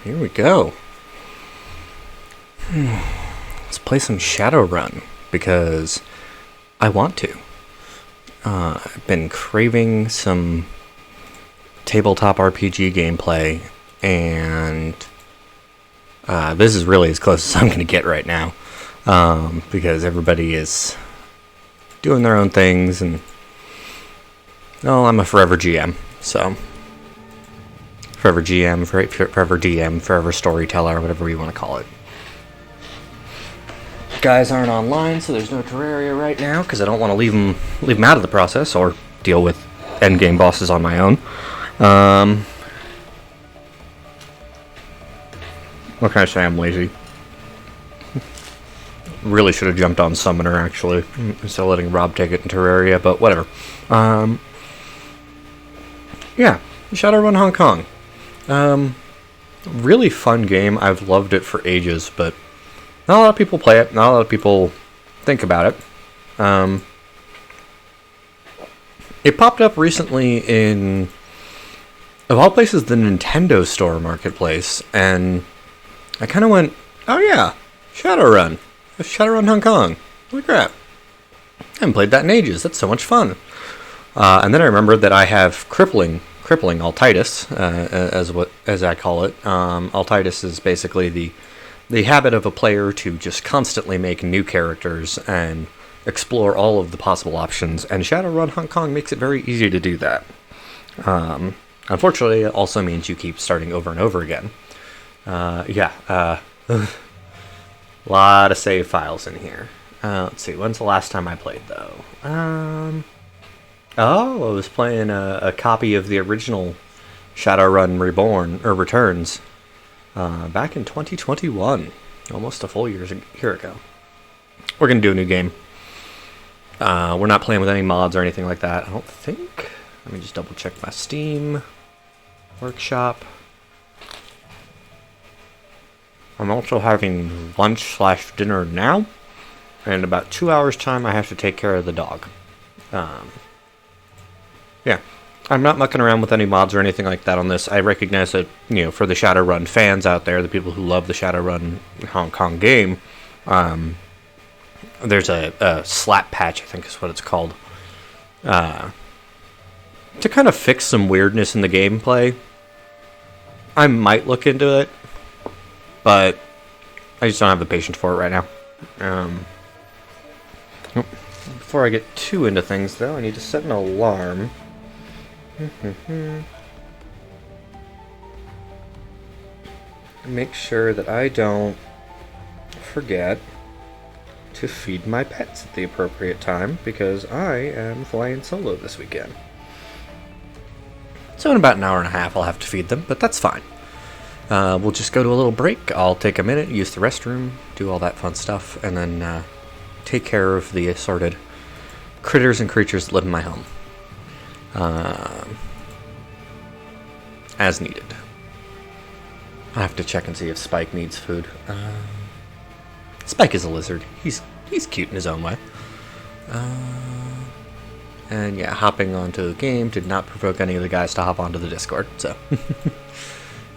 Here we go. Let's play some Shadowrun because I want to. I've been craving some tabletop RPG gameplay, and this is really as close as I'm going to get right now, because everybody is doing their own things, and well, I'm a forever GM, so forever GM, forever DM, forever storyteller, whatever we want to call it. Guys aren't online, so there's no Terraria right now because I don't want to leave them out of the process or deal with endgame bosses on my own. What can I say? I'm lazy. Really should have jumped on Summoner actually instead of letting Rob take it in Terraria, but whatever. Yeah, Shadowrun Hong Kong. Really fun game. I've loved it for ages, but not a lot of people play it. Not a lot of people think about it. It popped up recently in, of all places, the Nintendo Store Marketplace, and I kind of went, oh yeah, Shadowrun. Shadowrun Hong Kong. Holy crap. I haven't played that in ages. That's so much fun. And then I remembered that I have crippling altitis, as I call it. Altitis is basically the habit of a player to just constantly make new characters and explore all of the possible options, and Shadowrun Hong Kong makes it very easy to do that. Unfortunately, it also means you keep starting over and over again. A lot of save files in here. Let's see, when's the last time I played, though? I was playing a copy of the original Shadowrun Returns back in 2021, almost a full year ago. We're going to do a new game. We're not playing with any mods or anything like that, I don't think. Let me just double check my Steam workshop. I'm also having lunch/dinner now, and in about 2 hours time I have to take care of the dog. Yeah, I'm not mucking around with any mods or anything like that on this. I recognize that, for the Shadowrun fans out there, the people who love the Shadowrun Hong Kong game, there's a slap patch, I think is what it's called, to kind of fix some weirdness in the gameplay. I might look into it, but I just don't have the patience for it right now. Before I get too into things, though, I need to set an alarm. Make sure that I don't forget to feed my pets at the appropriate time, because I am flying solo this weekend. So in about an hour and a half I'll have to feed them, but that's fine. We'll just go to a little break. I'll take a minute, use the restroom, do all that fun stuff, and then take care of the assorted critters and creatures that live in my home. As needed. I have to check and see if Spike needs food. Spike is a lizard. He's cute in his own way. And yeah, hopping onto the game did not provoke any of the guys to hop onto the Discord, so.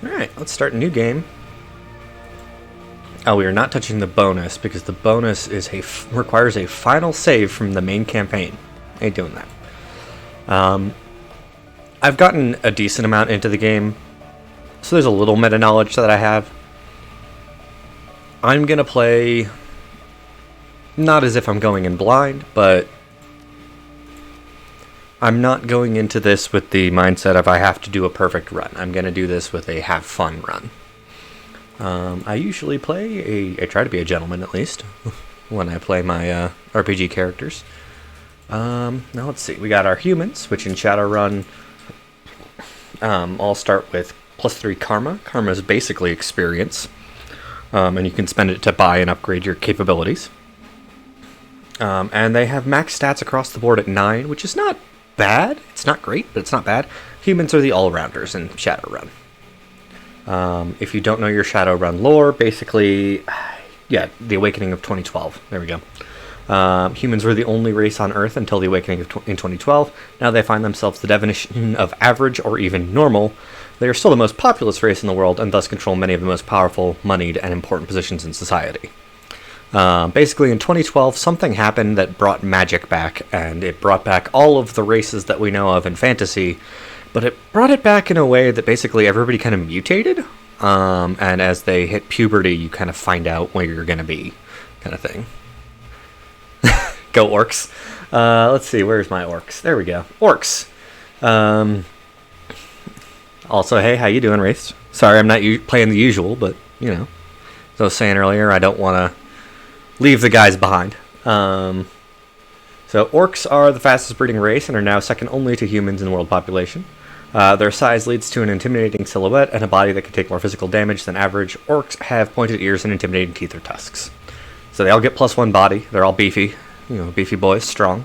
Alright, let's start a new game. Oh, we are not touching the bonus, because the bonus is requires a final save from the main campaign. Ain't doing that. I've gotten a decent amount into the game, so there's a little meta knowledge that I have. I'm gonna play not as if I'm going in blind, but I'm not going into this with the mindset of I have to do a perfect run. I'm gonna do this with a have fun run. I usually I try to be a gentleman at least when I play my RPG characters. Now let's see, we got our humans, which in Shadowrun all start with +3 karma. Karma is basically experience, and you can spend it to buy and upgrade your capabilities. And they have max stats across the board at 9, which is not bad. It's not great, but it's not bad. Humans are the all-rounders in Shadowrun. If you don't know your Shadowrun lore, basically, yeah, the Awakening of 2012. There we go. Humans were the only race on Earth until the Awakening in 2012. Now they find themselves the definition of average or even normal, they are still the most populous race in the world and thus control many of the most powerful, moneyed, and important positions in society. Basically, in 2012, something happened that brought magic back, and it brought back all of the races that we know of in fantasy, but it brought it back in a way that basically everybody kind of mutated, and as they hit puberty, you kind of find out where you're going to be, kind of thing. Go orcs. Let's see, where's my orcs? There we go. Orcs. Also, hey, how you doing, Wraiths? Sorry, I'm not playing the usual, but, you know, as I was saying earlier, I don't want to leave the guys behind. So orcs are the fastest breeding race and are now second only to humans in the world population. Their size leads to an intimidating silhouette and a body that can take more physical damage than average. Orcs have pointed ears and intimidating teeth or tusks. So they all get +1 body. They're all beefy. You know, beefy boys, strong.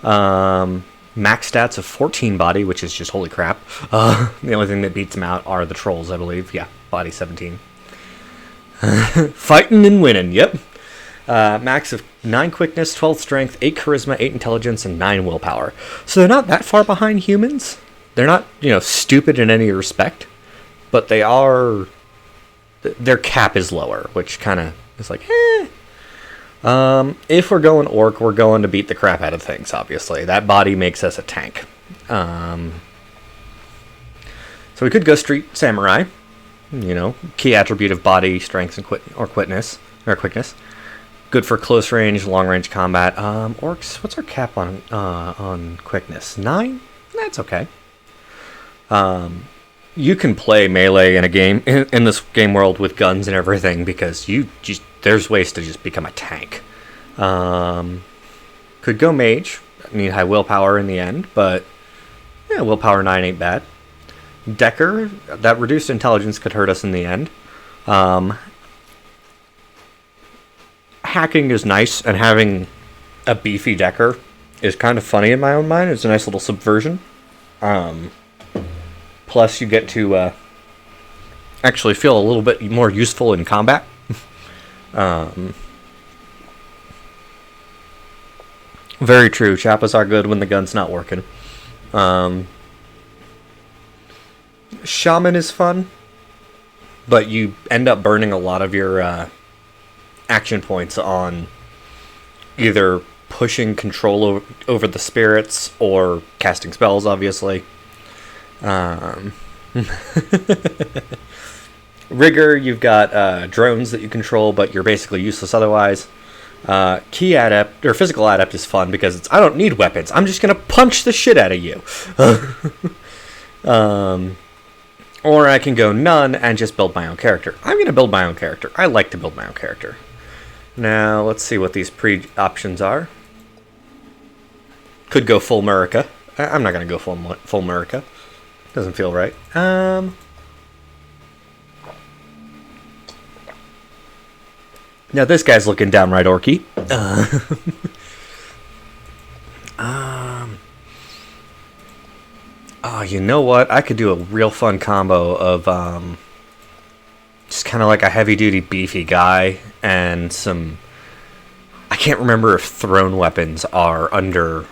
Max stats of 14 body, which is just holy crap. The only thing that beats them out are the trolls, I believe. Yeah, body 17. Fighting and winning, yep. Max of 9 quickness, 12 strength, 8 charisma, 8 intelligence, and 9 willpower. So they're not that far behind humans. They're not, you know, stupid in any respect. But they are... Their cap is lower, which kind of is like, eh. If we're going orc, we're going to beat the crap out of things, obviously. That body makes us a tank. So we could go street samurai. You know, key attribute of body, strength, and quickness. Good for close range, long range combat. Orcs, what's our cap on quickness? 9? That's okay. You can play melee in a game in this game world with guns and everything because there's ways to just become a tank. Could go mage. Need high willpower in the end, but yeah, willpower 9 ain't bad. Decker, that reduced intelligence could hurt us in the end. Hacking is nice, and having a beefy Decker is kind of funny in my own mind. It's a nice little subversion. Plus, you get to actually feel a little bit more useful in combat. Very true. Chappas are good when the gun's not working. Shaman is fun, but you end up burning a lot of your action points on either pushing control over the spirits or casting spells, obviously. Rigger, you've got drones that you control, but you're basically useless otherwise. Key adept, or physical adept, is fun because I don't need weapons. I'm just gonna punch the shit out of you. Or I can go none and just build my own character. I'm gonna build my own character. I like to build my own character. Now, let's see what these pre-options are. Could go full Murica. I'm not gonna go full Murica. Doesn't feel right. Now this guy's looking downright orky. Oh, you know what? I could do a real fun combo of just kind of like a heavy-duty beefy guy and some... I can't remember if thrown weapons are under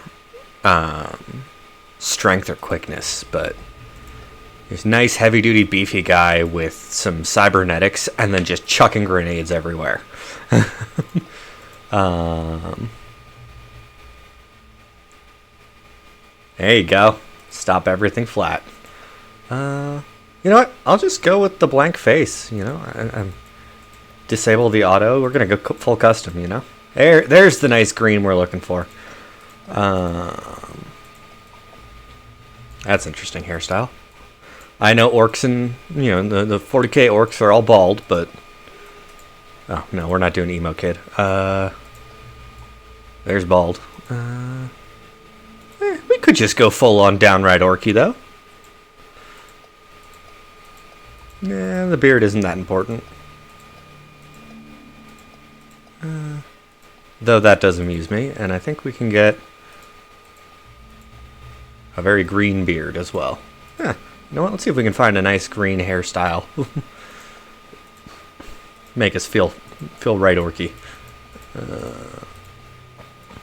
strength or quickness, but there's nice heavy-duty beefy guy with some cybernetics and then just chucking grenades everywhere. There you go. Stop everything flat. You know what? I'll just go with the blank face. You know, I'm disable the auto. We're gonna go full custom. You know, there's the nice green we're looking for. That's interesting hairstyle. I know orcs and the 40k orcs are all bald, but oh no, we're not doing emo kid. There's bald. We could just go full on downright orky though. Yeah, the beard isn't that important. Though that does amuse me, and I think we can get a very green beard as well. You know what? Let's see if we can find a nice green hairstyle. Make us feel right orky.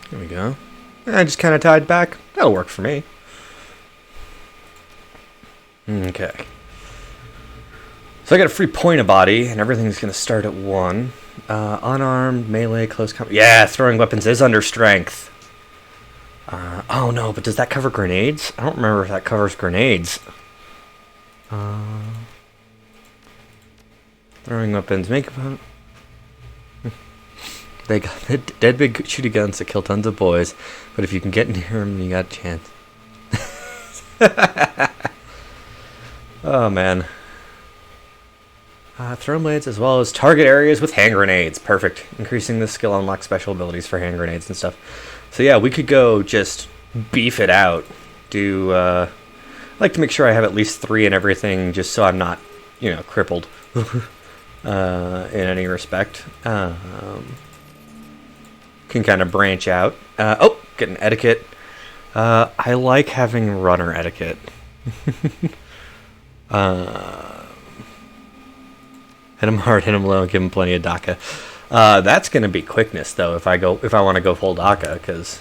Here we go. I just kind of tied back. That'll work for me. Okay. So I got a free point a body, and everything's going to start at 1. Unarmed, melee, close combat. Yeah, throwing weapons is under strength. Oh no, but does that cover grenades? I don't remember if that covers grenades. Throwing weapons, make opponent. They got dead big shooty guns that kill tons of boys, but if you can get near them, you got a chance. Oh man. Throw blades as well as target areas with hand grenades. Perfect. Increasing the skill unlock special abilities for hand grenades and stuff. So yeah, we could go just beef it out. I like to make sure I have at least 3 in everything, just so I'm not, crippled in any respect. Can kind of branch out. Get an etiquette. I like having runner etiquette. Hit him hard, hit him low, give him plenty of DACA. That's going to be quickness, though, if I want to go full DACA, because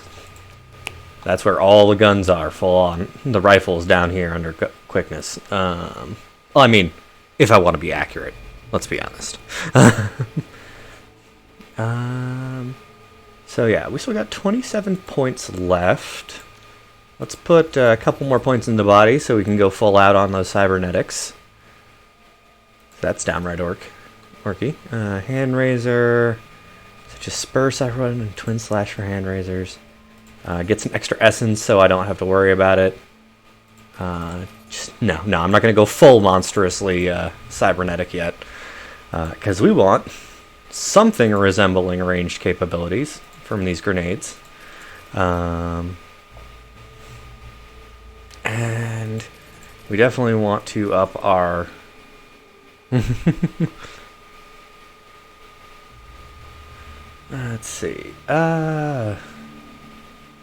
that's where all the guns are, full on. The rifle's down here under quickness. Well, I mean, if I want to be accurate. Let's be honest. So yeah, we still got 27 points left. Let's put a couple more points in the body so we can go full out on those cybernetics. That's downright orky. Hand razor, such as spur, cyber weapon, and twin slash for hand razors. Get some extra essence so I don't have to worry about it. No, I'm not going to go full monstrously cybernetic yet, because we want something resembling ranged capabilities from these grenades. And we definitely want to up our let's see.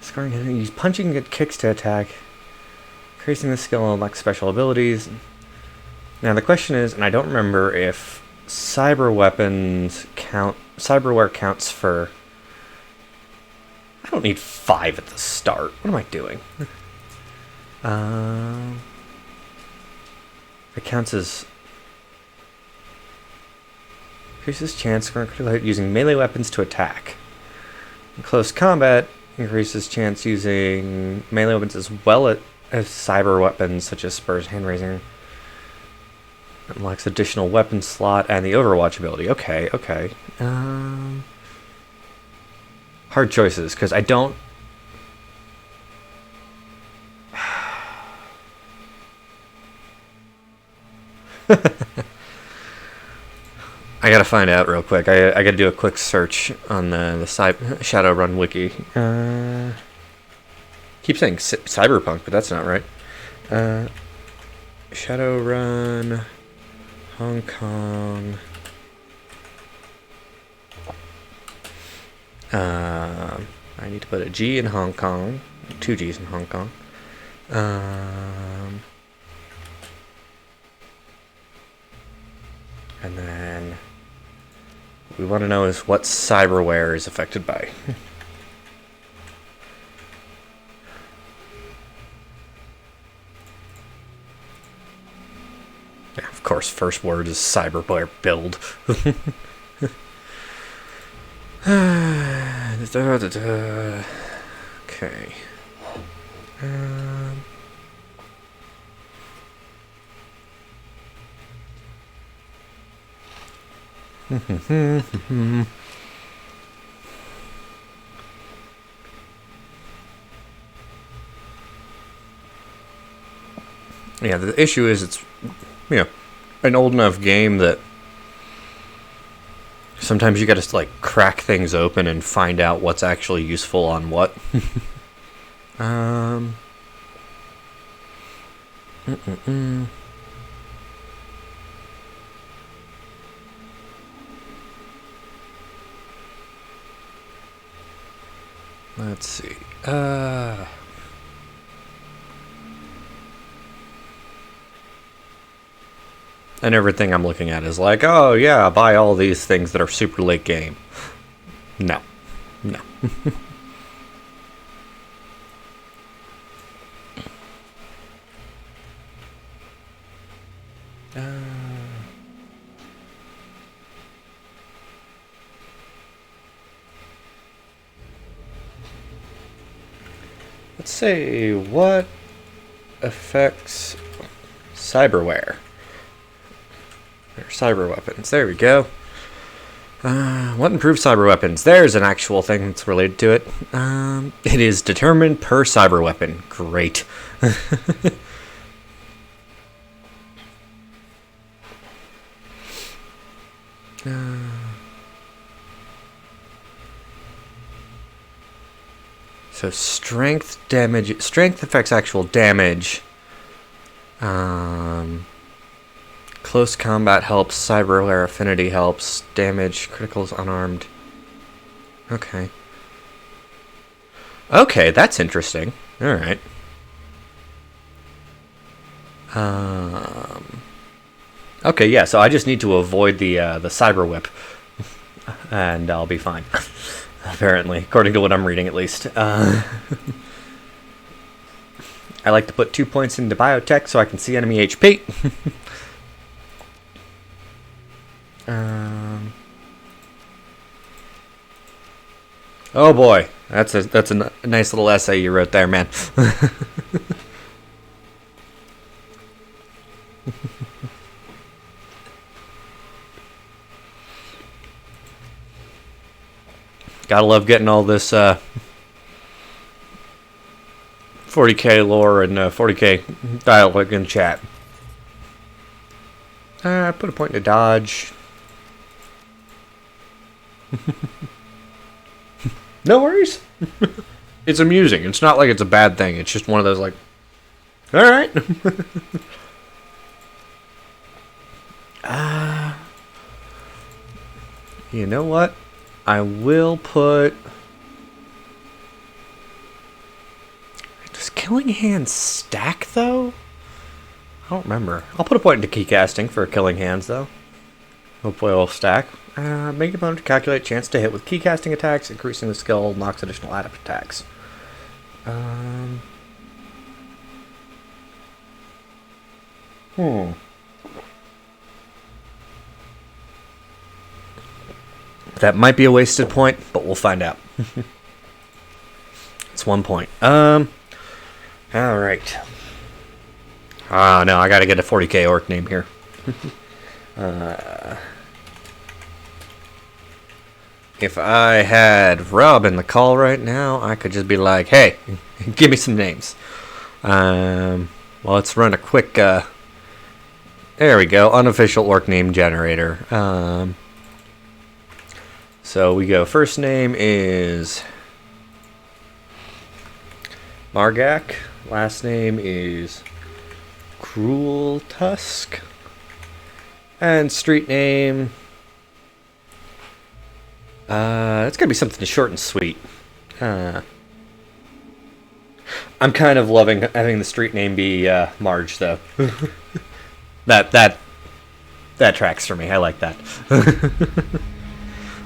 Scoring, use punching at kicks to attack, increasing the skill and unlock special abilities. Now the question is, and I don't remember if cyberware counts for. I don't need 5 at the start. What am I doing? It counts as. Increases chance for using melee weapons to attack. In close combat, increases chance using melee weapons as well as cyber weapons such as spurs, hand raising. Unlocks additional weapon slot and the Overwatch ability. Okay. Hard choices, because I don't. I gotta find out real quick. I gotta do a quick search on the Shadowrun wiki. Keep saying cyberpunk, but that's not right. Shadowrun Hong Kong. I need to put a G in Hong Kong. 2 G's in Hong Kong. And then we want to know is what cyberware is affected by. Yeah, of course, first word is cyberware build. Okay. Yeah, the issue is it's, an old enough game that sometimes you gotta, crack things open and find out what's actually useful on what. Let's see. And everything I'm looking at is like, oh yeah, buy all these things that are super late game. No. Let's see, what affects cyberware? Or cyber weapons. There we go. What improves cyber weapons? There's an actual thing that's related to it. It is determined per cyber weapon. Great. So strength damage. Strength affects actual damage. Close combat helps. Cyberware affinity helps. Damage. Criticals unarmed. Okay. Okay, that's interesting. All right. Okay, yeah. So I just need to avoid the cyber whip, and I'll be fine. Apparently, according to what I'm reading, at least. I like to put 2 points into biotech so I can see enemy HP. Oh boy, that's a nice little essay you wrote there, man. Gotta love getting all this 40k lore and 40k dialogue in chat. Put a point into dodge. No worries. It's amusing. It's not like it's a bad thing. It's just one of those like, all right. You know what? I will put... Does Killing Hands stack, though? I don't remember. I'll put a point into keycasting for Killing Hands, though. Hopefully it'll stack. Make opponent to calculate chance to hit with keycasting attacks, increasing the skill, knocks additional add-up attacks. That might be a wasted point, but we'll find out. It's 1 point. Alright. Oh, no, I gotta get a 40k orc name here. If I had Rob in the call right now, I could just be like, hey, give me some names. Well, let's run a quick, there we go, unofficial orc name generator. So we go, first name is Margak, last name is Cruel Tusk, and street name, it's gotta be something short and sweet. I'm kind of loving having the street name be Marge, though. that tracks for me. I like that.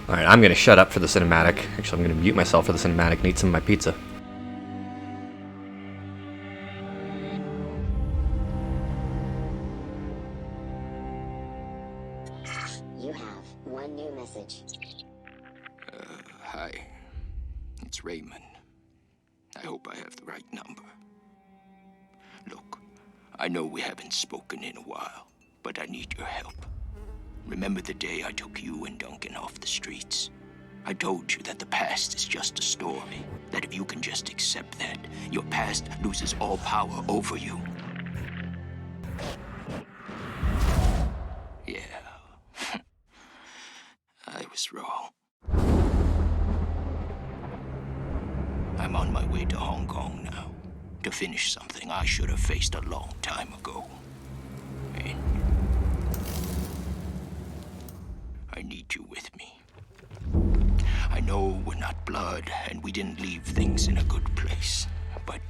Alright, I'm gonna shut up for the cinematic. Actually, I'm gonna mute myself for the cinematic and eat some of my pizza. You have one new message. Hi. It's Raymond. I hope I have the right number. Look, I know we haven't spoken in a while, but I need your help. Remember the day I took you and Duncan off the streets? I told you that the past is just a story, that if you can just accept that, your past loses all power over you. Yeah. I was wrong. I'm on my way to Hong Kong now, to finish something I should have faced a long time ago. And I need you with me. I know we're not blood, and we didn't leave things in a good place, but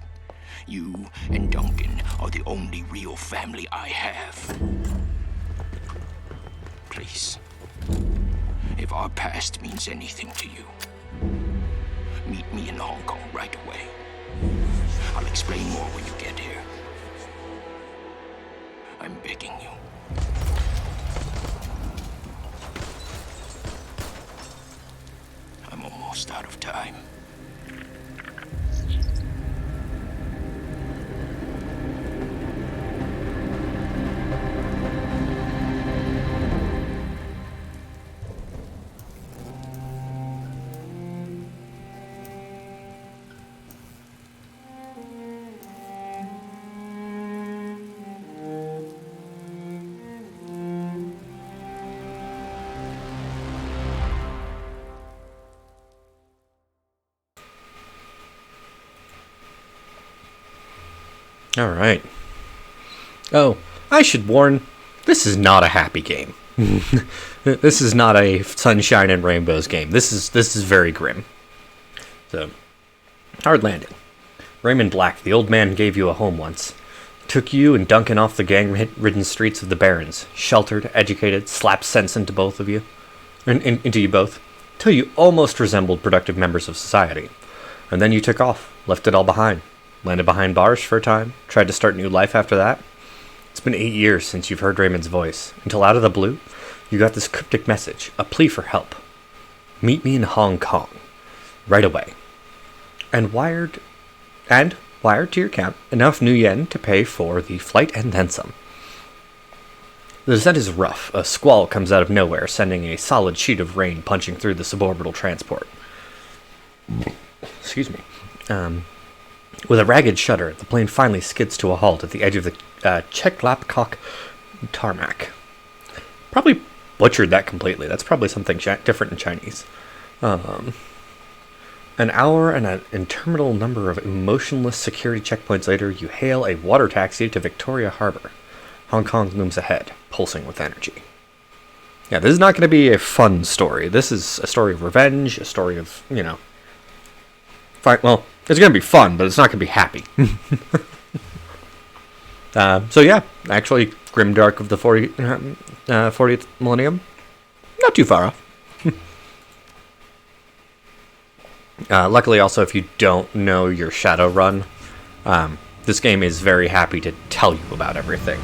you and Duncan are the only real family I have. Please, if our past means anything to you, meet me in Hong Kong right away. I'll explain more when you get here. I'm begging you. I'm almost out of time. Alright. Oh, I should warn, this is not a happy game. This is not a sunshine and rainbows game. This is very grim. So, hard landing. Raymond Black, the old man, gave you a home once. Took you and Duncan off the gang-ridden streets of the Barrens. Sheltered, educated, slapped sense into both of you. Into you both. Till you almost resembled productive members of society. And then you took off, left it all behind. Landed behind bars for a time, tried to start new life after that. It's been 8 years since you've heard Raymond's voice, until out of the blue, you got this cryptic message, a plea for help. Meet me in Hong Kong. Right away. And wired to your account enough new yen to pay for the flight and then some. The descent is rough. A squall comes out of nowhere, sending a solid sheet of rain punching through the suborbital transport. Excuse me. With a ragged shudder, the plane finally skids to a halt at the edge of the Cheklapkok tarmac. Probably butchered that completely. That's probably something different in Chinese. An hour and an interminable number of emotionless security checkpoints later, you hail a water taxi to Victoria Harbor. Hong Kong looms ahead, pulsing with energy. Yeah, this is not going to be a fun story. This is a story of revenge, a story of, well, it's going to be fun, but it's not going to be happy. So yeah, actually, Grimdark of the 40th Millennium, not too far off. Luckily, also, if you don't know your Shadowrun, this game is very happy to tell you about everything.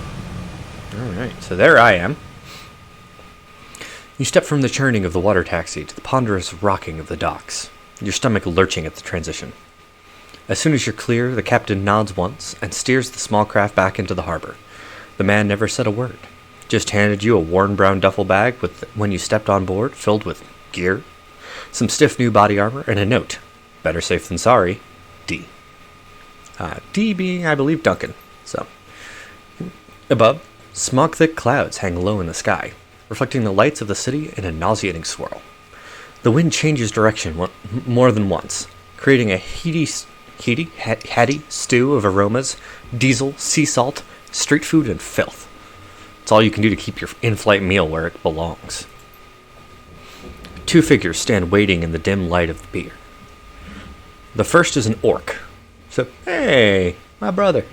Alright, so there I am. You step from the churning of the water taxi to the ponderous rocking of the docks, your stomach lurching at the transition. As soon as you're clear, the captain nods once and steers the small craft back into the harbor. The man never said a word, just handed you a worn brown duffel bag when you stepped on board, filled with gear, some stiff new body armor, and a note. Better safe than sorry, D. D being, I believe, Duncan. So, above, smog-thick clouds hang low in the sky, reflecting the lights of the city in a nauseating swirl. The wind changes direction more than once, creating a heady stew of aromas, diesel, sea salt, street food, and filth. It's all you can do to keep your in-flight meal where it belongs. 2 figures stand waiting in the dim light of the pier. The first is an orc. So, hey, my brother.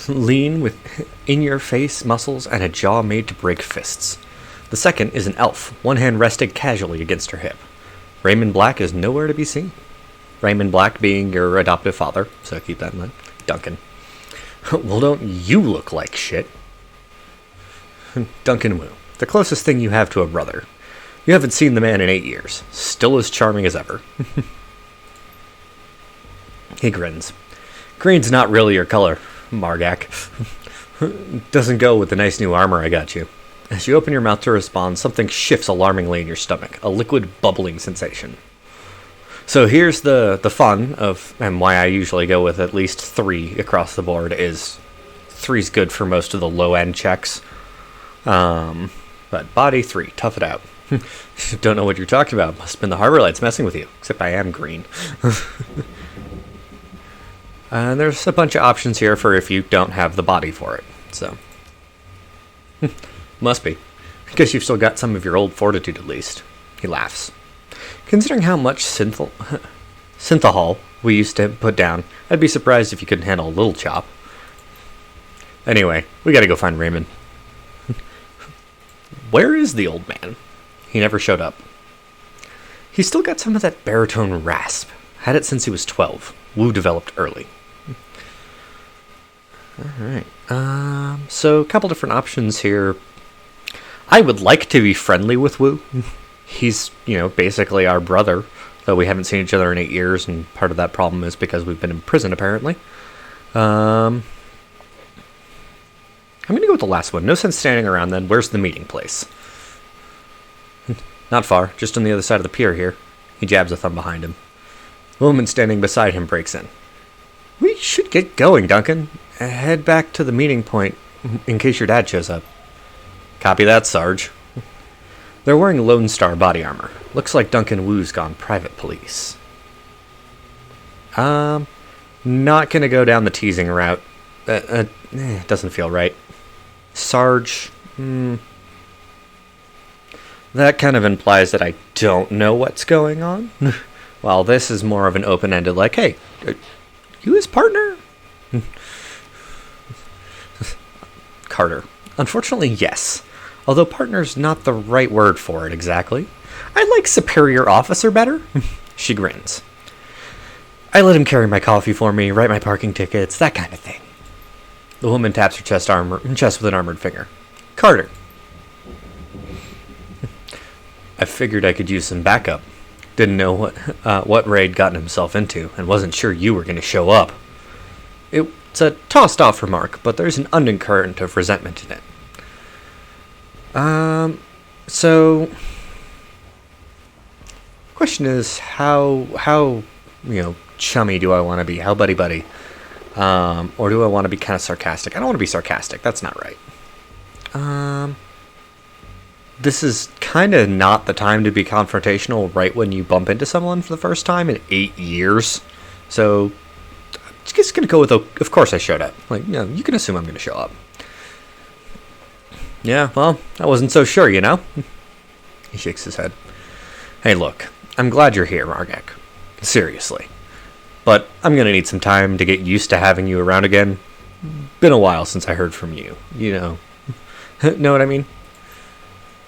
Lean with in-your-face muscles and a jaw made to break fists. The second is an elf, one hand resting casually against her hip. Raymond Black is nowhere to be seen. Raymond Black being your adoptive father, so keep that in mind. Duncan. Well, don't you look like shit? Duncan Wu, the closest thing you have to a brother. You haven't seen the man in 8 years. Still as charming as ever. He grins. Green's not really your color, Margak. Doesn't go with the nice new armor I got you. As you open your mouth to respond, something shifts alarmingly in your stomach. A liquid bubbling sensation. So here's the fun of, and why I usually go with at least 3 across the board, is 3's good for most of the low-end checks. But body 3, tough it out. Don't know what you're talking about. Must have been the harbor lights messing with you. Except I am green. And there's a bunch of options here for if you don't have the body for it. So, must be. Because you've still got some of your old fortitude at least. He laughs. Considering how much synthahol we used to put down, I'd be surprised if you couldn't handle a little chop. Anyway, we gotta go find Raymond. Where is the old man? He never showed up. He's still got some of that baritone rasp. Had it since he was 12. Wu developed early. Alright. So a couple different options here. I would like to be friendly with Wu. He's, basically our brother, though we haven't seen each other in 8 years, and part of that problem is because we've been in prison, apparently. I'm going to go with the last one. No sense standing around then. Where's the meeting place? Not far, just on the other side of the pier here. He jabs a thumb behind him. A woman standing beside him breaks in. We should get going, Duncan. Head back to the meeting point in case your dad shows up. Copy that, Sarge. They're wearing Lone Star body armor. Looks like Duncan Wu's gone private police. Not gonna go down the teasing route. Doesn't feel right. Sarge, that kind of implies that I don't know what's going on. While this is more of an open-ended, like, hey, you his partner? Carter. Unfortunately, yes. Although partner's not the right word for it exactly. I like superior officer better. She grins. I let him carry my coffee for me, write my parking tickets, that kind of thing. The woman taps her chest with an armored finger. Carter. I figured I could use some backup. Didn't know what Ray had gotten himself into, and wasn't sure you were going to show up. It's a tossed-off remark, but there's an undercurrent of resentment in it. So... Question is, how chummy do I want to be? How buddy-buddy? Or do I want to be kind of sarcastic? I don't want to be sarcastic. That's not right. This is kind of not the time to be confrontational right when you bump into someone for the first time in 8 years. So, I'm just going to go with, of course I showed up. Like, you can assume I'm going to show up. Yeah, well, I wasn't so sure, you know? He shakes his head. Hey, look, I'm glad you're here, Margek. Seriously. But I'm going to need some time to get used to having you around again. Been a while since I heard from you, Know what I mean?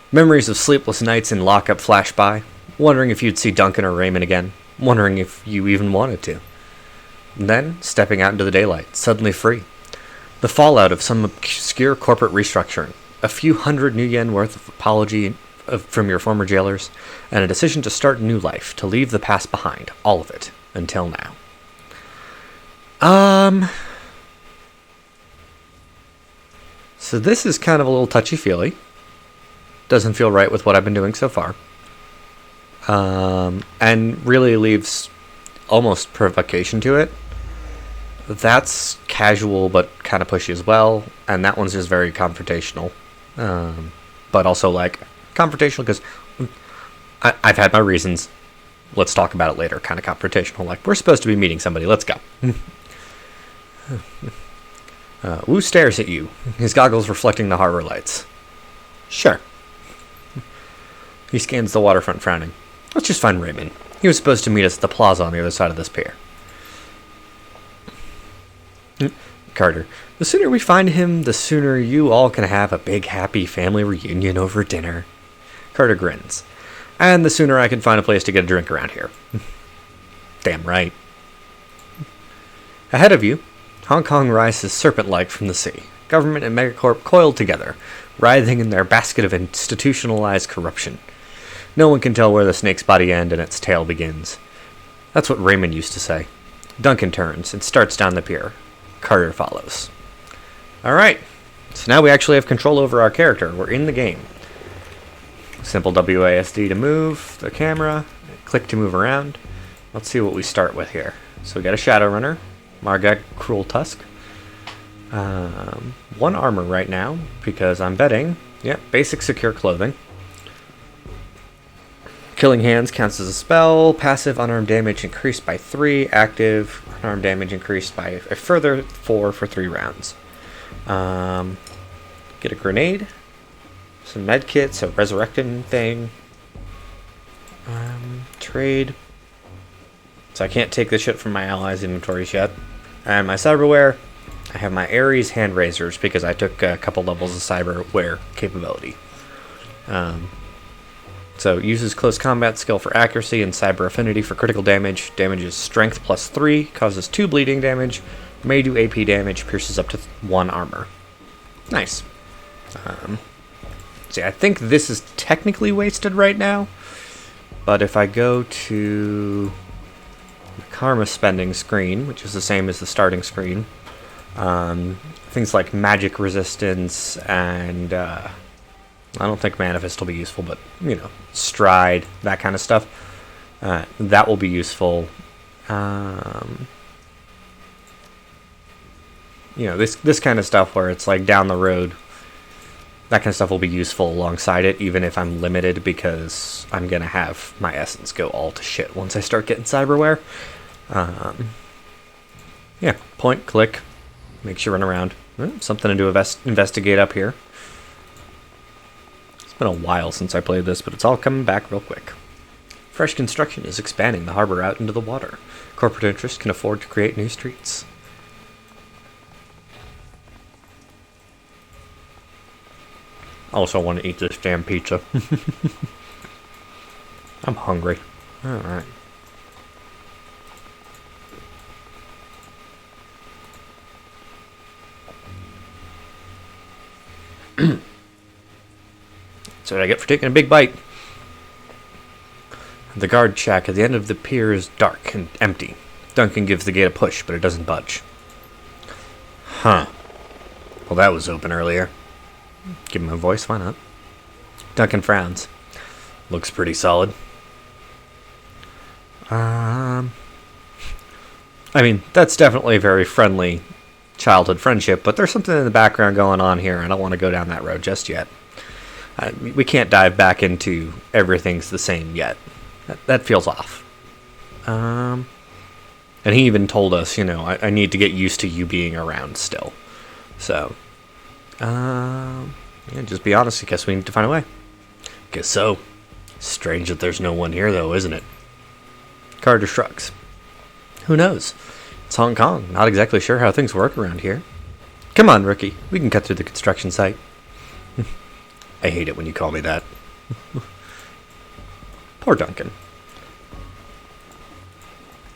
Memories of sleepless nights in lockup flash by, wondering if you'd see Duncan or Raymond again, wondering if you even wanted to. And then, stepping out into the daylight, suddenly free. The fallout of some obscure corporate restructuring, a few hundred new yen worth of apology from your former jailers, and a decision to start a new life, to leave the past behind, all of it, until now. So this is kind of a little touchy-feely. Doesn't feel right with what I've been doing so far. And really leaves almost provocation to it. That's casual but kind of pushy as well. And that one's just very confrontational. But also like confrontational because I've had my reasons. Let's talk about it later. Kind of confrontational. Like, we're supposed to be meeting somebody. Let's go. Wu stares at you, his goggles reflecting the harbor lights. Sure. He scans the waterfront, frowning. Let's just find Raymond. He was supposed to meet us at the plaza on the other side of this pier. Carter. The sooner we find him, the sooner you all can have a big, happy family reunion over dinner. Carter grins. And the sooner I can find a place to get a drink around here. Damn right. Ahead of you, Hong Kong rises serpent-like from the sea. Government and megacorp coiled together, writhing in their basket of institutionalized corruption. No one can tell where the snake's body ends and its tail begins. That's what Raymond used to say. Duncan turns and starts down the pier. Carter follows. Alright, so now we actually have control over our character. We're in the game. Simple WASD to move the camera, click to move around. Let's see what we start with here. So we got a Shadowrunner, Margek Cruel Tusk. 1 armor right now, because I'm betting, basic secure clothing. Killing Hands counts as a spell. Passive unarmed damage increased by 3. Active unarmed damage increased by a further 4 for 3 rounds. Get a grenade. Some medkits, a resurrecting thing. Trade. So I can't take the shit from my allies' inventories yet. And my cyberware. I have my Ares hand razors because I took a couple levels of cyberware capability. So uses close combat skill for accuracy and cyber affinity for critical damage. Damages strength plus 3, causes 2 bleeding damage, may do AP damage, pierces up to 1 armor. Nice. See, I think this is technically wasted right now, but if I go to the karma spending screen, which is the same as the starting screen, things like magic resistance and I don't think Manifest will be useful, but stride, that kind of stuff, that will be useful. This kind of stuff where it's like down the road, that kind of stuff will be useful alongside it, even if I'm limited, because I'm gonna have my essence go all to shit once I start getting cyberware. Yeah, point, click, makes you run around. Something to investigate up here. It's been a while since I played this, but it's all coming back real quick. Fresh construction is expanding the harbor out into the water. Corporate interests can afford to create new streets. Also want to eat this damn pizza. I'm hungry. Alright. That's what I get for taking a big bite. The guard shack at the end of the pier is dark and empty. Duncan gives the gate a push, but it doesn't budge. Huh. Well, that was open earlier. Give him a voice, why not? Duncan frowns. Looks pretty solid. I mean, that's definitely a very friendly childhood friendship, but there's something in the background going on here. I don't want to go down that road just yet. We can't dive back into everything's the same yet. That feels off. And he even told us, I need to get used to you being around still. So, yeah, just be honest. I guess we need to find a way. Guess so. Strange that there's no one here, though, isn't it? Carter shrugs. Who knows? It's Hong Kong. Not exactly sure how things work around here. Come on, rookie. We can cut through the construction site. I hate it when you call me that. Poor Duncan.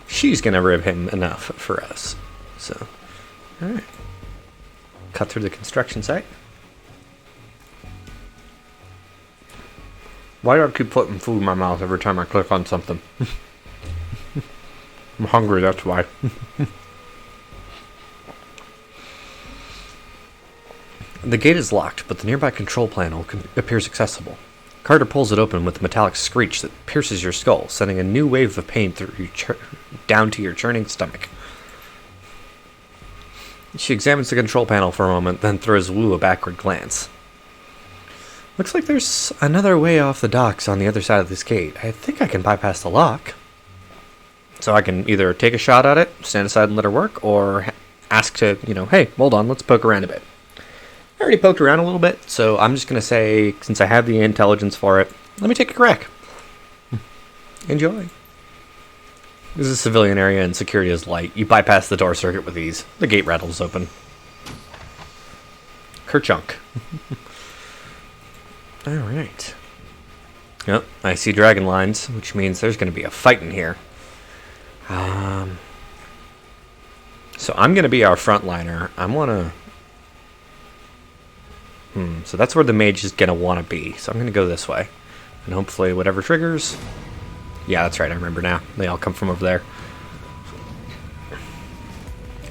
She's gonna rib him enough for us. So, alright. Cut through the construction site. Why do I keep putting food in my mouth every time I click on something? I'm hungry, that's why. The gate is locked, but the nearby control panel appears accessible. Carter pulls it open with a metallic screech that pierces your skull, sending a new wave of pain through down to your churning stomach. She examines the control panel for a moment, then throws Wu a backward glance. Looks like there's another way off the docks on the other side of this gate. I think I can bypass the lock. So I can either take a shot at it, stand aside and let her work, or ask to, hey, hold on, let's poke around a bit. I already poked around a little bit, so I'm just going to say, since I have the intelligence for it, let me take a crack. Enjoy. This is a civilian area and security is light. You bypass the door circuit with ease. The gate rattles open. Kerchunk. Alright. Yep, I see dragon lines, which means there's going to be a fight in here. So I'm going to be our frontliner. So that's where the mage is going to want to be. So I'm going to go this way. And hopefully whatever triggers... Yeah, that's right, I remember now. They all come from over there.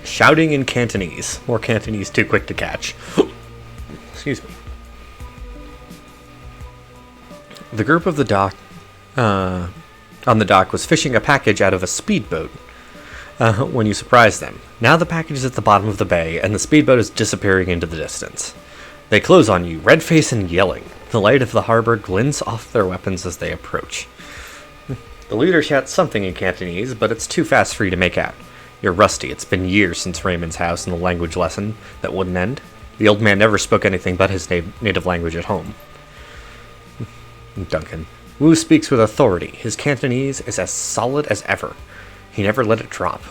Shouting in Cantonese. More Cantonese too quick to catch. Excuse me. The group of the dock... on the dock was fishing a package out of a speedboat when you surprised them. Now the package is at the bottom of the bay, and the speedboat is disappearing into the distance. They close on you, red-faced and yelling. The light of the harbor glints off their weapons as they approach. The leader shouts something in Cantonese, but it's too fast for you to make out. You're rusty. It's been years since Raymond's house and the language lesson that wouldn't end. The old man never spoke anything but his native language at home. Duncan. Wu speaks with authority. His Cantonese is as solid as ever. He never let it drop.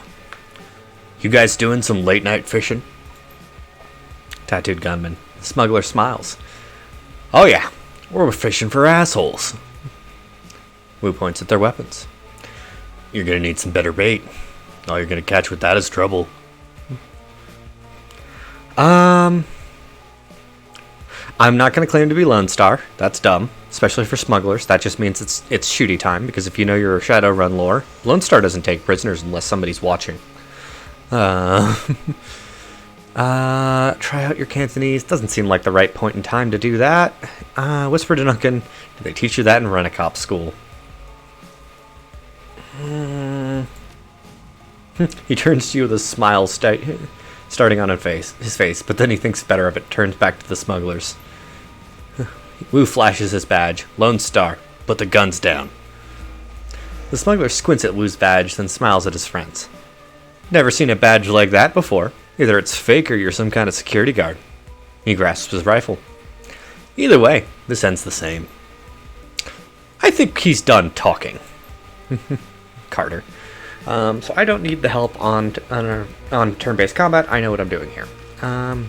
You guys doing some late-night fishing? Tattooed gunman. The smuggler smiles. Oh yeah, we're fishing for assholes. Wu points at their weapons. You're gonna need some better bait. All you're gonna catch with that is trouble. I'm not gonna claim to be Lone Star. That's dumb. Especially for smugglers. That just means it's shooty time, because if you know your Shadowrun lore, Lone Star doesn't take prisoners unless somebody's watching. Try out your Cantonese. Doesn't seem like the right point in time to do that. Whisper to Duncan. Did they teach you that in Rent-A-Cop school? He turns to you with a smile starting on his face, but then he thinks better of it, turns back to the smugglers. Wu flashes his badge. Lone Star. Put the guns down. The smuggler squints at Wu's badge, then smiles at his friends. Never seen a badge like that before. Either it's fake or you're some kind of security guard. He grasps his rifle. Either way, this ends the same. I think he's done talking. Carter. So I don't need the help on turn-based combat. I know what I'm doing here. So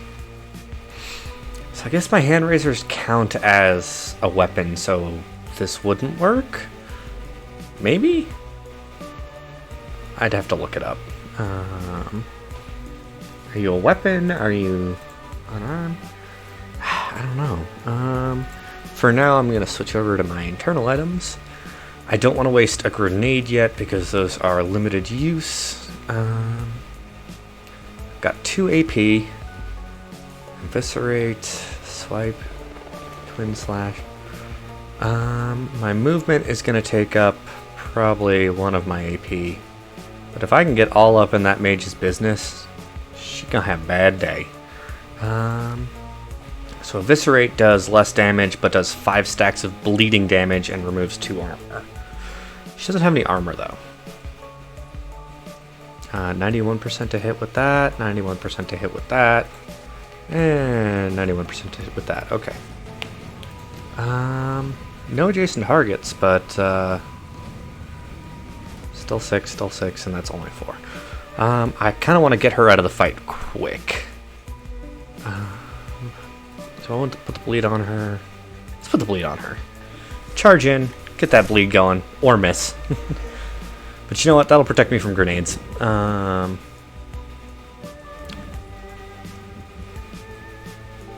I guess my hand razors count as a weapon, so this wouldn't work? Maybe? I'd have to look it up. Are you a weapon? Are you unarmed? I don't know. For now, I'm going to switch over to my internal items. I don't want to waste a grenade yet because those are limited use. Got 2 AP. Eviscerate, swipe, twin slash. My movement is going to take up probably one of my AP. But if I can get all up in that mage's business, she's going to have a bad day. So Eviscerate does less damage, but does 5 stacks of bleeding damage and removes 2 armor. She doesn't have any armor, though. 91% to hit with that, 91% to hit with that, and 91% to hit with that. Okay. No adjacent targets, but still 6, and that's only 4. I kind of want to get her out of the fight quick. So I want to put the bleed on her. Let's put the bleed on her. Charge in, get that bleed going, or miss. But you know what? That'll protect me from grenades.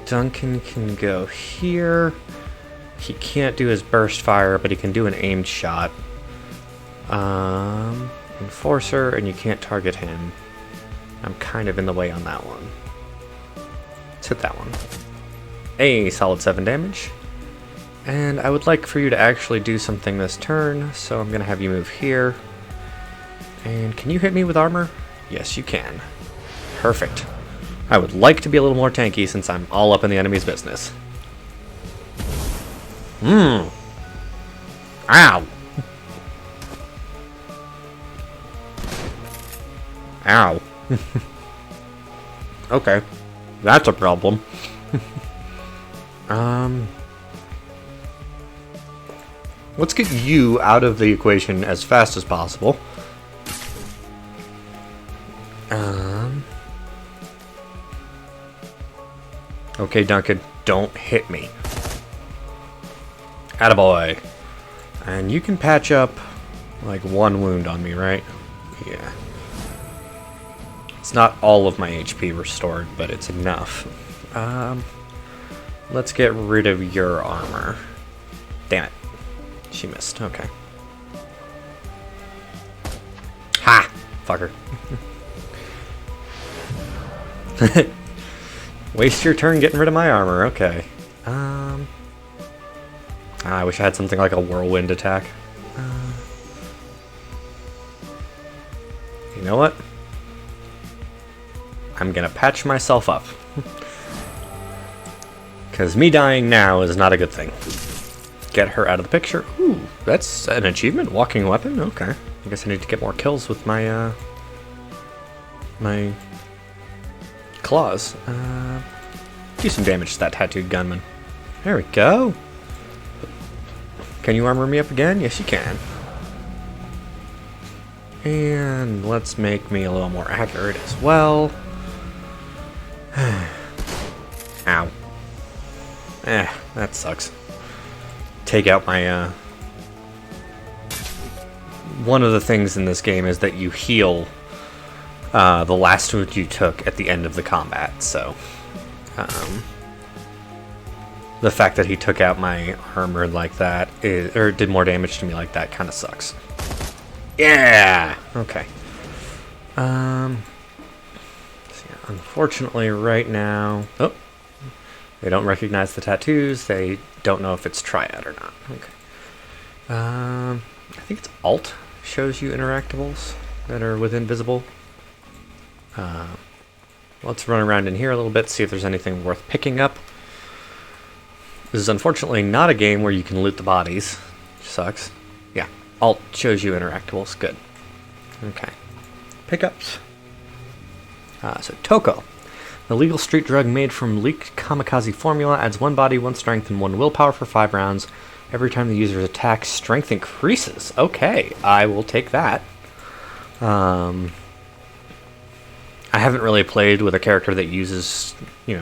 Duncan can go here. He can't do his burst fire, but he can do an aimed shot. Enforcer, and you can't target him. I'm kind of in the way on that one. Let's hit that one. A solid 7 damage. And I would like for you to actually do something this turn, so I'm going to have you move here. And can you hit me with armor? Yes, you can. Perfect. I would like to be a little more tanky since I'm all up in the enemy's business. Ow! Ow. Okay. That's a problem. Let's get you out of the equation as fast as possible. Okay, Duncan, don't hit me. Attaboy. And you can patch up like 1 wound on me, right? Yeah. It's not all of my HP restored, but it's enough. Let's get rid of your armor. Damn it. She missed. Okay. Ha! Fucker. Waste your turn getting rid of my armor. Okay. I wish I had something like a whirlwind attack. You know what? I'm gonna patch myself up. Because me dying now is not a good thing. Get her out of the picture. Ooh, that's an achievement. Walking weapon? Okay. I guess I need to get more kills with my, my claws. Do some damage to that tattooed gunman. There we go. Can you armor me up again? Yes, you can. And let's make me a little more accurate as well. Ow. That sucks. Take out my, one of the things in this game is that you heal the last wound you took at the end of the combat, so the fact that he took out my armor like that, or did more damage to me like that, kind of sucks. Yeah! Okay. So yeah, unfortunately right now... Oh! They don't recognize the tattoos, they don't know if it's Triad or not. Okay. I think it's Alt shows you interactables that are within visible. Let's run around in here a little bit, see if there's anything worth picking up. This is unfortunately not a game where you can loot the bodies, which sucks. Yeah, Alt shows you interactables, good. Okay. Pickups. So Toko. The legal street drug made from leaked kamikaze formula adds 1 body, 1 strength, and 1 willpower for 5 rounds. Every time the user's attack, strength increases. Okay, I will take that. I haven't really played with a character that uses,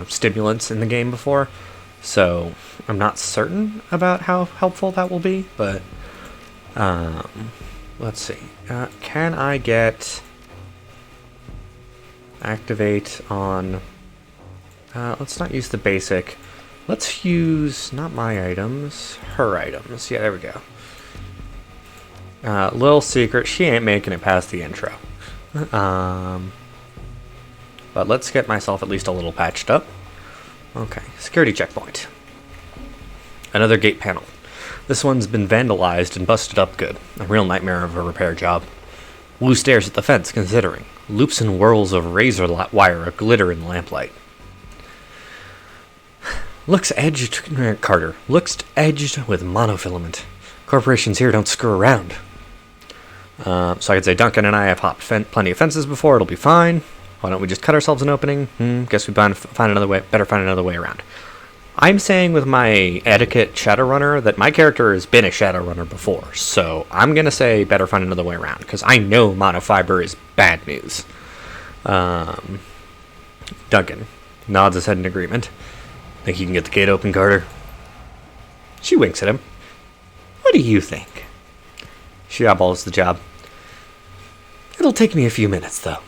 stimulants in the game before, so I'm not certain about how helpful that will be, but let's see. Can I get activate on... let's not use the basic. Let's use, not my items, her items. Yeah, there we go. Little secret, she ain't making it past the intro. But let's get myself at least a little patched up. Okay, security checkpoint. Another gate panel. This one's been vandalized and busted up good. A real nightmare of a repair job. Wu stares at the fence, considering. Loops and whirls of razor wire glitter in the lamplight. Carter. Looks edged with monofilament. Corporations here don't screw around. So I could say Duncan and I have hopped plenty of fences before. It'll be fine. Why don't we just cut ourselves an opening? Guess we better find another way around. I'm saying with my etiquette Shadowrunner that my character has been a Shadowrunner before, so I'm going to say better find another way around, because I know monofiber is bad news. Duncan nods his head in agreement. Think you can get the gate open, Carter? She winks at him. What do you think? She eyeballs the job. It'll take me a few minutes, though.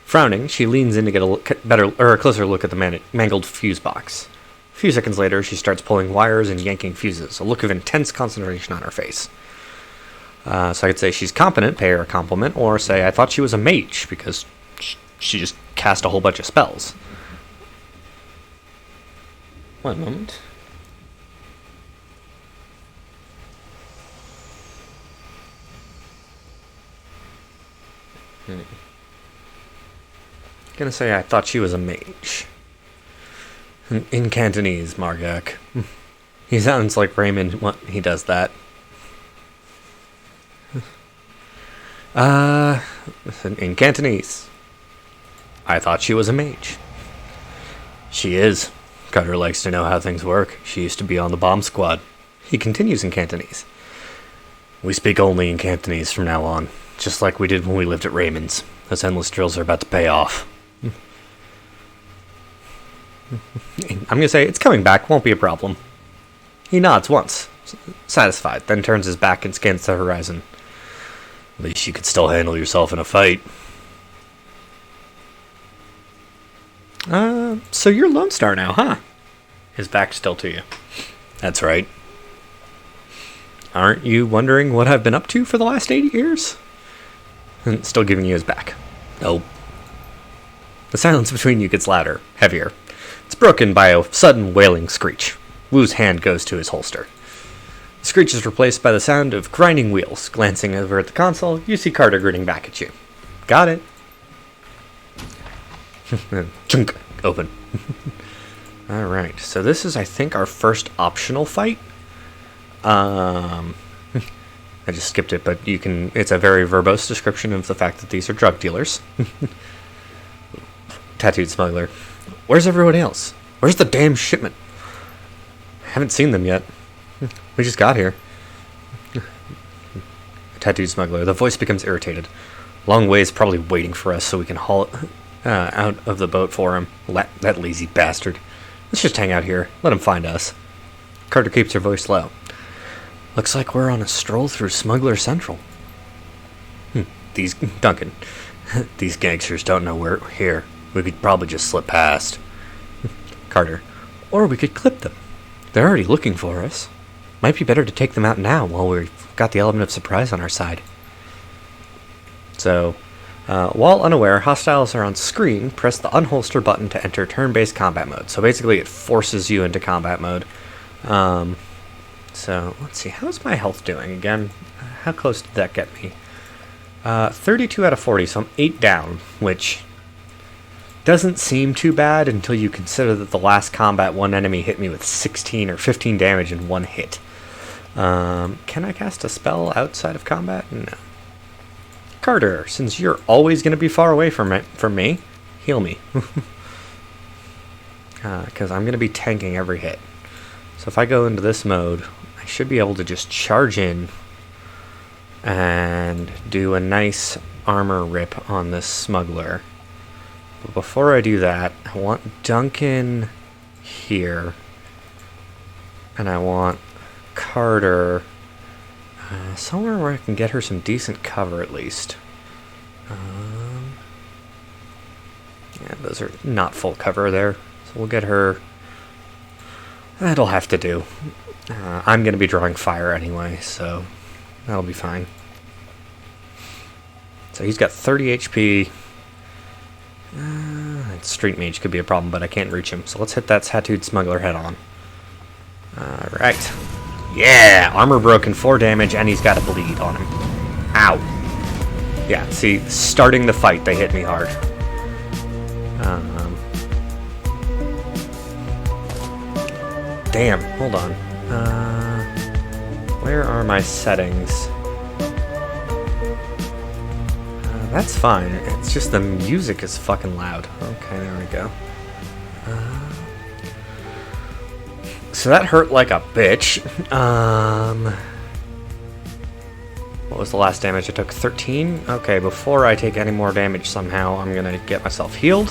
Frowning, she leans in to get a closer look at the mangled fuse box. A few seconds later, she starts pulling wires and yanking fuses, a look of intense concentration on her face. So I could say she's competent, pay her a compliment, or say I thought she was a mage, because she just cast a whole bunch of spells. One moment. Gonna say I thought she was a mage. In Cantonese, Margak. He sounds like Raymond when he does that. In Cantonese. I thought she was a mage. She is. Carter likes to know how things work. She used to be on the bomb squad. He continues in Cantonese. We speak only in Cantonese from now on, just like we did when we lived at Raymond's. Those endless drills are about to pay off. I'm going to say, it's coming back, won't be a problem. He nods once, satisfied, then turns his back and scans the horizon. At least you could still handle yourself in a fight. So you're Lone Star now, huh? His back's still to you. That's right. Aren't you wondering what I've been up to for the last 8 years? Still giving you his back. Nope. The silence between you gets louder, heavier. It's broken by a sudden wailing screech. Wu's hand goes to his holster. The screech is replaced by the sound of grinding wheels. Glancing over at the console, you see Carter grinning back at you. Got it. Chunk. Open. Alright, so this is, I think, our first optional fight. I just skipped it, but you can... It's a very verbose description of the fact that these are drug dealers. Tattooed smuggler. Where's everyone else? Where's the damn shipment? Haven't seen them yet. We just got here. Tattooed smuggler. The voice becomes irritated. Long way is probably waiting for us so we can haul it out of the boat for him. That lazy bastard. Let's just hang out here. Let him find us. Carter keeps her voice low. Looks like we're on a stroll through Smuggler Central. Duncan. These gangsters don't know we're here. We could probably just slip past. Carter. Or we could clip them. They're already looking for us. Might be better to take them out now while we've got the element of surprise on our side. So, while unaware, hostiles are on screen, press the unholster button to enter turn-based combat mode. So basically it forces you into combat mode. So, let's see. How's my health doing again? How close did that get me? 32 out of 40, so I'm 8 down, which doesn't seem too bad until you consider that the last combat one enemy hit me with 16 or 15 damage in one hit. Can I cast a spell outside of combat? No. Carter, since you're always going to be far away from me, heal me. Because I'm going to be tanking every hit. So if I go into this mode, I should be able to just charge in and do a nice armor rip on this smuggler. But before I do that, I want Duncan here. And I want Carter somewhere where I can get her some decent cover at least. Yeah, those are not full cover there. So we'll get her... That'll have to do. I'm going to be drawing fire anyway, so that'll be fine. So he's got 30 HP. Street Mage could be a problem, but I can't reach him. So let's hit that Tattooed Smuggler head on. Alright. Yeah! Armor broken, 4 damage, and he's got a bleed on him. Ow. Yeah, see, starting the fight, they hit me hard. Damn, hold on. Where are my settings? That's fine. It's just the music is fucking loud. Okay, there we go. So that hurt like a bitch. What was the last damage I took? 13? Okay, before I take any more damage somehow, I'm gonna get myself healed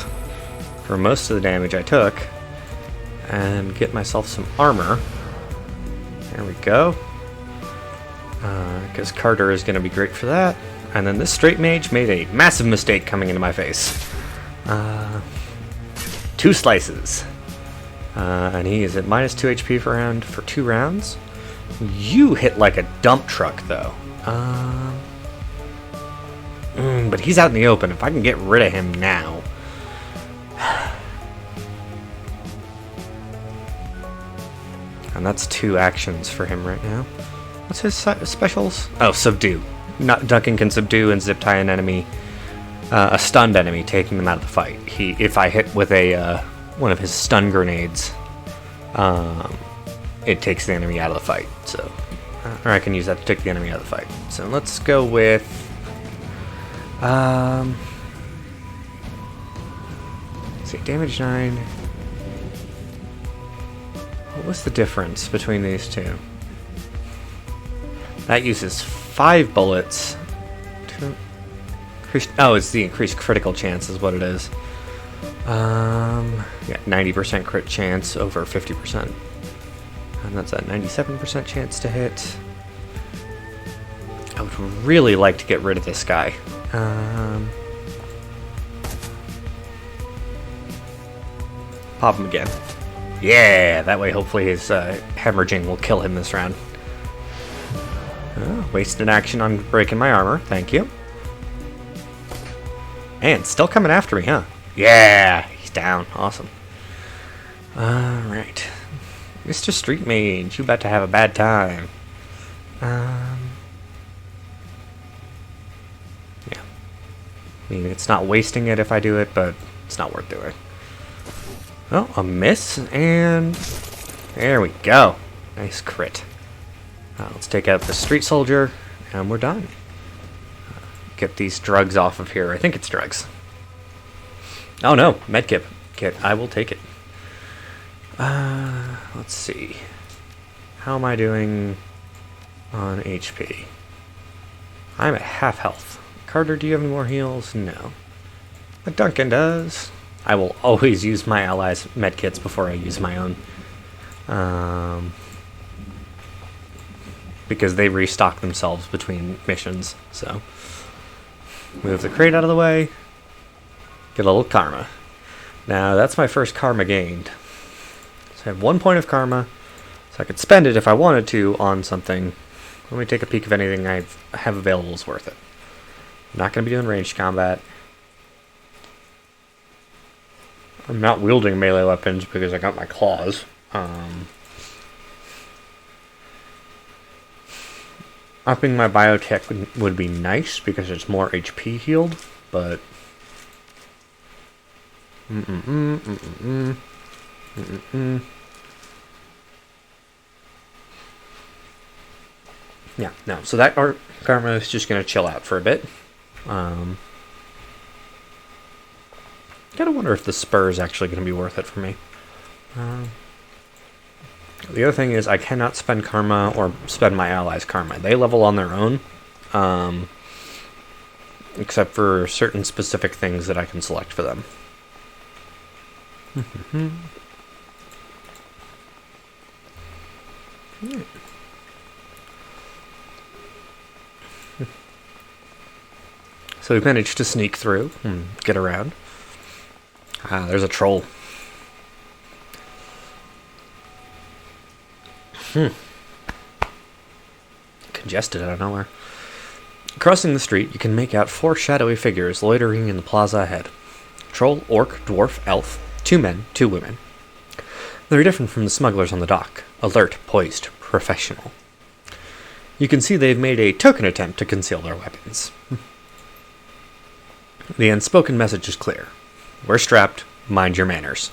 for most of the damage I took. And get myself some armor. There we go. Because Carter is going to be great for that. And then this straight mage made a massive mistake coming into my face. 2 slices. And he is at minus 2 HP per round for 2 rounds. You hit like a dump truck, though. But he's out in the open. If I can get rid of him now... And that's 2 actions for him right now. What's his specials? Oh, subdue. Duncan can subdue and zip tie an enemy, a stunned enemy, taking them out of the fight. If I hit with a one of his stun grenades, it takes the enemy out of the fight. So, or I can use that to take the enemy out of the fight. So let's go with. Let's see, damage 9. What was the difference between these two? That uses 5 bullets. Oh, it's the increased critical chance is what it is. Yeah, 90% crit chance over 50%. And that's a 97% chance to hit. I would really like to get rid of this guy. Pop him again. Yeah, that way hopefully his hemorrhaging will kill him this round. Oh, wasted action on breaking my armor, thank you. And still coming after me, huh? Yeah, he's down, awesome. Alright. Mr. Street Mage, you about to have a bad time. Yeah. I mean, it's not wasting it if I do it, but it's not worth doing. Oh, a miss, and there we go. Nice crit. Let's take out the street soldier, and we're done. Get these drugs off of here. I think it's drugs. Oh no, medkit. I will take it. Let's see. How am I doing on HP? I'm at half health. Carter, do you have any more heals? No. But Duncan does. I will always use my allies' medkits before I use my own. Because they restock themselves between missions. So, move the crate out of the way. Get a little karma. Now, that's my first karma gained. So I have 1 point of karma. So I could spend it if I wanted to on something. Let me take a peek if anything I have available is worth it. I'm not going to be doing ranged combat. I'm not wielding melee weapons because I got my claws. Upping my biotech would be nice because it's more HP healed, but... Yeah, no. So that art karma is just going to chill out for a bit. Gotta wonder if the spur is actually going to be worth it for me. The other thing is I cannot spend karma or spend my allies' karma. They level on their own, except for certain specific things that I can select for them. So we've managed to sneak through and get around. There's a troll. Congested out of nowhere. Crossing the street, you can make out 4 shadowy figures loitering in the plaza ahead. Troll, orc, dwarf, elf. 2 men, 2 women. They're different from the smugglers on the dock. Alert, poised, professional. You can see they've made a token attempt to conceal their weapons. The unspoken message is clear. We're strapped, mind your manners.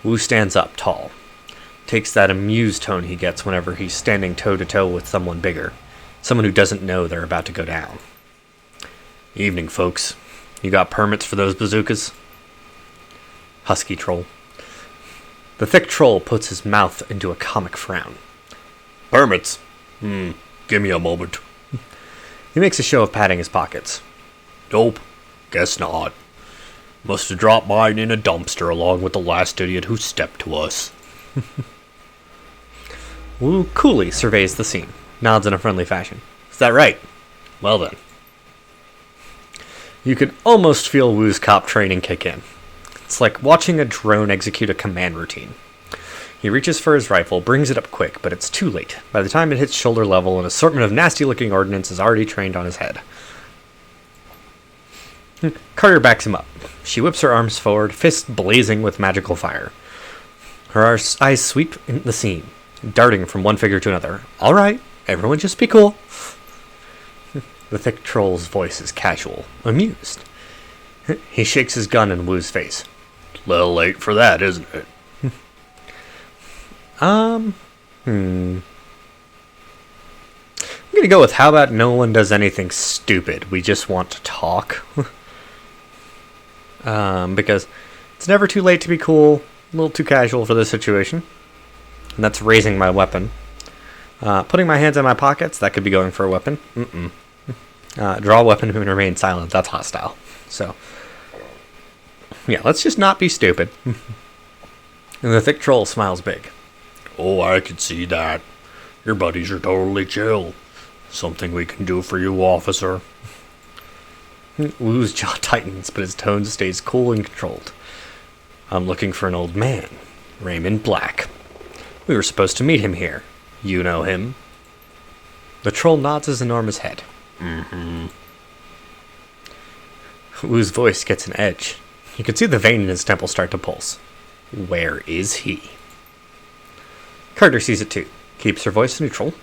Wu stands up, tall. Takes that amused tone he gets whenever he's standing toe-to-toe with someone bigger. Someone who doesn't know they're about to go down. Evening, folks. You got permits for those bazookas? Husky troll. The thick troll puts his mouth into a comic frown. Permits? Give me a moment. He makes a show of patting his pockets. Nope. Guess not. Must have dropped mine in a dumpster along with the last idiot who stepped to us. Wu coolly surveys the scene, nods in a friendly fashion. Is that right? Well then. You can almost feel Wu's cop training kick in. It's like watching a drone execute a command routine. He reaches for his rifle, brings it up quick, but it's too late. By the time it hits shoulder level, an assortment of nasty-looking ordnance is already trained on his head. Carter backs him up. She whips her arms forward, fists blazing with magical fire. Her eyes sweep in the scene, darting from one figure to another. All right, everyone just be cool. The thick troll's voice is casual, amused. He shakes his gun in Wu's face. Little late for that, isn't it? I'm gonna go with how about no one does anything stupid. We just want to talk. Because it's never too late to be cool. A little too casual for this situation. And that's raising my weapon. Putting my hands in my pockets, that could be going for a weapon. Draw a weapon and remain silent, that's hostile. So, yeah, let's just not be stupid. And the thick troll smiles big. Oh, I can see that. Your buddies are totally chill. Something we can do for you, officer. Wu's jaw tightens, but his tone stays cool and controlled. I'm looking for an old man, Raymond Black. We were supposed to meet him here. You know him? The troll nods his enormous head. Wu's voice gets an edge. You can see the vein in his temple start to pulse. Where is he? Carter sees it too. Keeps her voice neutral.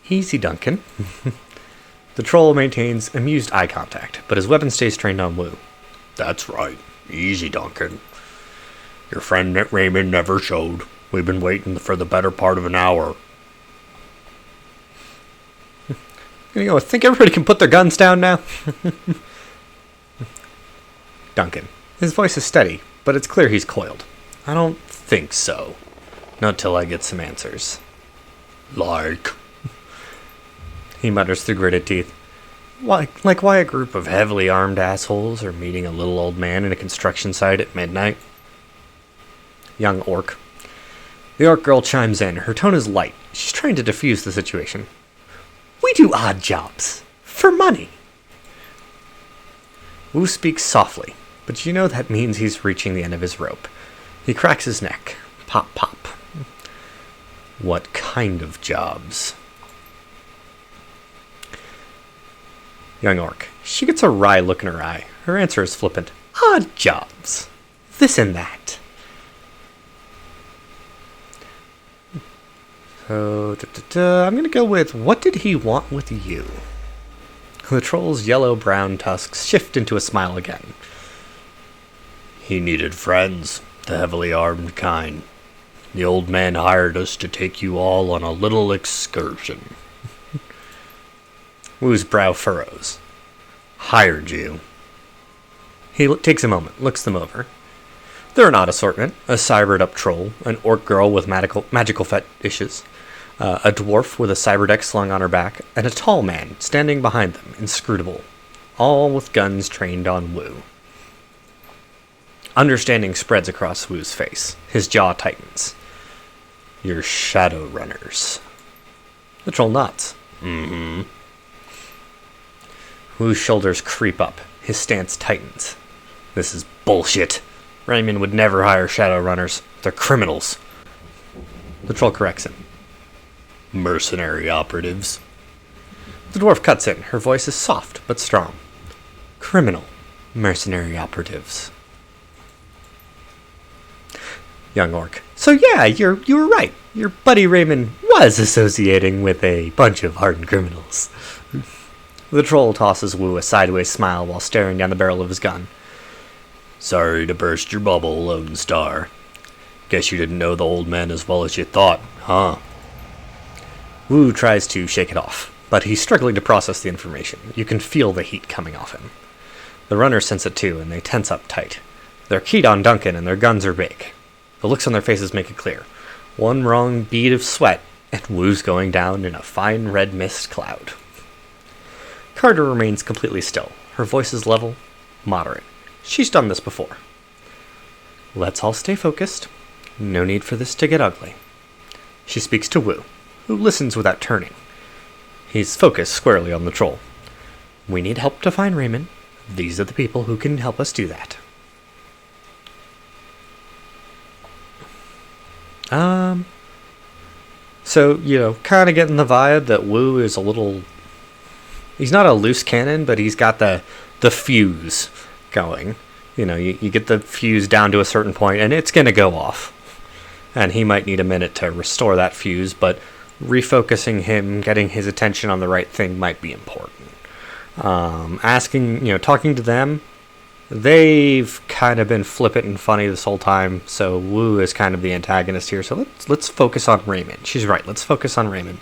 Easy, Duncan. The troll maintains amused eye contact, but his weapon stays trained on Wu. That's right. Easy, Duncan. Your friend Raymond never showed. We've been waiting for the better part of an hour. I think everybody can put their guns down now. Duncan. His voice is steady, but it's clear he's coiled. I don't think so. Not till I get some answers. Like? He mutters through gritted teeth. Why a group of heavily armed assholes are meeting a little old man in a construction site at midnight? Young orc. The orc girl chimes in. Her tone is light. She's trying to defuse the situation. We do odd jobs. For money. Wu speaks softly, but you know that means he's reaching the end of his rope. He cracks his neck. Pop, pop. What kind of jobs? Young orc. She gets a wry look in her eye. Her answer is flippant. Odd jobs. This and that. So, I'm going to go with, what did he want with you? The troll's yellow-brown tusks shift into a smile again. He needed friends, the heavily armed kind. The old man hired us to take you all on a little excursion. Wu's brow furrows. Hired you. He takes a moment, looks them over. They're an odd assortment: a cybered-up troll, an orc girl with magical fetishes, a dwarf with a cyberdeck slung on her back, and a tall man standing behind them, inscrutable, all with guns trained on Wu. Understanding spreads across Wu's face. His jaw tightens. "You're Shadowrunners." The troll nods. "Mm-hmm." Wu's shoulders creep up. His stance tightens. "This is bullshit. Raymond would never hire Shadowrunners. They're criminals." The troll corrects him. "Mercenary operatives." The dwarf cuts in. Her voice is soft but strong. "Criminal mercenary operatives." Young orc. "So yeah, you were right. Your buddy Raymond was associating with a bunch of hardened criminals." The troll tosses Wu a sideways smile while staring down the barrel of his gun. "Sorry to burst your bubble, Lone Star. Guess you didn't know the old man as well as you thought, huh?" Wu tries to shake it off, but he's struggling to process the information. You can feel the heat coming off him. The runners sense it too, and they tense up tight. They're keyed on Duncan, and their guns are big. The looks on their faces make it clear. One wrong bead of sweat, and Wu's going down in a fine red mist cloud. Carter remains completely still. Her voice is level, moderate. She's done this before. "Let's all stay focused. No need for this to get ugly." She speaks to Wu, who listens without turning. He's focused squarely on the troll. "We need help to find Raymond. These are the people who can help us do that." So, kind of getting the vibe that Wu is a little... He's not a loose cannon, but he's got the fuse going. You get the fuse down to a certain point, and it's going to go off. And he might need a minute to restore that fuse, but refocusing him, getting his attention on the right thing might be important. Talking to them, they've kind of been flippant and funny this whole time, so Wu is kind of the antagonist here. So let's focus on Raymond. She's right, let's focus on Raymond.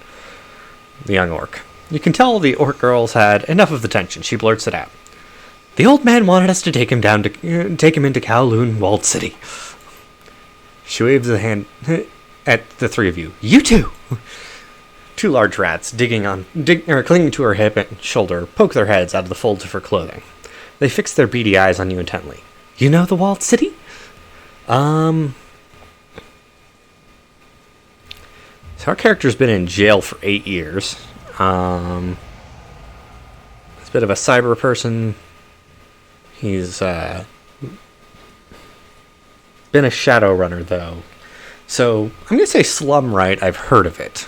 The young orc. You can tell the orc girl's had enough of the tension. She blurts it out. "The old man wanted us to take him into Kowloon Walled City." She waves a hand at the three of you. "You too!" Two large rats, clinging to her hip and shoulder, poke their heads out of the folds of her clothing. They fix their beady eyes on you intently. "You know the Walled City?" So our character's been in jail for 8 years. He's a bit of a cyber person. He's been a Shadowrunner, though. So I'm going to say slum right. I've heard of it.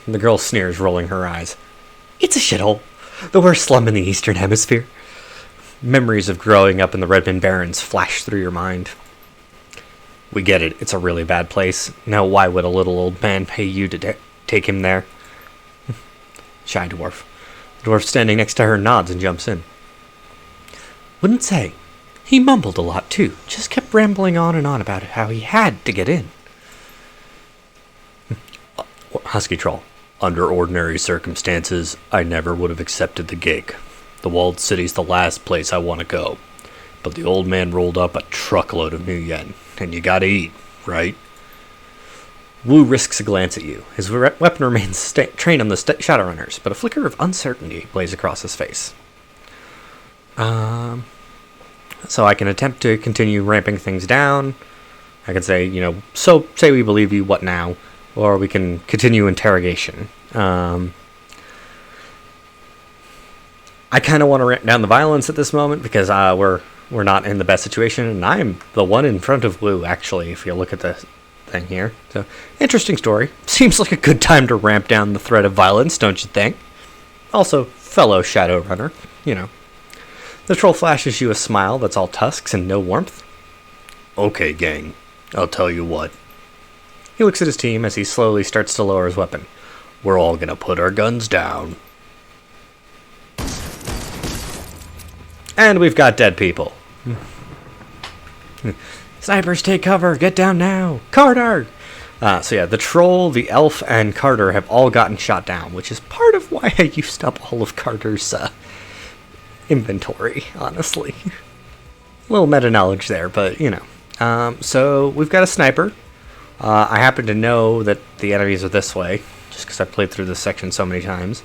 The girl sneers, rolling her eyes. "It's a shithole. The worst slum in the Eastern Hemisphere." Memories of growing up in the Redmond Barrens flash through your mind. "We get it. It's a really bad place. Now why would a little old man pay you to take him there?" Shy dwarf. The dwarf standing next to her nods and jumps in. "Wouldn't say. He mumbled a lot, too. Just kept rambling on and on about how he had to get in." Husky troll. "Under ordinary circumstances, I never would have accepted the gig. The Walled City's the last place I want to go. But the old man rolled up a truckload of new yen, and you gotta eat, right?" Wu risks a glance at you. His weapon remains trained on the Shadowrunners, but a flicker of uncertainty plays across his face. So I can attempt to continue ramping things down. I can say, so say we believe you, what now? Or we can continue interrogation. I kind of want to ramp down the violence at this moment because we're not in the best situation, and I'm the one in front of Wu, actually, if you look at the thing here. So, interesting story. Seems like a good time to ramp down the threat of violence, don't you think? Also, fellow Shadowrunner, The troll flashes you a smile that's all tusks and no warmth. "Okay, gang, I'll tell you what." He looks at his team as he slowly starts to lower his weapon. "We're all gonna put our guns down." And we've got dead people. "Snipers, take cover! Get down now! Carter!" The troll, the elf, and Carter have all gotten shot down, which is part of why I used up all of Carter's inventory, honestly. A little meta knowledge there, but you know. So we've got a sniper. I happen to know that the enemies are this way, just because I've played through this section so many times.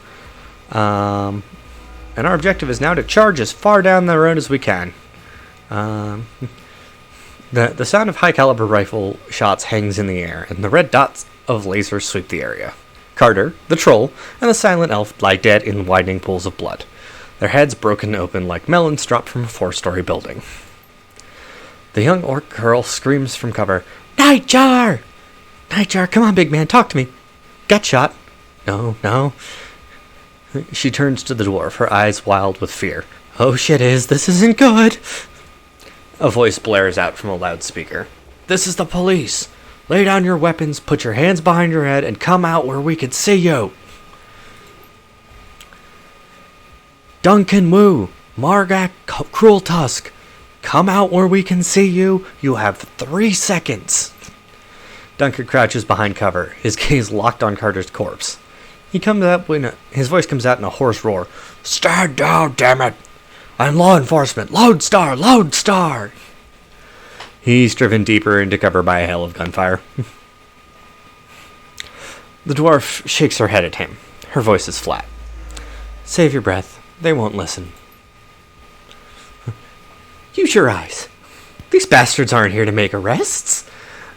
And our objective is now to charge as far down the road as we can. The sound of high caliber rifle shots hangs in the air, and the red dots of lasers sweep the area. Carter, the troll, and the silent elf lie dead in widening pools of blood, their heads broken open like melons dropped from a 4-story building. The young orc girl screams from cover, "Nightjar! Nightjar, come on, big man, talk to me. Got shot." No. She turns to the dwarf, her eyes wild with fear. "Oh shit, this isn't good." A voice blares out from a loudspeaker. "This is the police. Lay down your weapons, put your hands behind your head, and come out where we can see you." "Duncan Wu, Margak Cruel Tusk, come out where we can see you. You have 3 seconds. Duncan crouches behind cover, his gaze locked on Carter's corpse. His voice comes out in a hoarse roar. "Stand down, damn it! I'm law enforcement! Lodestar! Lodestar!" He's driven deeper into cover by a hail of gunfire. The dwarf shakes her head at him. Her voice is flat. "Save your breath. They won't listen." "Use your eyes. These bastards aren't here to make arrests."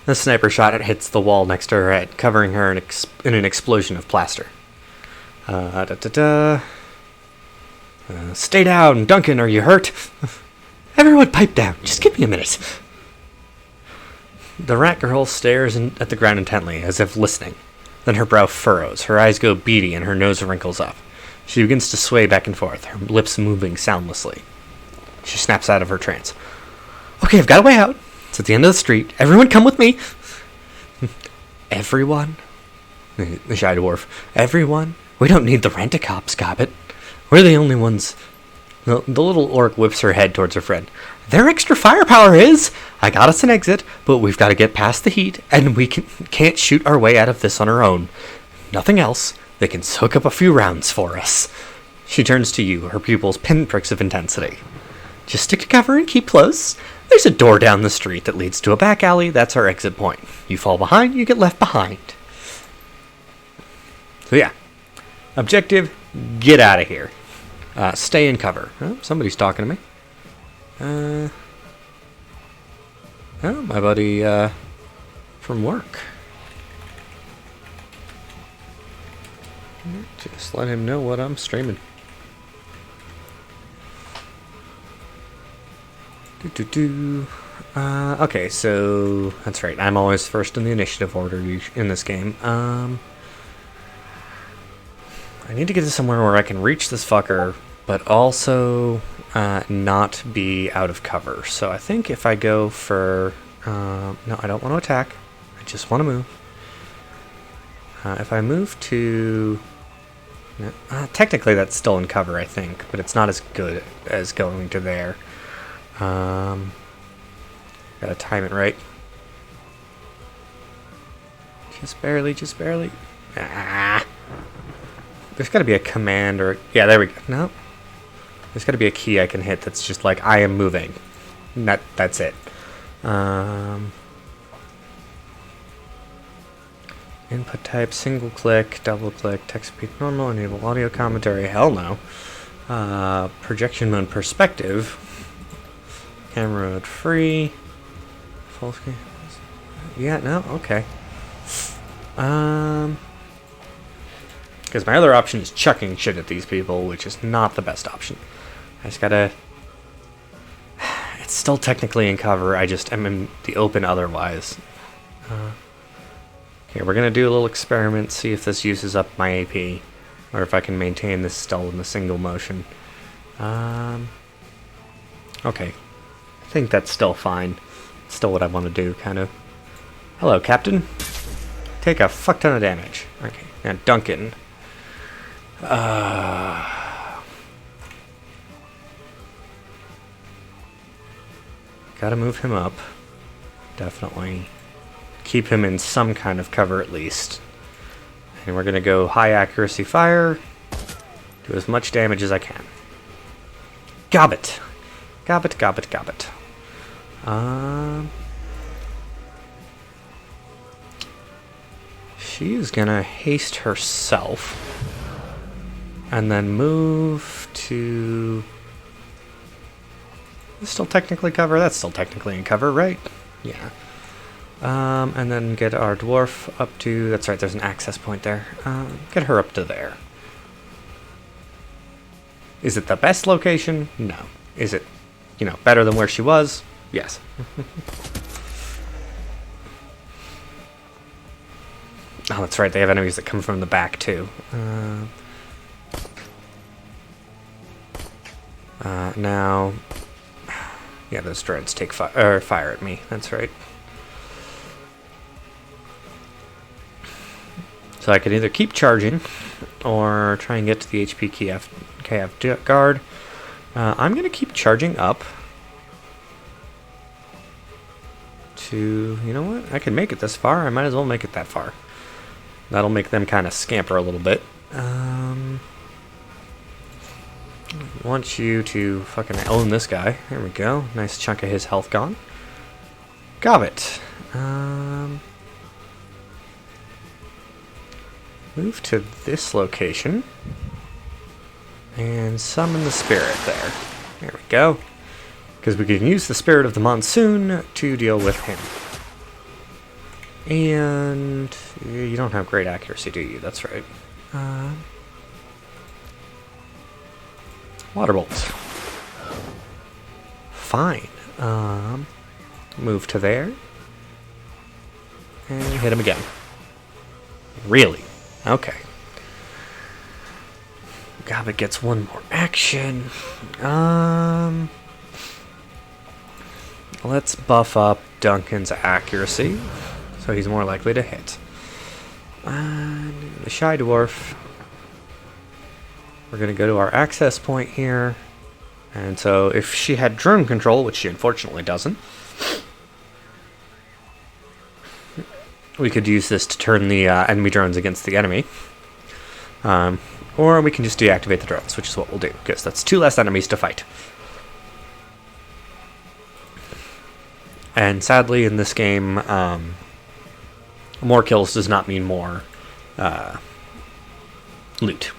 The sniper shot hits the wall next to her head, covering her in an explosion of plaster. "Stay down, Duncan. Are you hurt?" "Everyone pipe down. Just give me a minute." The rat girl stares at the ground intently, as if listening. Then her brow furrows, her eyes go beady, and her nose wrinkles up. She begins to sway back and forth, her lips moving soundlessly. She snaps out of her trance. "Okay, I've got a way out. It's at the end of the street. Everyone come with me." "Everyone?" The shy dwarf. "Everyone? We don't need the rent-a-cops, Gobbit. We're the only ones." The little orc whips her head towards her friend. "Their extra firepower is! I got us an exit, but we've got to get past the heat, and we can't shoot our way out of this on our own. Nothing else. They can soak up a few rounds for us." She turns to you, her pupils pinpricks of intensity. "Just stick to cover and keep close. There's a door down the street that leads to a back alley. That's our exit point. You fall behind, you get left behind." So yeah. Objective, get out of here. Stay in cover. Oh, somebody's talking to me. Oh, my buddy from work. Just let him know what I'm streaming. Okay, so that's right. I'm always first in the initiative order in this game. I need to get to somewhere where I can reach this fucker, but also not be out of cover. So I think if I go for... no, I don't want to attack. I just want to move. If I move to... technically that's still in cover, I think, but it's not as good as going to there. Gotta time it right. Just barely. Ah. There's gotta be a command or... Yeah, there we go. No. There's gotta be a key I can hit that's just like, I am moving. That's it. Input type, single click, double click, text speed normal, enable audio commentary. Hell no. Projection mode perspective. Camera mode free. Full screen. Yeah, no, okay. Because my other option is chucking shit at these people, which is not the best option. I just gotta... It's still technically in cover, I just am in the open otherwise. Here, we're gonna do a little experiment, see if this uses up my AP, or if I can maintain this still in the single motion. Okay. I think that's still fine. Still what I want to do, kind of. Hello, Captain. Take a fuck ton of damage. Okay, now Duncan. Gotta move him up. Definitely. Keep him in some kind of cover at least. And we're gonna go high accuracy fire. Do as much damage as I can. Gobbit. Gobbit, gobbit, gobbit. She's gonna haste herself. And then move to... This still technically cover? That's still technically in cover, right? Yeah. And then get our dwarf up to... That's right, there's an access point there. Get her up to there. Is it the best location? No. Is it, you know, better than where she was? Yes. Oh, that's right, they have enemies that come from the back, too. Now... Yeah, those dreads take fire at me. That's right. So I could either keep charging, or try and get to the HP KF guard. I'm going to keep charging up. To... You know what? I can make it this far. I might as well make it that far. That'll make them kind of scamper a little bit. I want you to fucking own this guy. There we go. Nice chunk of his health gone. Gobbit. Move to this location. And summon the spirit there. There we go. Because we can use the spirit of the monsoon to deal with him. And you don't have great accuracy, do you? That's right. Waterbolt. Fine. Move to there. And hit him again. Really? Okay. Gobbit gets one more action. Let's buff up Duncan's accuracy, so he's more likely to hit. And the Shy Dwarf. We're going to go to our access point here. And so if she had drone control, which she unfortunately doesn't, we could use this to turn the enemy drones against the enemy. Or we can just deactivate the drones, which is what we'll do, because that's 2 less enemies to fight. And sadly, in this game, more kills does not mean more loot.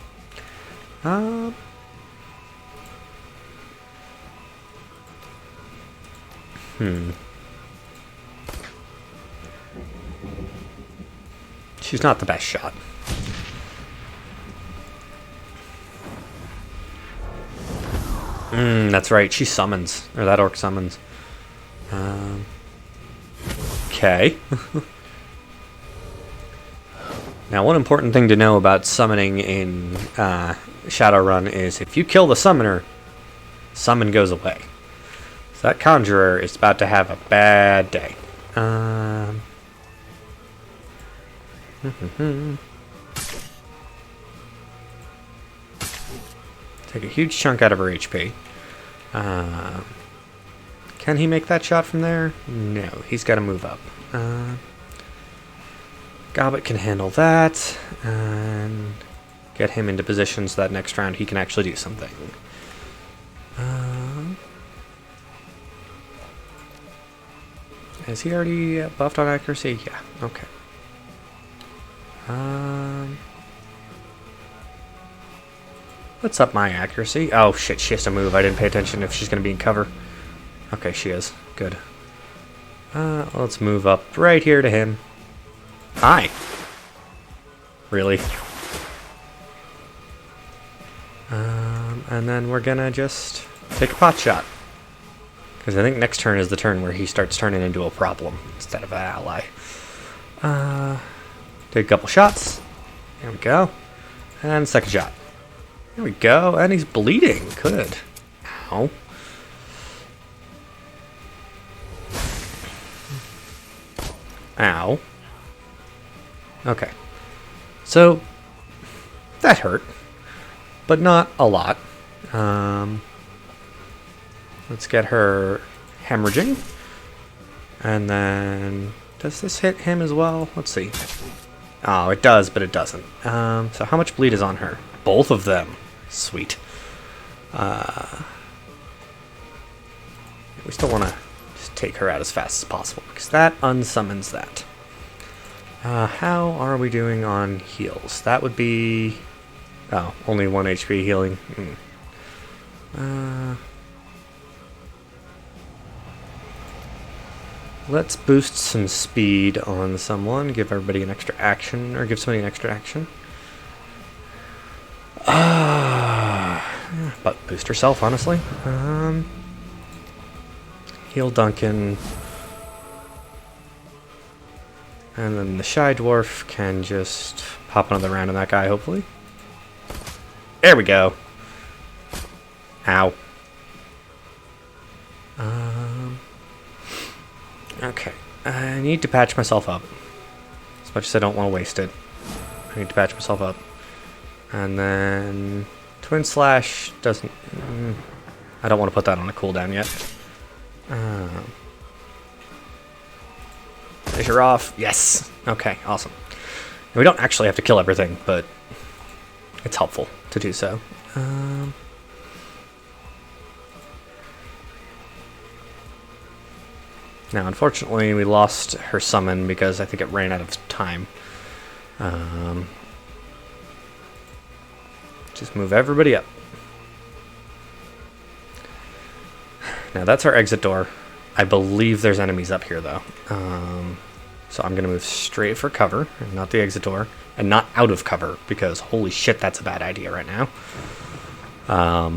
She's not the best shot. That's right, she summons. Or that orc summons. Okay. Now, one important thing to know about summoning in Shadowrun is if you kill the summoner, summon goes away. So that conjurer is about to have a bad day. Take a huge chunk out of her HP. Can he make that shot from there? No, he's got to move up. Gobbit can handle that, and get him into position so that next round he can actually do something. Is he already buffed on accuracy? Yeah, okay. What's up my accuracy? Oh shit, she has to move. I didn't pay attention if she's going to be in cover. Okay, she is. Good. Let's move up right here to him. Hi. Really? And then we're gonna just take a pot shot. Because I think next turn is the turn where he starts turning into a problem instead of an ally. Take a couple shots. There we go. And second shot. There we go. And he's bleeding. Good. Ow. Ow. Okay. So, that hurt. But not a lot. Let's get her hemorrhaging. And then... Does this hit him as well? Let's see. Oh, it does, but it doesn't. So how much bleed is on her? Both of them. Sweet. we still want to just take her out as fast as possible, because that unsummons that. How are we doing on heals? That would be... oh, only 1 HP healing. Let's boost some speed on someone. Give everybody an extra action, or give somebody an extra action. But boost herself, honestly. Heal Duncan. And then the Shy Dwarf can just pop another round on that guy, hopefully. There we go. Ow. Okay. I need to patch myself up. As much as I don't want to waste it. I need to patch myself up. And then... Twin Slash doesn't... I don't want to put that on a cooldown yet. Fissure off. Yes! Okay, awesome. And we don't actually have to kill everything, but it's helpful to do so. Now, unfortunately, we lost her summon because I think it ran out of time. Just move everybody up. Now, that's our exit door. I believe there's enemies up here, though. So I'm going to move straight for cover, and not the exit door, and not out of cover, because holy shit, that's a bad idea right now. I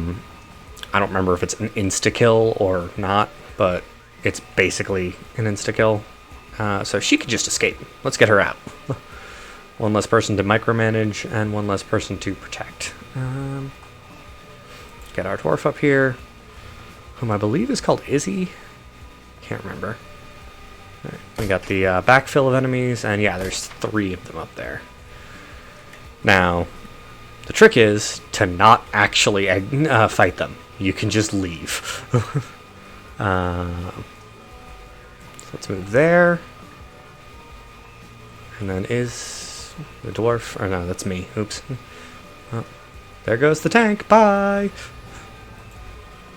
don't remember if it's an insta-kill or not, but it's basically an insta-kill. So she could just escape. Let's get her out. One less person to micromanage, and one less person to protect. Get our dwarf up here, whom I believe is called Izzy. Can't remember. Right, we got the backfill of enemies, and yeah, there's 3 of them up there. Now, the trick is to not actually fight them. You can just leave. So let's move there. And then is the dwarf... or no, that's me. Oops. Oh, there goes the tank. Bye!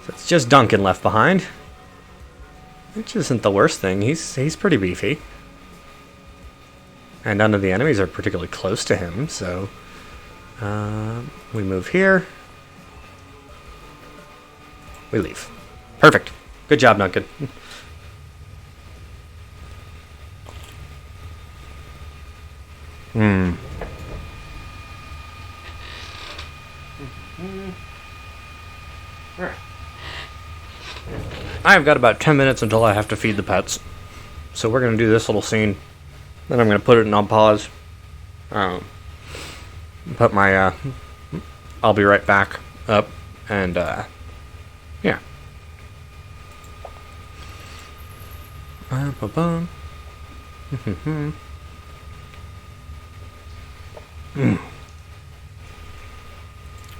So it's just Duncan left behind. Which isn't the worst thing. He's pretty beefy. And none of the enemies are particularly close to him, so... we move here. We leave. Perfect. Good job, Duncan. Alright. I've got about 10 minutes until I have to feed the pets. So we're going to do this little scene. Then I'm going to put it on pause. Put my, I'll be right back up. And, yeah.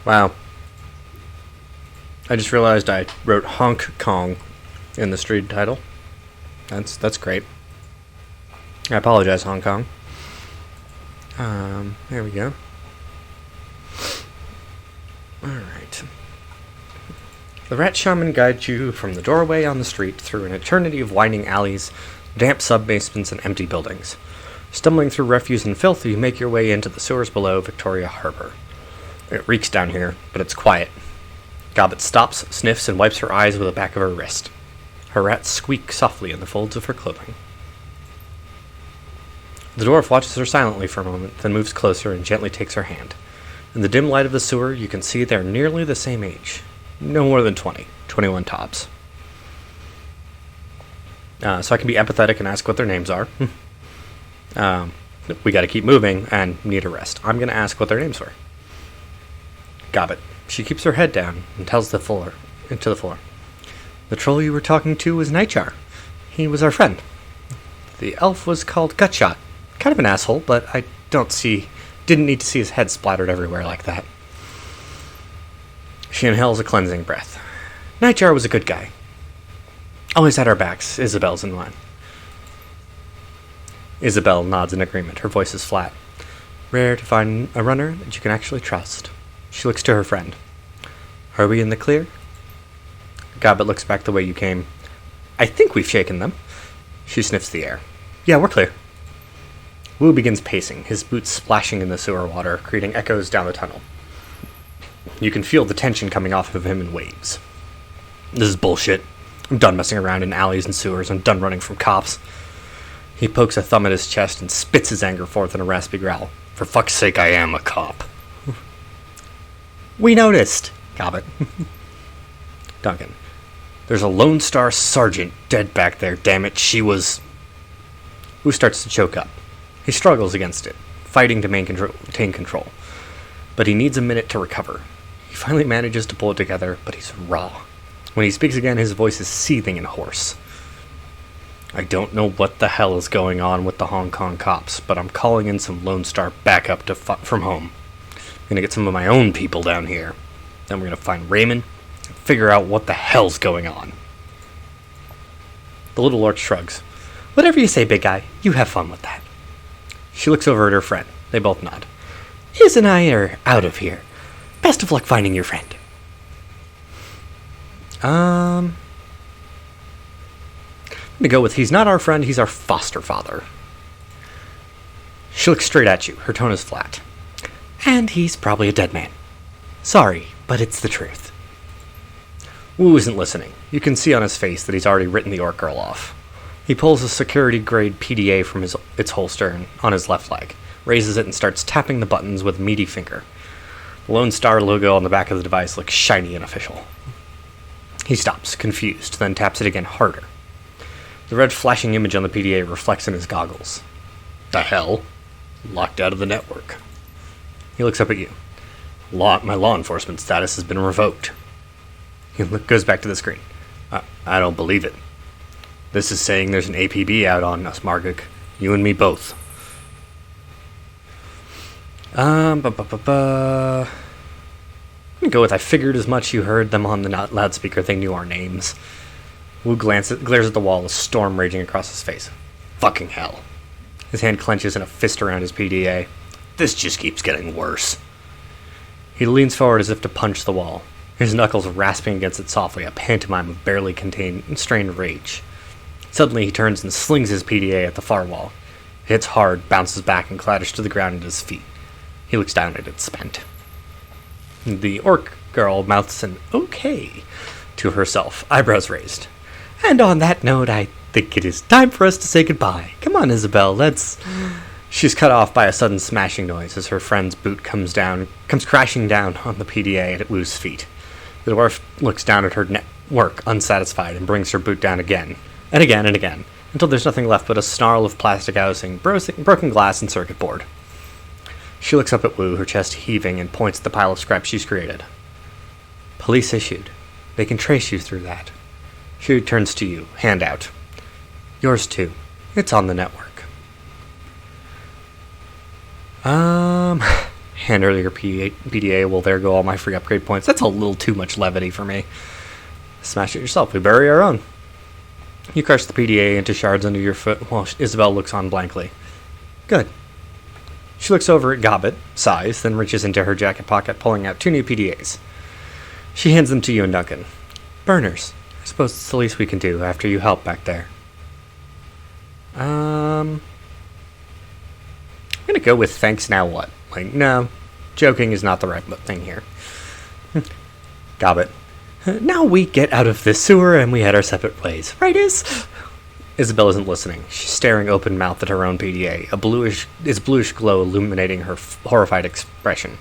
Wow. I just realized I wrote Hong Kong in the street title. That's great. I apologize, Hong Kong. There we go. Alright. The rat shaman guides you from the doorway on the street through an eternity of winding alleys, damp sub-basements, and empty buildings. Stumbling through refuse and filth, you make your way into the sewers below Victoria Harbor. It reeks down here, but it's quiet. Gobbet stops, sniffs, and wipes her eyes with the back of her wrist. Her rats squeak softly in the folds of her clothing. The dwarf watches her silently for a moment, then moves closer and gently takes her hand. In the dim light of the sewer, you can see they're nearly the same age. No more than 20. 21 tops. So I can be empathetic and ask what their names are. We gotta keep moving and need a rest. I'm gonna ask what their names were. Gobbet. She keeps her head down and tells the floor. The troll you were talking to was Nightjar. He was our friend. The elf was called Gutshot. Kind of an asshole, but I didn't need to see his head splattered everywhere like that. She inhales a cleansing breath. Nightjar was a good guy. Always had our backs. Isabel's in line. Isabel nods in agreement. Her voice is flat. Rare to find a runner that you can actually trust. She looks to her friend. Are we in the clear? Gobbet looks back the way you came. I think we've shaken them. She sniffs the air. Yeah, we're clear. Wu begins pacing, his boots splashing in the sewer water, creating echoes down the tunnel. You can feel the tension coming off of him in waves. This is bullshit. I'm done messing around in alleys and sewers. I'm done running from cops. He pokes a thumb at his chest and spits his anger forth in a raspy growl. For fuck's sake, I am a cop. We noticed. Gobbit. Duncan. There's a Lone Star Sergeant dead back there, damn it. She was... Wu starts to choke up. He struggles against it, fighting to maintain control. But he needs a minute to recover. He finally manages to pull it together, but he's raw. When he speaks again, his voice is seething and hoarse. I don't know what the hell is going on with the Hong Kong cops, but I'm calling in some Lone Star backup from home. I'm gonna get some of my own people down here. Then we're gonna find Raymond and figure out what the hell's going on. The little orc shrugs. Whatever you say, big guy. You have fun with that. She looks over at her friend. They both nod. Iz and I are out of here. Best of luck finding your friend. I'm gonna go with he's not our friend, he's our foster father. She looks straight at you. Her tone is flat. And he's probably a dead man. Sorry, but it's the truth. Wu isn't listening. You can see on his face that he's already written the orc girl off. He pulls a security-grade PDA from its holster on his left leg, raises it and starts tapping the buttons with a meaty finger. The Lone Star logo on the back of the device looks shiny and official. He stops, confused, then taps it again harder. The red flashing image on the PDA reflects in his goggles. The hell? Locked out of the network. He looks up at you. My law enforcement status has been revoked. He goes back to the screen. I don't believe it. This is saying there's an APB out on us, Marguk. You and me both. I'm gonna go with I figured as much. You heard them on the loudspeaker. They knew our names. Wu glares at the wall, a storm raging across his face. Fucking hell. His hand clenches in a fist around his PDA. This just keeps getting worse. He leans forward as if to punch the wall, his knuckles rasping against it softly, a pantomime of barely constrained rage. Suddenly he turns and slings his PDA at the far wall. It hits hard, bounces back, and clatters to the ground at his feet. He looks down at it, spent. The orc girl mouths an okay to herself, eyebrows raised. And on that note, I think it is time for us to say goodbye. Come on, Isabel, let's... She's cut off by a sudden smashing noise as her friend's boot comes crashing down on the PDA at Wu's feet. The dwarf looks down at her work, unsatisfied, and brings her boot down again, and again, and again, until there's nothing left but a snarl of plastic housing, broken glass, and circuit board. She looks up at Wu, her chest heaving, and points at the pile of scrap she's created. Police issued. They can trace you through that. She turns to you, hand out. Yours too. It's on the network. Hand her your PDA. Well, there go all my free upgrade points. That's a little too much levity for me. Smash it yourself. We bury our own. You crush the PDA into shards under your foot while Isabel looks on blankly. Good. She looks over at Gobbet, sighs, then reaches into her jacket pocket, pulling out 2 new PDAs. She hands them to you and Duncan. Burners. I suppose it's the least we can do after you help back there. I'm gonna go with thanks now what? Like, no, joking is not the right thing here. Gobbet. Now we get out of this sewer and we head our separate ways. Right, Is? Isabel isn't listening. She's staring open-mouthed at her own PDA, its bluish glow illuminating her horrified expression.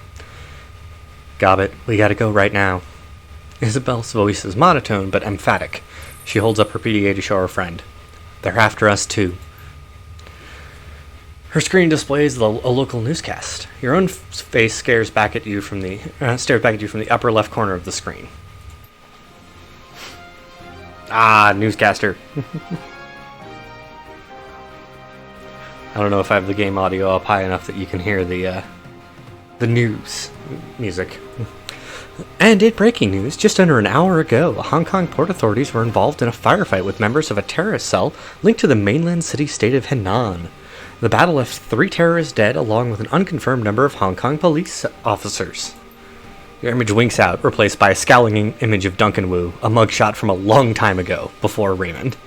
Gobbet, we gotta go right now. Isabel's voice is monotone but emphatic. She holds up her PDA to show her friend. They're after us too. Her screen displays a local newscast. Your own face stares back at you from the upper left corner of the screen. Ah, newscaster. I don't know if I have the game audio up high enough that you can hear the news music. And in breaking news, just under an hour ago, Hong Kong port authorities were involved in a firefight with members of a terrorist cell linked to the mainland city-state of Henan. The battle left 3 terrorists dead, along with an unconfirmed number of Hong Kong police officers. Your image winks out, replaced by a scowling image of Duncan Wu, a mugshot from a long time ago, before Raymond.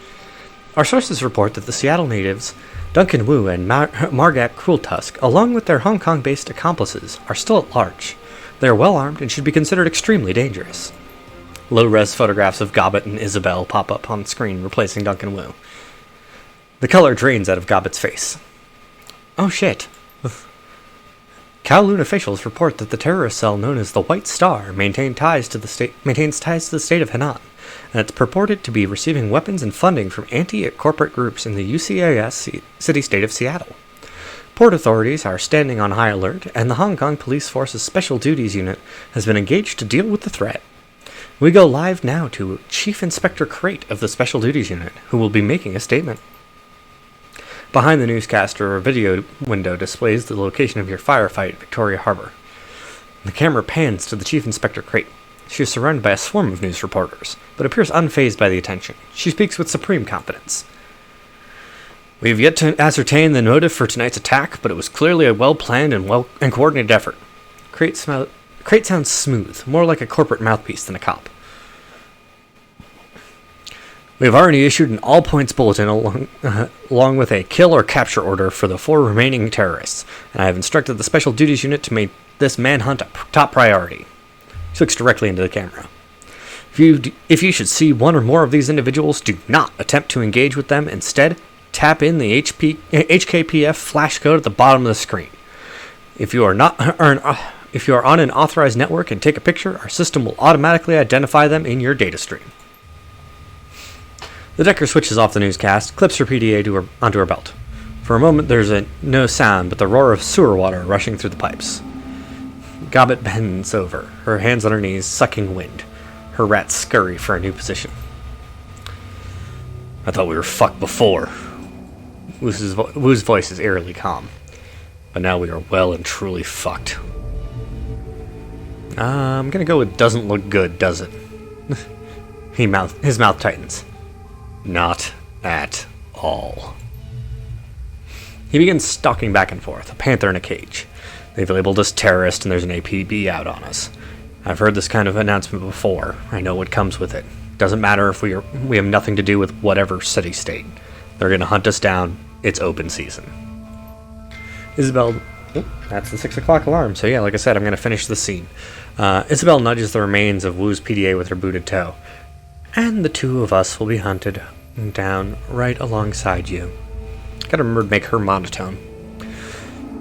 Our sources report that the Seattle natives, Duncan Wu and Margat Crueltusk, along with their Hong Kong-based accomplices, are still at large. They are well armed and should be considered extremely dangerous. Low-res photographs of Gobbet and Isabel pop up on screen, replacing Duncan Wu. The color drains out of Gobbet's face. Oh shit. Kowloon officials report that the terrorist cell known as the White Star maintains ties to the state of Henan, and it's purported to be receiving weapons and funding from anti-corporate groups in the UCAS city-state of Seattle. Port authorities are standing on high alert, and the Hong Kong Police Force's Special Duties Unit has been engaged to deal with the threat. We go live now to Chief Inspector Crate of the Special Duties Unit, who will be making a statement. Behind the newscaster, a video window displays the location of your firefight at Victoria Harbor. The camera pans to the Chief Inspector Crate. She is surrounded by a swarm of news reporters, but appears unfazed by the attention. She speaks with supreme confidence. We have yet to ascertain the motive for tonight's attack, but it was clearly a well-planned and coordinated effort. Crate sounds smooth, more like a corporate mouthpiece than a cop. We have already issued an all-points bulletin along with a kill or capture order for the 4 remaining terrorists, and I have instructed the Special Duties Unit to make this manhunt a top priority. She looks directly into the camera. If you should see one or more of these individuals, do not attempt to engage with them. Instead, tap in the HKPF flash code at the bottom of the screen. If you are on an authorized network and take a picture, our system will automatically identify them in your data stream. The Decker switches off the newscast, clips her PDA onto her belt. For a moment, there's no sound but the roar of sewer water rushing through the pipes. Gobbet bends over, her hands on her knees, sucking wind. Her rats scurry for a new position. I thought we were fucked before. Wu's voice is eerily calm. But now we are well and truly fucked. I'm gonna go with doesn't look good, does it? His mouth tightens. Not at all. He begins stalking back and forth, a panther in a cage. They've labeled us terrorists and there's an APB out on us. I've heard this kind of announcement before. I know what comes with it. Doesn't matter if we have nothing to do with whatever city-state. They're gonna hunt us down. It's open season. Isabel... Oh, that's the 6 o'clock alarm. So yeah, like I said, I'm gonna finish the scene. Isabel nudges the remains of Wu's PDA with her booted toe. And the 2 of us will be hunted down right alongside you. Gotta remember to make her monotone.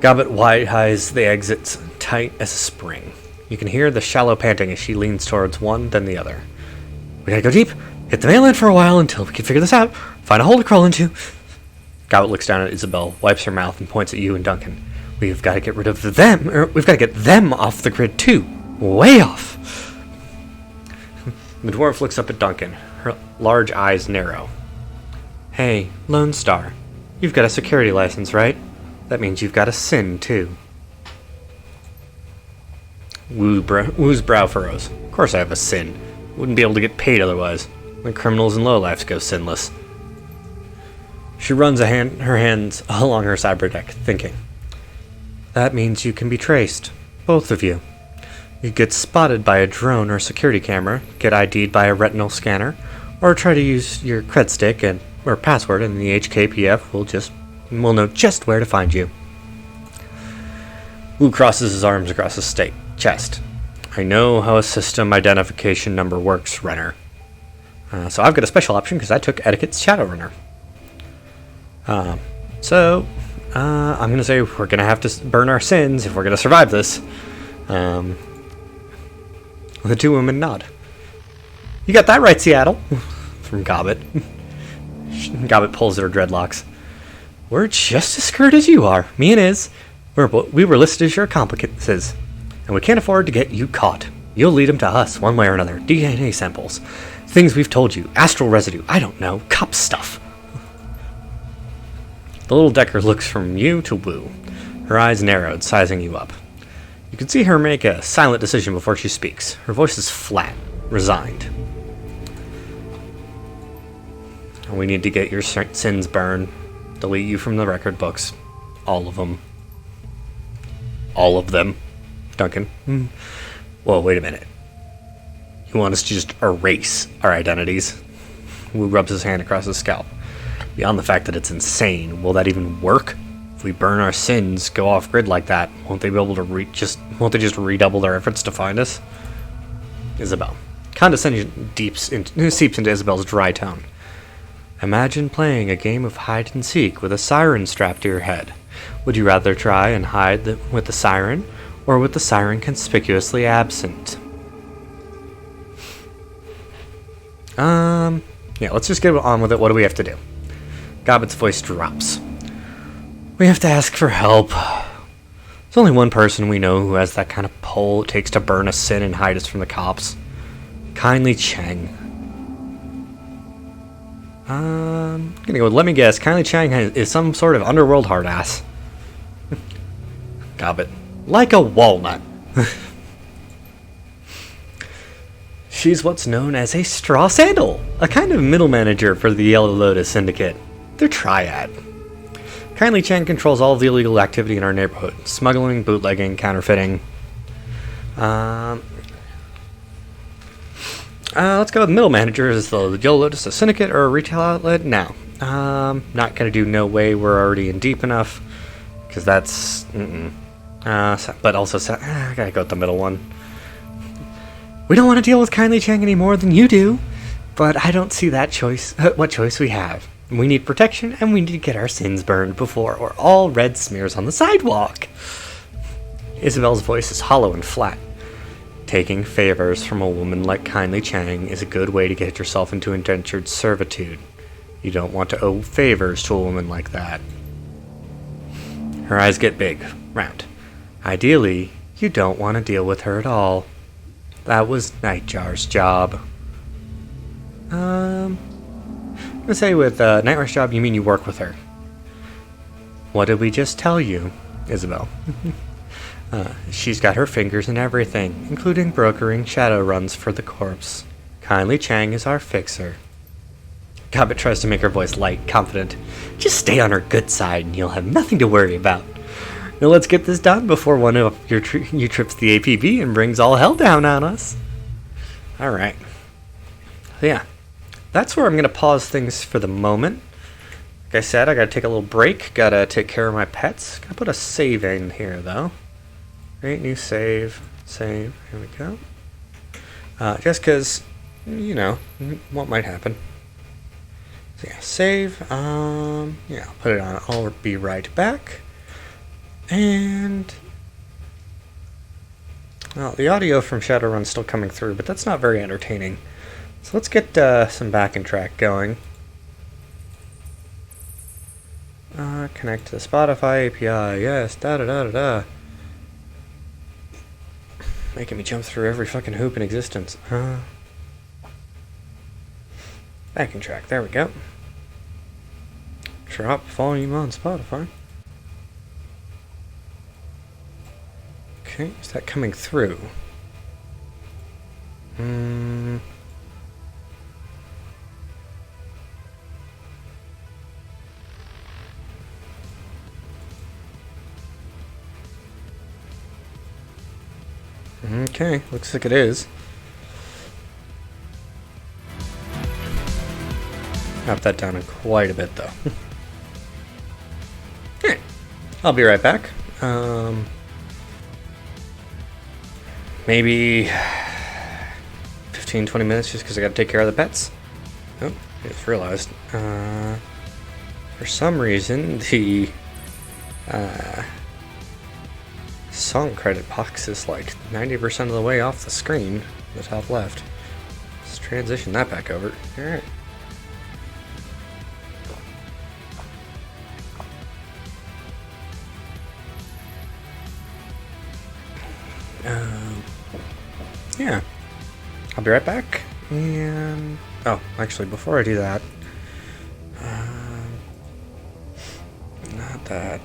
Gobbet wide-eyes the exits tight as a spring. You can hear the shallow panting as she leans towards one, then the other. We gotta go deep, hit the mainland for a while until we can figure this out, find a hole to crawl into. Gobbet looks down at Isabel, wipes her mouth, and points at you and Duncan. We've got to get rid of them, or we've got to get them off the grid too. Way off. The dwarf looks up at Duncan, her large eyes narrow. Hey, Lone Star, you've got a security license, right? That means you've got a sin, too. Wu's brow furrows. Of course I have a sin. Wouldn't be able to get paid otherwise. When criminals and lowlifes go sinless. She runs her hands along her cyberdeck, thinking. That means you can be traced. Both of you. You get spotted by a drone or security camera, get ID'd by a retinal scanner, or try to use your cred stick or password, and the HKPF will know just where to find you. Wu crosses his arms across his chest. I know how a system identification number works, Renner. So I've got a special option because I took Etiquette's Shadowrunner. I'm going to say we're going to have to burn our sins if we're going to survive this. The 2 women nod. You got that right, Seattle. From Gobbet. Gobbet pulls at her dreadlocks. We're just as screwed as you are. Me and Iz. We were listed as your accomplices. And we can't afford to get you caught. You'll lead them to us, one way or another. DNA samples. Things we've told you. Astral residue. I don't know. Cop stuff. The little Decker looks from you to Wu. Her eyes narrowed, sizing you up. You can see her make a silent decision before she speaks. Her voice is flat, resigned. We need to get your sins burned. Delete you from the record books. All of them. All of them. Duncan. Whoa, wait a minute. You want us to just erase our identities? Wu rubs his hand across his scalp. Beyond the fact that it's insane, will that even work? If we burn our sins, go off grid like that, won't they be able to won't they just redouble their efforts to find us? Isabel. Condescension seeps into Isabel's dry tone. Imagine playing a game of hide and seek with a siren strapped to your head. Would you rather try and hide with the siren, or with the siren conspicuously absent? Yeah, let's just get on with it. What do we have to do? Gobbet's voice drops. We have to ask for help. There's only one person we know who has that kind of pull it takes to burn a sin and hide us from the cops. Kindly Chang. I'm gonna go with, let me guess, Kindly Chang is some sort of underworld hard ass. Gobbet. Like a walnut. She's what's known as a straw sandal, a kind of middle manager for the Yellow Lotus Syndicate. They're triad. Kindly Chang controls all of the illegal activity in our neighborhood. Smuggling, bootlegging, counterfeiting. Let's go with middle manager. Is the Yellow Lotus a syndicate or a retail outlet? No. Not gonna do no way. We're already in deep enough. Because that's... but also... I gotta go with the middle one. We don't want to deal with Kindly Chang any more than you do. But I don't see that choice. What choice we have. We need protection, and we need to get our sins burned before we're all red smears on the sidewalk. Isabel's voice is hollow and flat. Taking favors from a woman like Kindly Chang is a good way to get yourself into indentured servitude. You don't want to owe favors to a woman like that. Her eyes get big, round. Ideally, you don't want to deal with her at all. That was Nightjar's job. I'm gonna say with Nightmare's job, you mean you work with her. What did we just tell you, Isabel? She's got her fingers in everything, including brokering shadow runs for the corpse. Kindly Chang is our fixer. Gobbet tries to make her voice light, confident. Just stay on her good side and you'll have nothing to worry about. Now let's get this done before one of you trips the APB and brings all hell down on us. Alright. So yeah, that's where I'm going to pause things for the moment. Like I said, I got to take a little break. Got to take care of my pets. Got to put a save in here, though. Great, new save. Save. Here we go. Just because, you know, what might happen. So yeah, save. Yeah, I'll put it on. I'll be right back. And... well, the audio from Shadowrun's still coming through, but that's not very entertaining. So let's get some backing track going. Connect to the Spotify API. Yes, da-da-da-da-da. Making me jump through every fucking hoop in existence. Backing track. There we go. Drop volume on Spotify. Okay, is that coming through? Okay, looks like it is. Got that down in quite a bit, though. Alright, I'll be right back. Maybe 15-20 minutes just because I gotta take care of the pets. Oh, I just realized. For some reason, the song credit box is like 90% of the way off the screen, the top left. Let's transition that back over. Alright. Yeah. I'll be right back. And... oh, actually, before I do that... not that.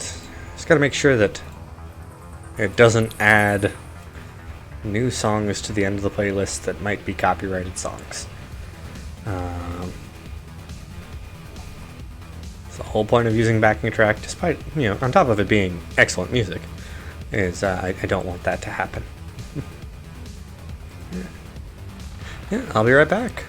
Just gotta make sure that it doesn't add new songs to the end of the playlist that might be copyrighted songs. So the whole point of using backing track, despite, you know, on top of it being excellent music, is I don't want that to happen. Yeah, I'll be right back.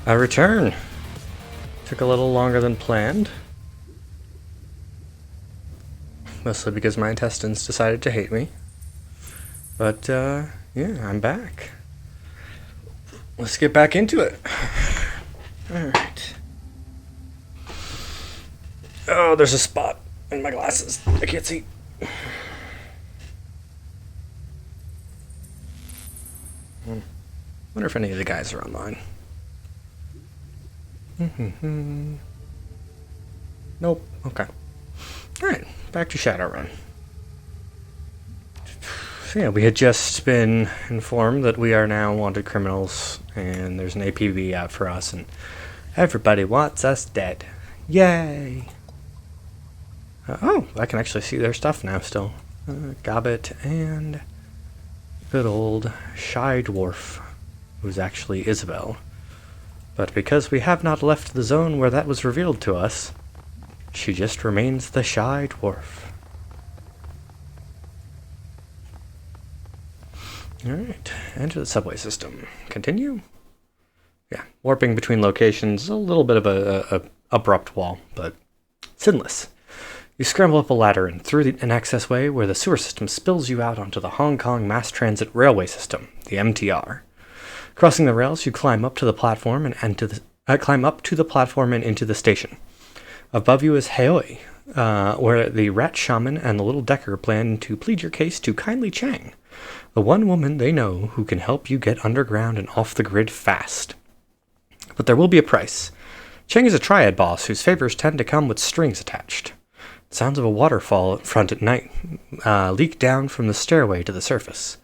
I return. Took a little longer than planned. Mostly because my intestines decided to hate me. But, yeah, I'm back. Let's get back into it. Alright. Oh, there's a spot in my glasses. I can't see. Wonder if any of the guys are online. Nope. Okay. Alright, back to Shadowrun. So yeah, we had just been informed that we are now wanted criminals, and there's an APB out for us, and everybody wants us dead. Yay! Oh, I can actually see their stuff now still. Gobbet and good old Shy Dwarf, who's actually Isabel. But because we have not left the zone where that was revealed to us, she just remains the Shy Dwarf. Alright, enter the subway system. Continue? Yeah, warping between locations, a little bit of a abrupt wall, but sinless. You scramble up a ladder and through an access way where the sewer system spills you out onto the Hong Kong Mass Transit Railway System, the MTR. Crossing the rails, you climb up to the platform and into the station. Above you is Haoi, where the Rat Shaman and the Little Decker plan to plead your case to Kindly Chang, the one woman they know who can help you get underground and off the grid fast. But there will be a price. Chang is a triad boss whose favors tend to come with strings attached. Sounds of a waterfall at front at night leak down from the stairway to the surface.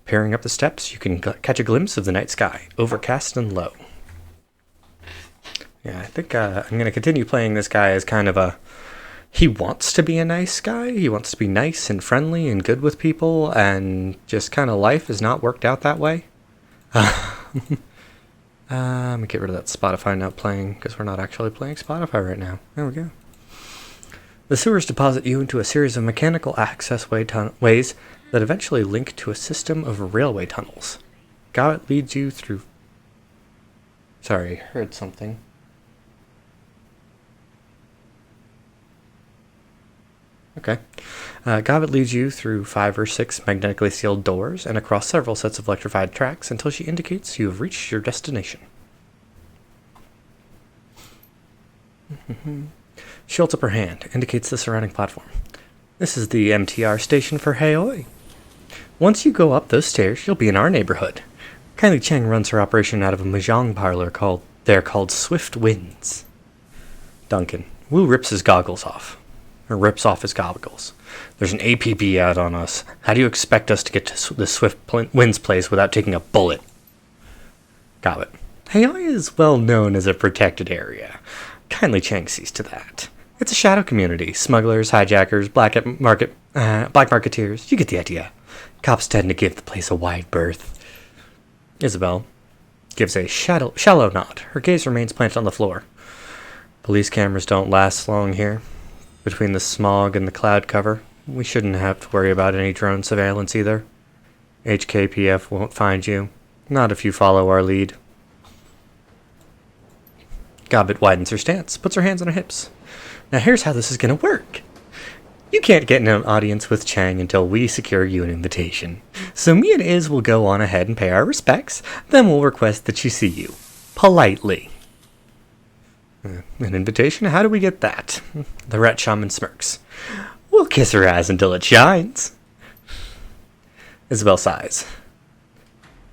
Peering up the steps, you can catch a glimpse of the night sky, overcast and low. Yeah, I think I'm going to continue playing this guy as kind of a... He wants to be a nice guy. He wants to be nice and friendly and good with people, and just kind of life has not worked out that way. Let me get rid of that Spotify not playing, because we're not actually playing Spotify right now. There we go. The sewers deposit you into a series of mechanical access ways that eventually link to a system of railway tunnels. Gobbet leads you through... Sorry, heard something. Okay. Gobbet leads you through 5 or 6 magnetically sealed doors and across several sets of electrified tracks until she indicates you have reached your destination. She holds up her hand, indicates the surrounding platform. This is the MTR station for Haoi. Once you go up those stairs, you'll be in our neighborhood. Kylie Chang runs her operation out of a mahjong parlor called Swift Winds. Duncan. Wu rips his goggles off. Or rips off his goggles. There's an APB out on us. How do you expect us to get to the Swift Winds place without taking a bullet? Gobbet. Haoi is well known as a protected area. Kindly Chang sees to that. It's a shadow community. Smugglers, hijackers, black marketeers. You get the idea. Cops tend to give the place a wide berth. Isabel gives a shallow nod. Her gaze remains planted on the floor. Police cameras don't last long here. Between the smog and the cloud cover, we shouldn't have to worry about any drone surveillance either. HKPF won't find you. Not if you follow our lead. Gobbet widens her stance, puts her hands on her hips. Now here's how this is going to work. You can't get in an audience with Chang until we secure you an invitation. So me and Iz will go on ahead and pay our respects, then we'll request that she see you. Politely. An invitation? How do we get that? The Rat Shaman smirks. We'll kiss her ass until it shines. Isabel sighs.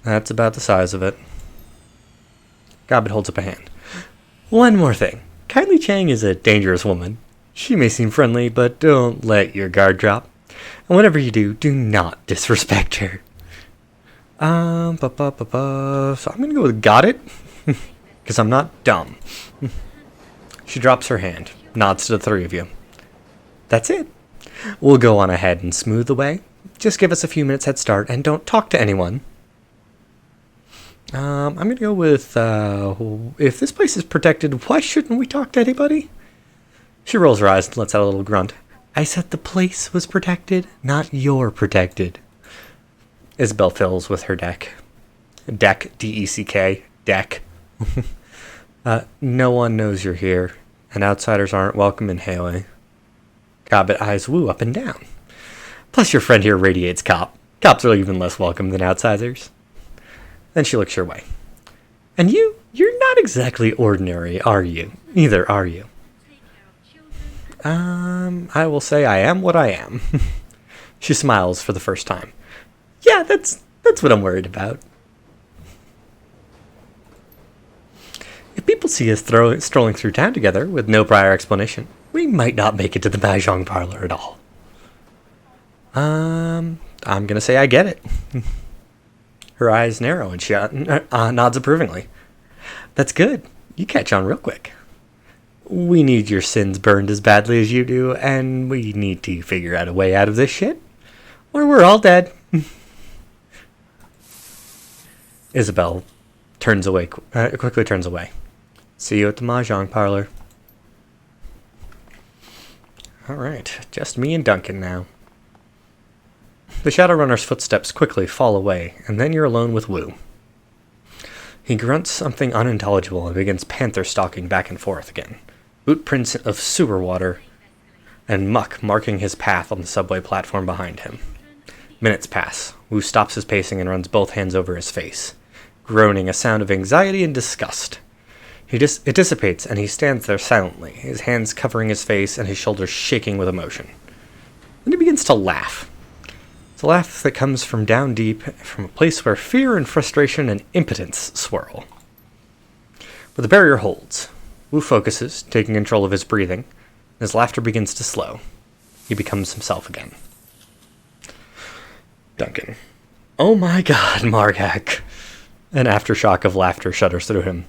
That's about the size of it. Gobbet holds up a hand. One more thing. Kylie Chang is a dangerous woman. She may seem friendly, but don't let your guard drop. And whatever you do, do not disrespect her. So I'm gonna go with got it. Because I'm not dumb. She drops her hand, nods to the three of you. That's it. We'll go on ahead and smooth the way. Just give us a few minutes head start and don't talk to anyone. I'm going to go with, if this place is protected, why shouldn't we talk to anybody? She rolls her eyes and lets out a little grunt. I said the place was protected, not you're protected. Isabel fills with her deck. Deck, D-E-C-K, deck. No one knows you're here, and outsiders aren't welcome in Haley. Cobbett eyes Wu up and down. Plus your friend here radiates cop. Cops are even less welcome than outsiders. Then she looks your way. And you're not exactly ordinary, are you? Either are you? I will say I am what I am. She smiles for the first time. Yeah, that's what I'm worried about. If people see us strolling through town together with no prior explanation, we might not make it to the mahjong parlor at all. I'm gonna say I get it. Her eyes narrow and she nods approvingly. That's good. You catch on real quick. We need your sins burned as badly as you do, and we need to figure out a way out of this shit, or we're all dead. Isabel quickly turns away. See you at the mahjong parlor. Alright, just me and Duncan now. The Shadowrunner's footsteps quickly fall away, and then you're alone with Wu. He grunts something unintelligible and begins panther stalking back and forth again. Boot prints of sewer water and muck marking his path on the subway platform behind him. Minutes pass. Wu stops his pacing and runs both hands over his face, groaning a sound of anxiety and disgust. It dissipates, and he stands there silently, his hands covering his face and his shoulders shaking with emotion. Then he begins to laugh. It's a laugh that comes from down deep, from a place where fear and frustration and impotence swirl. But the barrier holds. Wu focuses, taking control of his breathing. His laughter begins to slow. He becomes himself again. Duncan. Oh my god, Margak. An aftershock of laughter shudders through him.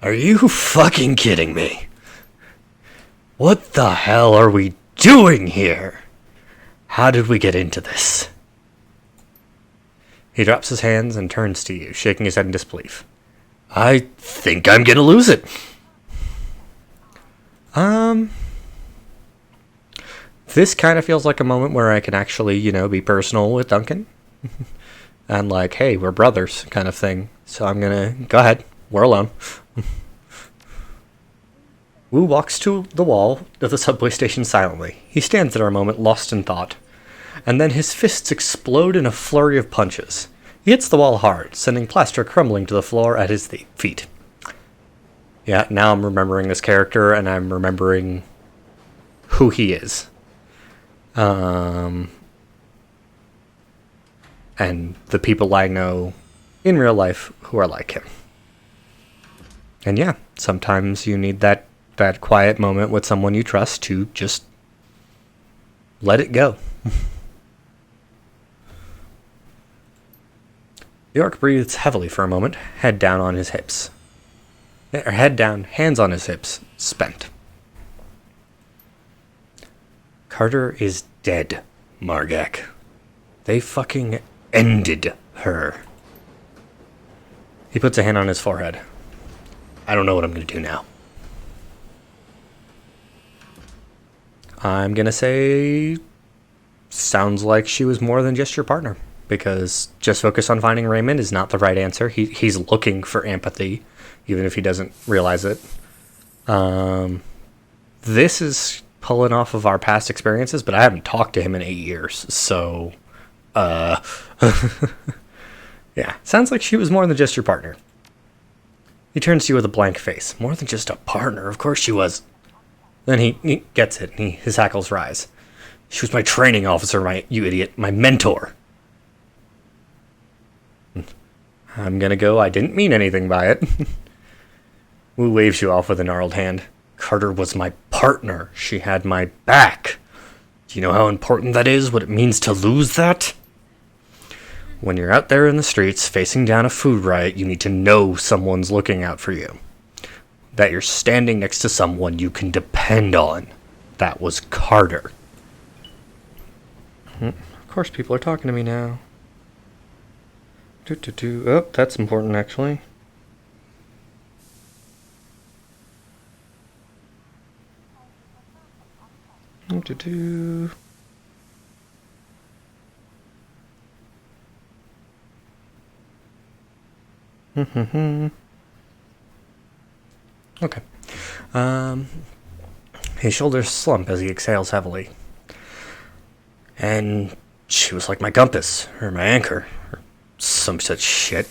Are you fucking kidding me? What the hell are we doing here? How did we get into this? He drops his hands and turns to you, shaking his head in disbelief. I think I'm gonna lose it. This kind of feels like a moment where I can actually, be personal with Duncan. And like, hey, we're brothers kind of thing. So I'm gonna, go ahead, we're alone. Wu walks to the wall of the subway station silently. He stands there a moment, lost in thought. And then his fists explode in a flurry of punches. He hits the wall hard, sending plaster crumbling to the floor at his feet. Yeah, now I'm remembering this character, and I'm remembering who he is. And the people I know in real life who are like him. And yeah, sometimes you need that quiet moment with someone you trust to just let it go. The orc breathes heavily for a moment, head down on his hips. Head down, hands on his hips, spent. Carter is dead, Margak. They fucking ended her. He puts a hand on his forehead. I don't know what I'm going to do now. I'm going to say sounds like she was more than just your partner, because just focus on finding Raymond is not the right answer. He's looking for empathy, even if he doesn't realize it. This is pulling off of our past experiences, but I haven't talked to him in 8 years, so yeah, sounds like she was more than just your partner. He turns to you with a blank face. More than just a partner, of course she was. Then he gets it, and his hackles rise. She was my training officer, you idiot, my mentor. I'm gonna go, I didn't mean anything by it. Wu waves you off with a gnarled hand. Carter was my partner. She had my back. Do you know how important that is? What it means to lose that? When you're out there in the streets facing down a food riot, you need to know someone's looking out for you. That you're standing next to someone you can depend on. That was Carter. Of course people are talking to me now. Oh, that's important actually. Okay. His shoulders slump as he exhales heavily. And she was like my compass, or my anchor, or some such shit.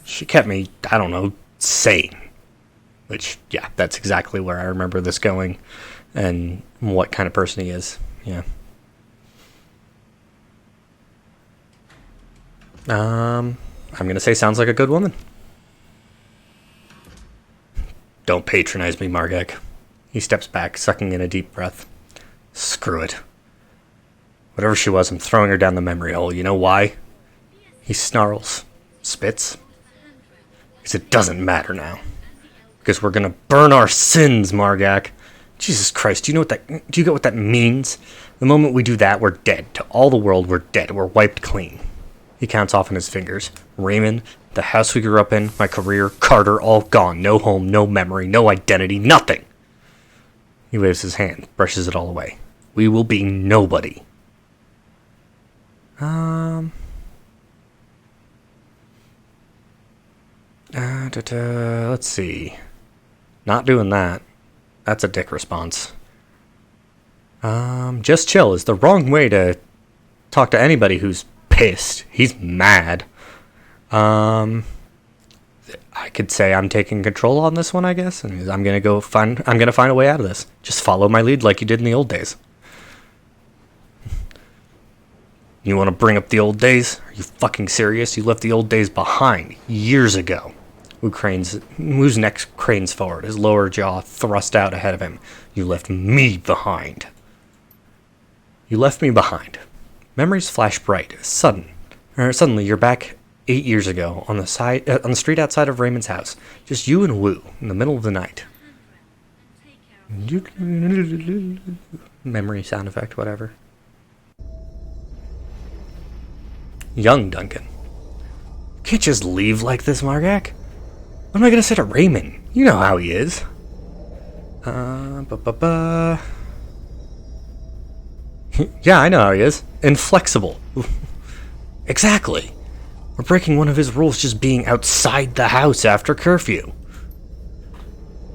She kept me, I don't know, sane. Which, yeah, that's exactly where I remember this going, and what kind of person he is. Yeah. I'm gonna say sounds like a good woman. Don't patronize me, Margek. He steps back, sucking in a deep breath. Screw it. Whatever she was, I'm throwing her down the memory hole. You know why? He snarls, spits. Because it doesn't matter now. Because we're gonna burn our sins, Margak. Jesus Christ, do you get what that means? The moment we do that, we're dead. To all the world, we're dead. We're wiped clean. He counts off on his fingers. Raymond, the house we grew up in, my career, Carter, all gone. No home, no memory, no identity, nothing. He waves his hand, brushes it all away. We will be nobody. Let's see. Not doing that. That's a dick response. Just chill is the wrong way to talk to anybody who's pissed. He's mad. I could say I'm taking control on this one, I guess, and I'm gonna find a way out of this. Just follow my lead like you did in the old days. You want to bring up the old days? Are you fucking serious? You left the old days behind years ago. Wu's neck cranes forward, his lower jaw thrust out ahead of him. You left me behind. You left me behind. Memories flash bright. Suddenly, you're back 8 years ago on the street outside of Raymond's house. Just you and Wu in the middle of the night. Memory sound effect, whatever. Young Duncan. You can't just leave like this, Margak. What am I gonna say to Raymond? You know how he is. Yeah, I know how he is. Inflexible. Exactly. We're breaking one of his rules just being outside the house after curfew.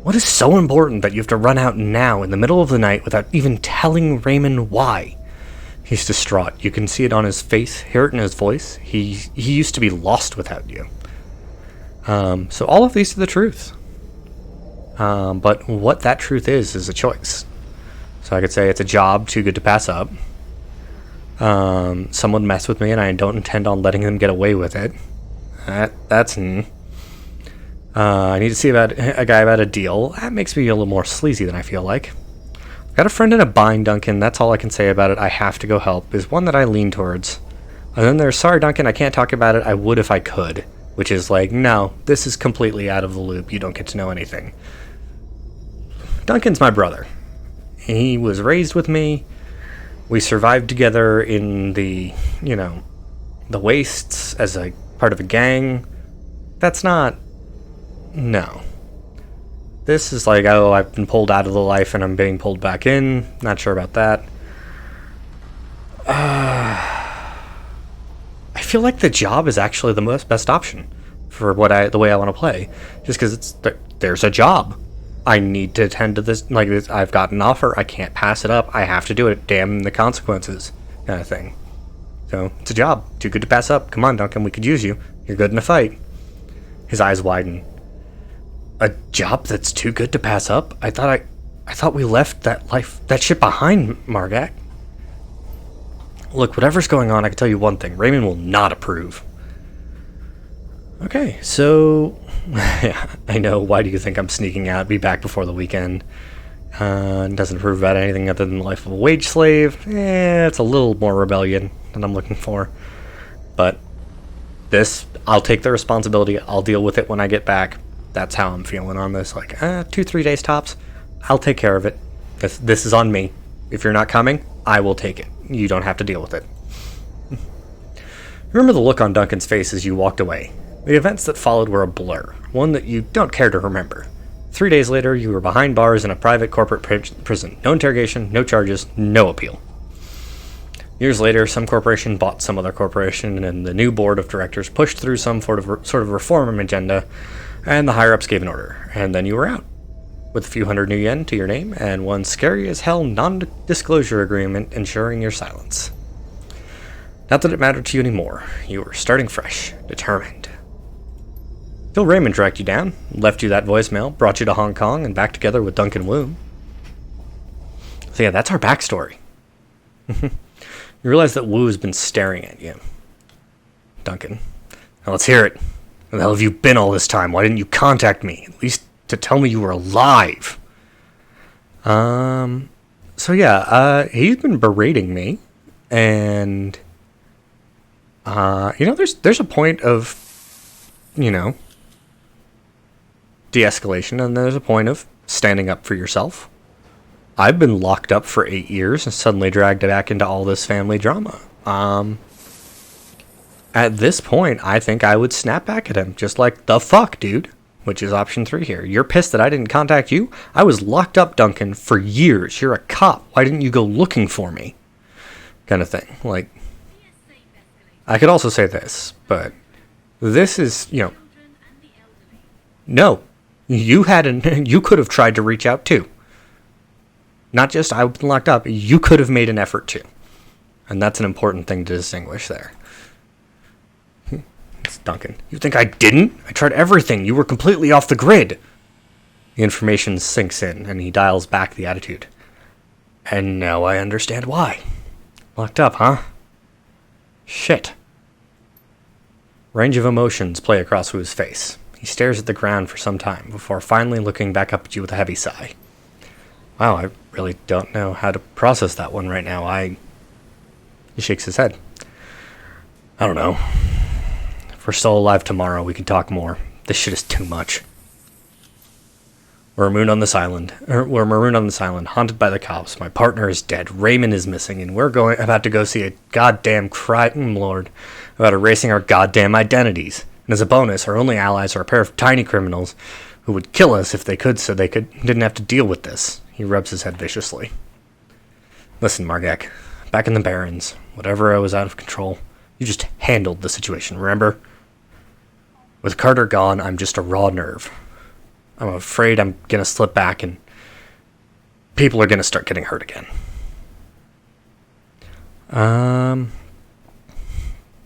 What is so important that you have to run out now in the middle of the night without even telling Raymond why? He's distraught. You can see it on his face, hear it in his voice. He used to be lost without you. So all of these are the truth. But what that truth is a choice. So I could say it's a job too good to pass up. Someone messed with me and I don't intend on letting them get away with it. That's I need to see about a guy about a deal. That makes me a little more sleazy than I feel like. I've got a friend in a bind, Duncan. That's all I can say about it. I have to go help is one that I lean towards. And then there's, sorry, Duncan, I can't talk about it. I would if I could. Which is like, no, this is completely out of the loop. You don't get to know anything. Duncan's my brother. He was raised with me. We survived together in the wastes as a part of a gang. That's not... No. This is like, oh, I've been pulled out of the life and I'm being pulled back in. Not sure about that. I feel like the job is actually the best option for the way I want to play. Just because there's a job. I need to attend to this. Like, I've got an offer. I can't pass it up. I have to do it. Damn the consequences, kind of thing. So it's a job. Too good to pass up. Come on, Duncan. We could use you. You're good in a fight. His eyes widen. A job that's too good to pass up? I thought we left that shit behind, Margak. Look, whatever's going on, I can tell you one thing. Raymond will not approve. Okay, so... yeah, I know. Why do you think I'm sneaking out? Be back before the weekend. Doesn't approve about anything other than the life of a wage slave. It's a little more rebellion than I'm looking for. But this, I'll take the responsibility. I'll deal with it when I get back. That's how I'm feeling on this. Like, 2-3 days tops. I'll take care of it. This is on me. If you're not coming, I will take it. You don't have to deal with it. Remember the look on Duncan's face as you walked away. The events that followed were a blur, one that you don't care to remember. 3 days later, you were behind bars in a private corporate prison. No interrogation, no charges, no appeal. Years later, some corporation bought some other corporation, and the new board of directors pushed through some sort of reform agenda, and the higher-ups gave an order, and then you were out. with a few hundred new yen to your name and one scary as hell non-disclosure agreement ensuring your silence. Not that it mattered to you anymore. You were starting fresh, determined. Phil Raymond tracked you down, left you that voicemail, brought you to Hong Kong, and back together with Duncan Wu. So yeah, that's our backstory. You realize that Wu has been staring at you. Duncan. Now let's hear it. Where the hell have you been all this time? Why didn't you contact me? At least to tell me you were alive. So yeah, he's been berating me. And, there's a point of, de-escalation, and there's a point of standing up for yourself. I've been locked up for 8 years and suddenly dragged back into all this family drama. At this point, I think I would snap back at him, just like, the fuck, dude? Which is option 3 here. You're pissed that I didn't contact you? I was locked up, Duncan, for years. You're a cop. Why didn't you go looking for me? Kind of thing. Like, I could also say this, but this is, no. You could have tried to reach out too. Not just I've been locked up, you could have made an effort too. And that's an important thing to distinguish there. It's Duncan. You think I didn't? I tried everything. You were completely off the grid. The information sinks in, and he dials back the attitude. And now I understand why. Locked up, huh? Shit. Range of emotions play across Wu's face. He stares at the ground for some time, before finally looking back up at you with a heavy sigh. Wow, I really don't know how to process that one right now. He shakes his head. I don't know. If we're still alive tomorrow, we can talk more. This shit is too much. We're marooned on this island, haunted by the cops. My partner is dead. Raymond is missing, and we're about to go see a goddamn crime lord about erasing our goddamn identities. And as a bonus, our only allies are a pair of tiny criminals who would kill us if they could, so they didn't have to deal with this. He rubs his head viciously. Listen, Margek, back in the Barrens, whatever I was out of control, you just handled the situation, remember? With Carter gone, I'm just a raw nerve. I'm afraid I'm gonna slip back and people are gonna start getting hurt again. I'm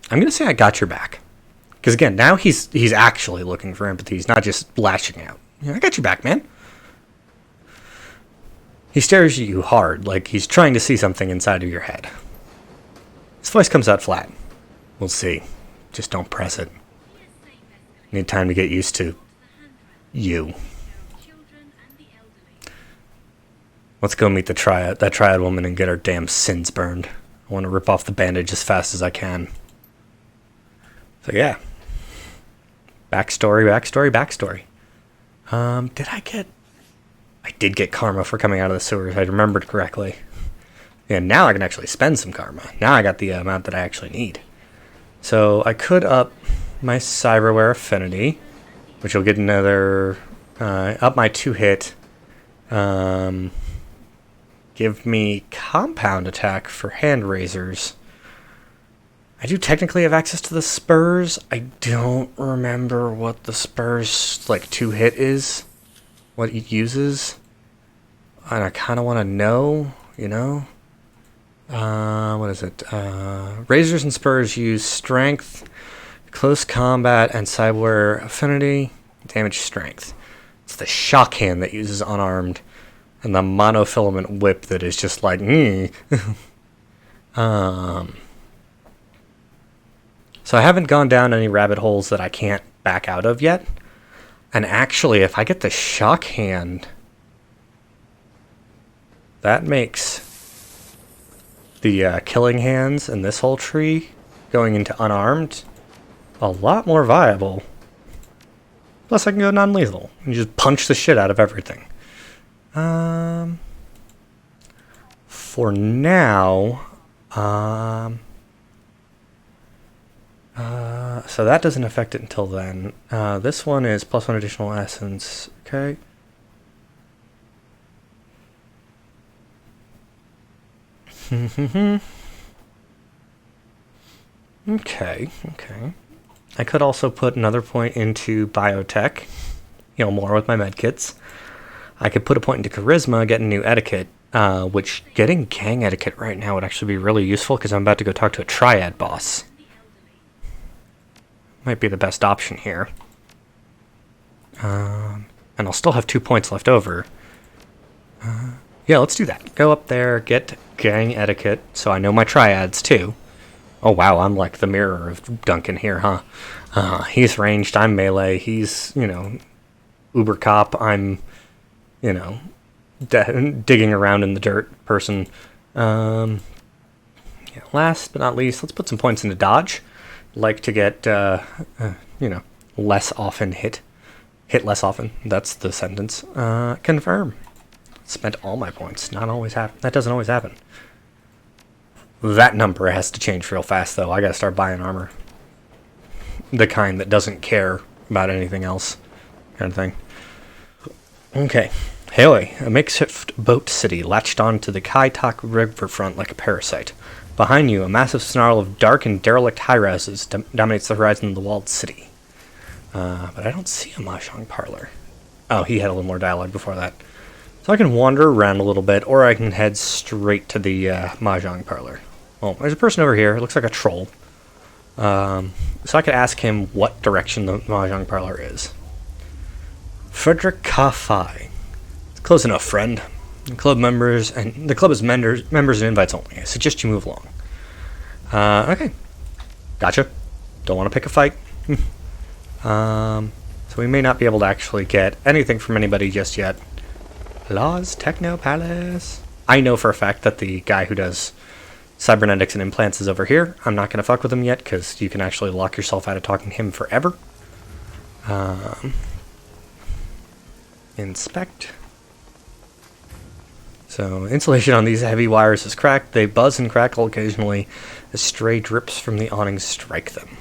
gonna say I got your back. Because again, now he's actually looking for empathy. He's not just lashing out. I got your back, man. He stares at you hard, like he's trying to see something inside of your head. His voice comes out flat. We'll see. Just don't press it. Need time to get used to you. Let's go meet that triad woman and get our damn sins burned. I want to rip off the bandage as fast as I can. So yeah. Backstory. I did get karma for coming out of the sewers. I remembered correctly. Yeah, now I can actually spend some karma. Now I got the amount that I actually need. So I could up my cyberware affinity, which will get another, up my 2-hit, give me compound attack for hand razors. I do technically have access to the spurs. I don't remember what the spurs, 2-hit is. What it uses. And I kind of want to know, what is it? Razors and spurs use strength, close combat, and cyberware affinity, damage strength. It's the shock hand that uses unarmed, and the monofilament whip that is just like, So I haven't gone down any rabbit holes that I can't back out of yet. And actually, if I get the shock hand, that makes the killing hands in this whole tree going into unarmed a lot more viable. Plus I can go non-lethal and just punch the shit out of everything. For now, so that doesn't affect it until then. This one is +1 additional essence. Okay. Okay. I could also put another point into biotech, more with my medkits. I could put a point into charisma, get a new etiquette, which getting gang etiquette right now would actually be really useful because I'm about to go talk to a triad boss. Might be the best option here. And I'll still have 2 points left over. Yeah, let's do that. Go up there, get gang etiquette, so I know my triads too. Oh wow, I'm like the mirror of Duncan here, huh? He's ranged, I'm melee, he's, uber cop, I'm, digging around in the dirt person. Yeah, last but not least, let's put some points into dodge. Like to get, less often hit. Hit less often, that's the sentence. Confirm. Spent all my points. Not always happen. That doesn't always happen. That number has to change real fast, though. I gotta start buying armor. The kind that doesn't care about anything else. Kind of thing. Okay. Haley, a makeshift boat city latched onto the Kai Tak riverfront like a parasite. Behind you, a massive snarl of dark and derelict high-rises dominates the horizon of the walled city. But I don't see a mahjong parlor. Oh, he had a little more dialogue before that. So I can wander around a little bit, or I can head straight to the mahjong parlor. Oh, there's a person over here. It looks like a troll. So I could ask him what direction the mahjong parlor is. Frederick Ka-Fai. Close enough, friend. The club is members and invites only. I suggest you move along. Okay. Gotcha. Don't want to pick a fight. So we may not be able to actually get anything from anybody just yet. Law's Techno Palace. I know for a fact that the guy who does cybernetics and implants is over here. I'm not going to fuck with him yet, because you can actually lock yourself out of talking to him forever. Inspect. So, insulation on these heavy wires is cracked. They buzz and crackle occasionally as stray drips from the awnings strike them.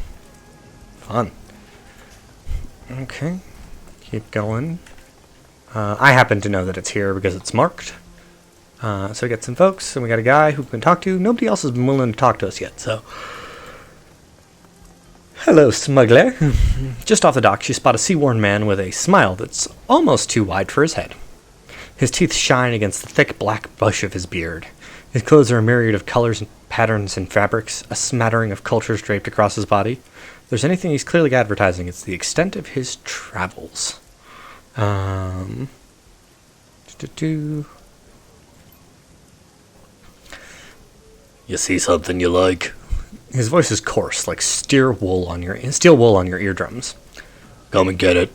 Fun. Okay. Keep going. I happen to know that it's here because it's marked. So we got some folks, and we got a guy who we can talk to. Nobody else has been willing to talk to us yet, so... Hello, smuggler. Just off the dock, you spot a sea-worn man with a smile that's almost too wide for his head. His teeth shine against the thick black bush of his beard. His clothes are a myriad of colors and patterns and fabrics, a smattering of cultures draped across his body. If there's anything he's clearly advertising, it's the extent of his travels. You see something you like? His voice is coarse, like steel wool on your eardrums. Come and get it.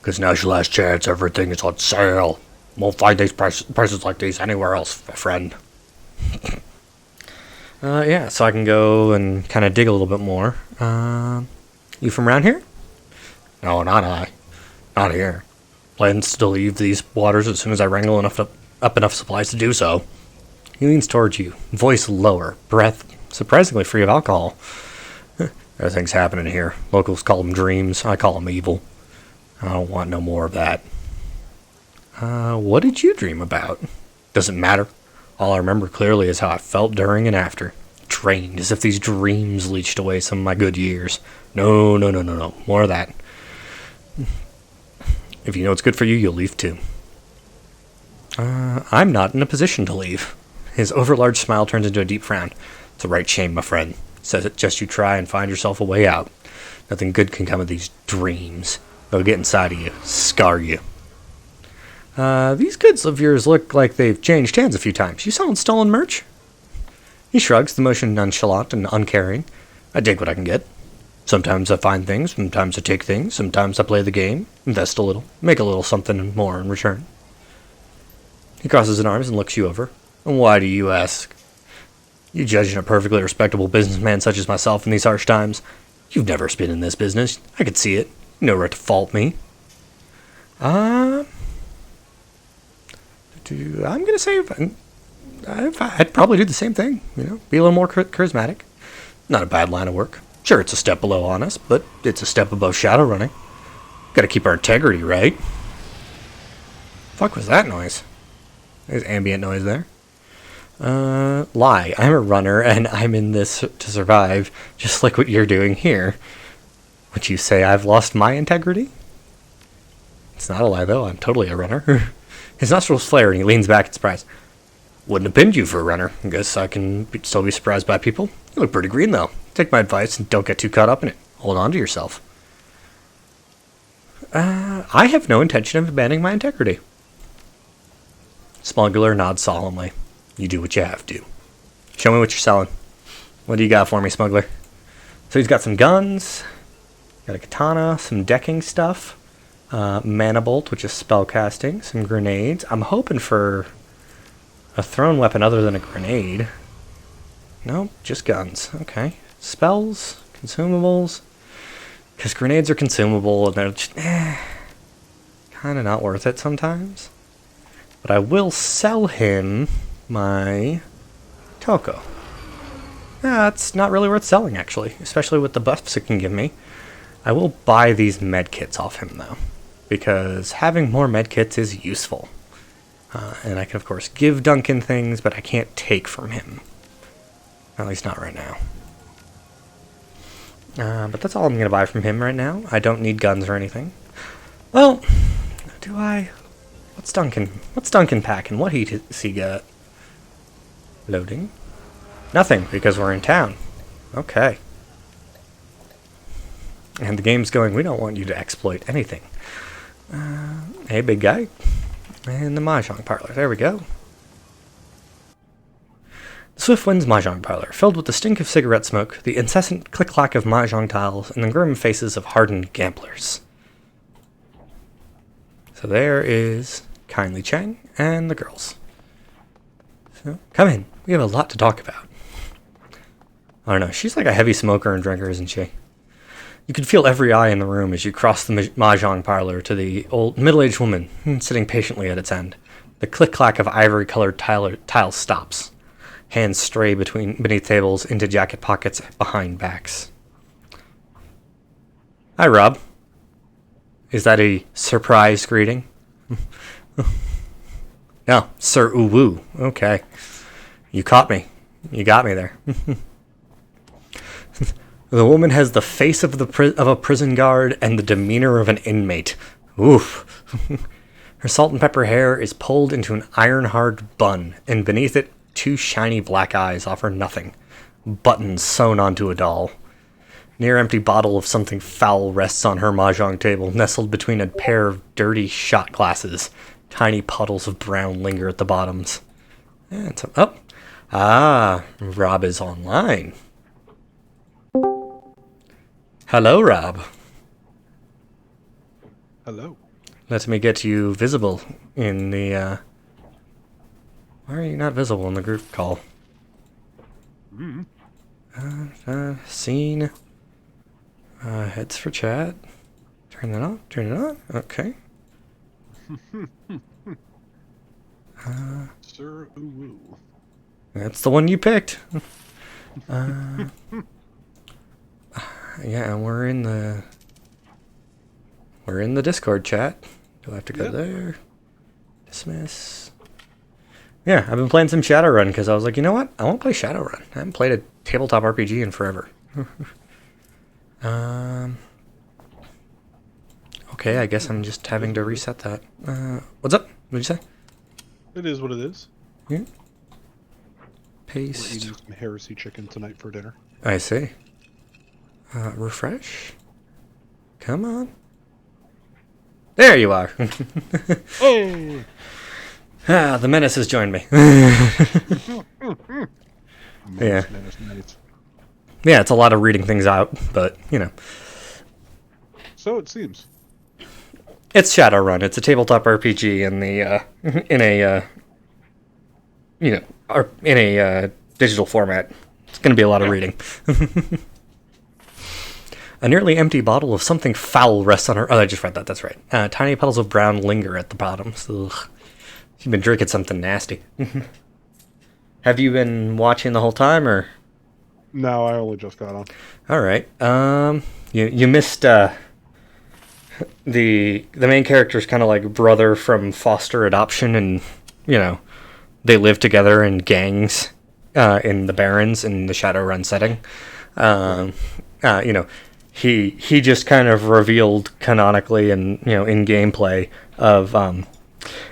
'Cause now's your last chance, everything is on sale. Won't find these prices like these anywhere else, my friend. Yeah, so I can go and kind of dig a little bit more. You from around here? No, not I. Not here. Plans to leave these waters as soon as I wrangle up enough supplies to do so. He leans towards you, voice lower, breath surprisingly free of alcohol. Everything's happening here. Locals call them dreams. I call them evil. I don't want no more of that. What did you dream about? Doesn't matter. All I remember clearly is how I felt during and after. Drained, as if these dreams leached away some of my good years. No. More of that. If you know what's good for you, you'll leave too. I'm not in a position to leave. His overlarge smile turns into a deep frown. It's a right shame, my friend. Says it just you try and find yourself a way out. Nothing good can come of these dreams. They'll get inside of you, scar you. These goods of yours look like they've changed hands a few times. You selling stolen merch? He shrugs, the motion nonchalant and uncaring. I dig what I can get. Sometimes I find things, sometimes I take things, sometimes I play the game, invest a little, make a little something more in return. He crosses his arms and looks you over. And why do you ask? You judging a perfectly respectable businessman such as myself in these harsh times? You've never been in this business. I could see it. No right to fault me. I'm gonna say I'd probably do the same thing. Be a little more charismatic. Not a bad line of work. Sure, it's a step below honest, but it's a step above shadow running. Gotta keep our integrity, right? Fuck was that noise? There's ambient noise there. Lie. I'm a runner, and I'm in this to survive, just like what you're doing here. Would you say I've lost my integrity? It's not a lie, though. I'm totally a runner. His nostrils flare, and he leans back in surprise. Wouldn't have pinned you for a runner. I guess I can still be surprised by people. You look pretty green, though. Take my advice and don't get too caught up in it. Hold on to yourself. I have no intention of abandoning my integrity. Smuggler nods solemnly. You do what you have to. Show me what you're selling. What do you got for me, smuggler? So he's got some guns, got a katana, some decking stuff, mana bolt, which is spellcasting, some grenades. I'm hoping for a thrown weapon other than a grenade. Nope, just guns. Okay. Spells, consumables. Because grenades are consumable and they're just, kind of not worth it sometimes. But I will sell him my Toko. That's not really worth selling, actually, especially with the buffs it can give me. I will buy these medkits off him, though, because having more medkits is useful. And I can, of course, give Duncan things, but I can't take from him. At least not right now. But that's all I'm going to buy from him right now. I don't need guns or anything. Well, do I? What's Duncan packing? What heat's he got? Loading. Nothing, because we're in town. Okay. And the game's going, we don't want you to exploit anything. Hey, big guy. And the Mahjong parlor. There we go. The Swift Wind's Mahjong parlor, filled with the stink of cigarette smoke, the incessant click-clack of Mahjong tiles, and the grim faces of hardened gamblers. So there is Kindly Chang and the girls. So, come in. We have a lot to talk about. I don't know. She's like a heavy smoker and drinker, isn't she? You can feel every eye in the room as you cross the Mahjong parlor to the old middle-aged woman sitting patiently at its end. The click-clack of ivory-colored tiles stops. Hands stray beneath tables into jacket pockets behind backs. Hi, Rob. Is that a surprise greeting? No, Sir Uwu. Okay. You caught me. You got me there. The woman has the face of a prison guard and the demeanor of an inmate. Oof. Her salt and pepper hair is pulled into an iron-hard bun, and beneath it, 2 shiny black eyes offer nothing. Buttons sewn onto a doll. Near-empty bottle of something foul rests on her mahjong table, nestled between a pair of dirty shot glasses. Tiny puddles of brown linger at the bottoms. And Rob is online. Hello, Rob. Hello. Let me get you visible in the, Why are you not visible in the group call? Scene. Heads for chat. Turn that on. Turn it on. Okay. Sir Uwu. That's the one you picked. Yeah, and we're in the Discord chat. Do I have to go there? Dismiss. Yeah, I've been playing some Shadowrun because I was like, you know what? I want to play Shadowrun. I haven't played a tabletop RPG in forever. Okay, I guess I'm just having to reset that. What's up? What'd you say? It is what it is. Yeah. We're Paste. eating some heresy chicken tonight for dinner. I see. Refresh. Come on. There you are. Oh! The menace has joined me. Yeah. Nice. Yeah, it's a lot of reading things out, but, you know. So it seems. It's Shadowrun. It's a tabletop RPG in a digital format. It's going to be a lot of reading. A nearly empty bottle of something foul rests on her... Oh, I just read that. That's right. Tiny puddles of brown linger at the bottom. Ugh. You've been drinking something nasty. Have you been watching the whole time, or...? No, I only just got on. All right. You missed the main character's kind of like brother from foster adoption, and you know they live together in gangs in the Barrens in the Shadowrun setting. You know, he just kind of revealed canonically and in gameplay of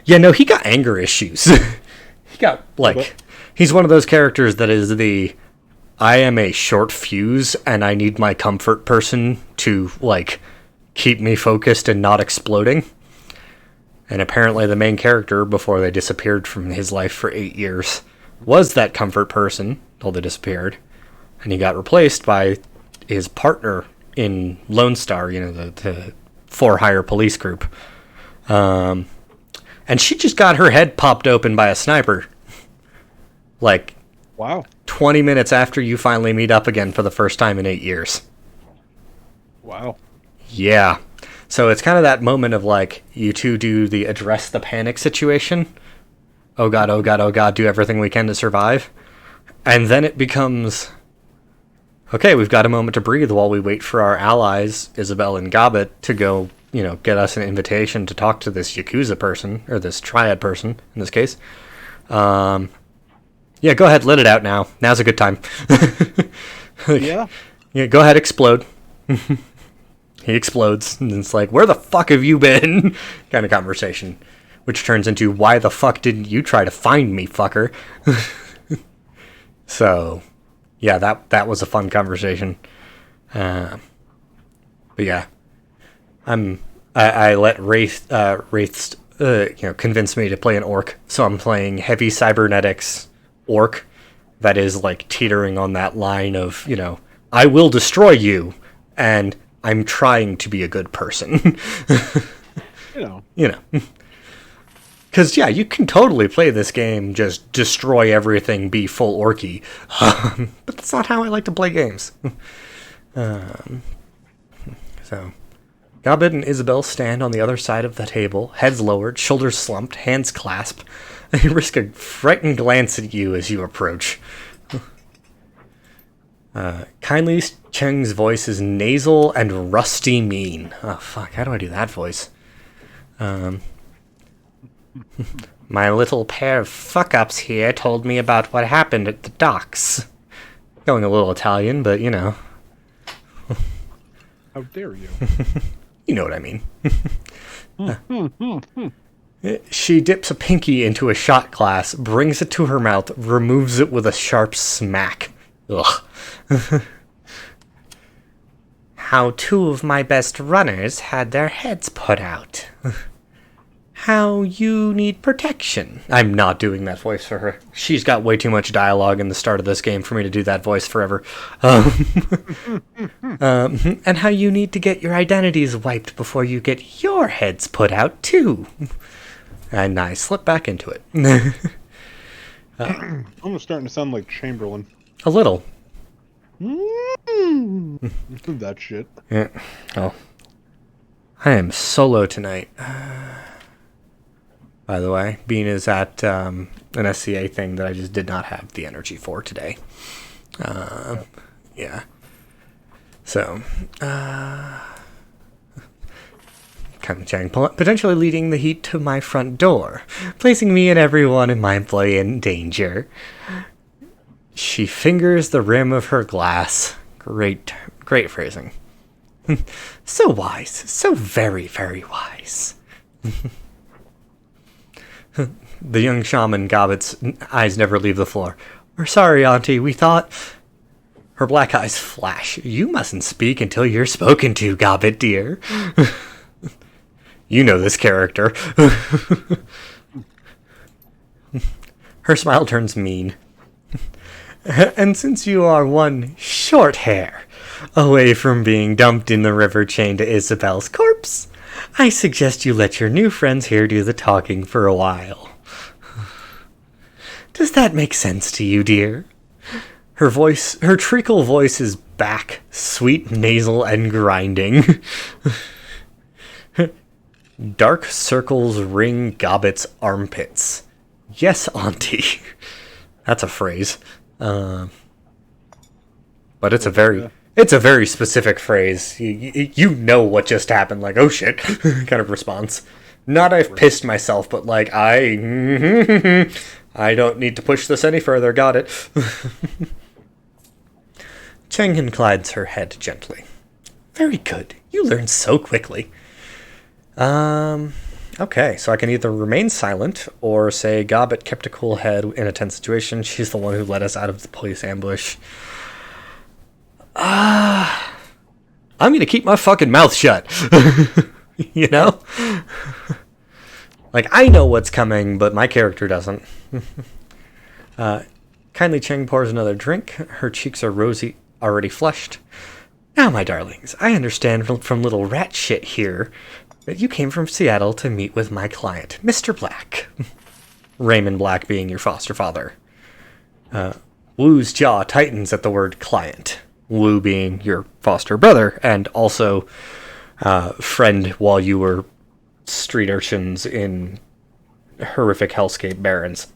he got anger issues. He got he's one of those characters that is I am a short fuse and I need my comfort person to keep me focused and not exploding. And apparently the main character, before they disappeared from his life for 8 years, was that comfort person until they disappeared. And he got replaced by his partner in Lone Star, the for-hire police group. And she just got her head popped open by a sniper. Wow. 20 minutes after you finally meet up again for the first time in 8 years. Wow. Yeah. So it's kind of that moment of you two do the address the panic situation. Oh god, oh god, oh god, do everything we can to survive. And then it becomes, okay, we've got a moment to breathe while we wait for our allies, Isabel and Gobbet, to go, get us an invitation to talk to this Yakuza person, or this Triad person, in this case. Yeah, go ahead, let it out now. Now's a good time. Yeah. Yeah, go ahead, explode. He explodes, and it's where the fuck have you been? Kind of conversation. Which turns into, why the fuck didn't you try to find me, fucker? So, yeah, that was a fun conversation. But yeah. I let Wraith convince me to play an orc, so I'm playing heavy cybernetics orc that is teetering on that line of, I will destroy you, and I'm trying to be a good person. Because, yeah, you can totally play this game, just destroy everything, be full orky. But that's not how I like to play games. So, Gobbet and Isabel stand on the other side of the table, heads lowered, shoulders slumped, hands clasped. They risk a frightened glance at you as you approach. Kindly Cheng's voice is nasal and rusty mean. Oh, fuck, how do I do that voice? My little pair of fuck-ups here told me about what happened at the docks. Going a little Italian, but How dare you? You know what I mean. She dips a pinky into a shot glass, brings it to her mouth, removes it with a sharp smack. Ugh. How two of my best runners had their heads put out. How you need protection. I'm not doing that voice for her. She's got way too much dialogue in the start of this game for me to do that voice forever. And how you need to get your identities wiped before you get your heads put out, too. And I slip back into it. Almost starting to sound like Chamberlain. A little. That shit. Yeah. Oh. I am solo tonight. By the way, Bean is at an SCA thing that I just did not have the energy for today. Yeah. So, Kang Chang potentially leading the heat to my front door, placing me and everyone in my employ in danger. She fingers the rim of her glass. Great phrasing. So wise. So very, very wise. The young shaman Gobbet's eyes never leave the floor. We're sorry, Auntie. We thought... Her black eyes flash. You mustn't speak until you're spoken to, Gobbet, dear. You know this character. Her smile turns mean. And since you are one short hair away from being dumped in the river chained to Isabel's corpse, I suggest you let your new friends here do the talking for a while. Does that make sense to you, dear? Her treacle voice is back, sweet, nasal, and grinding. Dark circles ring Gobbet's armpits. Yes, Auntie. That's a phrase. But it's a very specific phrase. You know what just happened, oh shit, kind of response. Not I've pissed myself, but I don't need to push this any further, got it. Cheng inclines her head gently. Very good. You learn so quickly. Okay, so I can either remain silent or say Gobbet kept a cool head in a tense situation. She's the one who led us out of the police ambush. I'm gonna keep my fucking mouth shut. You know? Like, I know what's coming, but my character doesn't. Kindly Cheng pours another drink. Her cheeks are rosy, already flushed. Now, my darlings, I understand from little rat shit here that you came from Seattle to meet with my client, Mr. Black. Raymond Black being your foster father. Wu's jaw tightens at the word client. Wu being your foster brother, and also friend while you were street urchins in horrific hellscape barrens.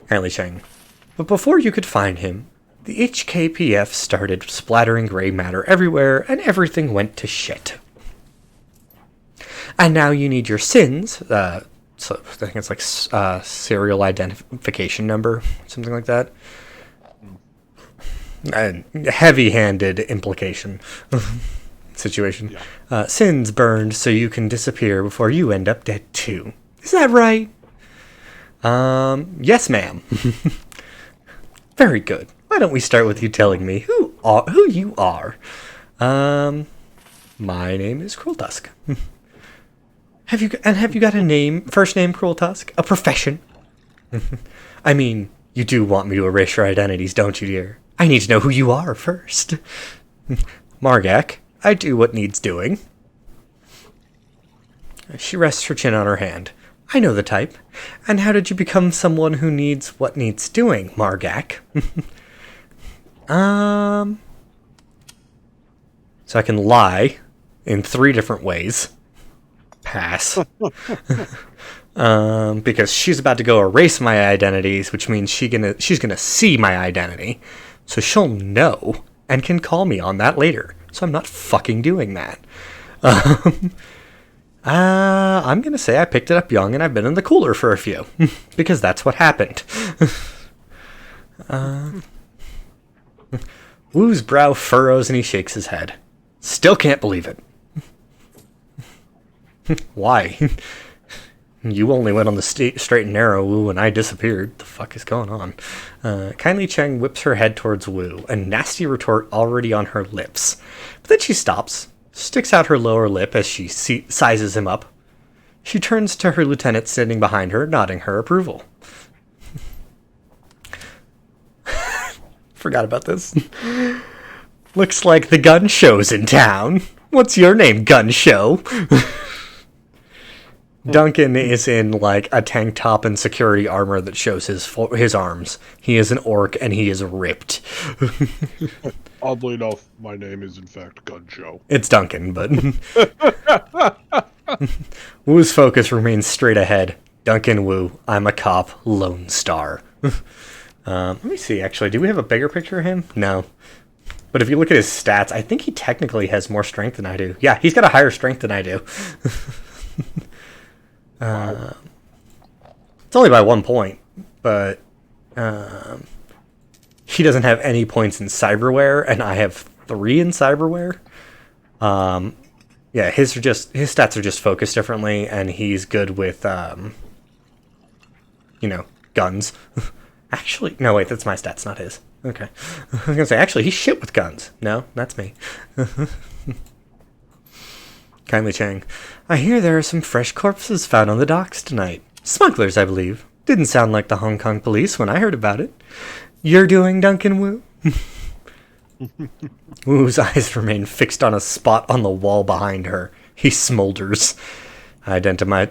Kindly Cheng. But before you could find him, the HKPF started splattering gray matter everywhere, and everything went to shit. And now you need your sins, so I think it's like serial identification number, something like that. A heavy-handed implication situation. Yeah. Sins burned so you can disappear before you end up dead too. Is that right? Yes, ma'am. Very good. Why don't we start with you telling me who you are? My name is Cruel Tusk. Have you got a name? First name, Cruel Tusk? A profession? I mean, you do want me to erase your identities, don't you, dear? I need to know who you are first. Margak, I do what needs doing. She rests her chin on her hand. I know the type. And how did you become someone who needs what needs doing, Margak? So I can lie in 3 different ways. Pass. Because she's about to go erase my identities, which means she's gonna see my identity. So she'll know and can call me on that later. So I'm not fucking doing that. I'm gonna say I picked it up young and I've been in the cooler for a few. Because that's what happened. Wu's brow furrows and he shakes his head. Still can't believe it. Why? You only went on the straight and narrow, Wu, and I disappeared. The fuck is going on? Kindly Cheng whips her head towards Wu, a nasty retort already on her lips. But then she stops, sticks out her lower lip as she sizes him up. She turns to her lieutenant sitting behind her, nodding her approval. Forgot about this. Looks like the gun show's in town. What's your name, gun show? Duncan is in, like, a tank top and security armor that shows his arms. He is an orc, and he is ripped. Oddly enough, my name is, in fact, Gun Show. It's Duncan, but... Wu's focus remains straight ahead. Duncan Wu, I'm a cop, Lone Star. Let me see, actually. Do we have a bigger picture of him? No. But if you look at his stats, I think he technically has more strength than I do. Yeah, he's got a higher strength than I do. It's only by 1 point, but he doesn't have any points in cyberware, and I have 3 in cyberware. Yeah, his stats are just focused differently, and he's good with guns. Actually, no, wait, that's my stats, not his. Okay. I was gonna say, actually, he's shit with guns. No, that's me. Kindly Cheng. I hear there are some fresh corpses found on the docks tonight. Smugglers, I believe. Didn't sound like the Hong Kong police when I heard about it. You're doing Duncan Wu? Wu's eyes remain fixed on a spot on the wall behind her. He smolders. I identified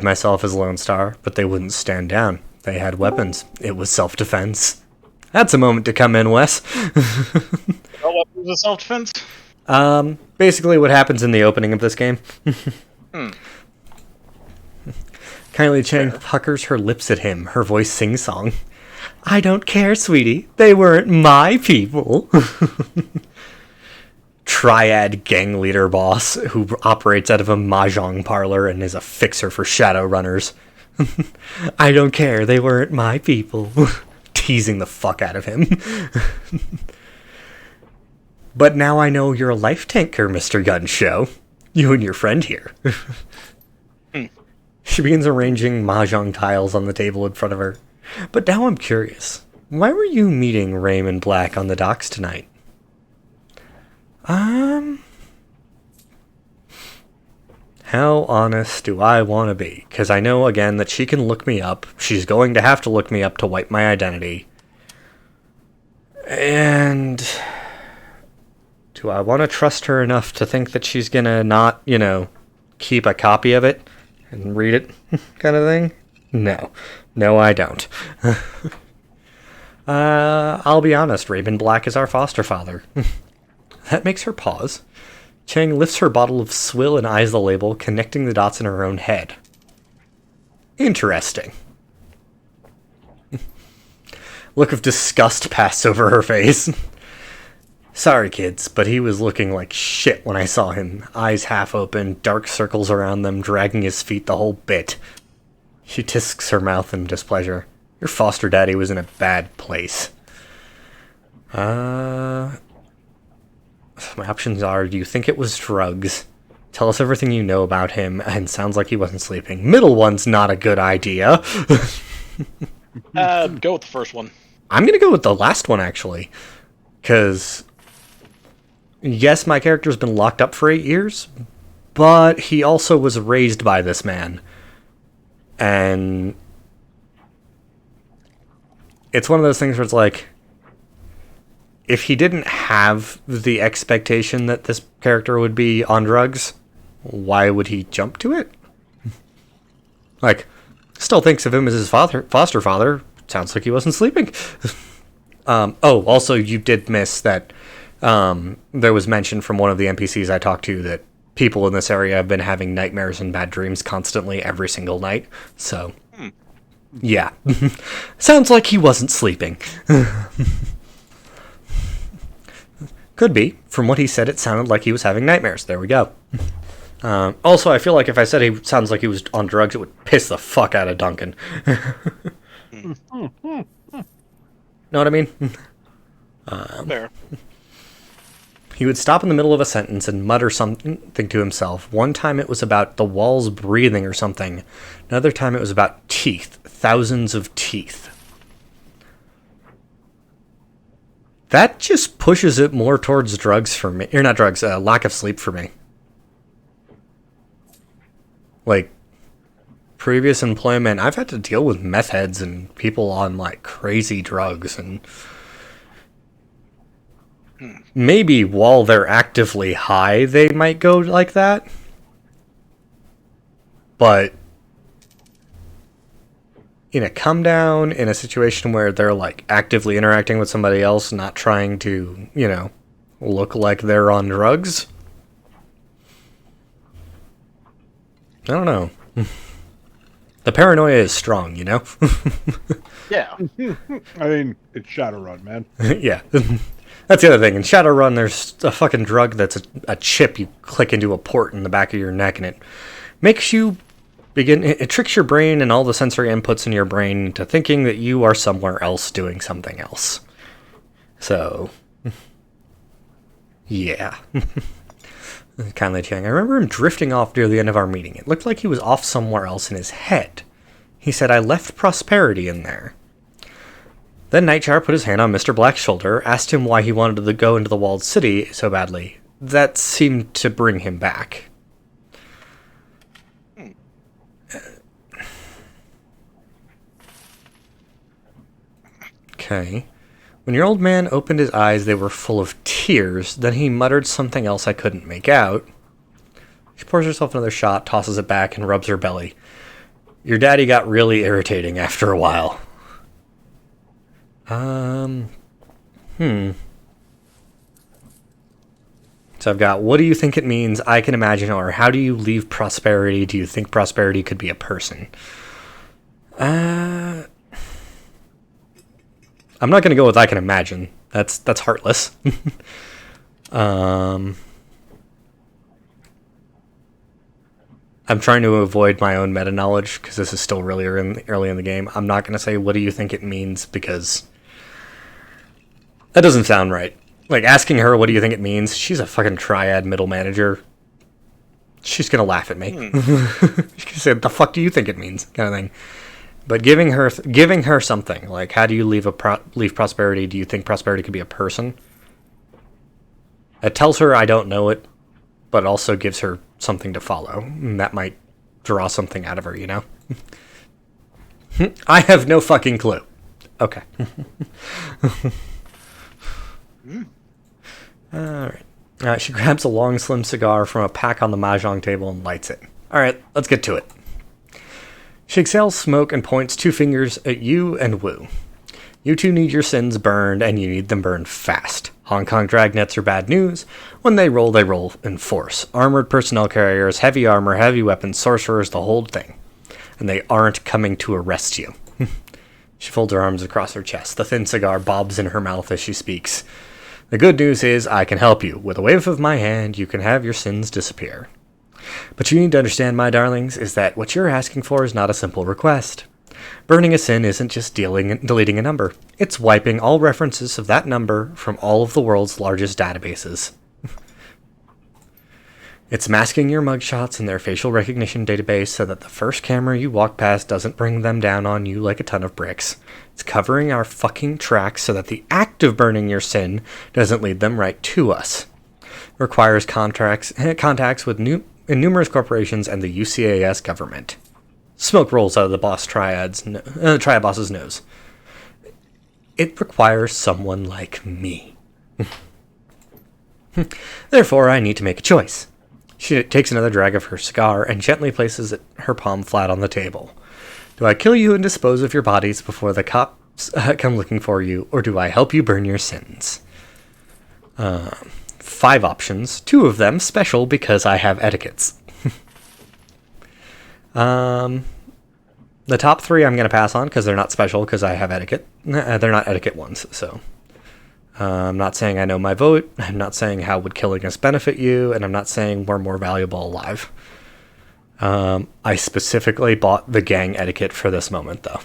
myself as Lone Star, but they wouldn't stand down. They had weapons. It was self-defense. That's a moment to come in, Wes. What was the self-defense? Basically what happens in the opening of this game. Kindly Cheng puckers her lips at him, her voice sing-song. I don't care, sweetie. They weren't my people. Triad gang leader boss who operates out of a mahjong parlor and is a fixer for Shadowrunners. I don't care. They weren't my people. Teasing the fuck out of him. But now I know you're a life tanker, Mr. Gun Show. You and your friend here. She begins arranging mahjong tiles on the table in front of her. But now I'm curious. Why were you meeting Raymond Black on the docks tonight? How honest do I want to be? Because I know, again, that she can look me up. She's going to have to look me up to wipe my identity. And do I want to trust her enough to think that she's going to not, keep a copy of it and read it kind of thing? No. No, I don't. I'll be honest, Raven Black is our foster father. That makes her pause. Chang lifts her bottle of swill and eyes the label, connecting the dots in her own head. Interesting. Look of disgust passed over her face. Sorry, kids, but he was looking like shit when I saw him. Eyes half open, dark circles around them, dragging his feet the whole bit. She tisks her mouth in displeasure. Your foster daddy was in a bad place. My options are, do you think it was drugs? Tell us everything you know about him, and sounds like he wasn't sleeping. Middle one's not a good idea. Go with the first one. I'm gonna go with the last one, actually. Because, yes, my character's been locked up for 8 years, but he also was raised by this man. And it's one of those things where it's like, if he didn't have the expectation that this character would be on drugs, why would he jump to it? Like, still thinks of him as his foster father. Sounds like he wasn't sleeping. Also, you did miss that there was mention from one of the NPCs I talked to that people in this area have been having nightmares and bad dreams constantly every single night. So, yeah. Sounds like he wasn't sleeping. Could be. From what he said, it sounded like he was having nightmares. There we go. Also, I feel like if I said he sounds like he was on drugs, it would piss the fuck out of Duncan. Know what I mean? Fair. He would stop in the middle of a sentence and mutter something to himself. One time it was about the walls breathing or something. Another time it was about teeth. Thousands of teeth. That just pushes it more towards drugs for me. Or not drugs, lack of sleep for me. Like, previous employment, I've had to deal with meth heads and people on, like, crazy drugs. And maybe while they're actively high, they might go like that. But in a come down, in a situation where they're like actively interacting with somebody else, not trying to, look like they're on drugs. I don't know. The paranoia is strong, Yeah. I mean, it's Shadowrun, man. Yeah. That's the other thing. In Shadowrun, there's a fucking drug that's a chip you click into a port in the back of your neck, and it makes you it tricks your brain and all the sensory inputs in your brain into thinking that you are somewhere else doing something else. So, yeah. Kindly Chang. I remember him drifting off near the end of our meeting. It looked like he was off somewhere else in his head. He said, I left prosperity in there. Then Nightjar put his hand on Mr. Black's shoulder, asked him why he wanted to go into the walled city so badly. That seemed to bring him back. Okay. When your old man opened his eyes, they were full of tears. Then he muttered something else I couldn't make out. She pours herself another shot, tosses it back, and rubs her belly. Your daddy got really irritating after a while. So I've got, what do you think it means? I can imagine, or how do you leave prosperity? Do you think prosperity could be a person? I'm not going to go with I can imagine. That's heartless. I'm trying to avoid my own meta knowledge because this is still really early in the game. I'm not going to say what do you think it means because that doesn't sound right. Like, asking her, what do you think it means? She's a fucking triad middle manager. She's gonna laugh at me. She's gonna say, the fuck do you think it means? Kind of thing. But giving her something, like, how do you leave prosperity? Do you think prosperity could be a person? It tells her I don't know it, but also gives her something to follow. And that might draw something out of her, you know? I have no fucking clue. Okay. Alright. She grabs a long, slim cigar from a pack on the mahjong table and lights it. Alright, let's get to it. She exhales smoke and points 2 fingers at you and Wu. You two need your sins burned, and you need them burned fast. Hong Kong dragnets are bad news. When they roll in force. Armored personnel carriers, heavy armor, heavy weapons, sorcerers, the whole thing. And they aren't coming to arrest you. She folds her arms across her chest. The thin cigar bobs in her mouth as she speaks. The good news is I can help you. With a wave of my hand, you can have your sins disappear. But you need to understand, my darlings, is that what you're asking for is not a simple request. Burning a sin isn't just deleting a number. It's wiping all references of that number from all of the world's largest databases. It's masking your mugshots in their facial recognition database so that the first camera you walk past doesn't bring them down on you like a ton of bricks. It's covering our fucking tracks so that the act of burning your sin doesn't lead them right to us. It requires contacts with numerous corporations and the UCAS government. Smoke rolls out of the triad boss's nose. It requires someone like me. Therefore, I need to make a choice. She takes another drag of her cigar and gently places her palm flat on the table. Do I kill you and dispose of your bodies before the cops come looking for you, or do I help you burn your sins? 5 options, 2 of them special because I have etiquettes. The top 3 I'm going to pass on because they're not special because I have etiquette. They're not etiquette ones, so... I'm not saying I know my vote, I'm not saying how would killing us benefit you, and I'm not saying we're more valuable alive. I specifically bought the gang etiquette for this moment, though.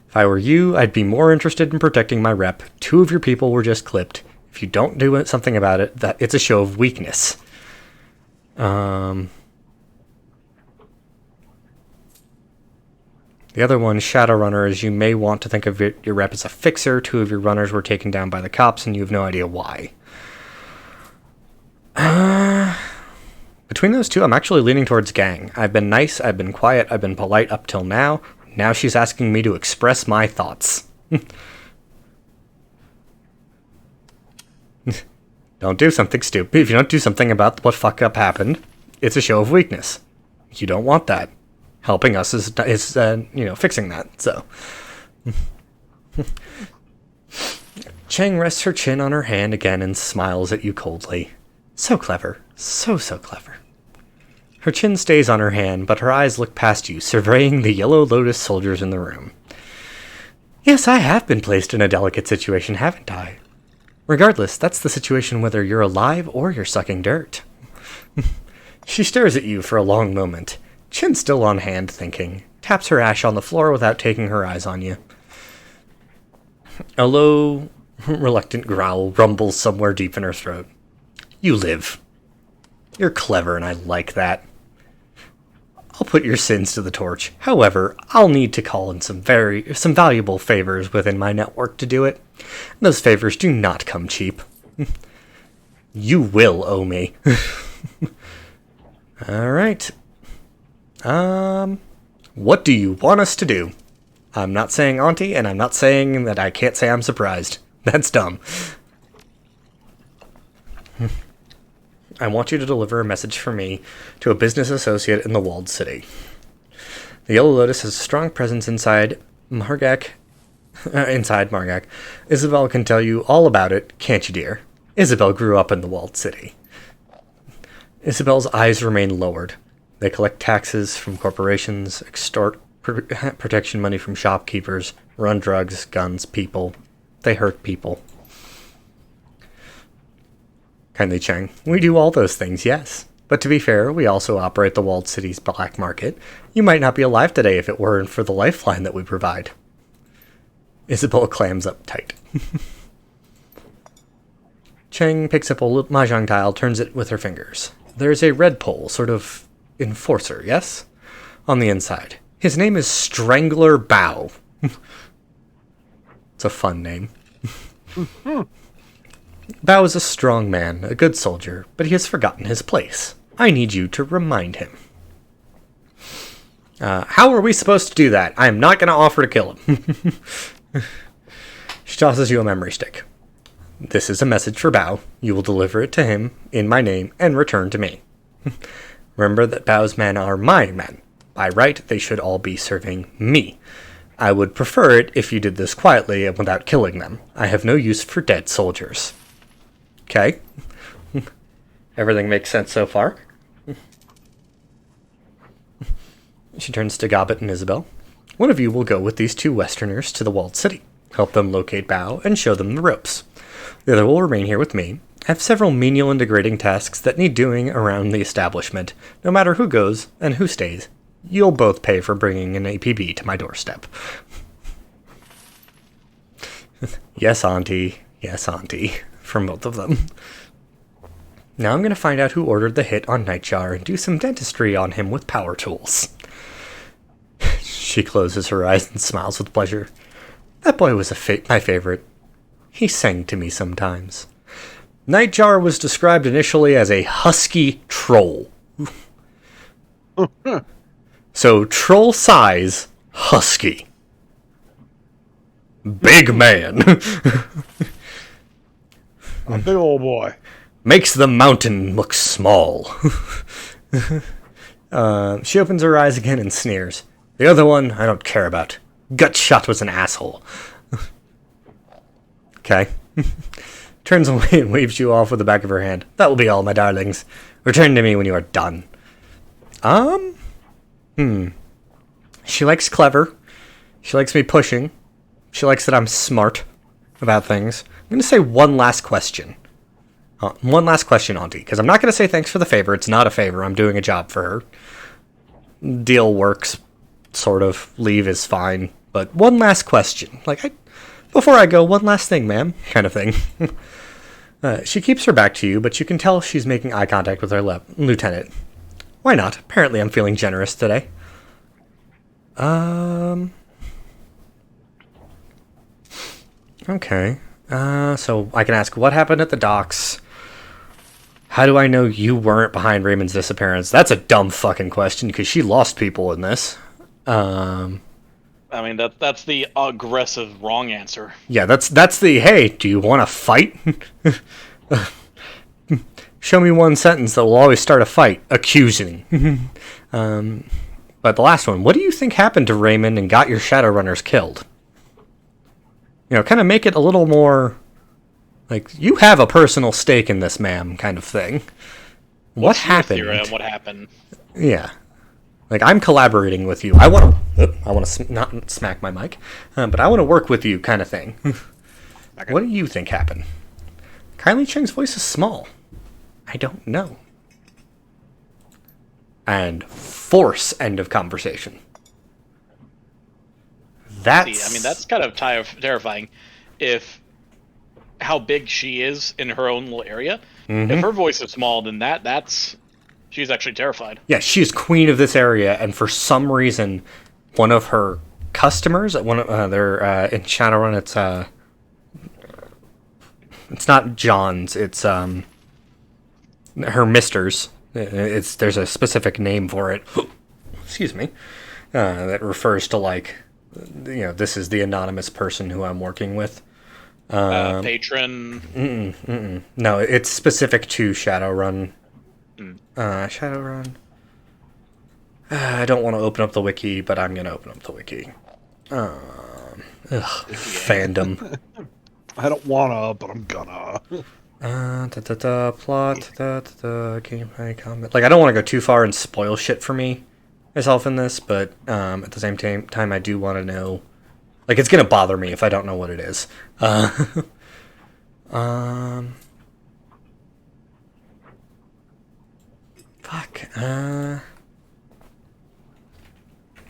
If I were you, I'd be more interested in protecting my rep. 2 of your people were just clipped. If you don't do something about it, that it's a show of weakness. The other one, Shadowrunner, is you may want to think of your rep as a fixer. 2 of your runners were taken down by the cops, and you have no idea why. Between those 2, I'm actually leaning towards gang. I've been nice, I've been quiet, I've been polite up till now. Now she's asking me to express my thoughts. Don't do something stupid. If you don't do something about what fuck up happened, it's a show of weakness. You don't want that. Helping us is fixing that, so. Chang rests her chin on her hand again and smiles at you coldly. So clever. So clever. Her chin stays on her hand, but her eyes look past you, surveying the Yellow Lotus soldiers in the room. Yes, I have been placed in a delicate situation, haven't I? Regardless, that's the situation whether you're alive or you're sucking dirt. She stares at you for a long moment. Chin still on hand, thinking. Taps her ash on the floor without taking her eyes on you. A low, reluctant growl rumbles somewhere deep in her throat. You live. You're clever, and I like that. I'll put your sins to the torch. However, I'll need to call in some valuable favors within my network to do it. Those favors do not come cheap. You will owe me. All right. What do you want us to do? I'm not saying auntie, and I'm not saying that I can't say I'm surprised. That's dumb. I want you to deliver a message from me to a business associate in the walled city. The Yellow Lotus has a strong presence inside Margak. Isabel can tell you all about it, can't you, dear? Isabel grew up in the walled city. Isabel's eyes remain lowered. They collect taxes from corporations, extort protection money from shopkeepers, run drugs, guns, people. They hurt people. Kindly Chang, we do all those things, yes. But to be fair, we also operate the walled city's black market. You might not be alive today if it weren't for the lifeline that we provide. Isabel clams up tight. Cheng picks up a mahjong tile, turns it with her fingers. There's a red pole, sort of enforcer, yes? On the inside. His name is Strangler Bao. It's a fun name. Bao is a strong man, a good soldier, but he has forgotten his place. I need you to remind him. How are we supposed to do that? I am not going to offer to kill him. She tosses you a memory stick. This is a message for Bao. You will deliver it to him in my name and return to me. Remember that Bao's men are my men. By right, they should all be serving me. I would prefer it if you did this quietly and without killing them. I have no use for dead soldiers. Okay. Everything makes sense so far. She turns to Gobbet and Isabel. One of you will go with these two Westerners to the walled city. Help them locate Bao and show them the ropes. The other will remain here with me. I have several menial and degrading tasks that need doing around the establishment. No matter who goes and who stays, you'll both pay for bringing an APB to my doorstep. Yes, Auntie. Yes, Auntie. From both of them. Now I'm going to find out who ordered the hit on Nightjar and do some dentistry on him with power tools. She closes her eyes and smiles with pleasure. That boy was my favorite. He sang to me sometimes. Nightjar was described initially as a husky troll. So troll size, husky. Big man. A big old boy. Makes the mountain look small. She opens her eyes again and sneers. The other one, I don't care about. Gutshot was an asshole. Okay. Turns away and waves you off with the back of her hand. That will be all, my darlings. Return to me when you are done. She likes clever. She likes me pushing. She likes that I'm smart about things. I'm going to say one last question. One last question, Auntie, because I'm not going to say thanks for the favor. It's not a favor. I'm doing a job for her. Deal works, sort of. Leave is fine. But one last question. Before I go, one last thing, ma'am. Kind of thing. She keeps her back to you, but you can tell she's making eye contact with her lieutenant. Why not? Apparently I'm feeling generous today. Okay. So I can ask, what happened at the docks? How do I know you weren't behind Raymond's disappearance? That's a dumb fucking question, because she lost people in this. I mean, that's the aggressive wrong answer. Yeah, that's the, hey, do you want to fight? Show me one sentence that will always start a fight. Accusing. But the last one, what do you think happened to Raymond and got your Shadowrunners killed? Kind of make it a little more, you have a personal stake in this, ma'am, kind of thing. What happened? Your theory on what happened? Yeah. I'm collaborating with you. I want to not smack my mic, but I want to work with you, kind of thing. Okay. What do you think happened? Kylie Cheng's voice is small. I don't know. And force end of conversation. That's kind of terrifying. If how big she is in her own little area, if her voice is small, then that's she's actually terrified. Yeah, she's queen of this area, and for some reason, one of her customers, they're in Shadowrun. It's not John's. It's her Misters. There's a specific name for it. Excuse me. That refers to this is the anonymous person who I'm working with. Patron. No, it's specific to Shadowrun. Shadowrun. I don't want to open up the wiki, but I'm going to open up the wiki. Fandom. I don't wanna, but I'm gonna. Plot, gameplay, comment. I don't want to go too far and spoil shit for myself in this, but at the same time, I do want to know. It's gonna bother me if I don't know what it is. Fuck.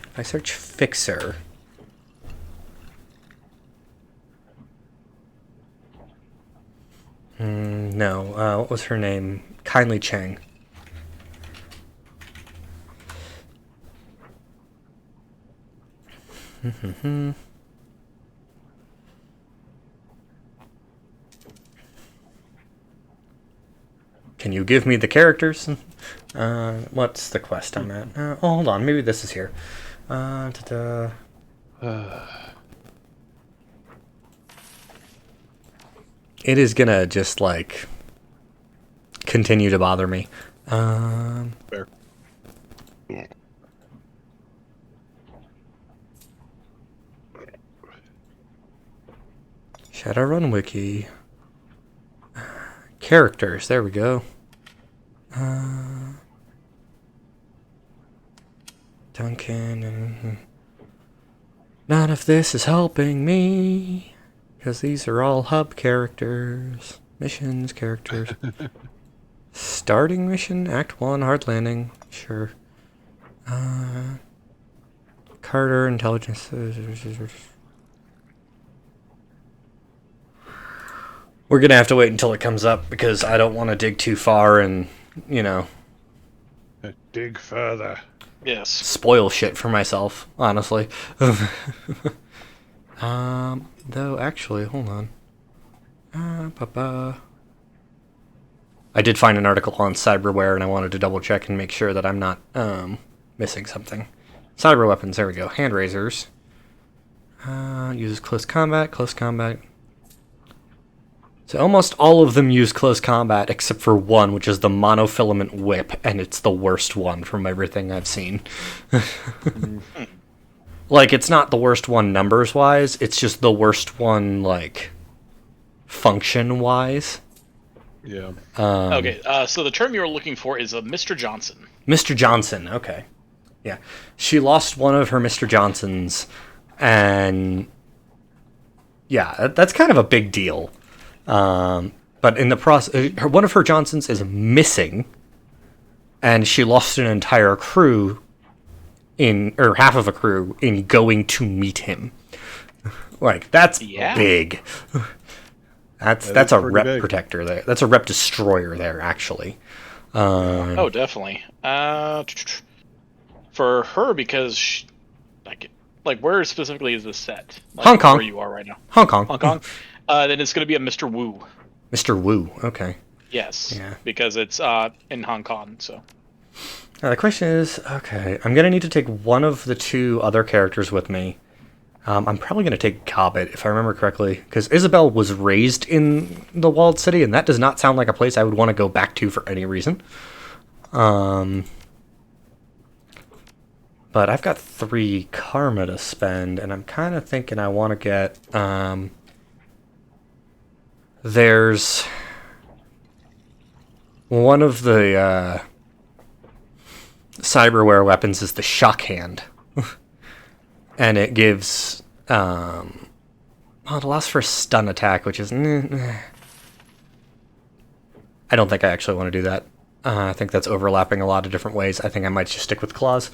If I search Fixer. No. What was her name? Kindly Chang. Can you give me the characters? What's the quest I'm at? Hold on. Maybe this is here. Ta-da. It is gonna just, like, continue to bother me. Fair. Shadowrun Wiki. Characters. There we go. Duncan. None of this is helping me. Because these are all hub characters. Missions characters. Starting mission, Act 1, hard landing. Sure. Carter, intelligence. We're gonna have to wait until it comes up because I don't want to dig too far and, Dig further. Yes. spoil shit for myself, honestly. Though, actually, hold on. I did find an article on cyberware, and I wanted to double check and make sure that I'm not missing something. Cyber weapons, there we go. Hand razors. Uses close combat. So almost all of them use close combat, except for one, which is the monofilament whip, and it's the worst one from everything I've seen. Like, it's not the worst one numbers-wise, it's just the worst one, like, function-wise. Yeah. Okay, so the term you were looking for is a Mr. Johnson. Mr. Johnson, okay. Yeah. She lost one of her Mr. Johnsons, and... yeah, that's kind of a big deal. But in the process... one of her Johnsons is missing, and she lost an entire crew or half of a crew in going to meet him. Like, that's big. That's a rep big. Protector there. That's a rep destroyer there, actually. Oh, definitely. For her, because she, like where specifically is this set? Like, Hong Kong. Where you are right now? Hong Kong. Then it's going to be a Mr. Wu. Mr. Wu. Okay. Yes. Yeah. Because it's in Hong Kong. So. Now the question is, okay, I'm gonna need to take one of the two other characters with me. I'm probably gonna take Cobbett, if I remember correctly, because Isabel was raised in the walled city, and that does not sound like a place I would want to go back to for any reason. But I've got 3 karma to spend, and I'm kind of thinking I want to get, there's one of the, cyberware weapons is the shock hand. And it gives, it allows for stun attack, which is, I don't think I actually want to do that. I think that's overlapping a lot of different ways. I think I might just stick with claws.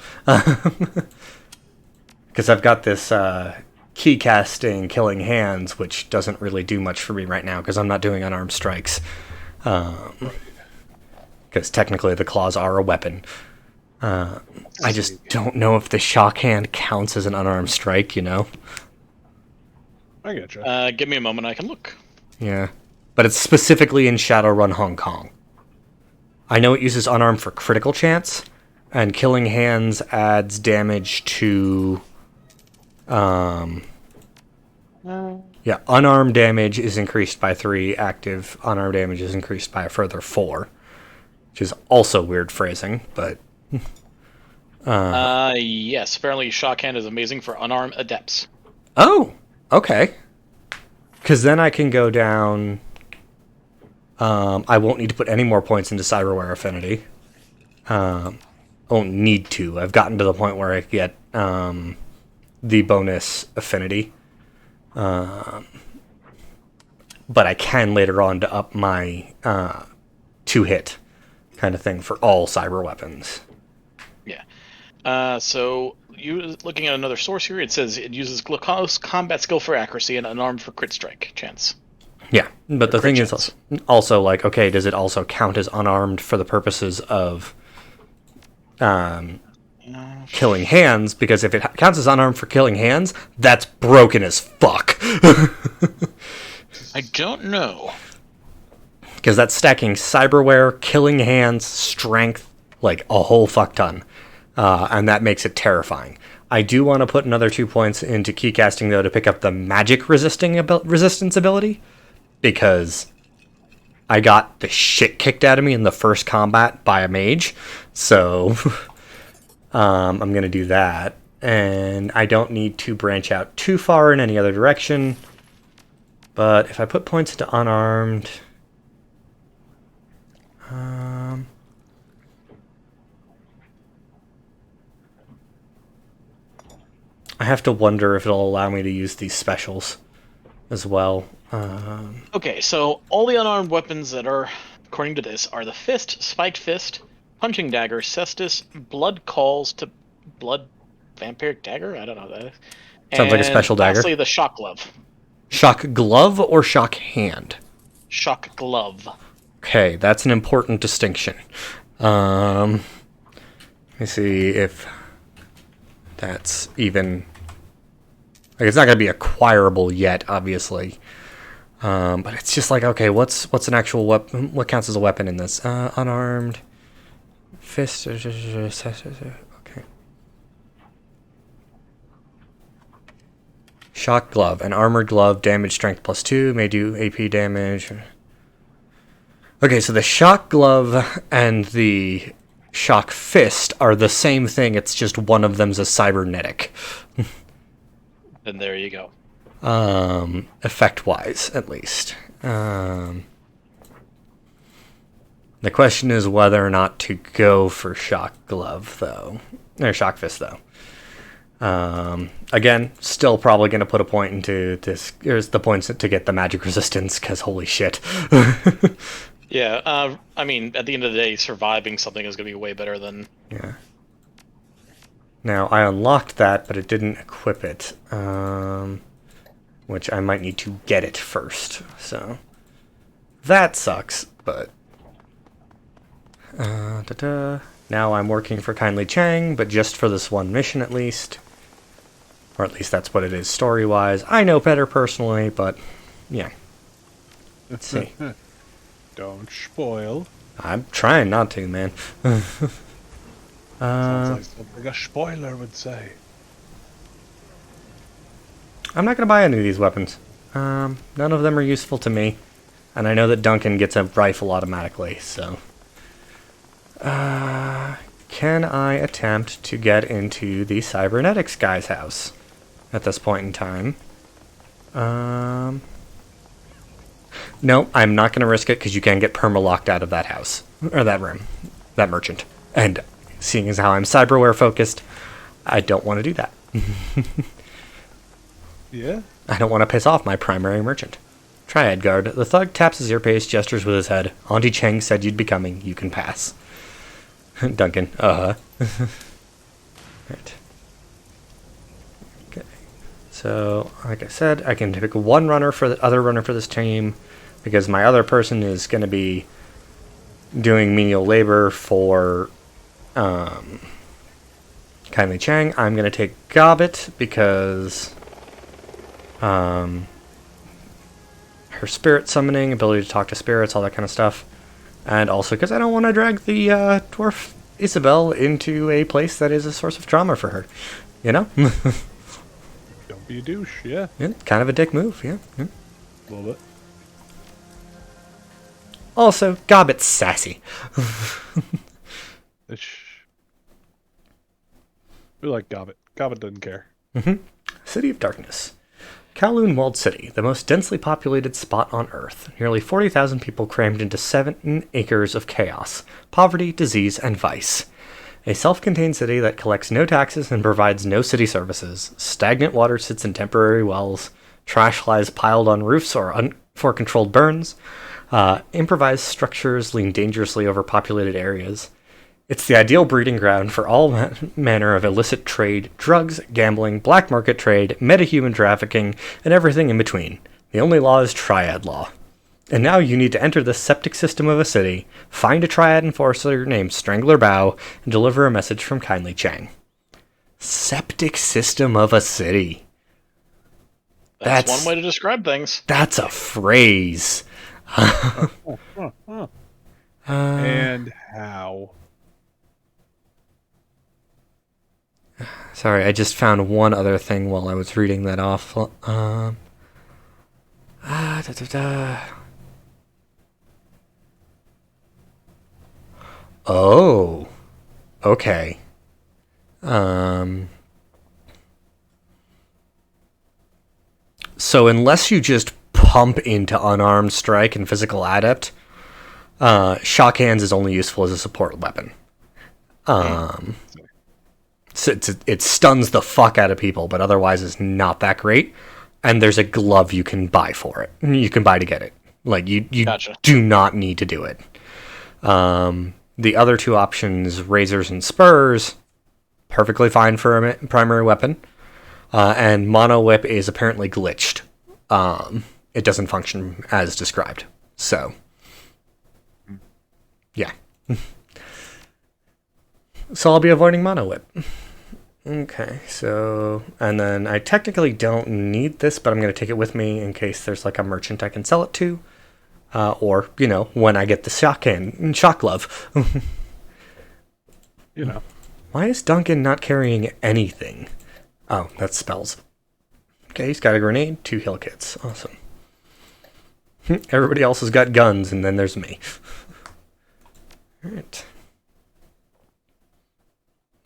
Because I've got this, key casting killing hands, which doesn't really do much for me right now, because I'm not doing unarmed strikes. Because technically the claws are a weapon. I just don't know if the shock hand counts as an unarmed strike, I getcha. Give me a moment, I can look. Yeah. But it's specifically in Shadowrun Hong Kong. I know it uses unarmed for critical chance, and killing hands adds damage to... yeah, unarmed damage is increased by 3, active unarmed damage is increased by a further 4. Which is also weird phrasing, but... yes, apparently Shockhand is amazing for unarmed adepts. Oh, okay. Because then I can go down... I won't need to put any more points into Cyberware Affinity. I won't need to. I've gotten to the point where I get the bonus Affinity. But I can later on to up my 2-hit kind of thing for all cyber weapons. Yeah. So you looking at another source here, it says it uses close combat skill for accuracy and unarmed for crit strike chance. Yeah, but the thing is chance. also like, okay, does it also count as unarmed for the purposes of killing hands? Because if it counts as unarmed for killing hands, that's broken as fuck. I don't know. Because that's stacking cyberware, killing hands, strength, like a whole fuck ton. And that makes it terrifying. I do want to put another 2 points into keycasting, though, to pick up the magic resistance ability. Because I got the shit kicked out of me in the first combat by a mage. So I'm going to do that. And I don't need to branch out too far in any other direction. But if I put points into unarmed... I have to wonder if it'll allow me to use these specials as well. Okay, so all the unarmed weapons that are, according to this, are the fist, spiked fist, punching dagger, cestus, blood calls to blood vampiric dagger. I don't know what that is. Sounds like a special dagger. Lastly, the shock glove. Shock glove or shock hand? Shock glove. Okay, that's an important distinction. Let me see if that's even... Like, it's not going to be acquirable yet, obviously. But it's just like, okay, what's an actual weapon? What counts as a weapon in this? Unarmed fist. Okay. Shock glove. An armored glove, damage strength +2, may do AP damage. Okay, so the shock glove and the shock fist are the same thing. It's just one of them's a cybernetic. And there you go. Effect-wise, at least. The question is whether or not to go for shock glove, though. Or shock fist, though. Again, still probably going to put a point into this. Here's the points to get the magic resistance, because holy shit. Yeah, I mean, at the end of the day, surviving something is going to be way better than... Yeah. Now, I unlocked that, but it didn't equip it. Which I might need to get it first. So, that sucks, but... Now I'm working for Kindly Chang, but just for this one mission at least. Or at least that's what it is story-wise. I know better personally, but yeah. Let's see. Don't spoil. I'm trying not to, man. Sounds like something a spoiler would say. I'm not going to buy any of these weapons. None of them are useful to me. And I know that Duncan gets a rifle automatically, so... can I attempt to get into the cybernetics guy's house at this point in time? No, I'm not going to risk it because you can get perma-locked out of that house. Or that room. That merchant. And seeing as how I'm cyberware focused, I don't want to do that. Yeah? I don't want to piss off my primary merchant. Triad guard. The thug taps his earpiece, gestures with his head. Auntie Cheng said you'd be coming. You can pass. Duncan. Right. Okay. So, like I said, I can pick one runner for the other runner for this team because my other person is going to be doing menial labor for Kindly Chang. I'm going to take Gobbet because her spirit summoning, ability to talk to spirits, all that kind of stuff. And also because I don't want to drag the dwarf Isabel into a place that is a source of trauma for her. You know? Don't be a douche, yeah. Yeah, kind of a dick move, yeah. A little bit. Also, Gobbet's sassy. We like Gobbet. Gobbet doesn't care. City of Darkness. Kowloon Walled City, the most densely populated spot on Earth. Nearly 40,000 people crammed into 7 acres of chaos, poverty, disease, and vice. A self-contained city that collects no taxes and provides no city services. Stagnant water sits in temporary wells. Trash lies piled on roofs or for controlled burns. Improvised structures lean dangerously over populated areas. It's the ideal breeding ground for all manner of illicit trade, drugs, gambling, black market trade, metahuman trafficking, and everything in between. The only law is triad law. And now you need to enter the septic system of a city, find a triad enforcer named Strangler Bao, and deliver a message from Kindly Chang. Septic system of a city. That's one way to describe things. That's a phrase. And how? Sorry, I just found one other thing while I was reading that off. Oh, okay. So unless you just pump into unarmed strike and physical adept, shock hands is only useful as a support weapon. So it stuns the fuck out of people, but otherwise is not that great. And there's a glove you can buy for it. You can buy to get it. Like you Gotcha. do not need to do it. The other two options, razors and spurs, perfectly fine for a primary weapon. And mono whip is apparently glitched. It doesn't function as described. So, yeah. So I'll be avoiding mono whip. Okay, so, and then I technically don't need this, but I'm going to take it with me in case there's like a merchant I can sell it to. Or, when I get the shock glove. Why is Duncan not carrying anything? Oh, that's spells. Okay, he's got a grenade, 2 heal kits. Awesome. Everybody else has got guns, and then there's me. Alright.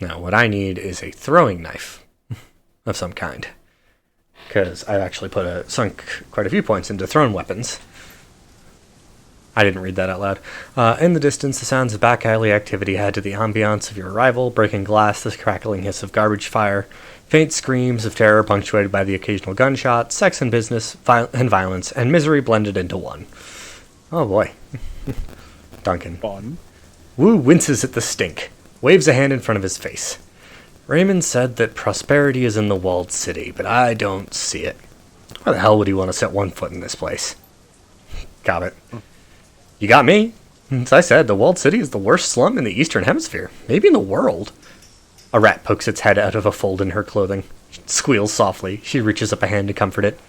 Now, what I need is a throwing knife of some kind. Because I've actually sunk quite a few points into thrown weapons. I didn't read that out loud. In the distance, the sounds of back alley activity add to the ambiance of your arrival. Breaking glass, the crackling hiss of garbage fire, faint screams of terror punctuated by the occasional gunshot, sex and business, and violence, and misery blended into one. Oh boy. Duncan. Fun. Wu winces at the stink, waves a hand in front of his face. Raymond said that prosperity is in the walled city, but I don't see it. Why the hell would he want to set one foot in this place? Got it. You got me. As I said, the walled city is the worst slum in the Eastern Hemisphere, maybe in the world. A rat pokes its head out of a fold in her clothing. It squeals softly. She reaches up a hand to comfort it.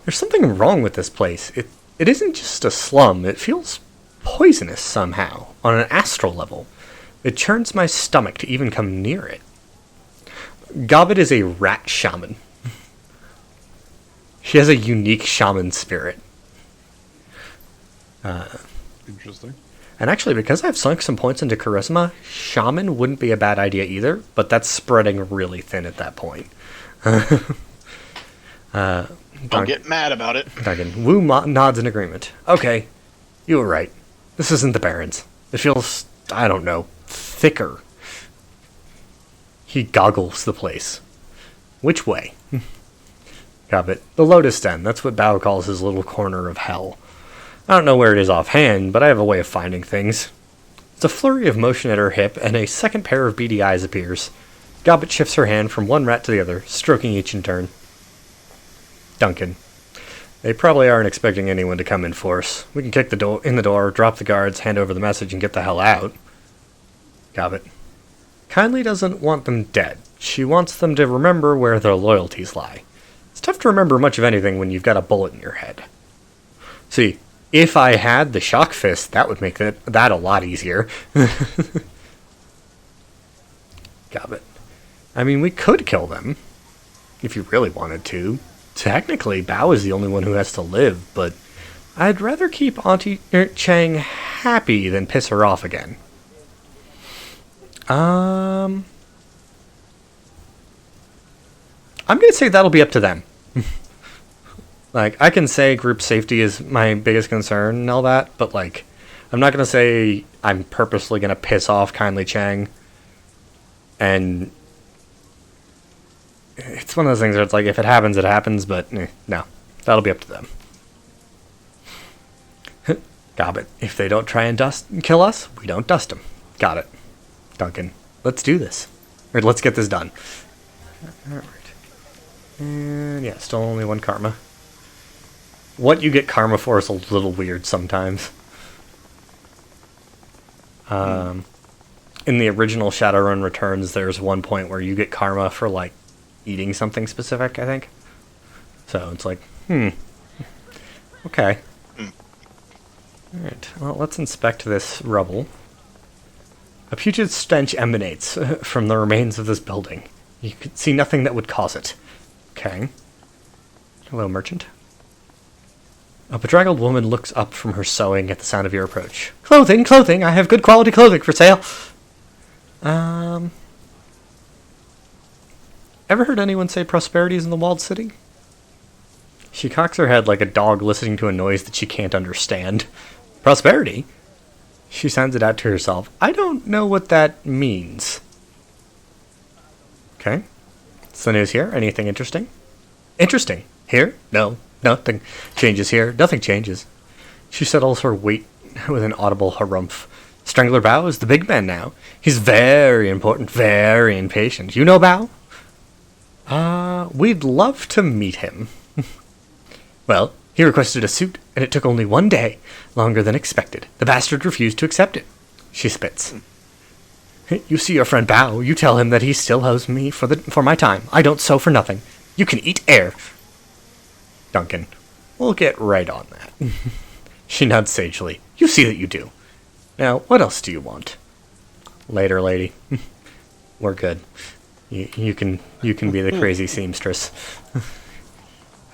There's something wrong with this place. It isn't just a slum. It feels poisonous somehow, on an astral level. It churns my stomach to even come near it. Gobbet is a rat shaman. She has a unique shaman spirit. Interesting. And actually, because I've sunk some points into charisma, shaman wouldn't be a bad idea either, but that's spreading really thin at that point. Don't get mad about it. Duncan. Wu nods in agreement. Okay, you were right. This isn't the Barrens. It feels, I don't know, thicker. He goggles the place. Which way? Gobbet. The Lotus Den. That's what Bao calls his little corner of hell. I don't know where it is offhand, but I have a way of finding things. It's a flurry of motion at her hip, and a second pair of beady eyes appears. Gobbet shifts her hand from one rat to the other, stroking each in turn. Duncan. They probably aren't expecting anyone to come in force. We can kick the door, drop the guards, hand over the message, and get the hell out. Gobbet. Kindly doesn't want them dead. She wants them to remember where their loyalties lie. It's tough to remember much of anything when you've got a bullet in your head. See, if I had the shock fist, that would make that a lot easier. Gobbet. I mean, we could kill them, if you really wanted to. Technically, Bao is the only one who has to live, but I'd rather keep Auntie Chang happy than piss her off again. I'm gonna say that'll be up to them. Like, I can say group safety is my biggest concern and all that, but, like, I'm not going to say I'm purposely going to piss off Kindly Chang. And it's one of those things where it's like, if it happens, it happens, but no, that'll be up to them. Gobbet. If they don't try and kill us, we don't dust them. Got it. Duncan. Let's do this. Or let's get this done. Alright. And yeah, still only one karma. what you get karma for is a little weird sometimes. In the original Shadowrun Returns, there's one point where you get karma for, like, eating something specific, I think. So it's like, okay. Alright, well, let's inspect this rubble. A putrid stench emanates from the remains of this building. You can see nothing that would cause it. Okay. Hello, merchant. A bedraggled woman looks up from her sewing at the sound of your approach. Clothing, clothing! I have good quality clothing for sale! Ever heard anyone say prosperity is in the walled city? She cocks her head like a dog listening to a noise that she can't understand. Prosperity? She sounds it out to herself. I don't know what that means. Okay. What's the news here? Anything interesting? Interesting. Here? No. Nothing changes here. Nothing changes. She settles her weight with an audible harumph. Strangler Bao is the big man now. He's very important, very impatient. You know Bao? We'd love to meet him. Well, he requested a suit, and it took only 1 day, longer than expected. The bastard refused to accept it. She spits. You see your friend Bao, you tell him that he still owes me for my time. I don't sew for nothing. You can eat air. Duncan, we'll get right on that. She nods sagely. You see that you do. Now, what else do you want? Later, lady. We're good. You can be the crazy seamstress.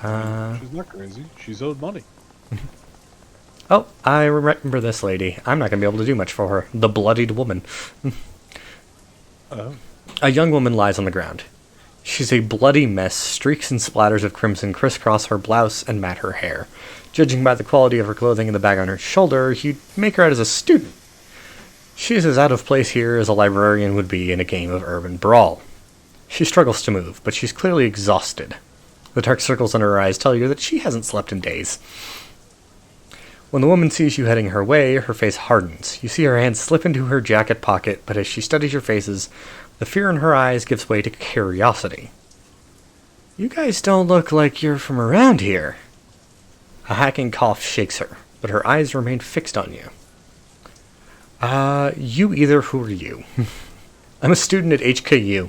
She's not crazy. She's owed money. Oh, I remember this lady. I'm not going to be able to do much for her. The bloodied woman. Oh. A young woman lies on the ground. She's a bloody mess. Streaks and splatters of crimson crisscross her blouse and mat her hair. Judging by the quality of her clothing and the bag on her shoulder, you'd make her out as a student. She is as out of place here as a librarian would be in a game of urban brawl. She struggles to move, but she's clearly exhausted. The dark circles under her eyes tell you that she hasn't slept in days. When the woman sees you heading her way, her face hardens. You see her hand slip into her jacket pocket, but as she studies your faces, the fear in her eyes gives way to curiosity. You guys don't look like you're from around here. A hacking cough shakes her, but her eyes remain fixed on you. You either. Who are you? I'm a student at HKU.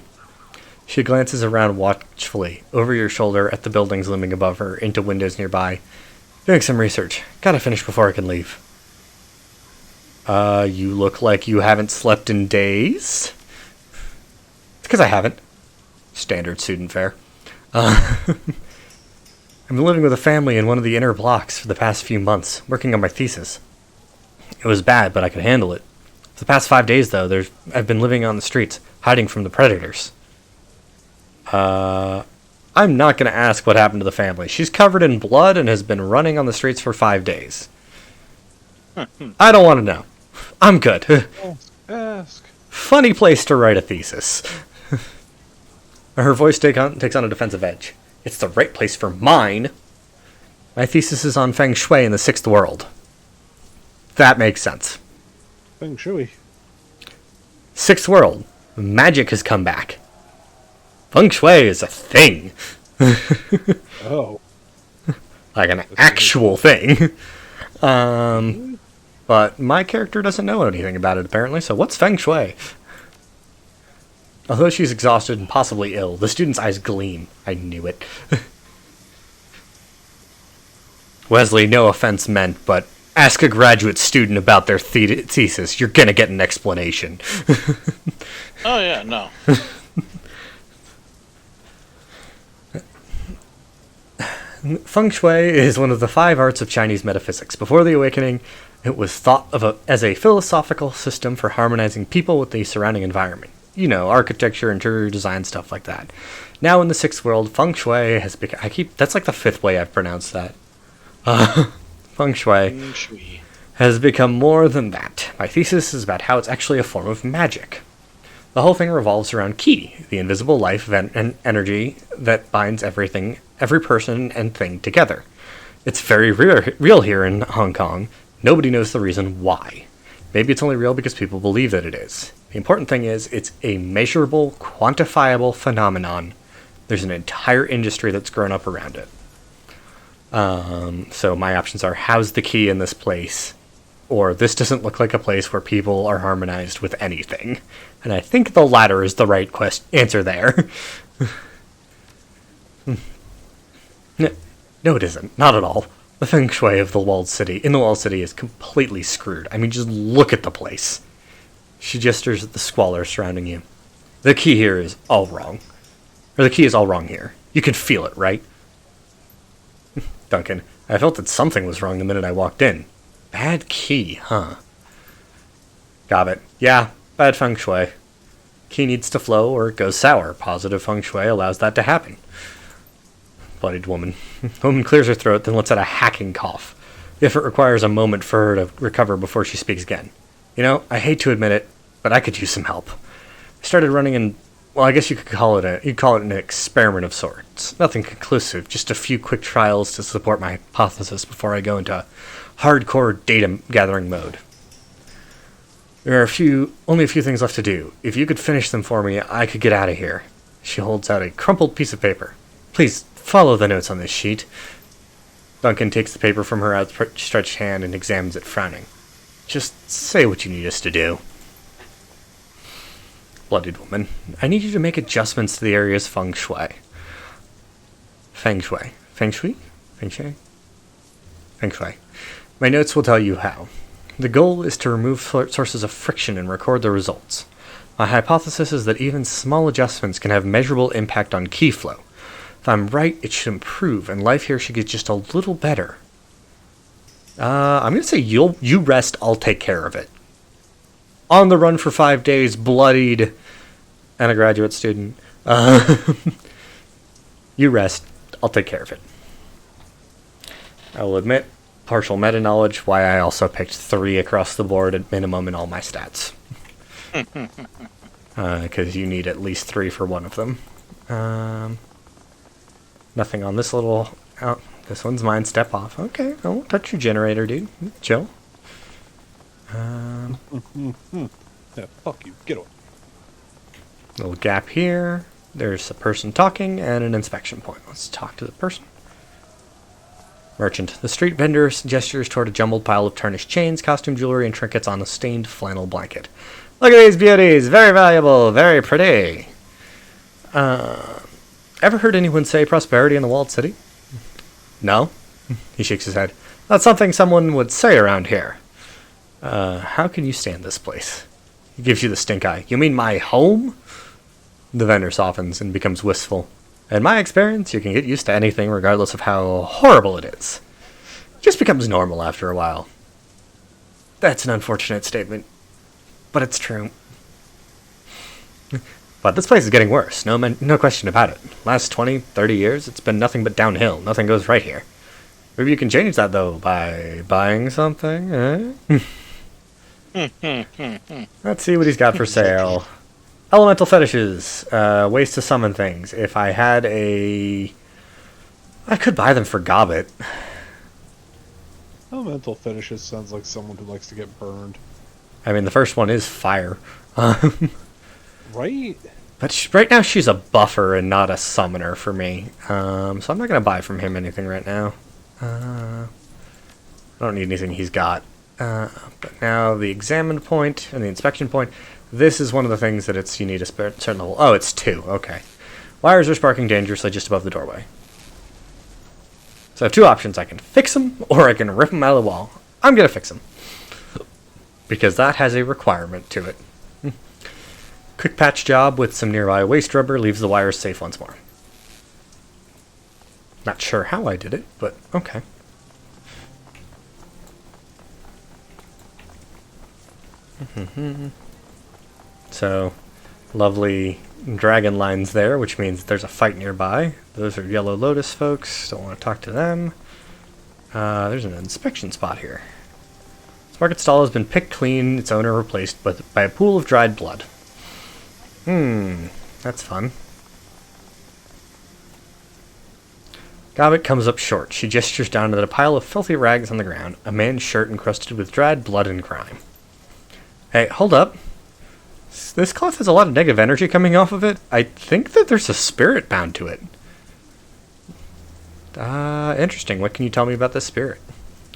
She glances around watchfully, over your shoulder at the buildings looming above her, into windows nearby. Doing some research. Gotta finish before I can leave. You look like you haven't slept in days? It's because I haven't. Standard student fare. I've been living with a family in one of the inner blocks for the past few months, working on my thesis. It was bad, but I could handle it. For the past 5 days, though, I've been living on the streets, hiding from the predators. I'm not going to ask what happened to the family. She's covered in blood and has been running on the streets for 5 days. I don't want to know. I'm good. Ask. Funny place to write a thesis. Her voice takes on a defensive edge. It's the right place for mine. My thesis is on Feng Shui in the 6th world. That makes sense. Feng Shui. 6th world. Magic has come back. Feng Shui is a thing. Oh. Like an actual thing. But my character doesn't know anything about it, apparently, so what's Feng Shui? Although she's exhausted and possibly ill, the student's eyes gleam. I knew it. Wesley, no offense meant, but ask a graduate student about their thesis. You're gonna get an explanation. Oh, yeah, no. Feng Shui is one of the 5 arts of Chinese metaphysics. Before the awakening, it was thought of as a philosophical system for harmonizing people with the surrounding environment. You know, architecture, interior design, stuff like that. Now in the 6th world, Feng Shui has become... That's like the 5th way I've pronounced that. Feng Shui has become more than that. My thesis is about how it's actually a form of magic. The whole thing revolves around Qi, the invisible life and energy that binds everything, every person and thing together. It's very real here in Hong Kong. Nobody knows the reason why. Maybe it's only real because people believe that it is. The important thing is, it's a measurable, quantifiable phenomenon. There's an entire industry that's grown up around it. So my options are, how's the key in this place? Or this doesn't look like a place where people are harmonized with anything. And I think the latter is the right answer there. No, it isn't. Not at all. The feng shui of the walled city, is completely screwed. I mean, just look at the place. She gestures at the squalor surrounding you. The key here is all wrong. Or the key is all wrong here. You can feel it, right? Duncan, I felt that something was wrong the minute I walked in. Bad key, huh? Gobbet, yeah, bad feng shui. Key needs to flow or it goes sour. Positive feng shui allows that to happen. Bloodied woman. The woman clears her throat, then lets out a hacking cough. The effort requires a moment for her to recover before she speaks again. You know, I hate to admit it, but I could use some help. I started running in, well, I guess you'd call it an experiment of sorts. Nothing conclusive, just a few quick trials to support my hypothesis before I go into hardcore data gathering mode. There are only a few things left to do. If you could finish them for me, I could get out of here. She holds out a crumpled piece of paper. Please, follow the notes on this sheet. Duncan takes the paper from her outstretched hand and examines it, frowning. Just say what you need us to do. Bloodied woman, I need you to make adjustments to the area's feng shui. Feng shui? Feng shui? Feng shui? Feng shui. My notes will tell you how. The goal is to remove sources of friction and record the results. My hypothesis is that even small adjustments can have measurable impact on key flow. If I'm right, it should improve, and life here should get just a little better. I'm going to say you rest, I'll take care of it. On the run for 5 days, bloodied, and a graduate student. You rest, I'll take care of it. I will admit, partial meta-knowledge, why I also picked 3 across the board at minimum in all my stats. Because you need at least 3 for one of them. Nothing on this little... Oh, this one's mine. Step off. Okay, I won't touch your generator, dude. Chill. Yeah, fuck you. Get away. Little gap here. There's a person talking and an inspection point. Let's talk to the person. Merchant. The street vendor gestures toward a jumbled pile of tarnished chains, costume jewelry, and trinkets on a stained flannel blanket. Look at these beauties! Very valuable, very pretty. Ever heard anyone say prosperity in the walled city? No? He shakes his head. That's something someone would say around here. How can you stand this place? He gives you the stink eye. You mean my home? The vendor softens and becomes wistful. In my experience, you can get used to anything regardless of how horrible it is. It just becomes normal after a while. That's an unfortunate statement, but it's true. But this place is getting worse, no question about it. Last 20, 30 years, it's been nothing but downhill. Nothing goes right here. Maybe you can change that, though, by buying something, eh? Let's see what he's got for sale. Elemental fetishes. Ways to summon things. If I had I could buy them for Gobbet. Elemental fetishes sounds like someone who likes to get burned. I mean, the first one is fire. Right? But right now she's a buffer and not a summoner for me. So I'm not going to buy from him anything right now. I don't need anything he's got. But now the examine point and the inspection point. This is one of the things that you need a certain level. Oh, it's 2. Okay. Wires are sparking dangerously just above the doorway. So I have 2 options. I can fix them or I can rip them out of the wall. I'm going to fix them. Because that has a requirement to it. Quick patch job with some nearby waste rubber leaves the wires safe once more. Not sure how I did it, but okay. So, lovely dragon lines there, which means there's a fight nearby. Those are Yellow Lotus folks. Don't want to talk to them. There's an inspection spot here. This market stall has been picked clean, its owner replaced by a pool of dried blood. That's fun. Gobbet comes up short. She gestures down at a pile of filthy rags on the ground, a man's shirt encrusted with dried blood and grime. Hey, hold up. This cloth has a lot of negative energy coming off of it. I think that there's a spirit bound to it. Interesting. What can you tell me about this spirit?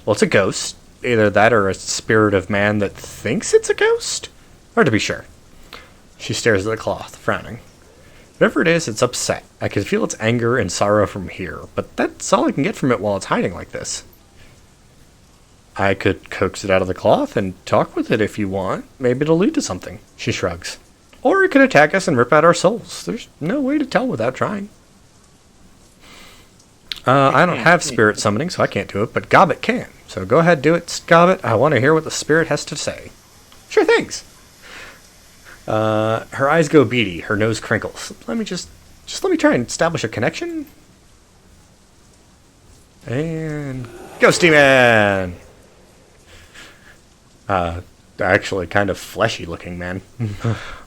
Well, it's a ghost. Either that or a spirit of man that thinks it's a ghost? Hard to be sure. She stares at the cloth, frowning. Whatever it is, it's upset. I can feel its anger and sorrow from here, but that's all I can get from it while it's hiding like this. I could coax it out of the cloth and talk with it if you want. Maybe it'll lead to something. She shrugs. Or it could attack us and rip out our souls. There's no way to tell without trying. I don't have spirit summoning, so I can't do it, but Gobbet can. So go ahead, do it, Gobbet. I want to hear what the spirit has to say. Sure, thanks. Her eyes go beady, her nose crinkles. Let me let me try and establish a connection. And Ghosty Man! Actually kind of fleshy looking, man.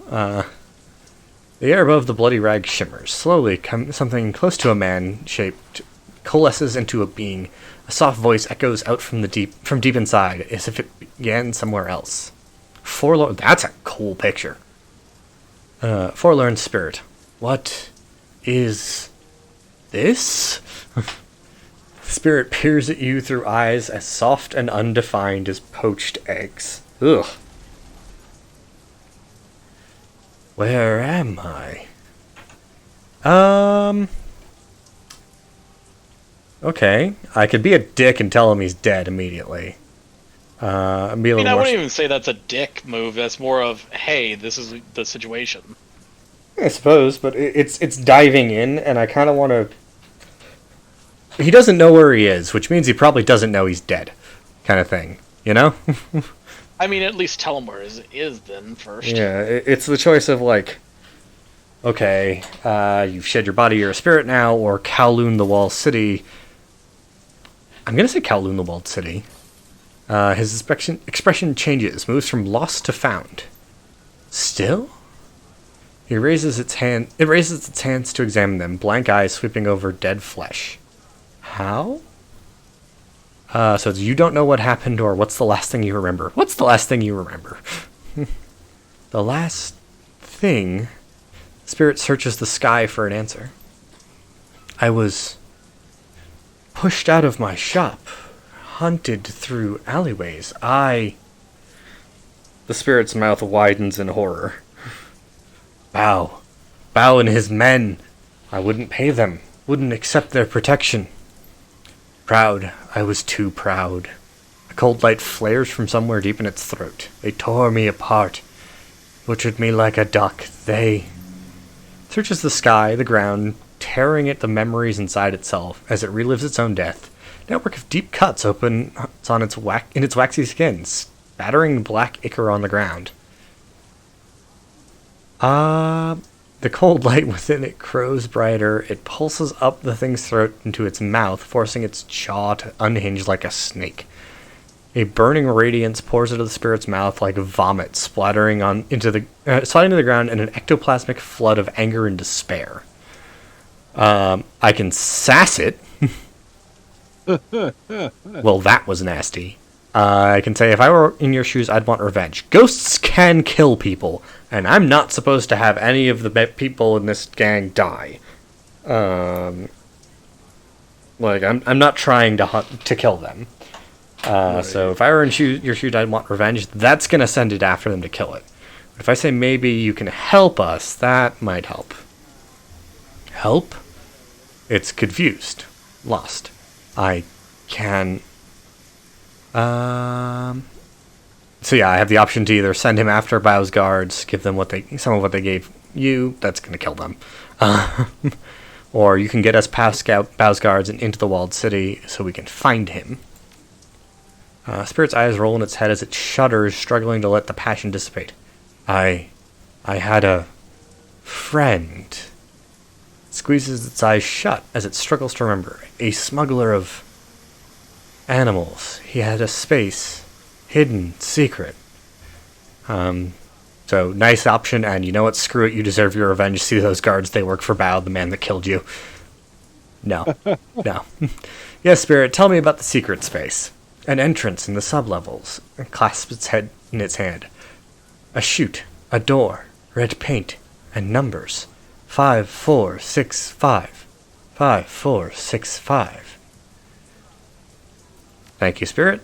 The air above the bloody rag shimmers. Slowly, something close to a man-shaped coalesces into a being. A soft voice echoes out from deep inside, as if it began somewhere else. Forlorn. That's a cool picture. Forlorn spirit. What is this? Spirit peers at you through eyes as soft and undefined as poached eggs. Ugh. Where am I? Okay. I could be a dick and tell him he's dead immediately. I wouldn't even say that's a dick move. That's more of, hey, this is the situation. I suppose, but it's diving in, and I kind of want to... He doesn't know where he is, which means he probably doesn't know he's dead, kind of thing, you know? I mean, at least tell him where he is then first. Yeah, it's the choice of like, okay, you've shed your body, you're a spirit now, or Kowloon the Walled City. I'm gonna say Kowloon the Walled City. His expression changes, moves from lost to found. Still? It raises its hands to examine them, blank eyes sweeping over dead flesh. How? So you don't know what happened, or what's the last thing you remember? What's the last thing you remember? The last thing... Spirit searches the sky for an answer. I was pushed out of my shop, hunted through alleyways. The spirit's mouth widens in horror. Bao and his men. I wouldn't pay them, wouldn't accept their protection. Proud, I was too proud. A cold light flares from somewhere deep in its throat. They tore me apart, butchered me like a duck. They... Searches the sky, the ground, tearing at the memories inside itself as it relives its own death. A network of deep cuts opens on its waxy skin, spattering black ichor on the ground. The cold light within it grows brighter. It pulses up the thing's throat into its mouth, forcing its jaw to unhinge like a snake. A burning radiance pours out of the spirit's mouth like vomit, sliding into the ground in an ectoplasmic flood of anger and despair. I can sass it. Well, that was nasty. I can say if I were in your shoes, I'd want revenge. Ghosts can kill people, and I'm not supposed to have any of the people in this gang die. I'm not trying to kill them. So if I were in your shoes, I'd want revenge. That's going to send it after them to kill it. But if I say maybe you can help us, that might help. Help? It's confused. Lost. I can... So yeah, I have the option to either send him after Bao's guards, give them some of what they gave you. That's going to kill them. Or you can get us past Bao's guards and into the walled city so we can find him. Spirit's eyes roll in its head as it shudders, struggling to let the passion dissipate. I had a friend. It squeezes its eyes shut as it struggles to remember. A smuggler of animals. He had a space. Hidden. Secret. So, nice option, and you know what? Screw it, you deserve your revenge. See those guards, they work for Bao, the man that killed you. No. No. Yes, Spirit, tell me about the secret space. An entrance in the sublevels. It clasps its head in its hand. A chute. A door. Red paint. And numbers. 5, 4, 6, 5. 5465. Thank you, Spirit.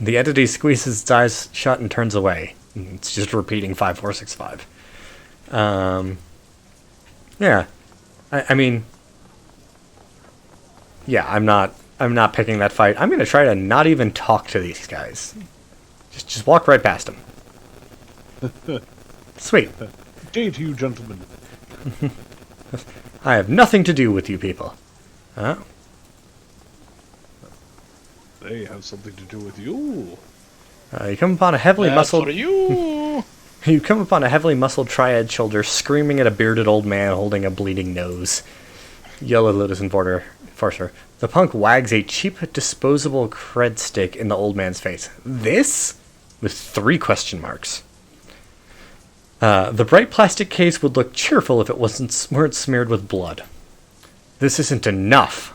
The entity squeezes its eyes shut and turns away. It's just repeating 5465. Yeah. I mean, yeah, I'm not picking that fight. I'm gonna try to not even talk to these guys. Just walk right past them. Sweet. Day to you, gentlemen. I have nothing to do with you people. They have something to do with you. You come upon a heavily muscled. For you. You come upon a heavily muscled triad shoulder, screaming at a bearded old man holding a bleeding nose. Yellow Lotus Enforcer. The punk wags a cheap, disposable cred stick in the old man's face. This? With 3 question marks. The bright plastic case would look cheerful if it weren't smeared with blood. This isn't enough.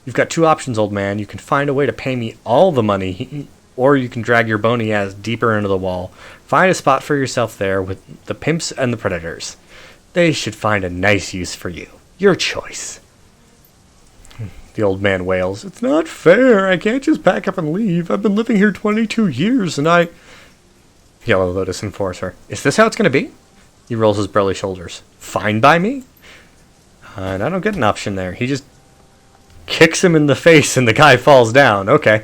You've got 2 options, old man. You can find a way to pay me all the money, or you can drag your bony ass deeper into the wall. Find a spot for yourself there with the pimps and the predators. They should find a nice use for you. Your choice. The old man wails. It's not fair. I can't just pack up and leave. I've been living here 22 years and I... Yellow Lotus Enforcer. Is this how it's going to be? He rolls his burly shoulders. Fine by me? And I don't get an option there. He just kicks him in the face and the guy falls down. Okay.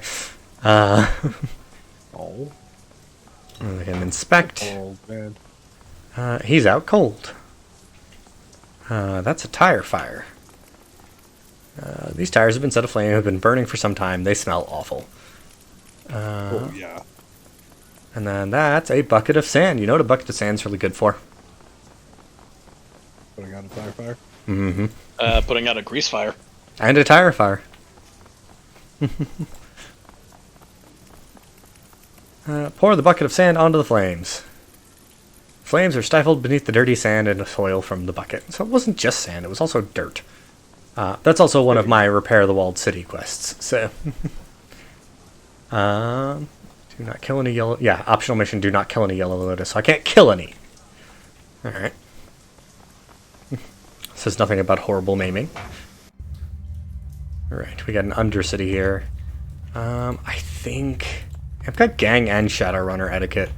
Oh. I can inspect. Oh, man. He's out cold. That's a tire fire. These tires have been set aflame, have been burning for some time. They smell awful. Oh, yeah. And then that's a bucket of sand. You know what a bucket of sand's really good for? Putting out a tire fire? Mm-hmm. Putting out a grease fire. And a tire fire. Pour the bucket of sand onto the flames. Flames are stifled beneath the dirty sand and soil from the bucket. So it wasn't just sand, it was also dirt. That's also one of my Repair the Walled City quests. So, do not kill any yellow... Yeah, optional mission, do not kill any yellow lotus. So I can't kill any. Alright. Says nothing about horrible maiming. Alright, we got an Undercity here. I think... I've got gang and Shadowrunner etiquette.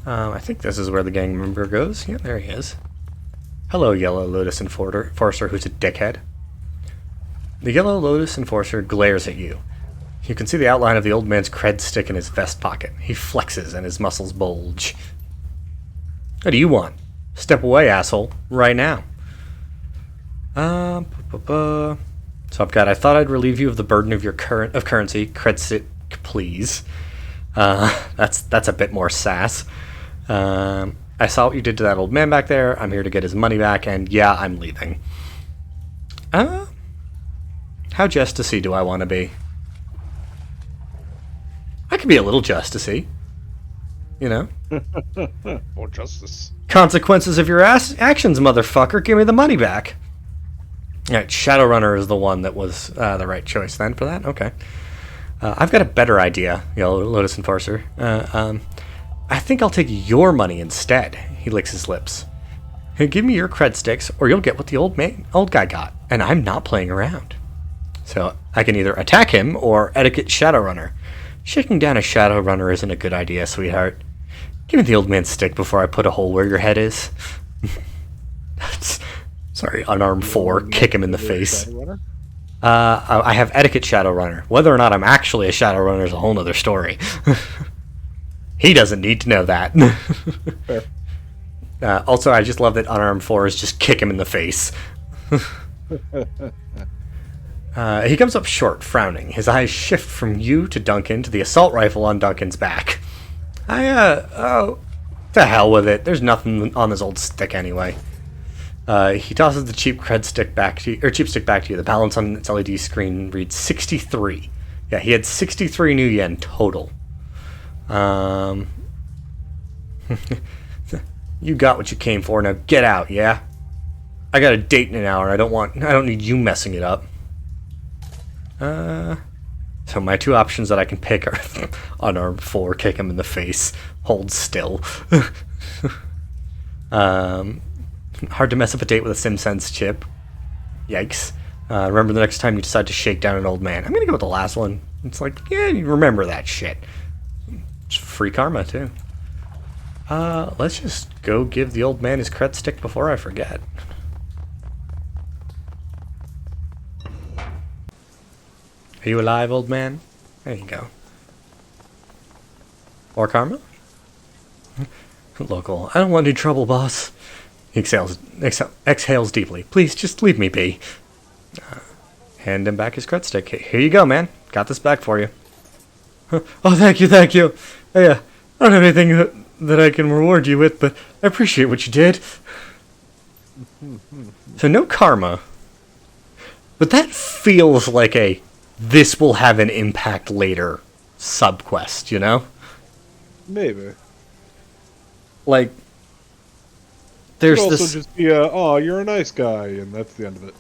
I think this is where the gang member goes. Yeah, there he is. Hello, Yellow Lotus Enforcer, who's a dickhead. The Yellow Lotus Enforcer glares at you. You can see the outline of the old man's cred stick in his vest pocket. He flexes and his muscles bulge. What do you want? Step away, asshole. Right now. So I've got, I thought I'd relieve you of the burden of your currency. Cred stick, please. That's a bit more sass. I saw what you did to that old man back there. I'm here to get his money back, and yeah, I'm leaving. How justicey do I want to be? I could be a little justicey. You know? Or justice. Consequences of your actions, motherfucker. Give me the money back. Alright, Shadowrunner is the one that was the right choice then for that? Okay. I've got a better idea, Yellow Lotus Enforcer. I think I'll take your money instead. He licks his lips. Hey, give me your cred sticks, or you'll get what the old guy got, and I'm not playing around. So I can either attack him or etiquette Shadowrunner. Shaking down a Shadowrunner isn't a good idea, sweetheart. Give me the old man's stick before I put a hole where your head is. Sorry, unarmed 4, kick him in the face. I have etiquette Shadowrunner. Whether or not I'm actually a Shadowrunner is a whole nother story. He doesn't need to know that. Fair. Also, I just love that unarmed 4 is just kick him in the face. He comes up short, frowning. His eyes shift from you to Duncan to the assault rifle on Duncan's back. To hell with it. There's nothing on this old stick anyway. He tosses the cheap stick back to you. The balance on its LED screen reads 63. Yeah, he had 63 new yen total. You got what you came for. Now get out, yeah? I got a date in an hour. I don't need you messing it up. So my 2 options that I can pick are unarmed 4, kick him in the face, hold still. Hard to mess up a date with a SimSense chip. Yikes. Remember the next time you decide to shake down an old man. I'm gonna go with the last one. It's like, yeah, you remember that shit. It's free karma, too. Let's just go give the old man his cred stick before I forget. Are you alive, old man? There you go. More karma? Local. I don't want any trouble, boss. He exhales deeply. Please, just leave me be. Hand him back his cred stick. Here you go, man. Got this back for you. Oh, thank you, thank you. Yeah, I don't have anything that I can reward you with, but I appreciate what you did. So no karma. But that feels like a this will have an impact later subquest, you know? Maybe. Like, there's Could also this... just be oh, you're a nice guy, and that's the end of it.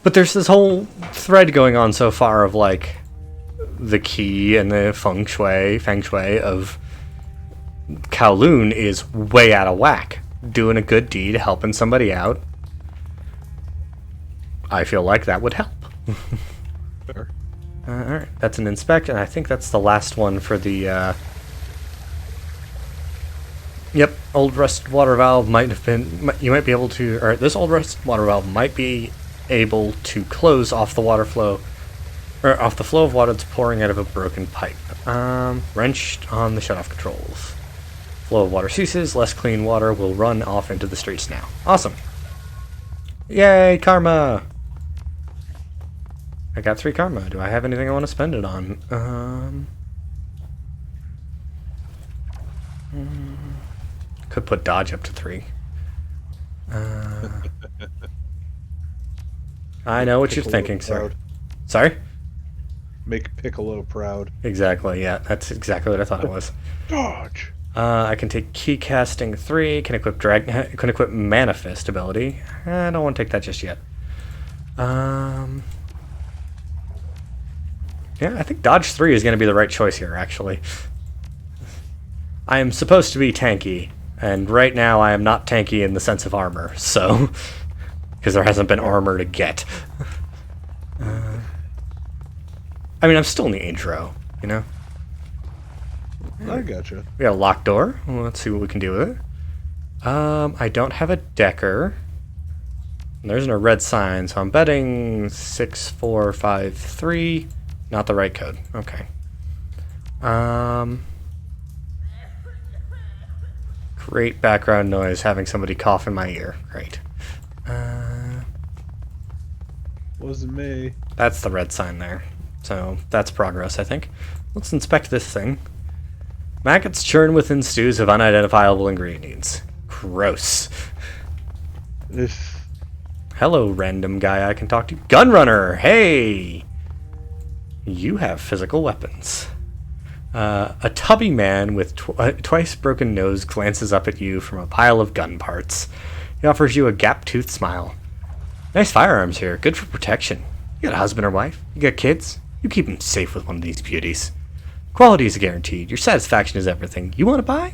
But there's this whole thread going on so far of, like, the key and the feng shui of Kowloon is way out of whack. Doing a good deed, helping somebody out. I feel like that would help. Fair. Alright, that's an inspect, and I think that's the last one for the, Yep, old rusted water valve might have been... You might be able to... Or this old rusted water valve might be able to close off the water flow... Or off the flow of water that's pouring out of a broken pipe. Wrenched on the shutoff controls. Flow of water ceases, less clean water will run off into the streets now. Awesome. Yay, karma! I got 3 karma. Do I have anything I want to spend it on? Could put dodge up to 3. I know what you're thinking, sir. Proud. Sorry? Make Piccolo proud. Exactly, yeah. That's exactly what I thought it was. Dodge! I can take key casting 3, can equip Mana Fist ability. I don't want to take that just yet. Yeah, I think dodge 3 is going to be the right choice here, actually. I am supposed to be tanky, and right now I am not tanky in the sense of armor, so... Because there hasn't been armor to get. I mean, I'm still in the intro, you know? I gotcha. We got a locked door. Well, let's see what we can do with it. I don't have a decker. And there isn't a red sign, so I'm betting 6453. Not the right code. Okay. Great background noise having somebody cough in my ear. Great. Wasn't me. That's the red sign there. So that's progress, I think. Let's inspect this thing. Maggots churn within stews of unidentifiable ingredients. Gross. Hello, random guy I can talk to. Gunrunner! Hey! You have physical weapons. A tubby man with twice broken nose glances up at you from a pile of gun parts. He offers you a gap-toothed smile. Nice firearms here. Good for protection. You got a husband or wife? You got kids? You keep them safe with one of these beauties. Quality is guaranteed. Your satisfaction is everything. You want to buy?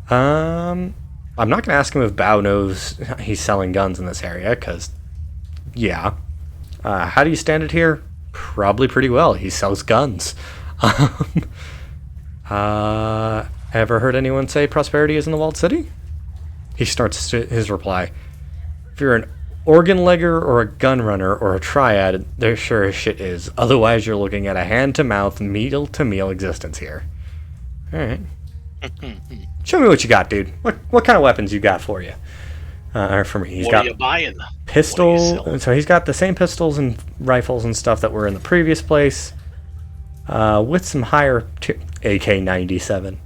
I'm not going to ask him if Bao knows he's selling guns in this area, because, yeah. How do you stand it here? Probably pretty well. He sells guns. Ever heard anyone say prosperity is in the walled city? He starts his reply. If you're an organ legger or a gun runner or a triad, there sure as shit is. Otherwise, you're looking at a hand-to-mouth, meal-to-meal existence here. Alright. Show me what you got, dude. What kind of weapons you got for you? Or for me. What are you buying? Pistol. So he's got the same pistols and rifles and stuff that were in the previous place. With some higher... AK-97.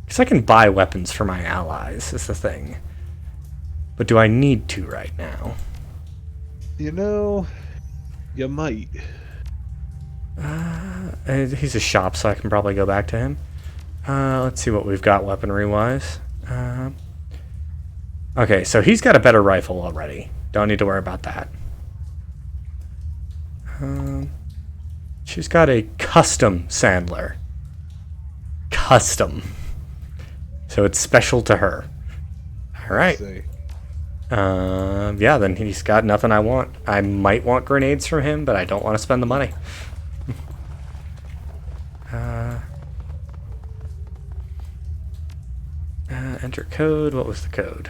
Because I can buy weapons for my allies, is the thing. But do I need to right now? You know, you might. He's a shop, so I can probably go back to him. Let's see what we've got weaponry-wise. Okay, so he's got a better rifle already. Don't need to worry about that. She's got a custom Sandler. Custom. So it's special to her. All right. Say. Yeah, then he's got nothing I want. I might want grenades from him, but I don't want to spend the money. Enter code. What was the code?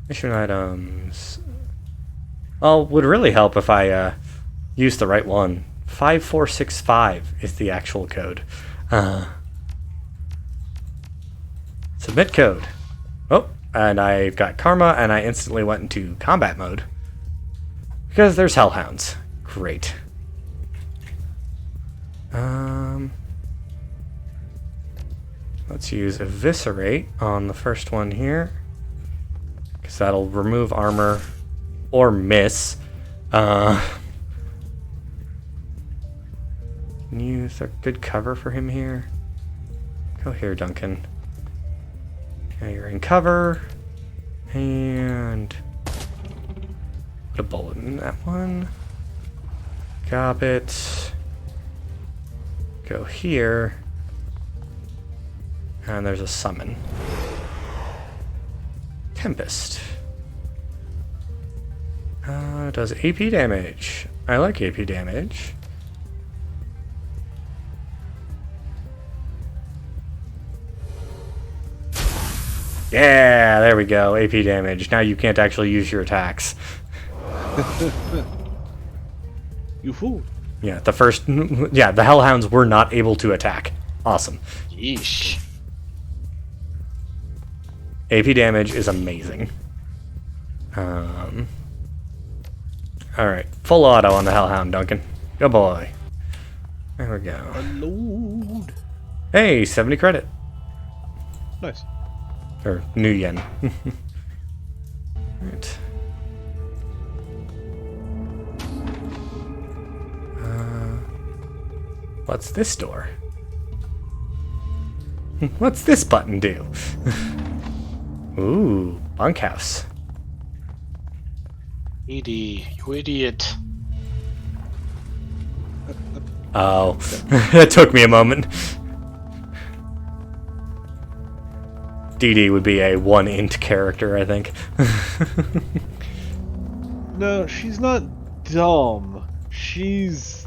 Mission items. Well, would really help if I used the right one. 5465 is the actual code. Submit code. Oh, and I've got karma, and I instantly went into combat mode. Because there's hellhounds. Great. Let's use Eviscerate on the first one here. Because that'll remove armor or miss. Can you use a good cover for him here? Go here, Duncan. Now you're in cover. And put a bullet in that one. Cop it. Go here. And there's a summon. Tempest. Does AP damage. I like AP damage. Yeah, there we go. AP damage. Now you can't actually use your attacks. You fool. Yeah, the Hellhounds were not able to attack. Awesome. Yeesh. AP damage is amazing. Alright, full auto on the Hellhound, Duncan. Good boy. There we go. Unload. Hey, 70 credit. Nice. Or new yen. Right. What's this door? What's this button do? Ooh, bunkhouse. Edie, you idiot. Oh, that took me a moment. DD would be a one-int character, I think. No, she's not dumb. She's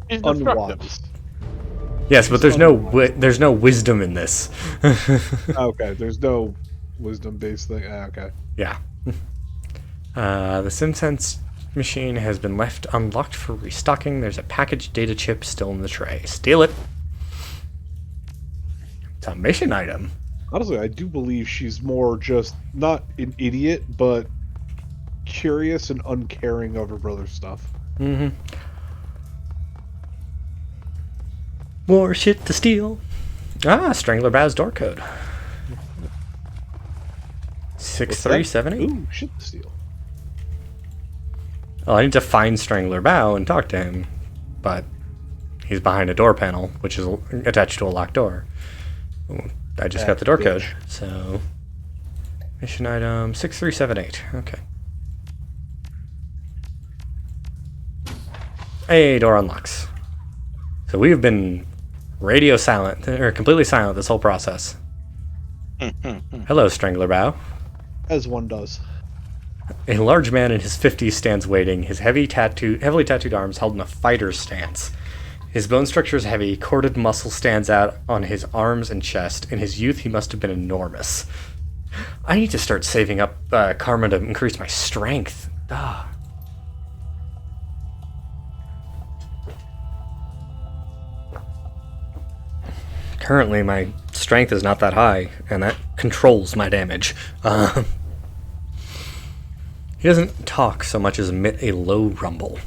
He's unwise. destructive. Yes, but there's no wisdom in this. Okay, there's no wisdom-based thing. Okay. Yeah. The SimSense machine has been left unlocked for restocking. There's a packaged data chip still in the tray. Steal it. It's a mission item. Honestly, I do believe she's more just not an idiot, but curious and uncaring of her brother's stuff. Mm-hmm. More shit to steal. Strangler Bow's door code. 6378. Ooh, shit to steal. Well, I need to find Strangler Bow and talk to him, but he's behind a door panel, which is attached to a locked door. I just got the door code, so mission item 6378. Okay. Hey, door unlocks. So we have been radio silent, or completely silent this whole process. Hello, Strangler Bow. As one does. A large man in his 50s stands waiting, his heavily tattooed arms held in a fighter's stance. His bone structure is heavy, corded muscle stands out on his arms and chest. In his youth, he must have been enormous. I need to start saving up karma to increase my strength. Currently, my strength is not that high, and that controls my damage. He doesn't talk so much as emit a low rumble.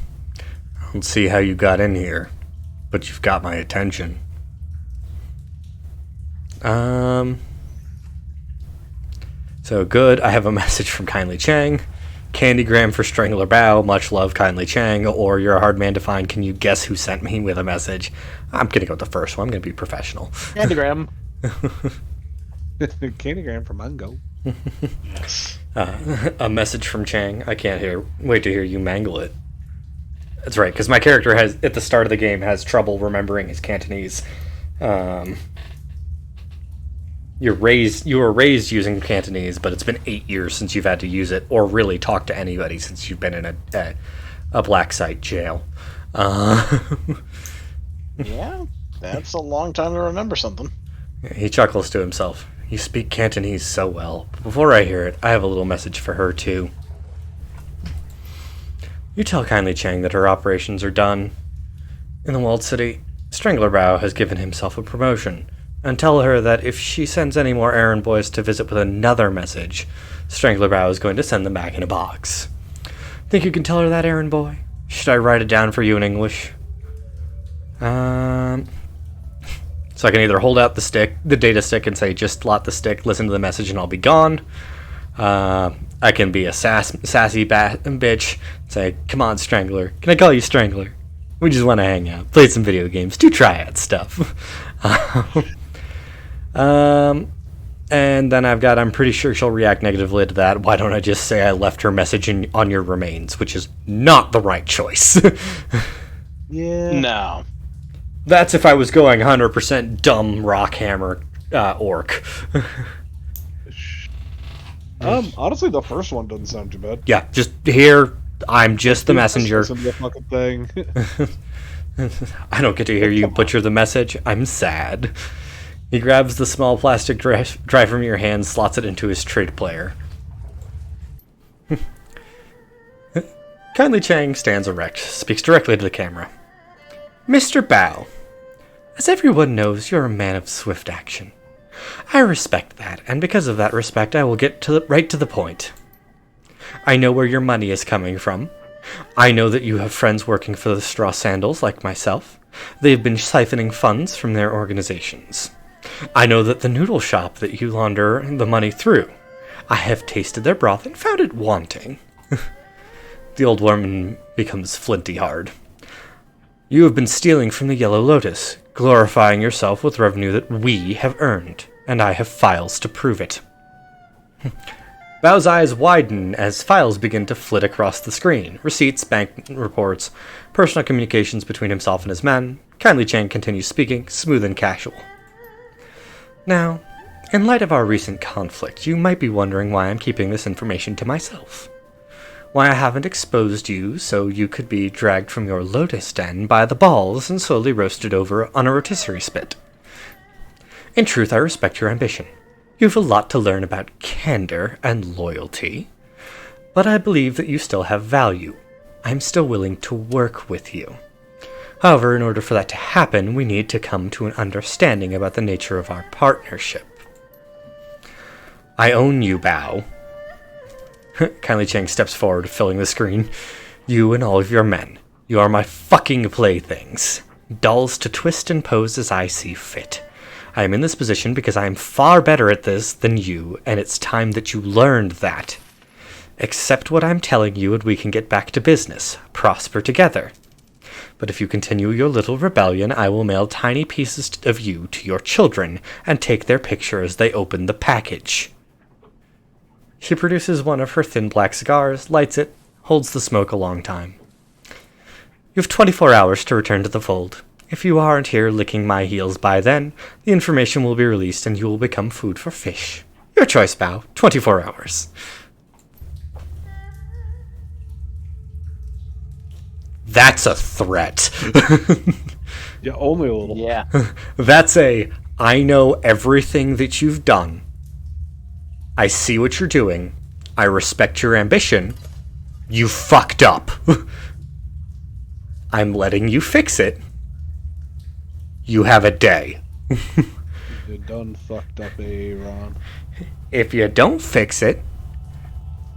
I don't see how you got in here, but you've got my attention. So good, I have a message from Kindly Chang. Candygram for Strangler Bow, much love Kindly Chang, or you're a hard man to find, can you guess who sent me with a message? I'm gonna go with the first one, I'm gonna be professional. Candygram. Candygram from Mungo. Yes. A message from Chang. I can't wait to hear you mangle it. That's right, because my character has, at the start of the game, has trouble remembering his Cantonese. You were raised using Cantonese, but it's been 8 years since you've had to use it or really talk to anybody since you've been in a black site jail. Yeah, that's a long time to remember something. He chuckles to himself. You speak Cantonese so well. But before I hear it, I have a little message for her, too. You tell Kindly Chang that her operations are done. In the walled city, Strangler Bao has given himself a promotion, and tell her that if she sends any more errand boys to visit with another message, Strangler Bao is going to send them back in a box. Think you can tell her that, errand boy? Should I write it down for you in English? So I can either hold out the data stick, and say, just slot the stick, listen to the message, and I'll be gone. I can be a sassy bitch, say, come on, Strangler. Can I call you Strangler? We just want to hang out, play some video games, do triad stuff. And then I've got, I'm pretty sure she'll react negatively to that. Why don't I just say I left her message on your remains, which is not the right choice. Yeah. No. That's if I was going 100% dumb rockhammer orc. Honestly, the first one doesn't sound too bad. Yeah, just here, I'm just the messenger. Listen to the fucking thing. I don't get to hear you butcher the message. I'm sad. He grabs the small plastic drive from your hand, slots it into his trade player. Kindly Chang stands erect, speaks directly to the camera. Mr. Bao, as everyone knows, you're a man of swift action. I respect that, and because of that respect, I will get right to the point. I know where your money is coming from. I know that you have friends working for the Straw Sandals like myself. They've been siphoning funds from their organizations. I know that the noodle shop that you launder the money through. I have tasted their broth and found it wanting. The old woman becomes flinty hard. You have been stealing from the Yellow Lotus, glorifying yourself with revenue that we have earned, and I have files to prove it. Bao's eyes widen as files begin to flit across the screen. Receipts, bank reports, personal communications between himself and his men. Kindly Chang continues speaking, smooth and casual. Now, in light of our recent conflict, you might be wondering why I'm keeping this information to myself. Why I haven't exposed you so you could be dragged from your lotus den by the balls and slowly roasted over on a rotisserie spit. In truth, I respect your ambition. You have a lot to learn about candor and loyalty, but I believe that you still have value. I'm still willing to work with you. However, in order for that to happen, we need to come to an understanding about the nature of our partnership. I own you, Bao. Kindly Chang steps forward, filling the screen. You and all of your men. You are my fucking playthings. Dolls to twist and pose as I see fit. I am in this position because I am far better at this than you, and it's time that you learned that. Accept what I'm telling you and we can get back to business, prosper together. But if you continue your little rebellion, I will mail tiny pieces of you to your children and take their picture as they open the package. She produces one of her thin black cigars, lights it, holds the smoke a long time. You have 24 hours to return to the fold. If you aren't here licking my heels by then, the information will be released and you will become food for fish. Your choice, Bao. 24 hours. That's a threat. Yeah, only a little. Yeah. That's a, I know everything that you've done. I see what you're doing. I respect your ambition. You fucked up. I'm letting you fix it. You have a day. You done fucked up, Aaron. If you don't fix it,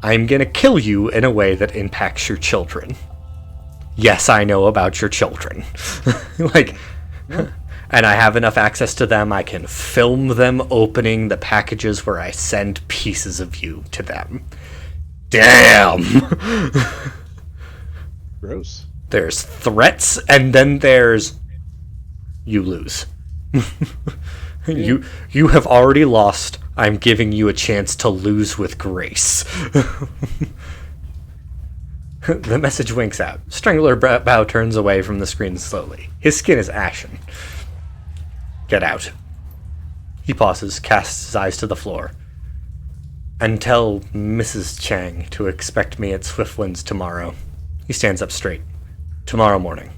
I'm gonna kill you in a way that impacts your children. Yes, I know about your children. And I have enough access to them, I can film them opening the packages where I send pieces of you to them. Damn! Gross. There's threats, and then there's... You lose. You have already lost. I'm giving you a chance to lose with grace. The message winks out. Strangler Bao turns away from the screen slowly. His skin is ashen. Get out. He pauses, casts his eyes to the floor. And tell Mrs. Chang to expect me at Swiftlands tomorrow. He stands up straight. Tomorrow morning.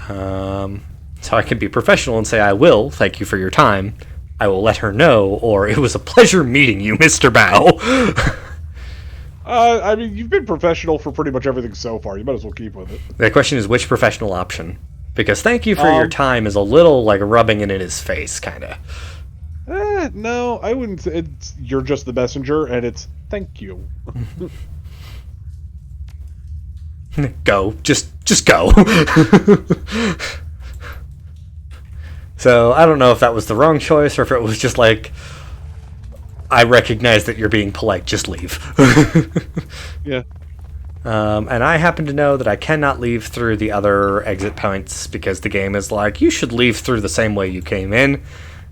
So I can be professional and say I will, thank you for your time. I will let her know, or it was a pleasure meeting you, Mr. Bao. I mean, you've been professional for pretty much everything so far. You might as well keep with it. The question is, which professional option? Because thank you for your time is a little like rubbing it in his face, kind of. No, I wouldn't. You're just the messenger, and it's thank you. Go. Just go. So, I don't know if that was the wrong choice, or if it was just like, I recognize that you're being polite, just leave. Yeah. And I happen to know that I cannot leave through the other exit points, because the game is like, you should leave through the same way you came in,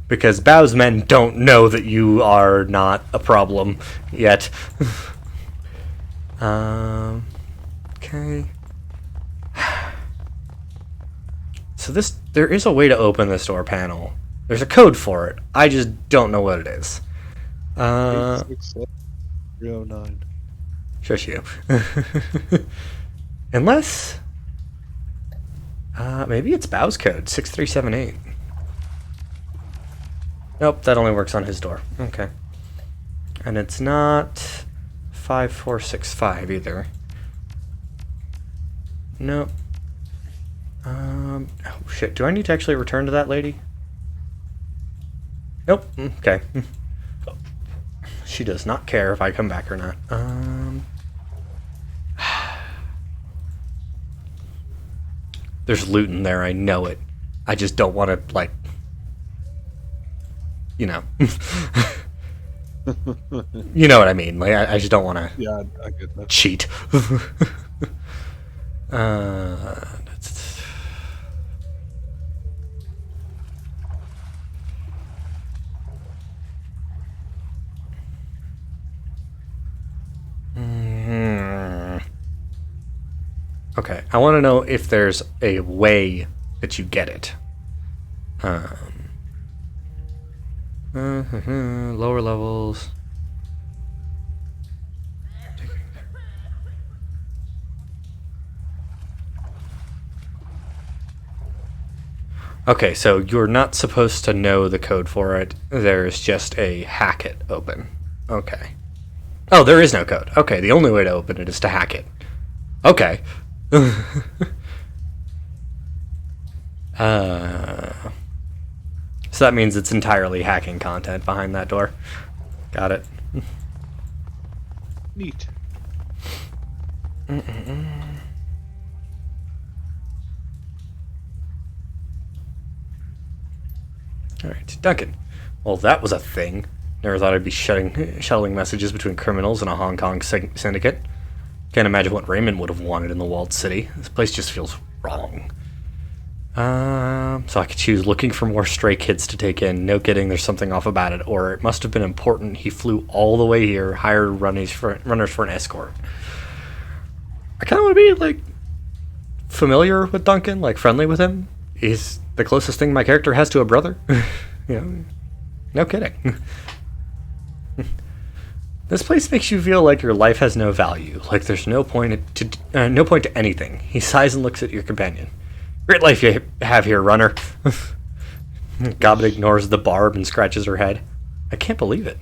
because Bao's men don't know that you are not a problem yet. Okay. So there is a way to open this door panel. There's a code for it. I just don't know what it is. 867-309. Shush you. Unless... maybe it's Bao's code, 6378. Nope, that only works on his door. Okay. And it's not 5465 either. Nope. Oh shit, do I need to actually return to that lady? Nope, okay. She does not care if I come back or not. There's loot in there, I know it. I just don't want to, like... You know. You know what I mean. Like, I just don't want to Yeah, I get that. cheat. Okay, I want to know if there's a way that you get it. Lower levels. Okay, so you're not supposed to know the code for it. There's just a hack it open. Okay. Oh, there is no code. Okay, the only way to open it is to hack it. Okay. So that means it's entirely hacking content behind that door. Got it. Neat. Alright, Duncan. Well, that was a thing. Never thought I'd be shuttling messages between criminals in a Hong Kong syndicate. Can't imagine what Raymond would have wanted in the walled city. This place just feels wrong. So I could choose looking for more stray kids to take in. No kidding, there's something off about it. Or it must have been important. He flew all the way here, hired runners for an escort. I kind of want to be, like, familiar with Duncan, like, friendly with him. He's the closest thing my character has to a brother. You know, no kidding. This place makes you feel like your life has no value, like there's no point to anything. He sighs and looks at your companion. Great life you have here, runner. Gobbit ignores the barb and scratches her head. I can't believe it.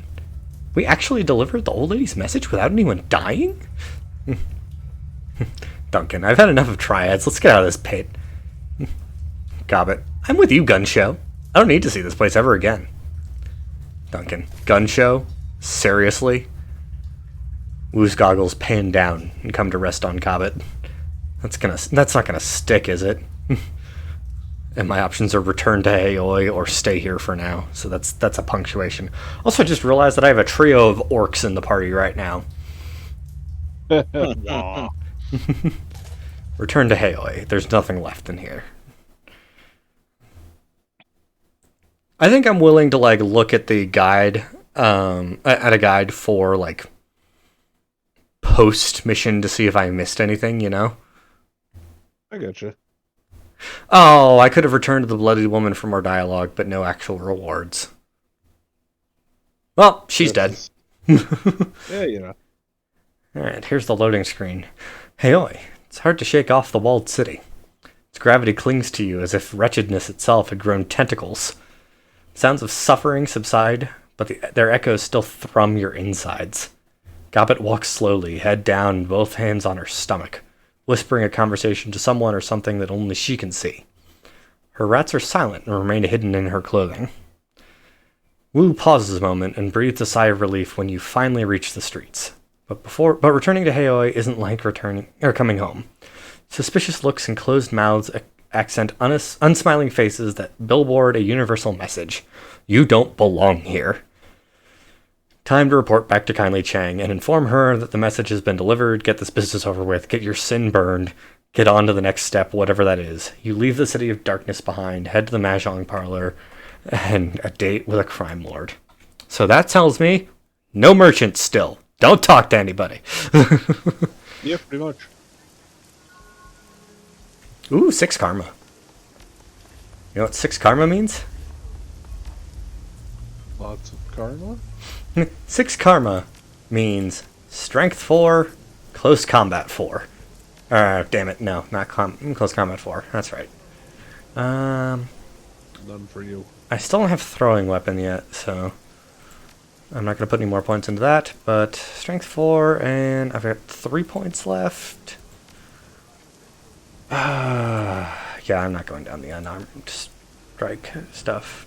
We actually delivered the old lady's message without anyone dying? Duncan, I've had enough of triads. Let's get out of this pit. Gobbit, I'm with you, gun show. I don't need to see this place ever again. Duncan, gun show? Seriously? Wu's goggles pan down and come to rest on Gobbit. That's not gonna stick, is it? And my options are return to Aoi or stay here for now. So that's a punctuation. Also, I just realized that I have a trio of orcs in the party right now. Aw. Return to Aoi. There's nothing left in here. I think I'm willing to like look at the guide, at a guide for like post mission to see if I missed anything. You know. I gotcha. Oh, I could have returned to the Bloody Woman for more dialogue, but no actual rewards. Well, she's dead. Yeah, you know. Alright, here's the loading screen. Hey, oi. It's hard to shake off the walled city. Its gravity clings to you as if wretchedness itself had grown tentacles. Sounds of suffering subside, but their echoes still thrum your insides. Gobbet walks slowly, head down, both hands on her stomach, whispering a conversation to someone or something that only she can see. Her rats are silent and remain hidden in her clothing. Wu pauses a moment and breathes a sigh of relief when you finally reach the streets. But returning to Heoi isn't like coming home. Suspicious looks and closed mouths accent unsmiling faces that billboard a universal message. You don't belong here. Time to report back to Kindly Chang and inform her that the message has been delivered, get this business over with, get your sin burned, get on to the next step, whatever that is. You leave the city of darkness behind, head to the Mahjong parlor, and a date with a crime lord. So that tells me, no merchants still. Don't talk to anybody. Yeah, pretty much. Ooh, 6 karma. You know what 6 karma means? Lots of karma. 6 karma means strength 4, close combat 4. Damn it, no, not close combat 4. That's right. None for you. I still don't have throwing weapon yet, so I'm not going to put any more points into that, but strength 4, and I've got 3 points left. Yeah, I'm not going down the unarmed strike stuff.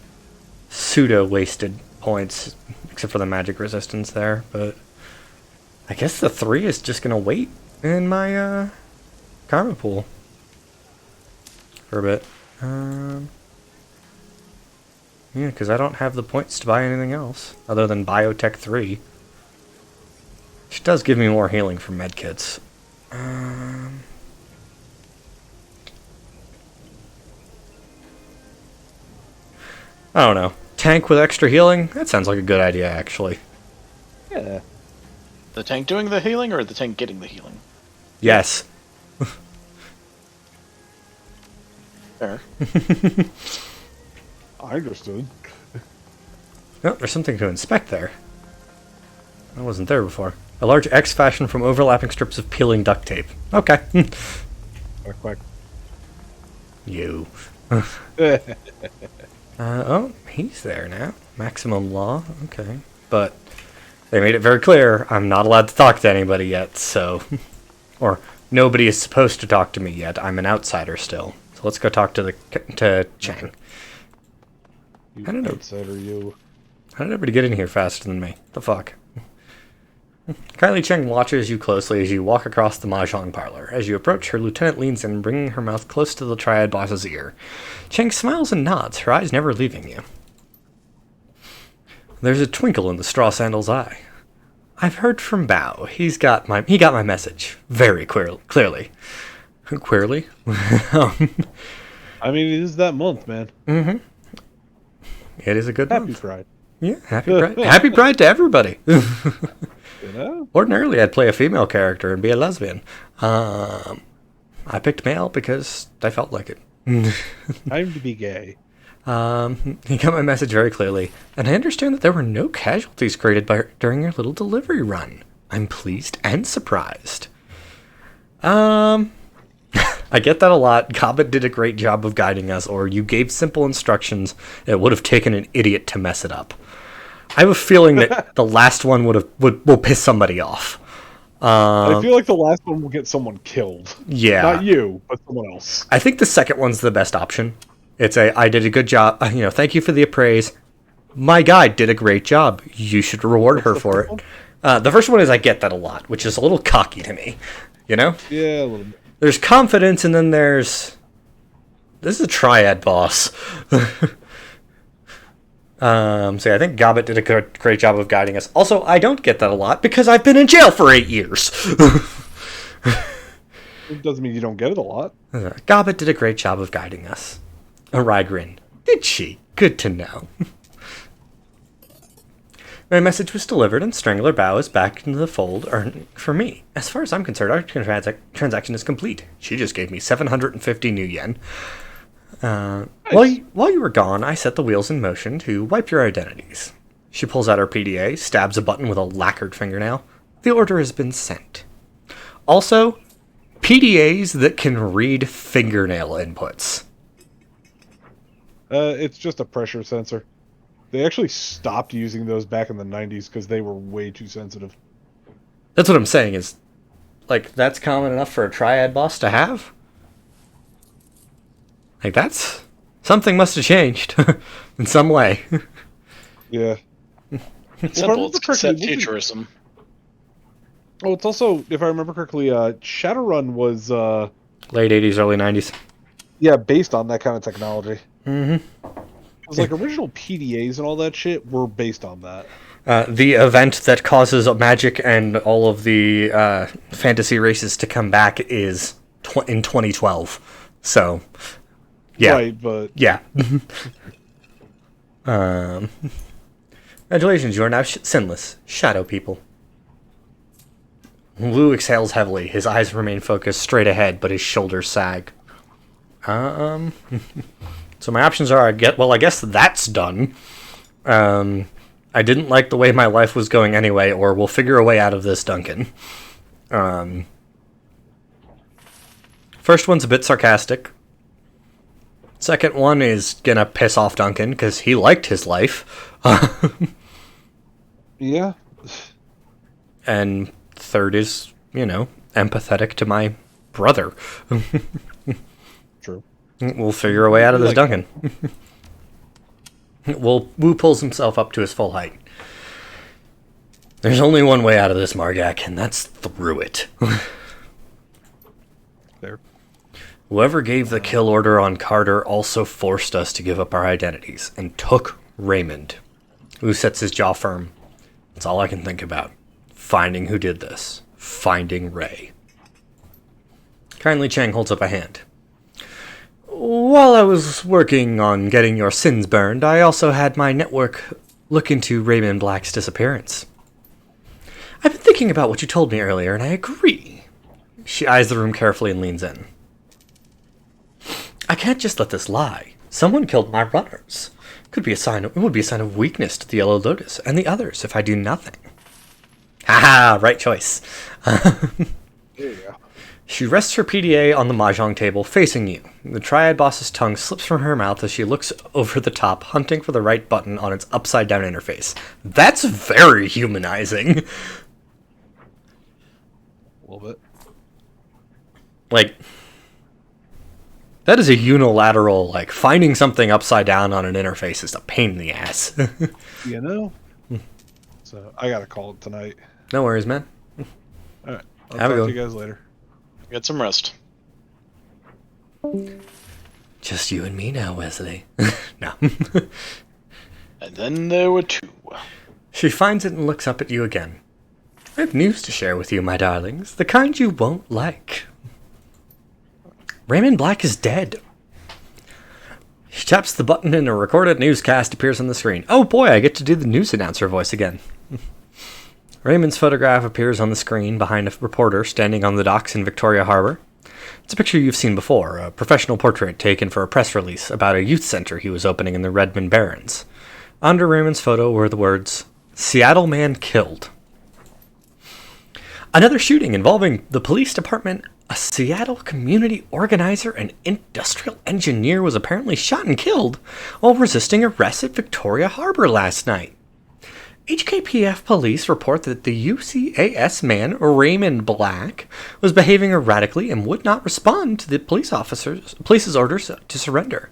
Pseudo-wasted points, except for the magic resistance there, but I guess the 3 is just going to wait in my karma pool for a bit. Yeah, because I don't have the points to buy anything else other than Biotech 3. Which does give me more healing from medkits. I don't know. Tank with extra healing? That sounds like a good idea, actually. Yeah. The tank doing the healing or the tank getting the healing? Yes. Fair. I understood. Oh, there's something to inspect there. I wasn't there before. A large X fashioned from overlapping strips of peeling duct tape. Okay. Quack, quack. You. Oh, he's there now. Maximum law. Okay. But they made it very clear I'm not allowed to talk to anybody yet, so... or nobody is supposed to talk to me yet. I'm an outsider still. So let's go talk to Chang. You I don't know. outsider, you. How did everybody get in here faster than me? The fuck? Kylie Cheng watches you closely as you walk across the Mahjong parlor. As you approach, her lieutenant leans in, bringing her mouth close to the triad boss's ear. Cheng smiles and nods, her eyes never leaving you. There's a twinkle in the straw sandal's eye. I've heard from Bao. He got my message very clearly. Queerly? I mean, it is that month, man. Mm-hmm. It is a good Happy month. Pride. Yeah, happy pride. Happy pride to everybody. You know? Ordinarily, I'd play a female character and be a lesbian. I picked male because I felt like it. Time to be gay. He got my message very clearly, and I understand that there were no casualties created during your little delivery run. I'm pleased and surprised. I get that a lot. Cobbett did a great job of guiding us, or you gave simple instructions. It would have taken an idiot to mess it up. I have a feeling that the last one will piss somebody off. I feel like the last one will get someone killed. Yeah. Not you, but someone else. I think the second one's the best option. It's I did a good job. Thank you for the appraise. My guide did a great job. You should reward her for it. The first one is I get that a lot, which is a little cocky to me. You know? Yeah, a little bit. There's confidence, and then there's... This is a triad boss. So yeah, I think Gobbet did a great job of guiding us. Also, I don't get that a lot, because I've been in jail for 8 years. It doesn't mean you don't get it a lot. Gobbet did a great job of guiding us. Rygrin. Did she? Good to know. My message was delivered, and Strangler Bao is back into the fold for me. As far as I'm concerned, our transaction is complete. She just gave me 750 new yen. While you were gone, I set the wheels in motion to wipe your identities. She pulls out her PDA, stabs a button with a lacquered fingernail. The order has been sent. Also, PDAs that can read fingernail inputs. It's just a pressure sensor. They actually stopped using those back in the 90s because they were way too sensitive. That's what I'm saying is, like, that's common enough for a triad boss to have? Like, that's... Something must have changed in some way. Yeah. It's simple. It's cassette futurism. Oh, it's also, if I remember correctly, Shadowrun was, Late 80s, early 90s. yeah, based on that kind of technology. Mm-hmm. It was like original PDAs and all that shit were based on that. The event that causes magic and all of the fantasy races to come back is in 2012. So, yeah. Right, but... Yeah. Congratulations, you are now sinless. Shadow people. Wu exhales heavily. His eyes remain focused straight ahead, but his shoulders sag. So my options are, I guess that's done. I didn't like the way my life was going anyway, or we'll figure a way out of this, Duncan. First one's a bit sarcastic. Second one is gonna piss off Duncan, because he liked his life. Yeah. And third is, empathetic to my brother. True. We'll figure a way out of this, Duncan. Well, Wu pulls himself up to his full height. There's only one way out of this, Margak, and that's through it. There. Whoever gave the kill order on Carter also forced us to give up our identities, and took Raymond. Wu sets his jaw firm. That's all I can think about. Finding who did this. Finding Ray. Kindly Chang holds up a hand. While I was working on getting your sins burned, I also had my network look into Raymond Black's disappearance. I've been thinking about what you told me earlier, and I agree. She eyes the room carefully and leans in. I can't just let this lie. Someone killed my runners. It would be a sign of weakness to the Yellow Lotus and the others if I do nothing. Haha, right choice. There you go. She rests her PDA on the mahjong table, facing you. The Triad Boss's tongue slips from her mouth as she looks over the top, hunting for the right button on its upside-down interface. That's very humanizing. A little bit. Like, that is a unilateral, finding something upside down on an interface is a pain in the ass. You know? So, I gotta call it tonight. No worries, man. Alright. I'll Have a talk good to you guys later. Get some rest. Just you and me now, Wesley. No. And then there were two. She finds it and looks up at you again. I have news to share with you, my darlings. The kind you won't like. Raymond Black is dead. She taps the button and a recorded newscast appears on the screen. Oh boy, I get to do the news announcer voice again. Raymond's photograph appears on the screen behind a reporter standing on the docks in Victoria Harbor. It's a picture you've seen before, a professional portrait taken for a press release about a youth center he was opening in the Redmond Barrens. Under Raymond's photo were the words, Seattle man killed. Another shooting involving the police department. A Seattle community organizer and industrial engineer was apparently shot and killed while resisting arrest at Victoria Harbor last night. HKPF police report that the UCAS man, Raymond Black, was behaving erratically and would not respond to the police's orders to surrender.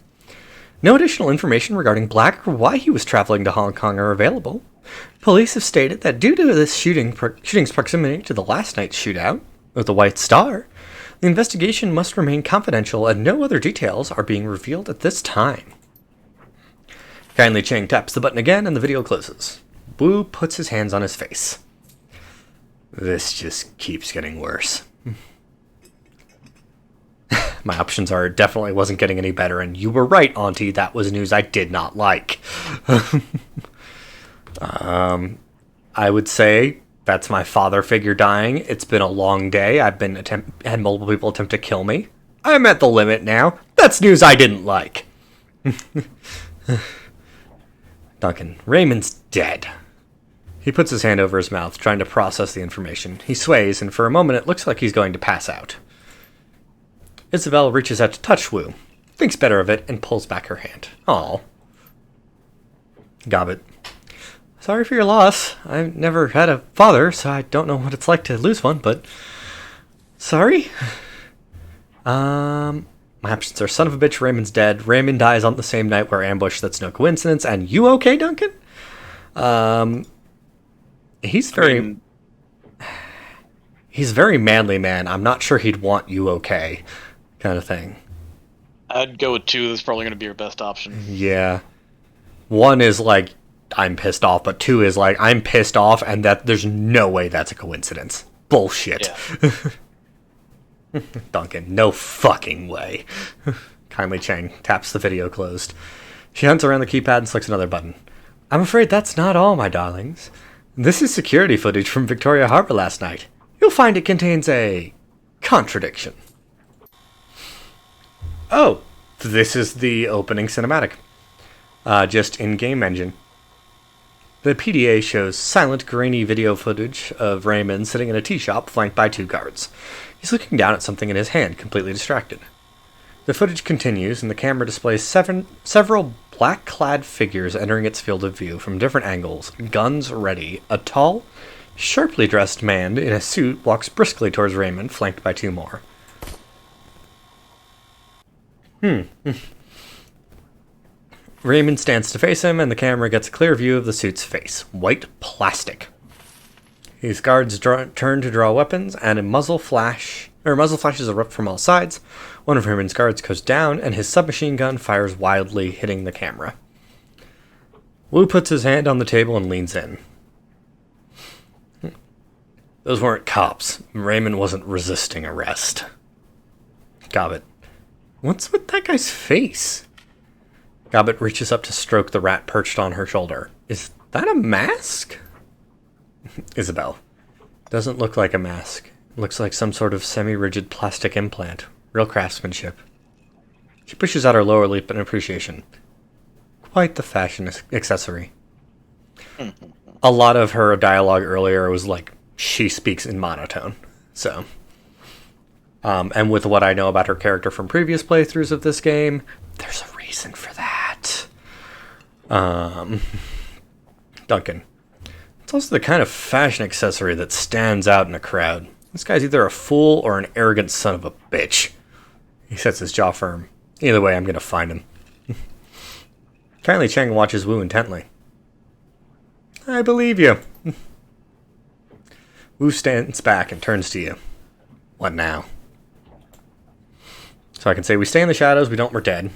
No additional information regarding Black or why he was traveling to Hong Kong are available. Police have stated that due to this shooting's proximity to the last night's shootout with the White Star, the investigation must remain confidential and no other details are being revealed at this time. Kindly Chang taps the button again and the video closes. Wu puts his hands on his face. This just keeps getting worse. My options are it definitely wasn't getting any better, and you were right, Auntie, that was news I did not like. I would say that's my father figure dying. It's been a long day. I've had multiple people attempt to kill me. I'm at the limit now. That's news I didn't like. Duncan, Raymond's dead. He puts his hand over his mouth, trying to process the information. He sways, and for a moment it looks like he's going to pass out. Isabel reaches out to touch Wu, thinks better of it, and pulls back her hand. Aw. Gobbet. Sorry for your loss. I've never had a father, so I don't know what it's like to lose one, but... Sorry? My options are son of a bitch, Raymond's dead, Raymond dies on the same night we're ambushed, that's no coincidence, and you okay, Duncan? He's very... He's very manly, man. I'm not sure he'd want you okay, kind of thing. I'd go with 2. That's probably going to be your best option. Yeah. 1 is like, I'm pissed off, but 2 is like, I'm pissed off, and that there's no way that's a coincidence. Bullshit. Yeah. Duncan, no fucking way. Kindly Chang taps the video closed. She hunts around the keypad and selects another button. I'm afraid that's not all, my darlings. This is security footage from Victoria Harbor last night. You'll find it contains a contradiction. Oh, this is the opening cinematic. Just in-game engine. The PDA shows silent, grainy video footage of Raymond sitting in a tea shop flanked by 2 guards. He's looking down at something in his hand, completely distracted. The footage continues, and the camera displays several black-clad figures entering its field of view from different angles, guns ready. A tall, sharply dressed man in a suit walks briskly towards Raymond, flanked by 2 more. Raymond stands to face him, and the camera gets a clear view of the suit's face. White plastic. His guards turn to draw weapons, and muzzle flashes erupt from all sides. One of Raymond's guards goes down, and his submachine gun fires wildly, hitting the camera. Wu puts his hand on the table and leans in. Those weren't cops. Raymond wasn't resisting arrest. Gobbet. What's with that guy's face? Gobbet reaches up to stroke the rat perched on her shoulder. Is that a mask? Isabel. Doesn't look like a mask. Looks like some sort of semi-rigid plastic implant. Real craftsmanship. She pushes out her lower lip in appreciation. Quite the fashion accessory. A lot of her dialogue earlier was like, she speaks in monotone. So. And with what I know about her character from previous playthroughs of this game, there's a reason for that. Duncan. It's also the kind of fashion accessory that stands out in a crowd. This guy's either a fool or an arrogant son of a bitch. He sets his jaw firm. Either way, I'm going to find him. Kindly Chang watches Wu intently. I believe you. Wu stands back and turns to you. What now? So I can say we stay in the shadows, we're dead.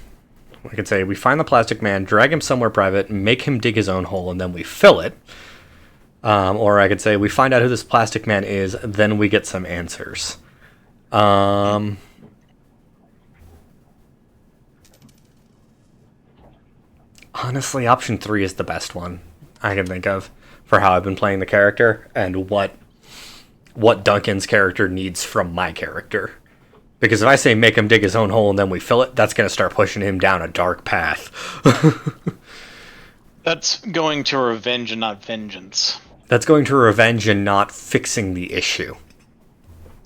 I can say we find the plastic man, drag him somewhere private, make him dig his own hole, and then we fill it. Or I could say we find out who this plastic man is, then we get some answers. Honestly, option 3 is the best one I can think of for how I've been playing the character and what Duncan's character needs from my character. Because if I say make him dig his own hole and then we fill it, that's going to start pushing him down a dark path. That's going to revenge and not vengeance. That's going to revenge and not fixing the issue.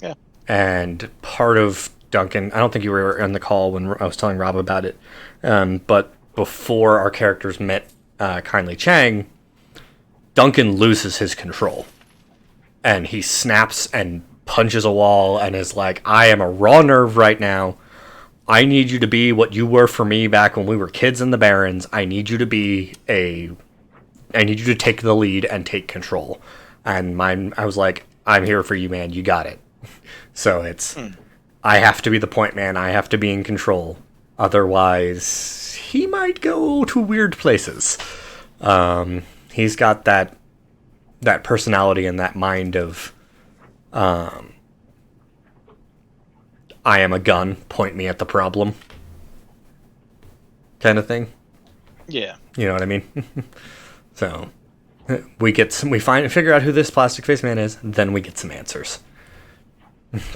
Yeah. And part of Duncan, I don't think you were on the call when I was telling Rob about it, but before our characters met Kindly Chang, Duncan loses his control. And he snaps and punches a wall and is like, I am a raw nerve right now. I need you to be what you were for me back when we were kids in the Barrens. I need you to take the lead and take control. And I was like, I'm here for you, man. You got it. So it's, I have to be the point man. I have to be in control. Otherwise, he might go to weird places. He's got that personality and that mind of, I am a gun, point me at the problem kind of thing. Yeah. You know what I mean? So we figure out who this plastic face man is, then we get some answers.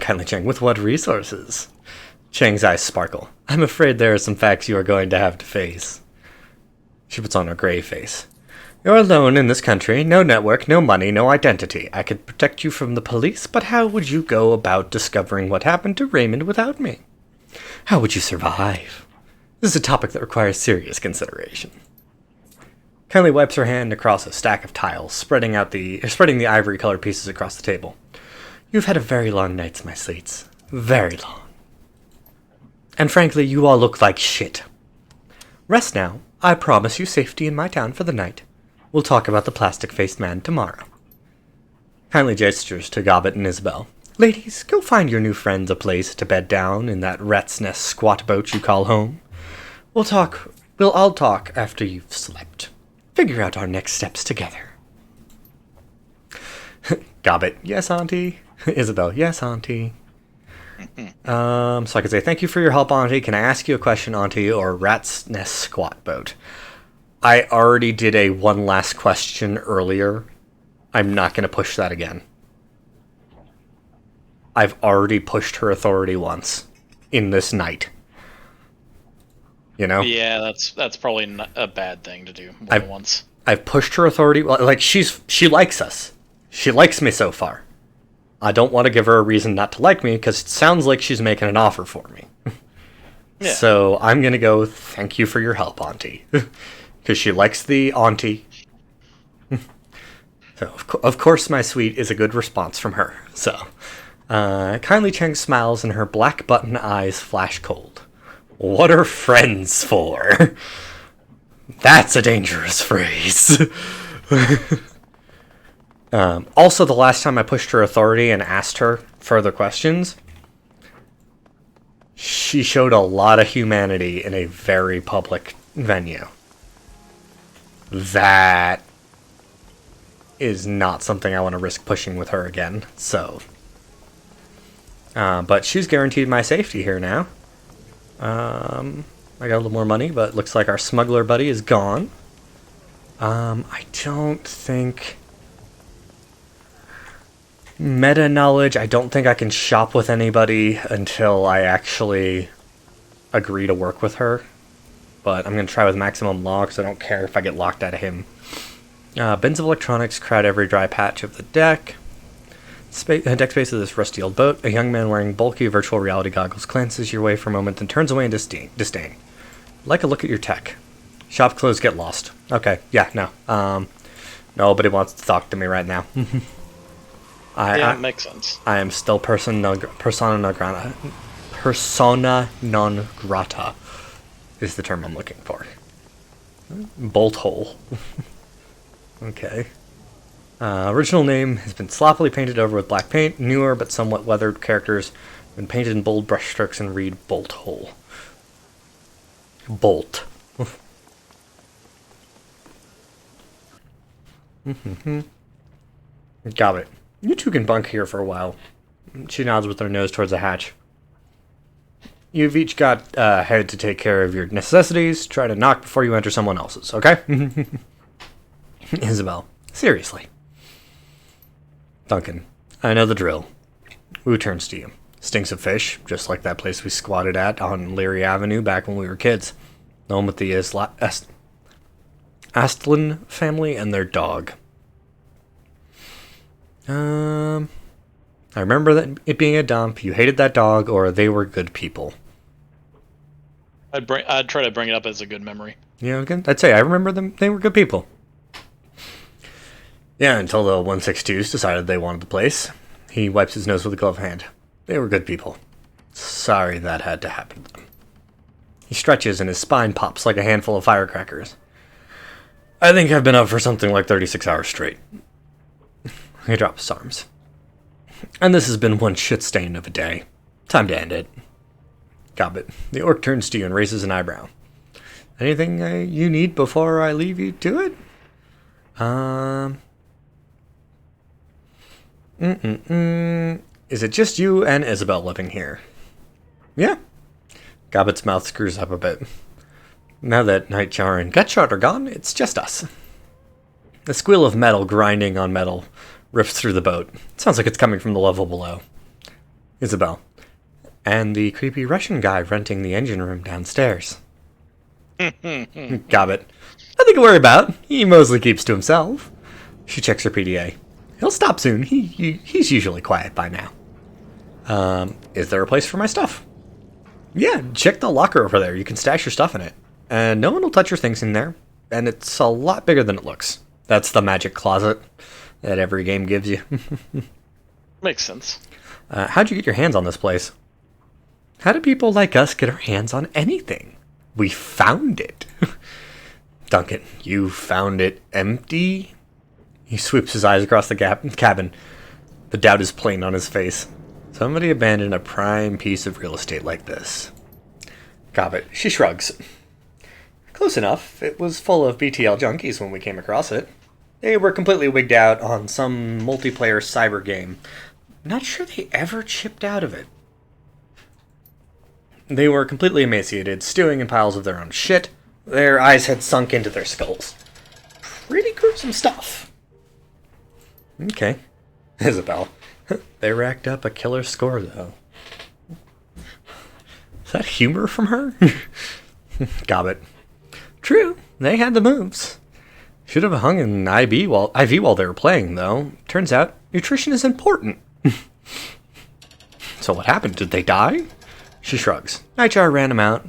Kindly Chang, with what resources? Chang's eyes sparkle. I'm afraid there are some facts you are going to have to face. She puts on a grave face. You're alone in this country, no network, no money, no identity. I could protect you from the police, but how would you go about discovering what happened to Raymond without me? How would you survive? This is a topic that requires serious consideration. Kindly wipes her hand across a stack of tiles, spreading the ivory-colored pieces across the table. You've had a very long night, my sweets. Very long. And frankly, you all look like shit. Rest now. I promise you safety in my town for the night. We'll talk about the plastic-faced man tomorrow. Kindly gestures to Gobbet and Isabel. Ladies, go find your new friends a place to bed down in that rat's nest squat boat you call home. We'll all talk after you've slept. Figure out our next steps together. Gobbet, yes, Auntie. Isabel, yes, Auntie. So I can say, thank you for your help, Auntie. Can I ask you a question, Auntie, or rat's nest squat boat? I already did a one last question earlier. I'm not going to push that again. I've already pushed her authority once in this night. You know? Yeah, that's probably not a bad thing to do more than once. I've pushed her authority. Like, she likes us. She likes me so far. I don't want to give her a reason not to like me, because it sounds like she's making an offer for me. Yeah. So I'm going to go, thank you for your help, Auntie. Because she likes the Auntie. So, of course, my sweet is a good response from her. So, kindly Cheng smiles and her black button eyes flash cold. What are friends for? That's a dangerous phrase. Also, the last time I pushed her authority and asked her further questions, she showed a lot of humanity in a very public venue. That is not something I want to risk pushing with her again, so. But she's guaranteed my safety here now. I got a little more money, but looks like our smuggler buddy is gone. I don't think... Meta knowledge, I don't think I can shop with anybody until I actually agree to work with her. But I'm going to try with maximum law, because I don't care if I get locked out of him. Bins of electronics crowd every dry patch of the deck. Deck space of this rusty old boat. A young man wearing bulky virtual reality goggles glances your way for a moment, then turns away in disdain. Like a look at your tech. Shop clothes get lost. Okay, yeah, no. Nobody wants to talk to me right now. It makes sense. I am still persona non grata. Persona non grata is the term I'm looking for. Bolt hole. Okay. Original name has been sloppily painted over with black paint. Newer but somewhat weathered characters have been painted in bold brushstrokes and read Bolt Hole. Bolt. Got it. You two can bunk here for a while. She nods with her nose towards the hatch. You've each got a head to take care of your necessities. Try to knock before you enter someone else's, okay? Isabel. Seriously. Duncan. I know the drill. Who turns to you? Stinks of fish, just like that place we squatted at on Leary Avenue back when we were kids. The one with the Astlin family and their dog. I remember that it being a dump. You hated that dog, or they were good people. I'd try to bring it up as a good memory. Yeah, I'd say I remember them. They were good people. Yeah, until the 162s decided they wanted the place. He wipes his nose with a gloved hand. They were good people. Sorry that had to happen to them. He stretches and his spine pops like a handful of firecrackers. I think I've been up for something like 36 hours straight. He drops his arms. And this has been one shit stain of a day. Time to end it. Gobbet. The orc turns to you and raises an eyebrow. Anything you need before I leave you to it? Is it just you and Isabel living here? Yeah. Gobbet's mouth screws up a bit. Now that Nightjar and Gutshot are gone, it's just us. The squeal of metal grinding on metal rips through the boat. It sounds like it's coming from the level below. Isabel. and the creepy Russian guy renting the engine room downstairs. Gobbit. Nothing to worry about. He mostly keeps to himself. She checks her PDA. He'll stop soon. He's usually quiet by now. Is there a place for my stuff? Yeah, check the locker over there. You can stash your stuff in it. And no one will touch your things in there. And it's a lot bigger than it looks. That's the magic closet that every game gives you. Makes sense. How'd you get your hands on this place? How do people like us get our hands on anything? We found it. Duncan, you found it empty? He swoops his eyes across the cabin. The doubt is plain on his face. Somebody abandoned a prime piece of real estate like this. Gobbit. She shrugs. Close enough. It was full of BTL junkies when we came across it. They were completely wigged out on some multiplayer cyber game. Not sure they ever chipped out of it. They were completely emaciated, stewing in piles of their own shit. Their eyes had sunk into their skulls. Pretty gruesome stuff. Okay. Isabel. They racked up a killer score, though. Is that humor from her? Gobbit. True, they had the moves. Should have hung an IV while they were playing, though. Turns out, nutrition is important. So what happened? Did they die? She shrugs. Nightjar ran them out.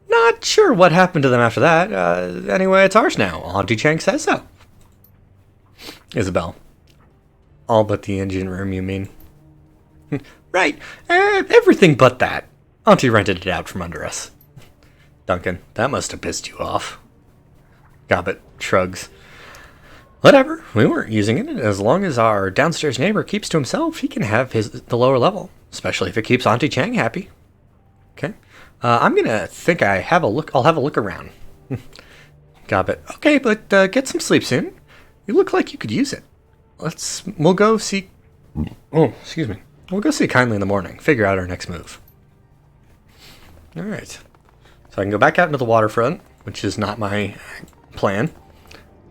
Not sure what happened to them after that. Anyway, it's ours now. Auntie Chang says so. Isabel. All but the engine room, you mean? Right. Everything but that. Auntie rented it out from under us. Duncan. That must have pissed you off. Gobbit shrugs. Whatever. We weren't using it. As long as our downstairs neighbor keeps to himself, he can have the lower level. Especially if it keeps Auntie Chang happy. Okay. I'm gonna think I'll have a look around. Gobbit. Okay, but get some sleep soon. You look like you could use it. We'll go see... Oh, excuse me. We'll go see Kindly in the morning. Figure out our next move. Alright. So I can go back out into the waterfront, which is not my plan.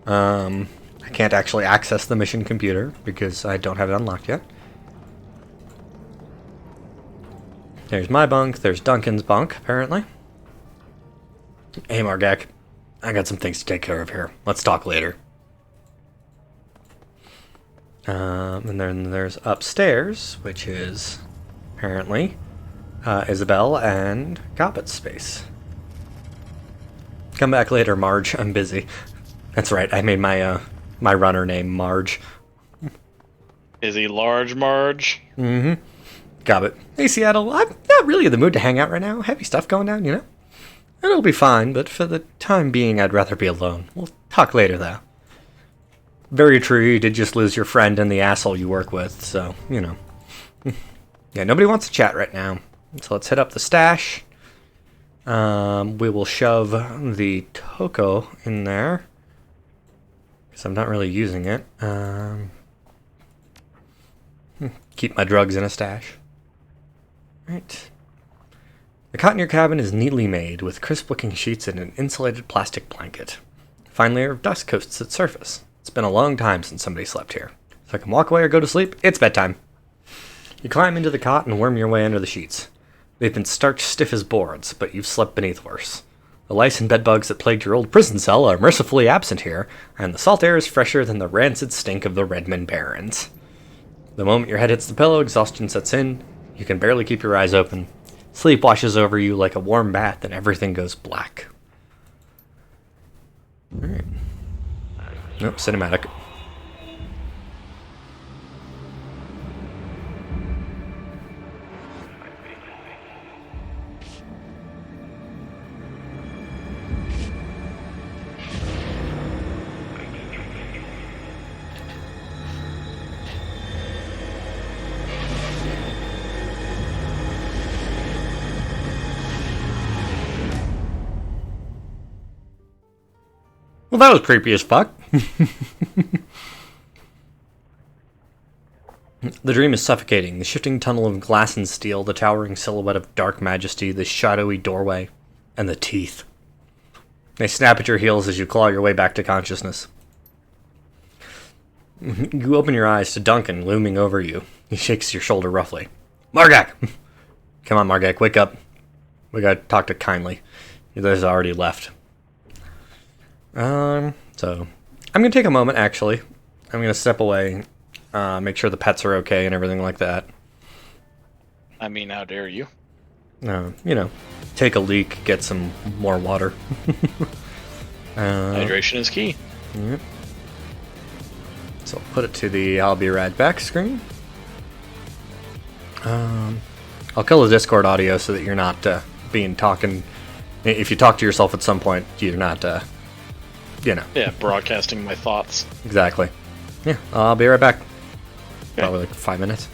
I can't actually access the mission computer because I don't have it unlocked yet. There's my bunk. There's Duncan's bunk, apparently. Hey, Margak. I got some things to take care of here. Let's talk later. And then there's upstairs, which is apparently Isabel and Gobbit's space. Come back later, Marge. I'm busy. That's right. I made my runner name Marge. Is he large, Marge? Mm-hmm. Gobbit. Hey, Seattle. I'm not really in the mood to hang out right now. Heavy stuff going down, you know? It'll be fine, but for the time being, I'd rather be alone. We'll talk later, though. Very true, you did just lose your friend and the asshole you work with, so, you know. Yeah, nobody wants to chat right now. So let's hit up the stash. We will shove the Toko in there. Because I'm not really using it. Keep my drugs in a stash. Right. The cot in your cabin is neatly made, with crisp-looking sheets and an insulated plastic blanket. A fine layer of dust coats its surface. It's been a long time since somebody slept here. So I can walk away or go to sleep. It's bedtime. You climb into the cot and worm your way under the sheets. They've been starch stiff as boards, but you've slept beneath worse. The lice and bedbugs that plagued your old prison cell are mercifully absent here, and the salt air is fresher than the rancid stink of the Redmond Barrens. The moment your head hits the pillow, exhaustion sets in. You can barely keep your eyes open. Sleep washes over you like a warm bath, and everything goes black. Alright. Nope, cinematic. Well, that was creepy as fuck. The dream is suffocating. The shifting tunnel of glass and steel, the towering silhouette of dark majesty, the shadowy doorway, and the teeth. They snap at your heels as you claw your way back to consciousness. You open your eyes to Duncan looming over you. He shakes your shoulder roughly. Margak! Come on, Margek, wake up. We gotta talk to Kindly. You guys already left. So I'm gonna take a moment. Actually, I'm gonna step away, make sure the pets are okay and everything like that. I mean, how dare you? Take a leak, get some more water. Hydration is key. Yep. So I'll put it to the I'll be right back screen. I'll kill the Discord audio so that you're not talking. If you talk to yourself at some point, you're not, Yeah, broadcasting my thoughts. Exactly. Yeah, I'll be right back. Okay. Probably like 5 minutes.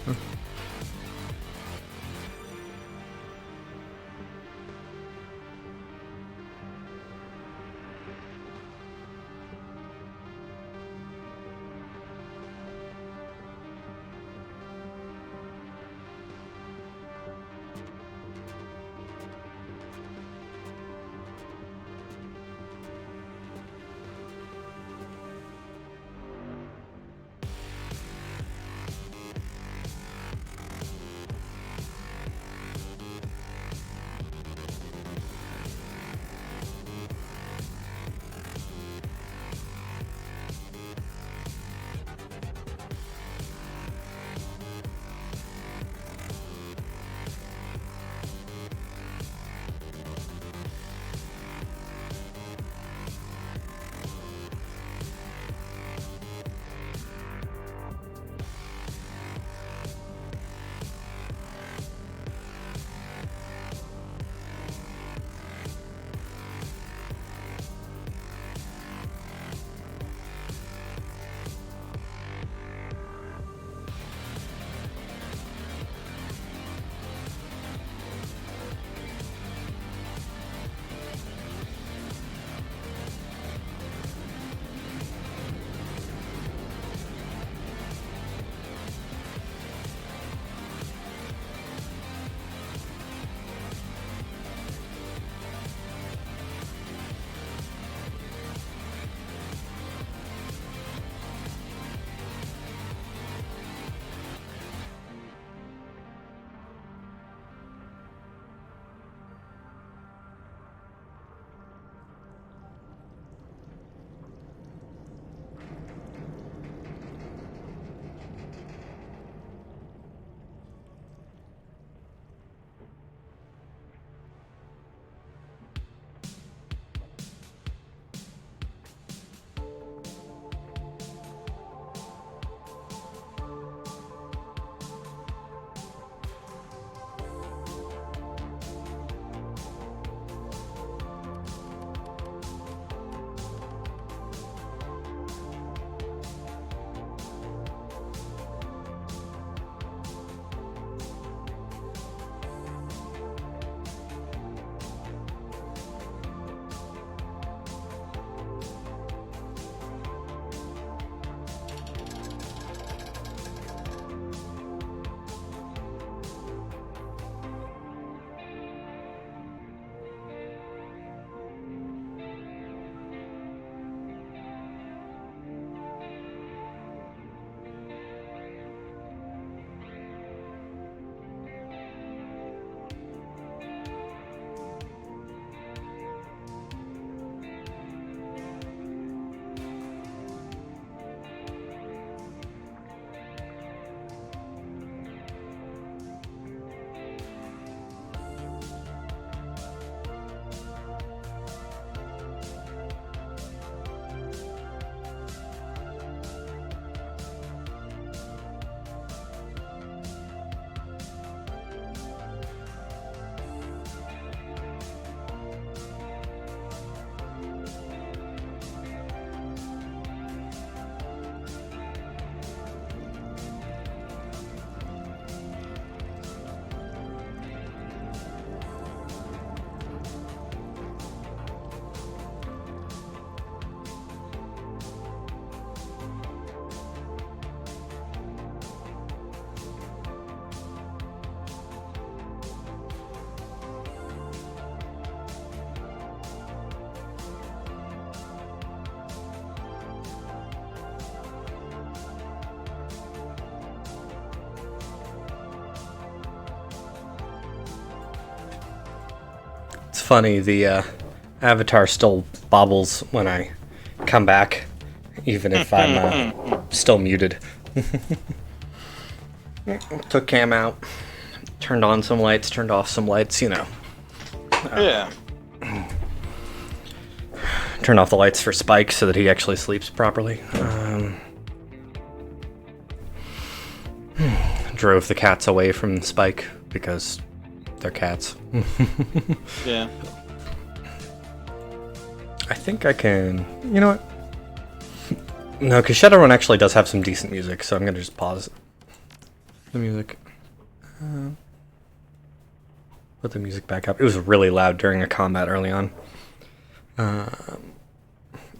funny. The avatar still bobbles when I come back, even if I'm still muted. Took cam out, turned on some lights, turned off some lights, you know. Yeah. Turned off the lights for Spike so that he actually sleeps properly. Drove the cats away from Spike because they're cats. Yeah. I think I can... You know what? No, because Shadowrun actually does have some decent music, so I'm going to just pause the music. Put the music back up. It was really loud during a combat early on.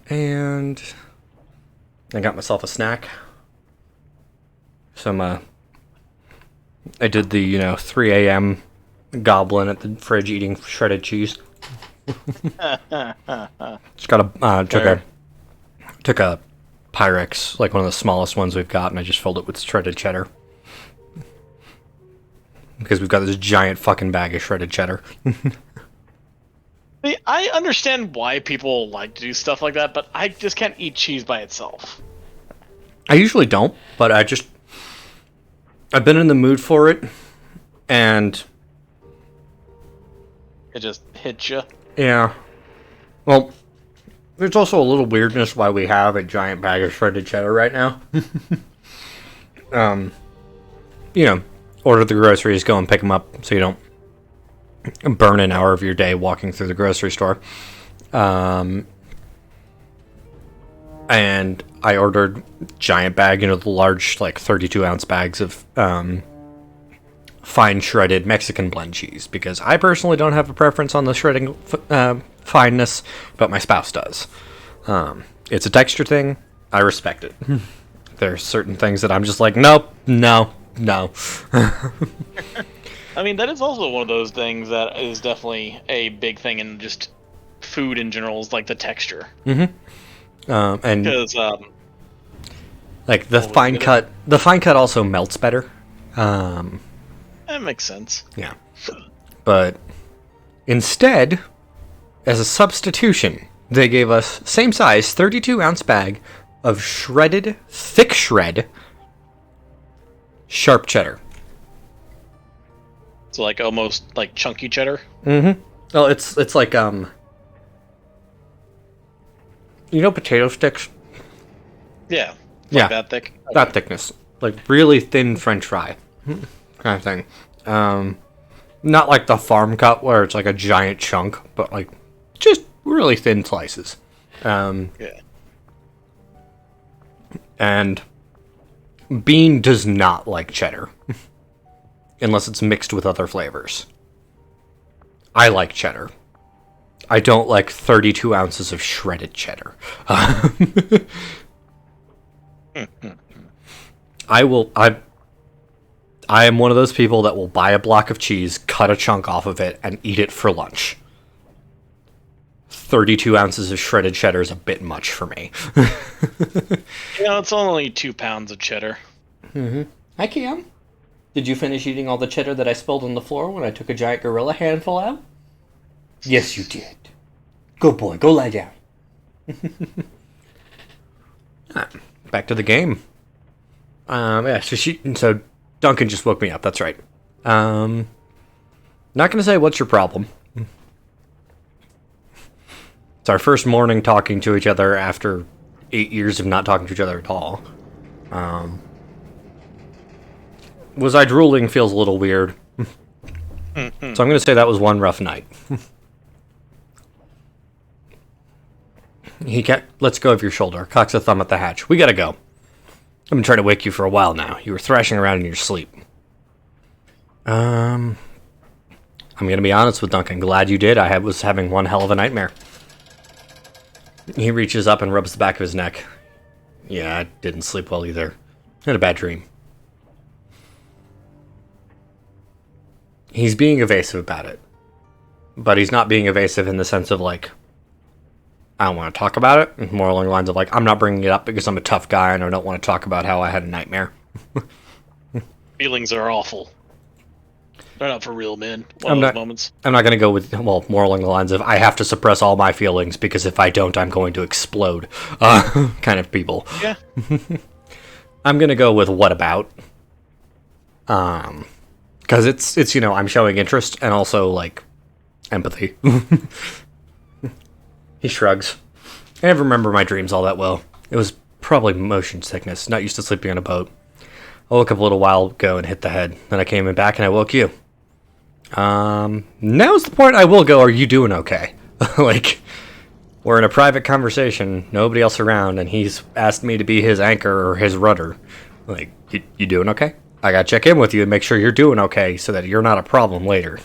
And I got myself a snack. Some, I did the, 3 a.m. goblin at the fridge eating shredded cheese. Just got took a Pyrex, like one of the smallest ones we've got, and I just filled it with shredded cheddar. Because we've got this giant fucking bag of shredded cheddar. I understand why people like to do stuff like that, but I just can't eat cheese by itself. I usually don't, but I've been in the mood for it, and It just hits you. yeah. Well, there's also a little weirdness why we have a giant bag of shredded cheddar right now. Order the groceries, go and pick them up so you don't burn an hour of your day walking through the grocery store. And I ordered giant bag, the large, 32-ounce bags of fine shredded Mexican blend cheese, because I personally don't have a preference on the shredding fineness, but my spouse does. It's a texture thing. I respect it. There's certain things that I'm just like, nope, no. I mean, that is also one of those things that is definitely a big thing in just food in general, is like the texture. And Because, the fine cut also melts better. that makes sense. Yeah. But instead, as a substitution, they gave us same size 32-ounce bag of shredded, thick shred, sharp cheddar. So almost like chunky cheddar. Mm-hmm. Oh, it's like potato sticks? Yeah. Yeah. That thick. That thickness. Like really thin French fry kind of thing. Not like the farm cut where it's like a giant chunk, but just really thin slices. Yeah. And Bean does not like cheddar. Unless it's mixed with other flavors. I like cheddar. I don't like 32 ounces of shredded cheddar. I am one of those people that will buy a block of cheese, cut a chunk off of it, and eat it for lunch. 32 ounces of shredded cheddar is a bit much for me. It's only 2 pounds of cheddar. Mm-hmm. Hi, Cam. Did you finish eating all the cheddar that I spilled on the floor when I took a giant gorilla handful out? Yes, you did. Good boy, go lie down. Back to the game. So Duncan just woke me up, that's right. Not gonna say what's your problem. It's our first morning talking to each other after 8 years of not talking to each other at all. Was I drooling feels a little weird. So I'm going to say that was one rough night. Let's go of your shoulder. Cocks a thumb at the hatch. We gotta go. I've been trying to wake you for a while now. You were thrashing around in your sleep. I'm going to be honest with Duncan. Glad you did. I was having one hell of a nightmare. He reaches up and rubs the back of his neck. Yeah, I didn't sleep well either. I had a bad dream. He's being evasive about it. But he's not being evasive in the sense of I don't want to talk about it. It's more along the lines of I'm not bringing it up because I'm a tough guy and I don't want to talk about how I had a nightmare. Feelings are awful. They're not for real men. One I'm of those not. moments. I'm not going to go with, well, more along the lines of I have to suppress all my feelings because if I don't, I'm going to explode. Kind of people. Yeah. I'm going to go with what about? Because it's I'm showing interest and also like empathy. He shrugs. I never remember my dreams all that well. It was probably motion sickness, not used to sleeping on a boat. I woke up a little while ago and hit the head. Then I came in back and I woke you. Now's the point I will go, are you doing okay? Like, we're in a private conversation, nobody else around, and he's asked me to be his anchor or his rudder. Like, you doing okay? I gotta check in with you and make sure you're doing okay so that you're not a problem later.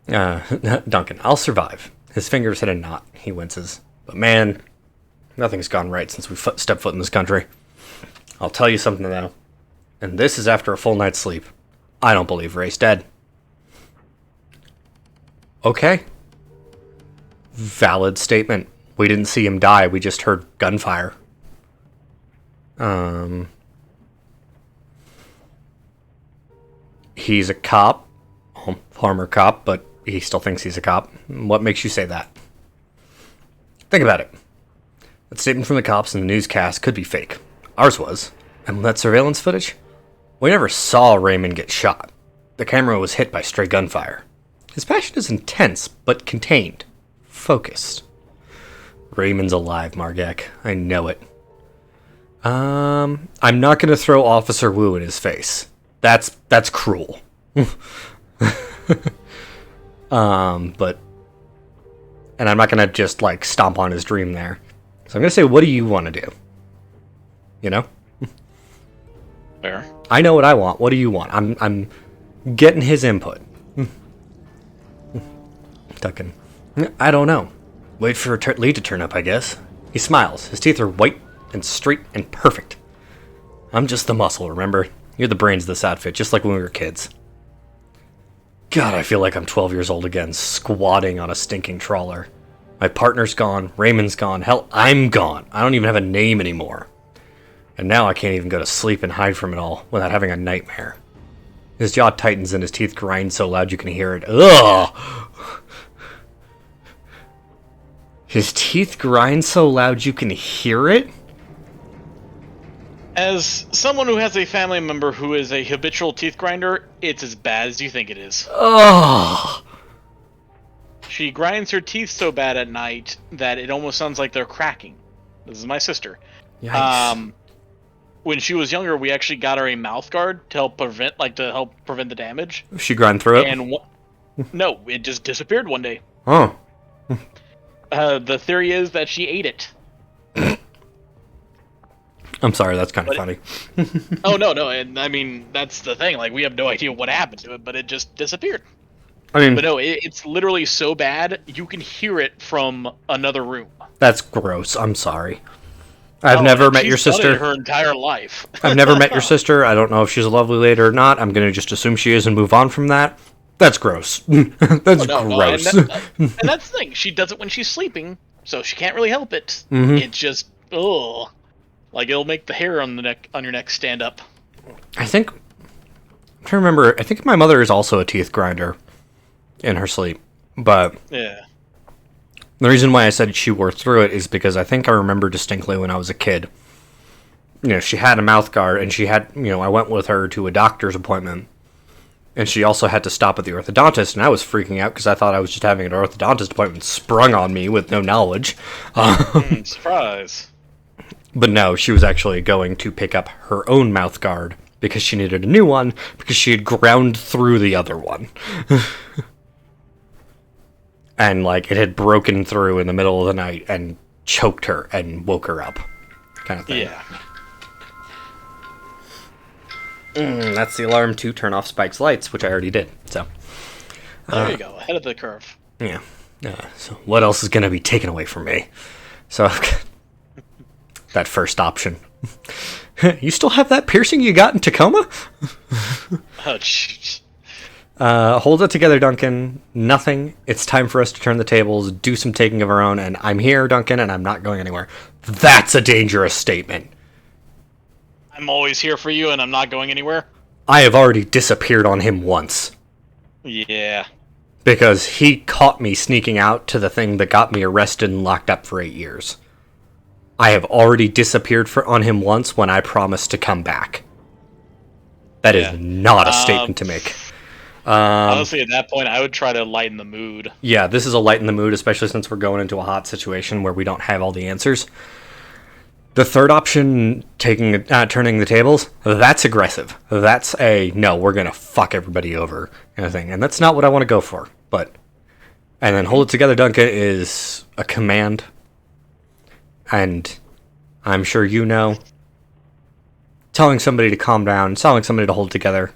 Duncan, I'll survive. His fingers hit a knot. He winces. But man, nothing's gone right since we stepped foot in this country. I'll tell you something, though. And this is after a full night's sleep. I don't believe Ray's dead. Okay. Valid statement. We didn't see him die. We just heard gunfire. He's a cop. Well, former cop, but he still thinks he's a cop. What makes you say that? Think about it. That statement from the cops in the newscast could be fake. Ours was. And that surveillance footage? We never saw Raymond get shot. The camera was hit by stray gunfire. His passion is intense, but contained. Focused. Raymond's alive, Margek. I know it. I'm not gonna throw Officer Wu in his face. That's cruel. But... And I'm not gonna just, like, stomp on his dream there. So I'm gonna say, what do you want to do? You know? Fair. I know what I want. What do you want? I'm getting his input. Duncan. I don't know. Wait for Lee to turn up, I guess. He smiles. His teeth are white and straight and perfect. I'm just the muscle, remember? You're the brains of this outfit, just like when we were kids. God, I feel like I'm 12 years old again, squatting on a stinking trawler. My partner's gone, Raymond's gone, hell, I'm gone. I don't even have a name anymore. And now I can't even go to sleep and hide from it all without having a nightmare. His jaw tightens and his teeth grind so loud you can hear it. Ugh! His teeth grind so loud you can hear it? As someone who has a family member who is a habitual teeth grinder, it's as bad as you think it is. Ugh! She grinds her teeth so bad at night that it almost sounds like they're cracking. This is my sister. Yikes. When she was younger, we actually got her a mouth guard to help prevent the damage. She grind through it? And no, it just disappeared one day. Oh. The theory is that she ate it. I'm sorry, that's kind of funny. Oh, no, and I mean, that's the thing, like, we have no idea what happened to it, but it just disappeared. I mean, But no, it's literally so bad, you can hear it from another room. that's gross. I'm sorry. I've never met your She's done sister. it her entire life. I've never met your sister. I don't know if she's a lovely lady or not. I'm going to just assume she is and move on from that. That's gross. That's gross. And that's the thing. She does it when she's sleeping, so she can't really help it. Mhm. It just, ugh. Like, it'll make the hair on your neck stand up. I'm trying to remember. I think my mother is also a teeth grinder in her sleep. But Yeah. the reason why I said she worked through it is because I think I remember distinctly when I was a kid. You know, she had a mouth guard, and she had, I went with her to a doctor's appointment. And she also had to stop at the orthodontist, and I was freaking out because I thought I was just having an orthodontist appointment sprung on me with no knowledge. Surprise. But no, she was actually going to pick up her own mouth guard because she needed a new one because she had ground through the other one. And, like, it had broken through in the middle of the night and choked her and woke her up. Kind of thing. Yeah. That's the alarm to turn off Spike's lights, which I already did. So, There you go. Ahead of the curve. yeah. So what else is going to be taken away from me? So, that first option. You still have that piercing you got in Tacoma? Oh, jeez. Hold it together, Duncan. Nothing. It's time for us to turn the tables, do some taking of our own, and I'm here, Duncan, and I'm not going anywhere. That's a dangerous statement. I'm always here for you, and I'm not going anywhere. I have already disappeared on him once. Yeah. Because he caught me sneaking out to the thing that got me arrested and locked up for 8 years. I have already disappeared on him once when I promised to come back. That is not a statement to make. Honestly, at that point, I would try to lighten the mood. Yeah, this is a lighten the mood, especially since we're going into a hot situation where we don't have all the answers. The third option, turning the tables, that's aggressive. That's a, no, we're going to fuck everybody over kind of thing. And that's not what I want to go for. And then hold it together, Duncan, is a command. And I'm sure you know, telling somebody to calm down, telling somebody to hold it together,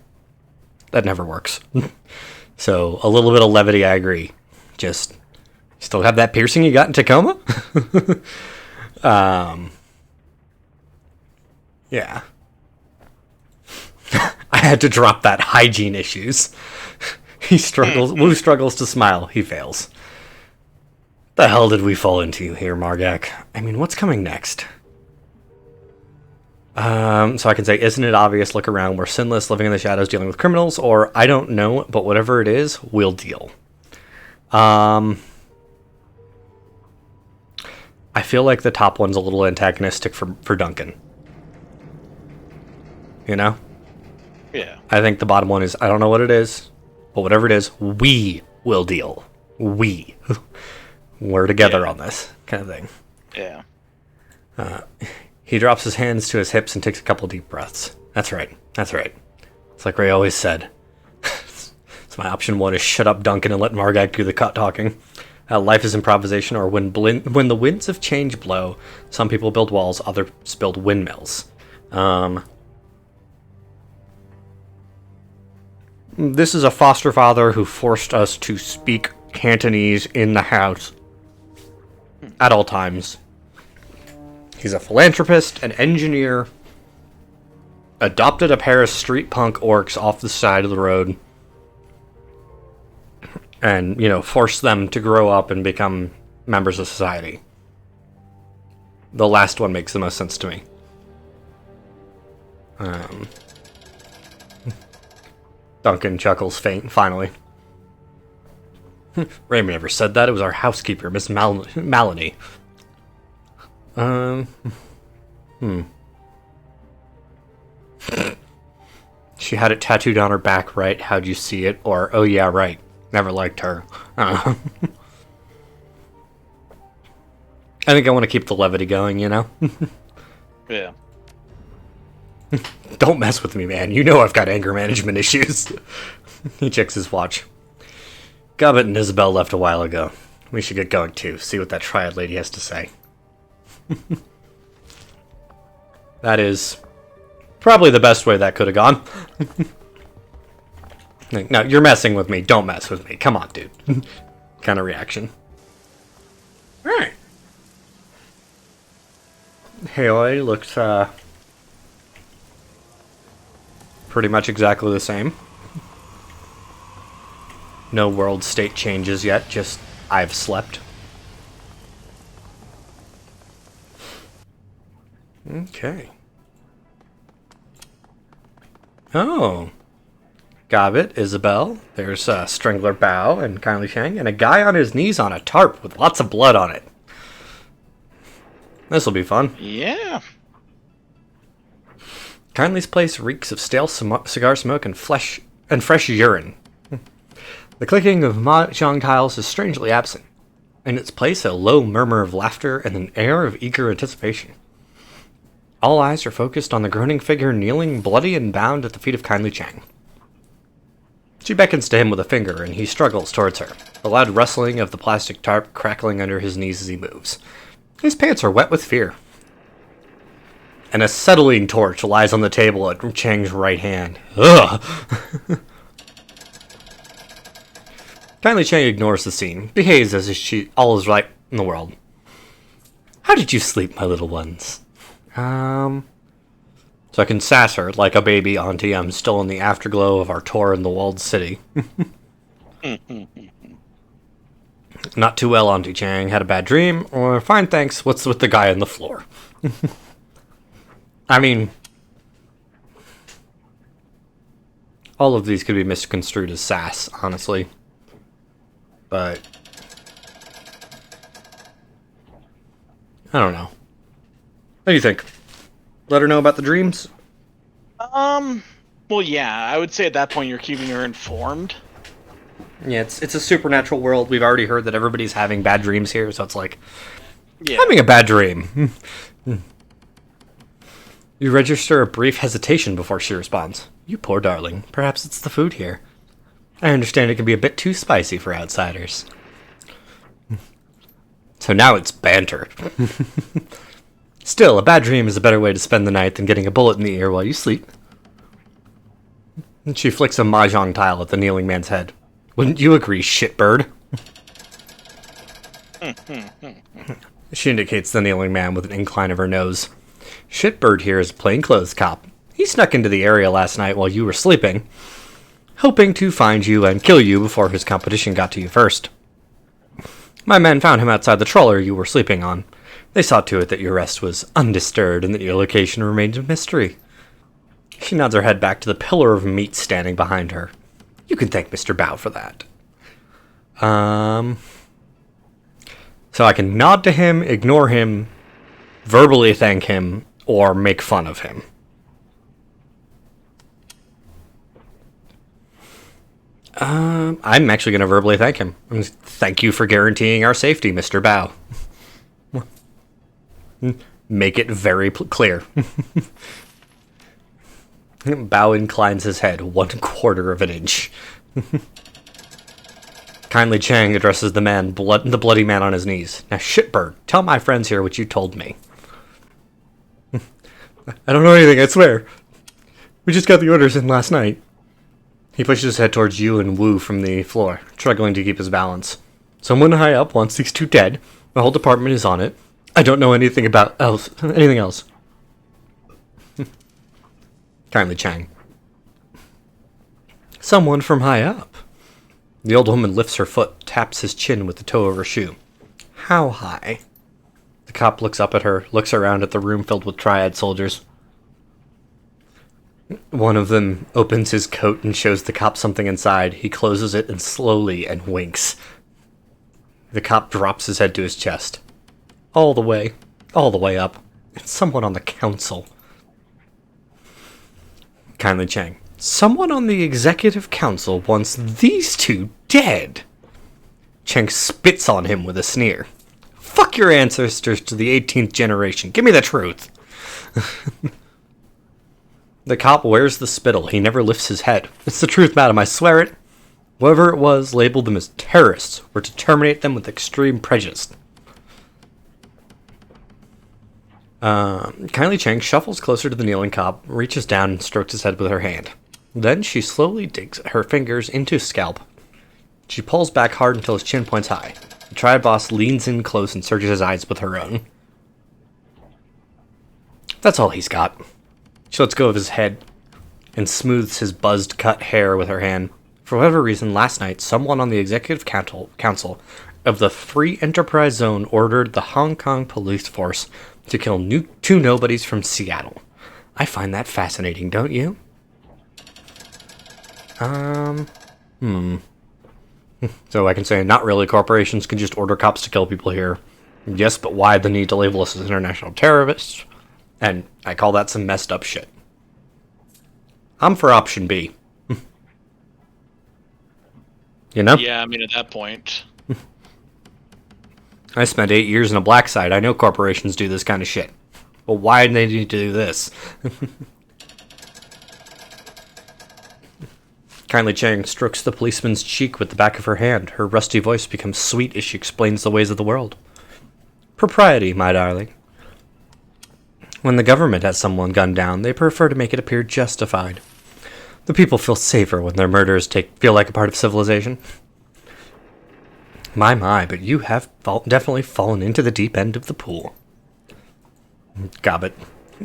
that never works. So, a little bit of levity, I agree. Just, still have that piercing you got in Tacoma? Yeah. I had to drop that hygiene issues. Wu struggles to smile. He fails. The hell did we fall into here, Margak? I mean, what's coming next? So I can say, isn't it obvious? Look around. We're sinless, living in the shadows, dealing with criminals, or I don't know, but whatever it is, we'll deal. I feel like the top one's a little antagonistic for Duncan. You know? Yeah. I think the bottom one is, I don't know what it is, but whatever it is, we will deal. We. We're together on this kind of thing. Yeah. He drops his hands to his hips and takes a couple deep breaths. That's right. That's right. It's like Ray always said. So my option one is shut up, Duncan, and let Margak do the talking. Life is improvisation, or when the winds of change blow, some people build walls, others build windmills. This is a foster father who forced us to speak Cantonese in the house at all times. He's a philanthropist, an engineer, adopted a pair of street punk orcs off the side of the road, and, forced them to grow up and become members of society. The last one makes the most sense to me. Duncan chuckles finally. Raymond never said that. It was our housekeeper, Miss Maloney. She had it tattooed on her back, right? How'd you see it? Or, oh yeah, right. Never liked her. I think I want to keep the levity going, Yeah. Don't mess with me, man. You know I've got anger management issues. He checks his watch. Gobbett and Isabel left a while ago. We should get going, too. See what that triad lady has to say. That is probably the best way that could have gone. No, you're messing with me. Don't mess with me. Come on, dude. Kind of reaction. Alright. Haley looks, pretty much exactly the same. No world state changes yet, just I've slept. Okay. Oh. Gobbett, Isabel, there's Strangler Bao and Kindly Chang, and a guy on his knees on a tarp with lots of blood on it. This'll be fun. Yeah. Kindly's place reeks of stale cigar smoke and fresh urine. The clicking of mahjong tiles is strangely absent. In its place, a low murmur of laughter and an air of eager anticipation. All eyes are focused on the groaning figure kneeling, bloody and bound at the feet of Kindly Chang. She beckons to him with a finger, and he struggles towards her, the loud rustling of the plastic tarp crackling under his knees as he moves. His pants are wet with fear. An acetylene torch lies on the table at Chang's right hand. Ugh! Kindly Chang ignores the scene, behaves as if all is right in the world. How did you sleep, my little ones? So I can sass her like a baby, Auntie. I'm still in the afterglow of our tour in the walled city. Not too well, Auntie Chang. Had a bad dream? Or, fine, thanks. What's with the guy on the floor? I mean... All of these could be misconstrued as sass, honestly. But I don't know. What do you think? Let her know about the dreams? Well, yeah, I would say at that point you're keeping her informed. Yeah, it's a supernatural world. We've already heard that everybody's having bad dreams here, so it's like, Yeah. having a bad dream. You register a brief hesitation before she responds. You poor darling. Perhaps it's the food here. I understand it can be a bit too spicy for outsiders. So now it's banter. Still, a bad dream is a better way to spend the night than getting a bullet in the ear while you sleep. And she flicks a mahjong tile at the kneeling man's head. Wouldn't you agree, shitbird? She indicates the kneeling man with an incline of her nose. Shitbird here is a plainclothes cop. He snuck into the area last night while you were sleeping, hoping to find you and kill you before his competition got to you first. My men found him outside the trawler you were sleeping on. They saw to it that your rest was undisturbed and that your location remained a mystery. She nods her head back to the pillar of meat standing behind her. You can thank Mr. Bao for that. So I can nod to him, ignore him, verbally thank him, or make fun of him. I'm actually going to verbally thank him. Thank you for guaranteeing our safety, Mr. Bao. Make it very clear. Bao inclines his head 1/4 of an inch. Kindly Chang addresses the man, the bloody man on his knees. Now, shitbird, tell my friends here what you told me. I don't know anything, I swear. We just got the orders in last night. He pushes his head towards you and Wu from the floor, struggling to keep his balance. Someone high up wants these two dead. The whole department is on it. I don't know anything else. Kindly Chang. Someone from high up. The old woman lifts her foot, taps his chin with the toe of her shoe. How high? The cop looks up at her, looks around at the room filled with triad soldiers. One of them opens his coat and shows the cop something inside. He closes it and slowly and winks. The cop drops his head to his chest. All the way up. It's someone on the council. Kindly Chang. Someone on the executive council wants these two dead. Chang spits on him with a sneer. Fuck your ancestors to the 18th generation. Give me the truth. The cop wears the spittle. He never lifts his head. It's the truth, madam, I swear it. Whoever it was labeled them as terrorists. We're to terminate them with extreme prejudice. Kindly Chang shuffles closer to the kneeling cop, reaches down and strokes his head with her hand. Then she slowly digs her fingers into his scalp. She pulls back hard until his chin points high. The triad boss leans in close and searches his eyes with her own. That's all he's got. She lets go of his head and smooths his buzzed cut hair with her hand. For whatever reason, last night, someone on the executive council of the Free Enterprise Zone ordered the Hong Kong police force to kill two nobodies from Seattle. I find that fascinating, don't you? So I can say, not really. Corporations can just order cops to kill people here. Yes, but why the need to label us as international terrorists? And I call that some messed up shit. I'm for option B. You know? Yeah, I mean, at that point. I spent 8 years in a black site. I know corporations do this kind of shit. But why do they need to do this? Kindly Chang strokes the policeman's cheek with the back of her hand. Her rusty voice becomes sweet as she explains the ways of the world. Propriety, my darling. When the government has someone gunned down, they prefer to make it appear justified. The people feel safer when their murders feel like a part of civilization. My, but you have definitely fallen into the deep end of the pool. Gobbit.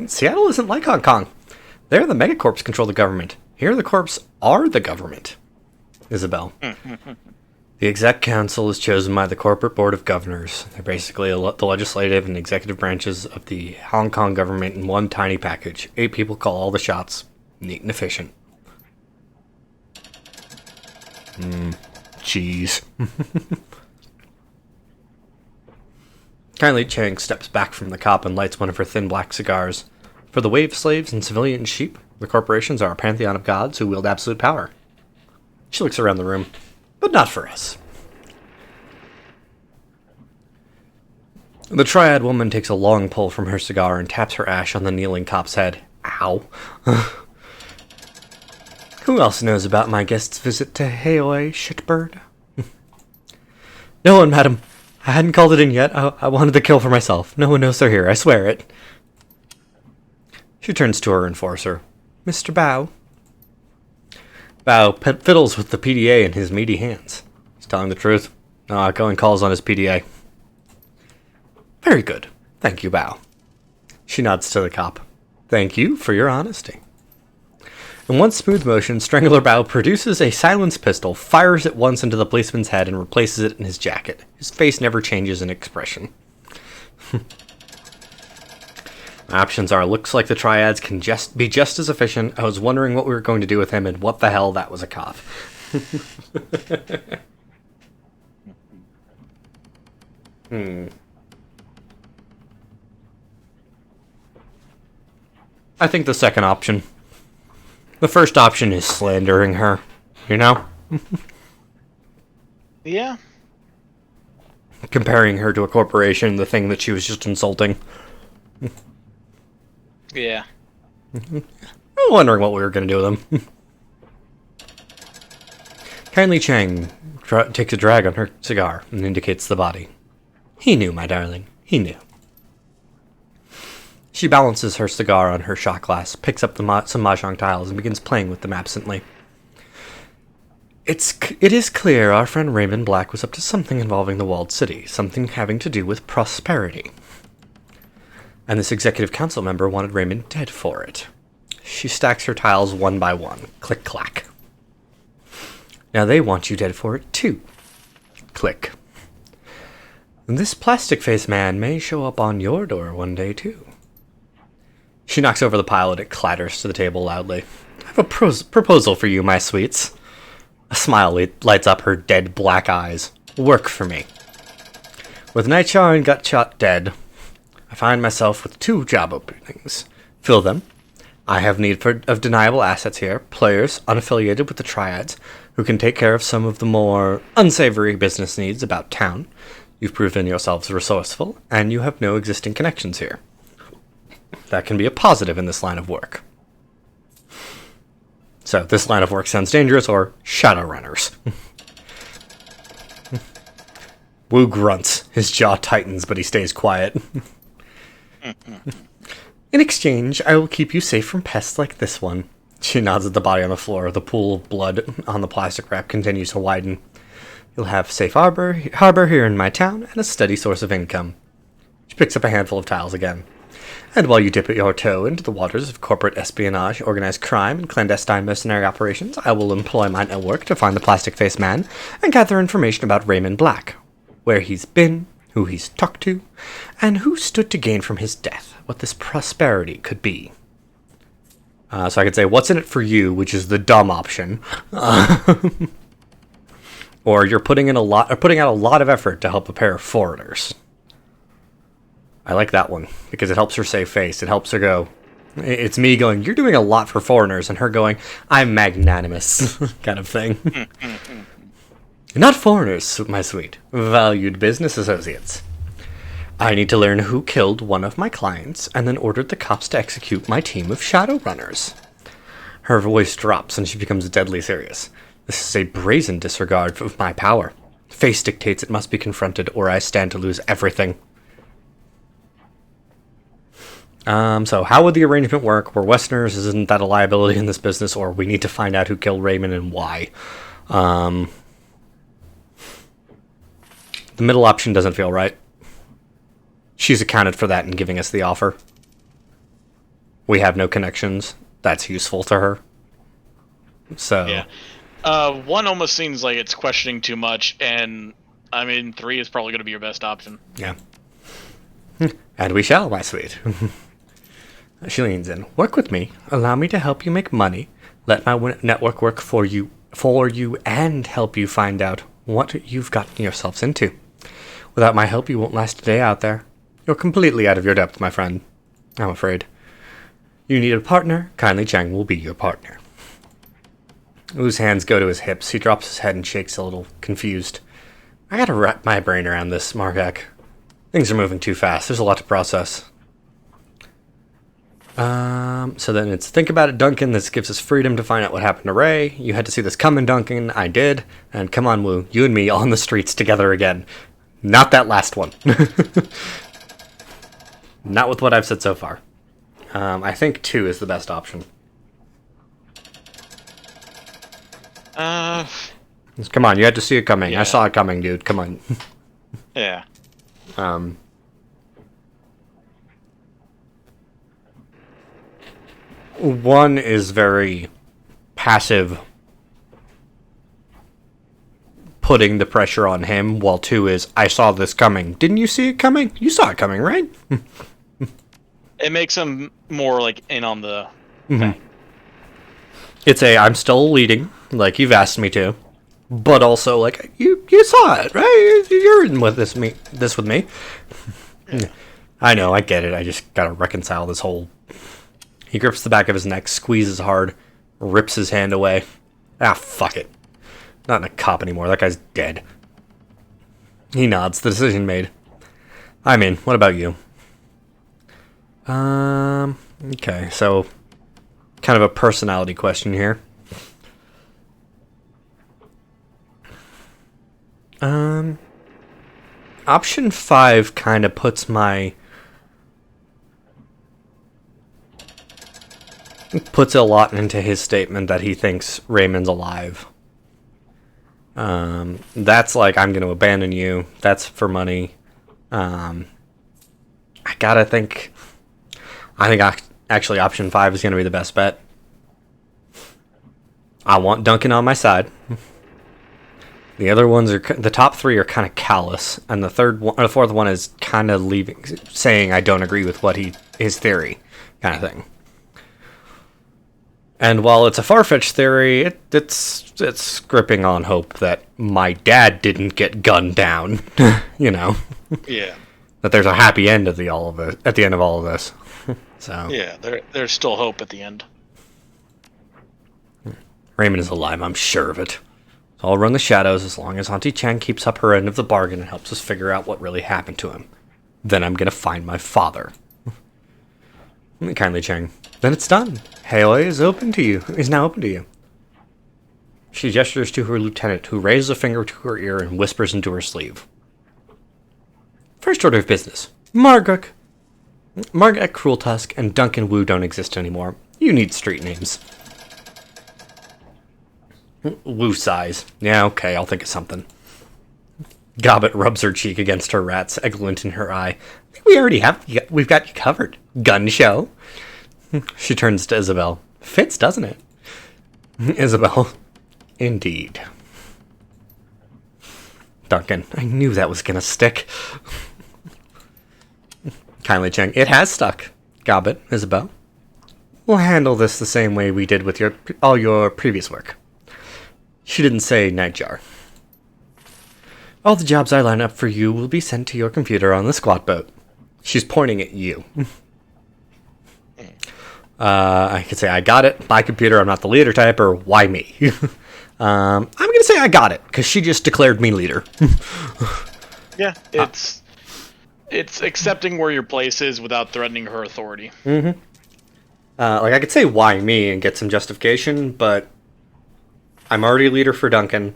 Seattle isn't like Hong Kong. There, the megacorps control the government. Here, the corps are the government. Isabel. The exec council is chosen by the corporate board of governors. They're basically the legislative and executive branches of the Hong Kong government in one tiny package. 8 people call all the shots. Neat and efficient. Jeez. Kindly Chang steps back from the cop and lights one of her thin black cigars. For the wave slaves and civilian sheep, the corporations are a pantheon of gods who wield absolute power. She looks around the room, but not for us. The triad woman takes a long pull from her cigar and taps her ash on the kneeling cop's head. Ow. Who else knows about my guest's visit to Heoi, shitbird? No one, madam. I hadn't called it in yet. I wanted the kill for myself. No one knows they're here, I swear it. She turns to her enforcer. Mr. Bao. Bao fiddles with the PDA in his meaty hands. He's telling the truth. Going calls on his PDA. Very good. Thank you, Bao. She nods to the cop. Thank you for your honesty. In one smooth motion, Strangler Bao produces a silenced pistol, fires it once into the policeman's head, and replaces it in his jacket. His face never changes in expression. My options are, looks like the triads can be just as efficient. I was wondering what we were going to do with him, and what the hell, that was a cough. I think the second option. The first option is slandering her, you know? Yeah. Comparing her to a corporation, the thing that she was just insulting. Yeah. I'm wondering what we were going to do with them. Kindly Chang takes a drag on her cigar and indicates the body. He knew, my darling. He knew. She balances her cigar on her shot glass, picks up some mahjong tiles, and begins playing with them absently. It is clear our friend Raymond Black was up to something involving the walled city, something having to do with prosperity. And this executive council member wanted Raymond dead for it. She stacks her tiles one by one. Click, clack. Now they want you dead for it, too. Click. This plastic-faced man may show up on your door one day, too. She knocks over the pile and it clatters to the table loudly. I have a proposal for you, my sweets. A smile lights up her dead black eyes. Work for me. With Nightjar and Gutshot dead, I find myself with 2 job openings. Fill them. I have need of deniable assets here, players unaffiliated with the triads, who can take care of some of the more unsavory business needs about town. You've proven yourselves resourceful, and you have no existing connections here. That can be a positive in this line of work. So, this line of work sounds dangerous, or Shadowrunners. Wu grunts. His jaw tightens, but he stays quiet. In exchange, I will keep you safe from pests like this one. She nods at the body on the floor. The pool of blood on the plastic wrap continues to widen. You'll have safe harbor here in my town, and a steady source of income. She picks up a handful of tiles again. And while you dip your toe into the waters of corporate espionage, organized crime, and clandestine mercenary operations, I will employ my network to find the plastic-faced man and gather information about Raymond Black, where he's been, who he's talked to, and who stood to gain from his death, what this prosperity could be. So I could say, what's in it for you, which is the dumb option. Or you're putting out a lot of effort to help a pair of foreigners. I like that one, because it helps her save face. It helps her go, it's me going, you're doing a lot for foreigners, and her going, I'm magnanimous, kind of thing. Not foreigners, my sweet, valued business associates. I need to learn who killed one of my clients, and then ordered the cops to execute my team of Shadowrunners. Her voice drops, and she becomes deadly serious. This is a brazen disregard of my power. Face dictates it must be confronted, or I stand to lose everything. So how would the arrangement work? We're Westerners, isn't that a liability in this business, or we need to find out who killed Raymond and why? The middle option doesn't feel right. She's accounted for that in giving us the offer. We have no connections. That's useful to her. So yeah. 1 almost seems like it's questioning too much, and I mean 3 is probably going to be your best option. Yeah. And we shall, my sweet. She leans in. Work with me. Allow me to help you make money. Let my network work for you for you and help you find out what you've gotten yourselves into. Without my help, you won't last a day out there. You're completely out of your depth, my friend. I'm afraid. You need a partner? Kindly Chang will be your partner. Wu's hands go to his hips. He drops his head and shakes a little, confused. I gotta wrap my brain around this, Margak. Things are moving too fast. There's a lot to process. So then it's think about it, Duncan. This gives us freedom to find out what happened to Ray. You had to see this coming, Duncan. I did. And come on, Wu. You and me on the streets together again. Not that last one. Not with what I've said so far. I think 2 is the best option. Come on, you had to see it coming. Yeah. I saw it coming, dude. Come on. Yeah. One is very passive, putting the pressure on him, while 2 is, I saw this coming. Didn't you see it coming? You saw it coming, right? It makes him more like in on the thing. It's a, I'm still leading, like you've asked me to, but also like, you saw it, right? You're in with this with me. I know, I get it. I just gotta reconcile this whole... He grips the back of his neck, squeezes hard, rips his hand away. Ah, fuck it. Not in a cop anymore. That guy's dead. He nods. The decision made. I'm in. What about you? Okay, so kind of a personality question here. Option 5 kind of puts a lot into his statement that he thinks Raymond's alive. That's like, I'm going to abandon you. That's for money. I think actually option 5 is going to be the best bet. I want Duncan on my side. The other ones the top 3 are kind of callous, and the fourth one is kind of saying I don't agree with his theory, kind of thing. And while it's a far-fetched theory, it's gripping on hope that my dad didn't get gunned down, you know. Yeah. That there's a happy end at the end of all of this. So Yeah, there's still hope at the end. Raymond is alive, I'm sure of it. So I'll run the shadows as long as Auntie Chang keeps up her end of the bargain and helps us figure out what really happened to him. Then I'm gonna find my father. Kindly Chang. Then it's done. Hailey is now open to you. She gestures to her lieutenant, who raises a finger to her ear and whispers into her sleeve. First order of business. Margak Crueltusk and Duncan Wu don't exist anymore. You need street names. Wu sighs. Yeah, okay, I'll think of something. Gobbet rubs her cheek against her rats, a glint in her eye. I think we've got you covered. Gun show. She turns to Isabel. Fits, doesn't it? Isabel. Indeed. Duncan. I knew that was gonna stick. Kindly Chang. It has stuck. Gobbet. Isabel. We'll handle this the same way we did with all your previous work. She didn't say Nightjar. All the jobs I line up for you will be sent to your computer on the squat boat. She's pointing at you. I could say I got it. My computer, I'm not the leader type, or why me? I'm going to say I got it, because she just declared me leader. Yeah, it's accepting where your place is without threatening her authority. Like, I could say why me and get some justification, but I'm already leader for Duncan.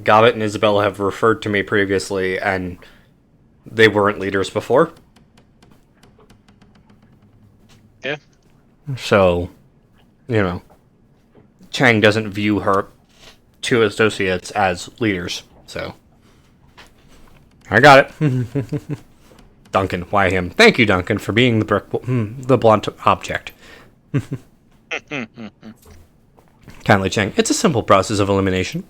Gobbet and Isabel have referred to me previously, and they weren't leaders before. Yeah. So, Chang doesn't view her 2 associates as leaders, so. I got it. Duncan, why him? Thank you, Duncan, for being the blunt object. Kindly Chang, it's a simple process of elimination.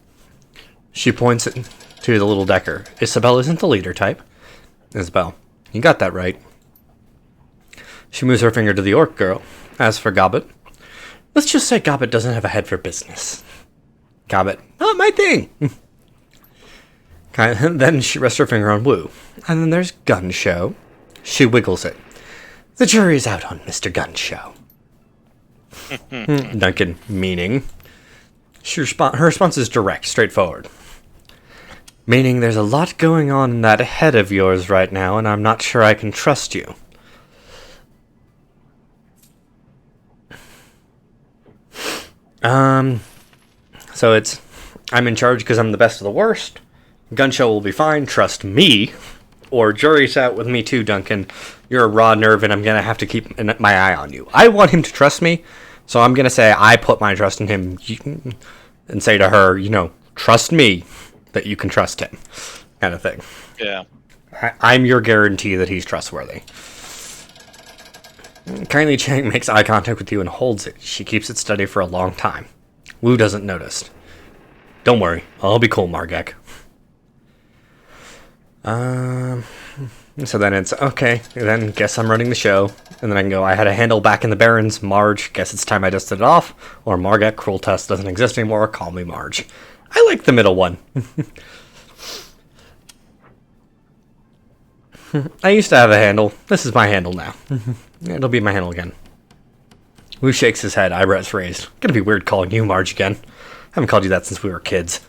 She points it to the little decker. Isabel isn't the leader type. Isabel, you got that right. She moves her finger to the orc girl. As for Gobbet, let's just say Gobbet doesn't have a head for business. Gobbet, not my thing. Then she rests her finger on Woo. And then there's Gun Show. She wiggles it. The jury's out on Mr. Gun Show. Duncan, meaning. Her response is direct, straightforward. Meaning there's a lot going on in that head of yours right now, and I'm not sure I can trust you. So it's, I'm in charge because I'm the best of the worst. Gun Show will be fine, trust me. Or jury's out with me too, Duncan. You're a raw nerve and I'm going to have to keep my eye on you. I want him to trust me, so I'm going to say I put my trust in him and say to her, trust me that you can trust him, kind of thing. Yeah. I'm your guarantee that he's trustworthy. Kindly Chang makes eye contact with you and holds it. She keeps it steady for a long time. Wu doesn't notice. Don't worry, I'll be cool, Margek. So then it's, okay, then guess I'm running the show. And then I can go, I had a handle back in the Barrens, Marge, guess it's time I dusted it off. Or Margek, cruel test doesn't exist anymore, call me Marge. I like the middle one. I used to have a handle. This is my handle now. It'll be my handle again. Wu shakes his head, eyebrows raised. Gonna be weird calling you Marge again. Haven't called you that since we were kids.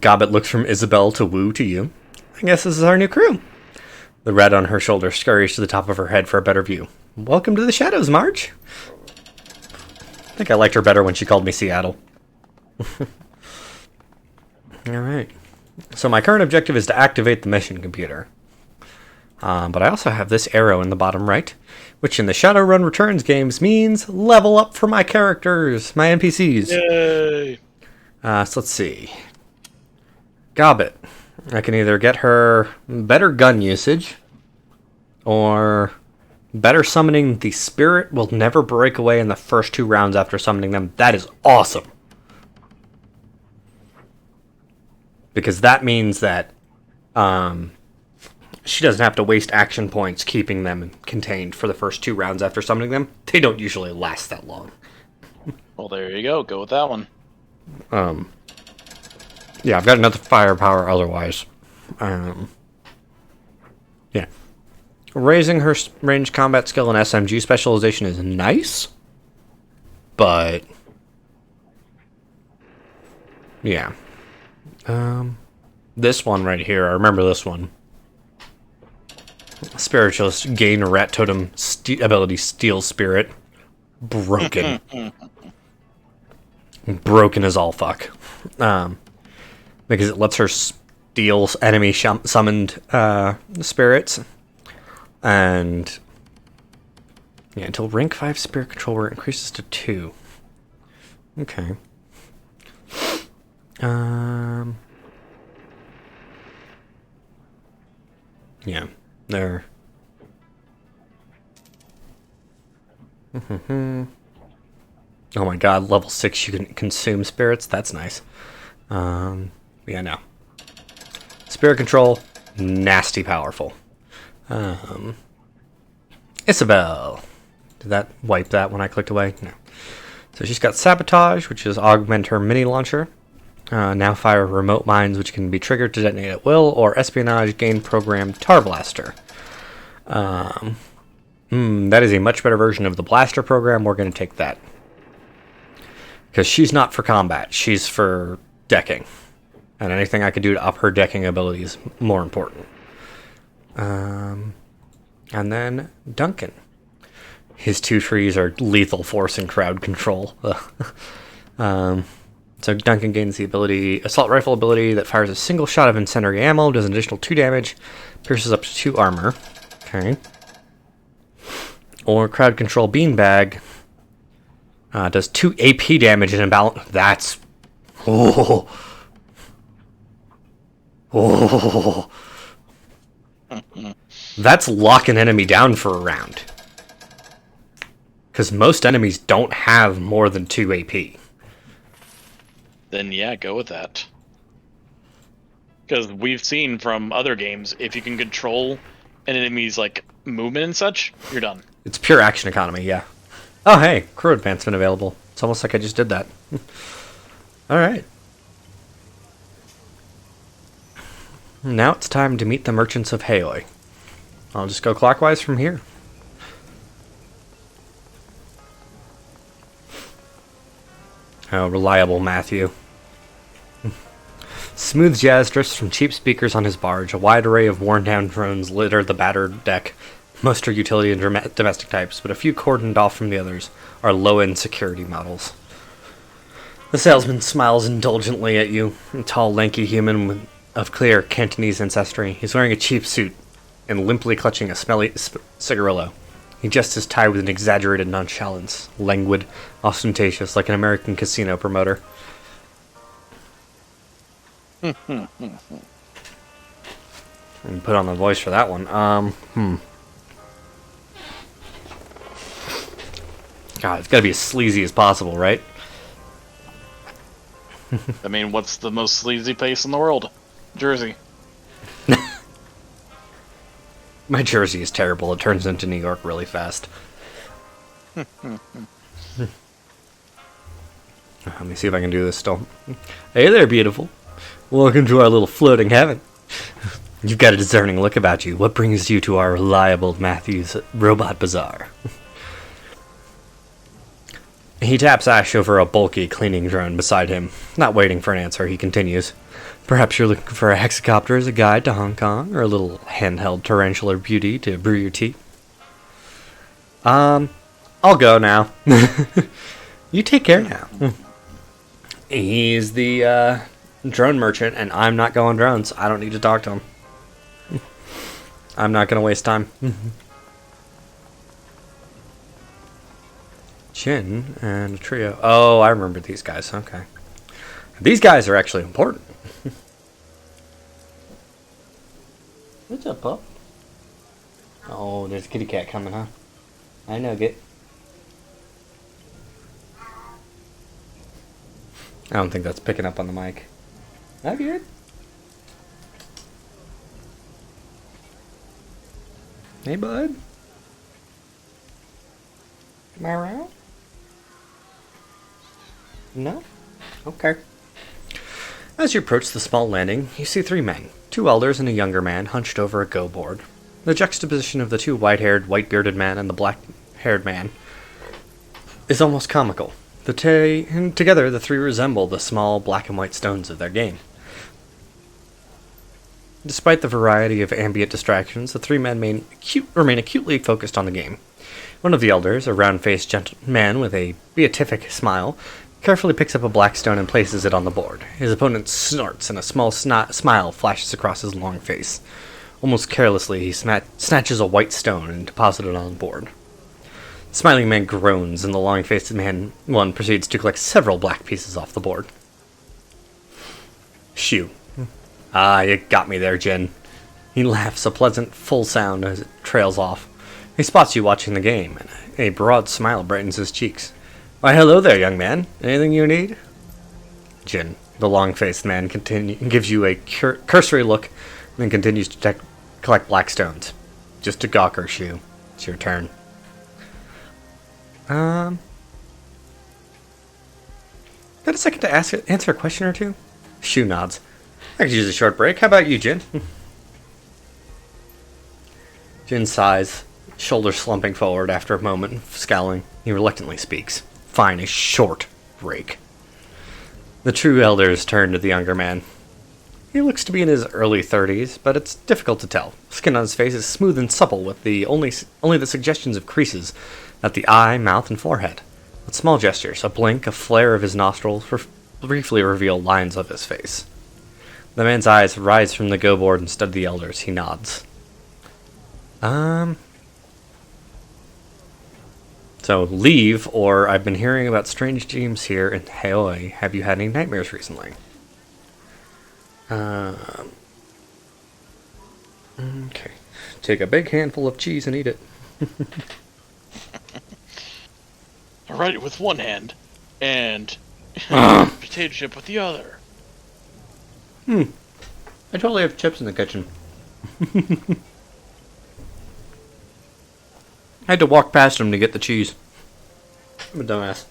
Gobbet looks from Isabel to Wu to you. I guess this is our new crew. The red on her shoulder scurries to the top of her head for a better view. Welcome to the shadows, Marge. I think I liked her better when she called me Seattle. Alright. So my current objective is to activate the mission computer. But I also have this arrow in the bottom right, which in the Shadowrun Returns games means level up for my characters, my NPCs. Yay! So let's see. Gobbet. I can either get her better gun usage, or better summoning. The spirit will never break away in the first 2 rounds after summoning them. That is awesome. Because that means that she doesn't have to waste action points keeping them contained for the first 2 rounds after summoning them. They don't usually last that long. Well, there you go. Go with that one. Yeah, I've got enough firepower otherwise. Yeah. Raising her range combat skill and SMG specialization is nice. But yeah. This one right here, I remember this one. Spiritualist, gain rat totem ability, steal spirit. Broken. Broken as all fuck. Because it lets her steal enemy summoned spirits. And yeah, until rank 5 spirit controller increases to 2. Okay. Yeah, there. Oh my god, level 6 you can consume spirits? That's nice. Yeah, no. Spirit control, nasty powerful. Isabel. Did that wipe that when I clicked away? No. So she's got Sabotage, which is augment her mini launcher. Now fire remote mines, which can be triggered to detonate at will, or Espionage, gain programmed Tar Blaster. That is a much better version of the Blaster program. We're going to take that. Because she's not for combat. She's for decking. And anything I could do to up her decking ability is more important. And then Duncan. His 2 trees are lethal force and crowd control. So Duncan gains the ability, assault rifle ability that fires a single shot of incendiary ammo, does an additional 2 damage, pierces up to 2 armor. Okay. Or crowd control beanbag. Does 2 AP damage and imbalance. That's... Oh. Oh. That's lock an enemy down for a round. Because most enemies don't have more than 2 AP. Then yeah, go with that. Because we've seen from other games, if you can control an enemy's like movement and such, you're done. It's pure action economy, yeah. Oh hey, crew advancement available. It's almost like I just did that. Alright. Now it's time to meet the merchants of Haoi. I'll just go clockwise from here. Oh, reliable Matthew. Smooth jazz drifts from cheap speakers on his barge. A wide array of worn-down drones litter the battered deck. Most are utility and domestic types, but a few cordoned off from the others are low-end security models. The salesman smiles indulgently at you, a tall, lanky human of clear Cantonese ancestry. He's wearing a cheap suit and limply clutching a smelly cigarillo. He adjusts his tie with an exaggerated nonchalance, languid, ostentatious, like an American casino promoter. And put on the voice for that one. God, it's gotta be as sleazy as possible, right? I mean, what's the most sleazy place in the world? Jersey. My Jersey is terrible. It turns into New York really fast. Let me see if I can do this still. Hey there, beautiful. Welcome to our little floating heaven. You've got a discerning look about you. What brings you to our reliable Matthews Robot Bazaar? He taps Ash over a bulky cleaning drone beside him. Not waiting for an answer, he continues. Perhaps you're looking for a hexacopter as a guide to Hong Kong, or a little handheld tarantular beauty to brew your tea? I'll go now. You take care now. He's the drone merchant, and I'm not going drones. I don't need to talk to him. I'm not going to waste time. Chin and a trio. Oh, I remember these guys. Okay. These guys are actually important. What's up, pup? Oh, there's a kitty cat coming, huh? I know, get. I don't think that's picking up on the mic. That good? Hey, bud. Am I around? No? Okay. As you approach the small landing, you see three men, two elders and a younger man hunched over a go board. The juxtaposition of the two white-haired, white-bearded man and the black-haired man is almost comical. Together, the three resemble the small black and white stones of their game. Despite the variety of ambient distractions, the three men remain acutely focused on the game. One of the elders, a round-faced man with a beatific smile, carefully picks up a black stone and places it on the board. His opponent snorts, and a small smile flashes across his long face. Almost carelessly, he snatches a white stone and deposits it on the board. The smiling man groans, and the long-faced one proceeds to collect several black pieces off the board. Shoo. Ah, you got me there, Jin. He laughs, a pleasant, full sound as it trails off. He spots you watching the game, and a broad smile brightens his cheeks. Why, hello there, young man. Anything you need? Jin, the long-faced man, gives you a cursory look, and then continues to collect black stones. Just a gawker, Shu. It's your turn. Got a second to answer a question or two? Shu nods. I could use a short break. How about you, Jin? Jin sighs, shoulders slumping forward after a moment, scowling. He reluctantly speaks. Fine, a short break. The true elders turn to the younger man. He looks to be in his early 30s, but it's difficult to tell. Skin on his face is smooth and supple, with only the suggestions of creases at the eye, mouth, and forehead. With small gestures, a blink, a flare of his nostrils briefly reveal lines of his face. The man's eyes rise from the go board and study the elders. He nods. So, leave, or I've been hearing about strange dreams here in Haoi. Have you had any nightmares recently? Okay. Take a big handful of cheese and eat it. I write it with one hand, and potato chip with the other. I totally have chips in the kitchen. I had to walk past him to get the cheese. I'm a dumbass.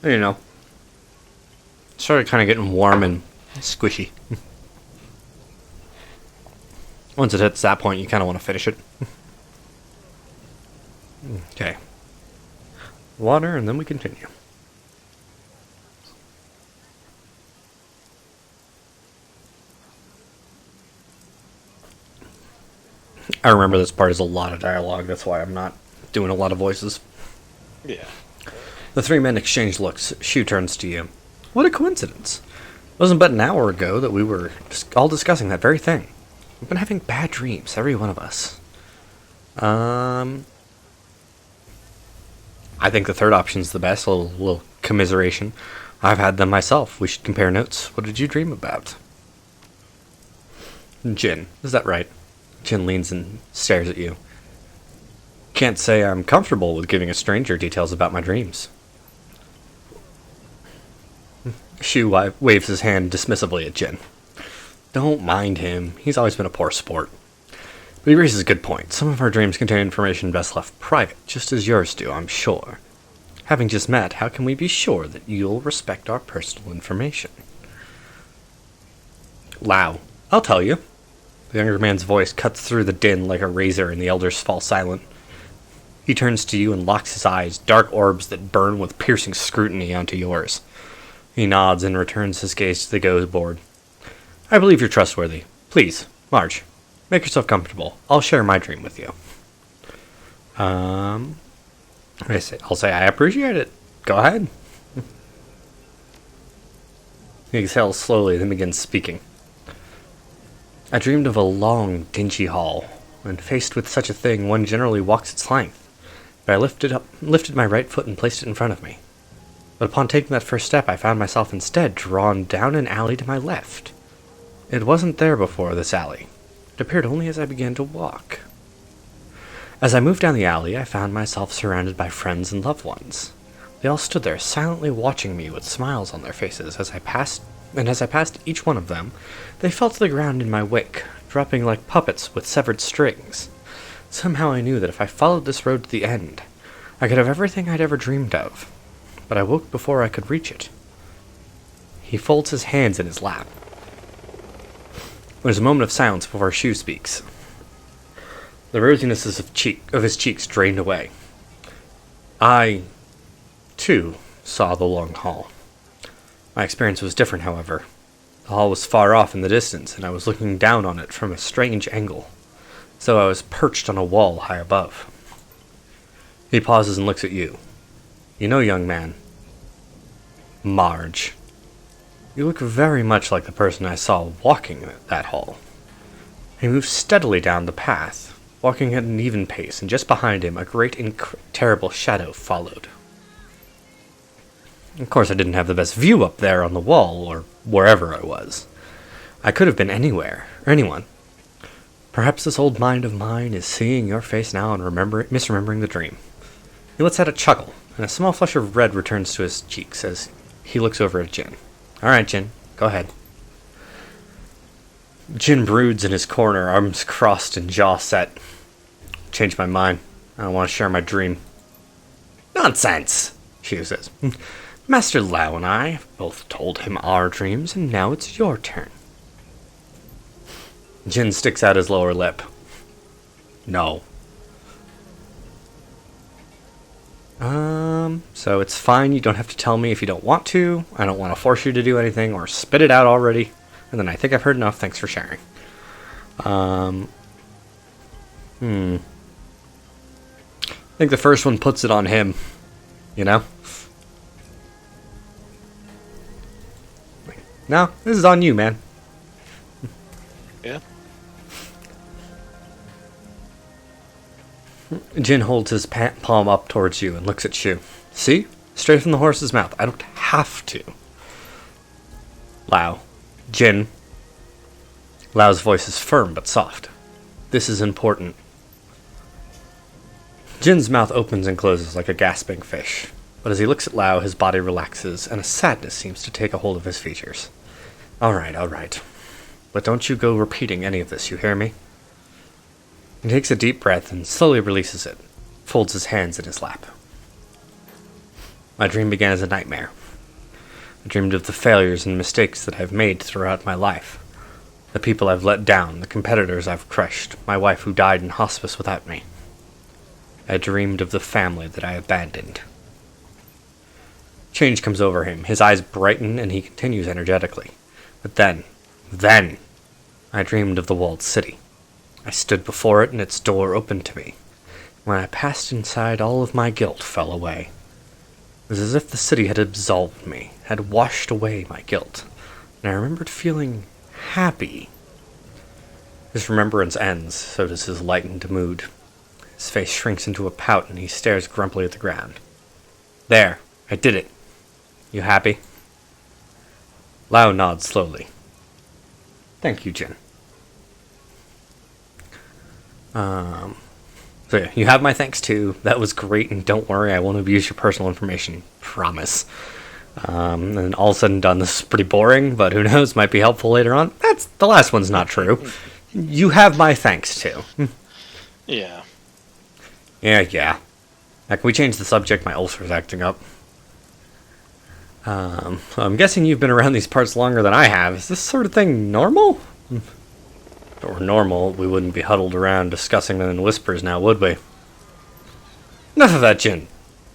You know, started kind of getting warm and squishy. Once it hits that point, you kind of want to finish it. Okay. Water, and then we continue. I remember this part is a lot of dialogue, that's why I'm not doing a lot of voices. Yeah. The three men exchange looks. Shu turns to you. What a coincidence. It wasn't but an hour ago that we were all discussing that very thing. We've been having bad dreams, every one of us. I think the third option's the best. A little commiseration. I've had them myself. We should compare notes. What did you dream about? Jin. Is that right? Jin leans and stares at you. Can't say I'm comfortable with giving a stranger details about my dreams. Shu waves his hand dismissively at Jin. Don't mind him. He's always been a poor sport. But he raises a good point. Some of our dreams contain information best left private, just as yours do, I'm sure. Having just met, how can we be sure that you'll respect our personal information? Lao, I'll tell you. The younger man's voice cuts through the din like a razor, and the elders fall silent. He turns to you and locks his eyes, dark orbs that burn with piercing scrutiny onto yours. He nods and returns his gaze to the go board. I believe you're trustworthy. Please, Marge, make yourself comfortable. I'll share my dream with you. I'll say I appreciate it. Go ahead. He exhales slowly, then begins speaking. I dreamed of a long, dingy hall. When faced with such a thing, one generally walks its length. But I lifted my right foot and placed it in front of me. But upon taking that first step, I found myself instead drawn down an alley to my left. It wasn't there before, this alley. It appeared only as I began to walk. As I moved down the alley, I found myself surrounded by friends and loved ones. They all stood there silently watching me with smiles on their faces as I passed, and as I passed each one of them, they fell to the ground in my wake, dropping like puppets with severed strings. Somehow I knew that if I followed this road to the end, I could have everything I'd ever dreamed of. But I woke before I could reach it. He folds his hands in his lap. There's a moment of silence before Shu speaks. The rosiness of his cheeks drained away. I, too, saw the long hall. My experience was different, however. The hall was far off in the distance, and I was looking down on it from a strange angle, as though I was perched on a wall high above. He pauses and looks at you. You know, young man, Marge, you look very much like the person I saw walking that hall. He moved steadily down the path, walking at an even pace, and just behind him a great and terrible shadow followed. Of course, I didn't have the best view up there on the wall, or wherever I was. I could have been anywhere, or anyone. Perhaps this old mind of mine is seeing your face now and misremembering the dream. He lets out a chuckle, and a small flush of red returns to his cheeks as he looks over at Jin. All right, Jin, go ahead. Jin broods in his corner, arms crossed and jaw set. Changed my mind. I don't want to share my dream. Nonsense, Shu says. Master Lao and I both told him our dreams, and now it's your turn. Jin sticks out his lower lip. No. So it's fine, you don't have to tell me if you don't want to. I don't want to force you to do anything, or spit it out already. And then I think I've heard enough, thanks for sharing. I think the first one puts it on him, you know? No, this is on you, man. Yeah. Jin holds his palm up towards you and looks at Shu. See? Straight from the horse's mouth. I don't have to. Lao. Jin. Lao's voice is firm but soft. This is important. Jin's mouth opens and closes like a gasping fish. But as he looks at Lao, his body relaxes, and a sadness seems to take a hold of his features. All right. But don't you go repeating any of this, you hear me? He takes a deep breath and slowly releases it, folds his hands in his lap. My dream began as a nightmare. I dreamed of the failures and mistakes that I've made throughout my life. The people I've let down, the competitors I've crushed, my wife who died in hospice without me. I dreamed of the family that I abandoned. Change comes over him. His eyes brighten and he continues energetically. But then, I dreamed of the walled city. I stood before it and its door opened to me. When I passed inside, all of my guilt fell away. It was as if the city had absolved me, had washed away my guilt, and I remembered feeling happy. His remembrance ends, so does his lightened mood. His face shrinks into a pout and he stares grumpily at the ground. There, I did it. You happy? Lao nods slowly. Thank you, Jin. So yeah, you have my thanks too. That was great, and don't worry, I won't abuse your personal information. Promise. And all said and done, this is pretty boring, but who knows, might be helpful later on. The last one's not true. You have my thanks too. Yeah. Yeah. Now, can we change the subject? My ulcer's acting up. I'm guessing you've been around these parts longer than I have. Is this sort of thing normal? If it were normal, we wouldn't be huddled around discussing them in whispers now, would we? Enough of that, Jin.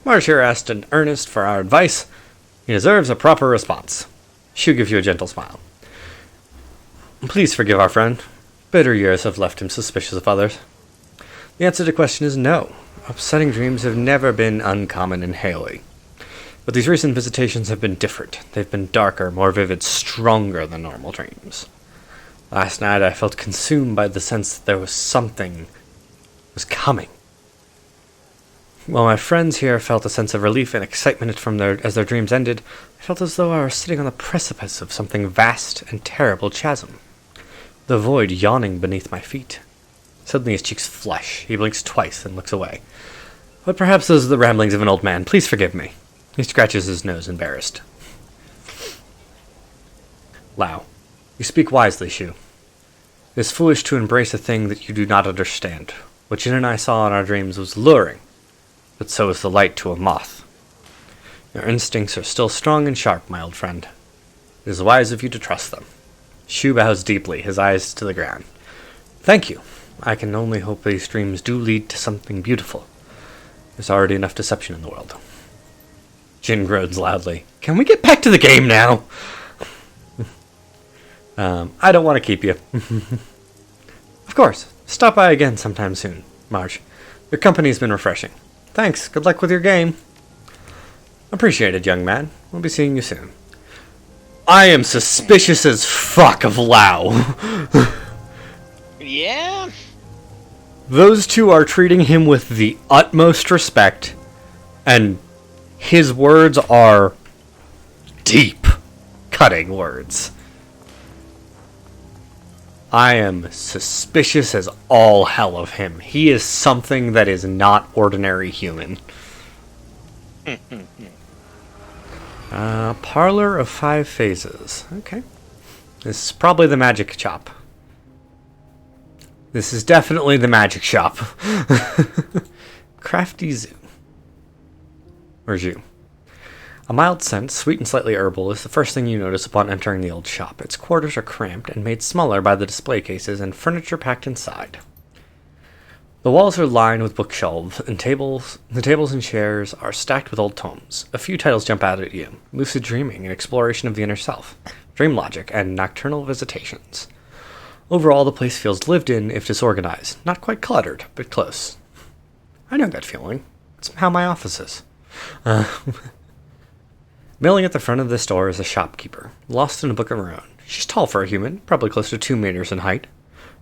Marsh here asked in earnest for our advice. He deserves a proper response. Shu gives you a gentle smile. Please forgive our friend. Bitter years have left him suspicious of others. The answer to the question is no. Upsetting dreams have never been uncommon in Haley. But these recent visitations have been different. They've been darker, more vivid, stronger than normal dreams. Last night I felt consumed by the sense that there was something was coming. While my friends here felt a sense of relief and excitement as their dreams ended, I felt as though I were sitting on the precipice of something vast and terrible chasm. The void yawning beneath my feet. Suddenly his cheeks flush. He blinks twice and looks away. But perhaps those are the ramblings of an old man. Please forgive me. He scratches his nose, embarrassed. Lao. You speak wisely, Shu. It is foolish to embrace a thing that you do not understand. What Jin and I saw in our dreams was luring, but so is the light to a moth. Your instincts are still strong and sharp, my old friend. It is wise of you to trust them. Shu bows deeply, his eyes to the ground. Thank you. I can only hope these dreams do lead to something beautiful. There's already enough deception in the world. Jin groans loudly. Can we get back to the game now? I don't want to keep you. Of course. Stop by again sometime soon, Marge. Your company's been refreshing. Thanks. Good luck with your game. Appreciated, young man. We'll be seeing you soon. I am suspicious as fuck of Lao. Yeah? Those two are treating him with the utmost respect, and his words are deep, cutting words. I am suspicious as all hell of him. He is something that is not ordinary human. Parlor of 5 phases. Okay. This is probably the magic shop. This is definitely the magic shop. Crafty Zoo. Or Zoo. A mild scent, sweet and slightly herbal, is the first thing you notice upon entering the old shop. Its quarters are cramped and made smaller by the display cases and furniture packed inside. The walls are lined with bookshelves, and the tables and chairs are stacked with old tomes. A few titles jump out at you. Lucid Dreaming, an exploration of the inner self, Dream Logic, and Nocturnal Visitations. Overall, the place feels lived in, if disorganized. Not quite cluttered, but close. I know that feeling. It's how my office is. Milling at the front of the store is a shopkeeper, lost in a book of her own. She's tall for a human, probably close to 2 meters in height.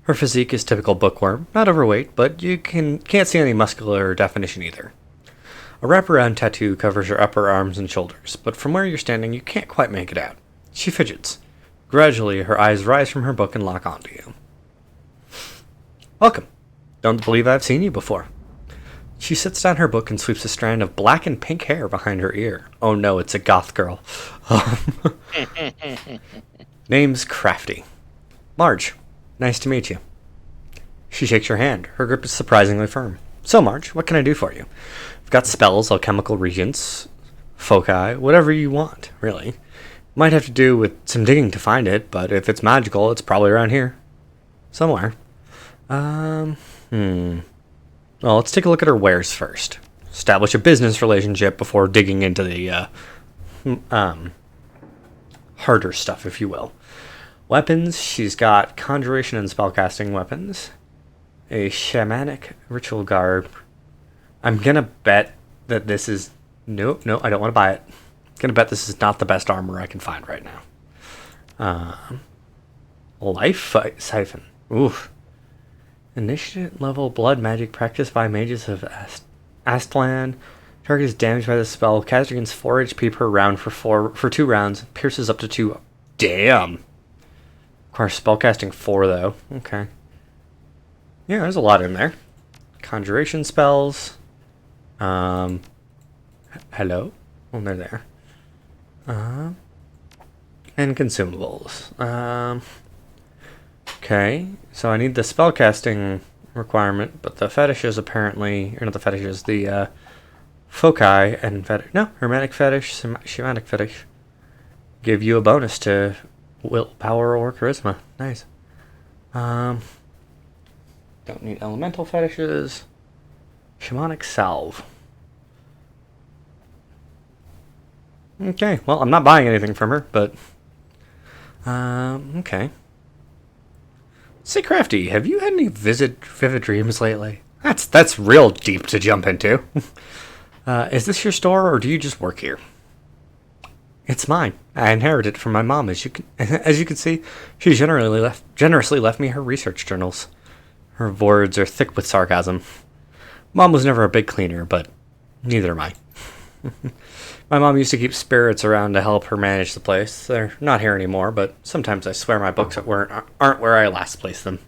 Her physique is typical bookworm, not overweight, but you can't see any muscular definition either. A wraparound tattoo covers her upper arms and shoulders, but from where you're standing you can't quite make it out. She fidgets. Gradually, her eyes rise from her book and lock onto you. Welcome. Don't believe I've seen you before. She sits down her book and sweeps a strand of black and pink hair behind her ear. Oh no, it's a goth girl. Name's Crafty. Marge, nice to meet you. She shakes your hand. Her grip is surprisingly firm. So, Marge, what can I do for you? I've got spells, alchemical reagents, foci, whatever you want, really. Might have to do with some digging to find it, but if it's magical, it's probably around here. Somewhere. Well, let's take a look at her wares first. Establish a business relationship before digging into the, harder stuff, if you will. Weapons, she's got conjuration and spellcasting weapons. A shamanic ritual garb. I'm gonna bet that this is... No, I don't want to buy it. Gonna bet this is not the best armor I can find right now. Life siphon. Oof. Initiative level blood magic practiced by mages of Astlan. Target is damaged by the spell. Caster gains 4 HP per round for 2 rounds. Pierces up to 2. Damn. Requires spellcasting 4 though. Okay. Yeah, there's a lot in there. Conjuration spells. Hello. Oh, they're there. And consumables. Okay, so I need the spellcasting requirement, but the fetishes apparently, or not the fetishes, the foci and hermetic fetish, shamanic fetish, give you a bonus to willpower or charisma. Nice. Don't need elemental fetishes. Shamanic salve. Okay, well, I'm not buying anything from her, but... okay. Say, Crafty, have you had any vivid dreams lately? That's real deep to jump into. Is this your store, or do you just work here? It's mine. I inherited it from my mom. As you can see, she generously left me her research journals. Her words are thick with sarcasm. Mom was never a big cleaner, but neither am I. My mom used to keep spirits around to help her manage the place. They're not here anymore, but sometimes I swear my books aren't where I last placed them.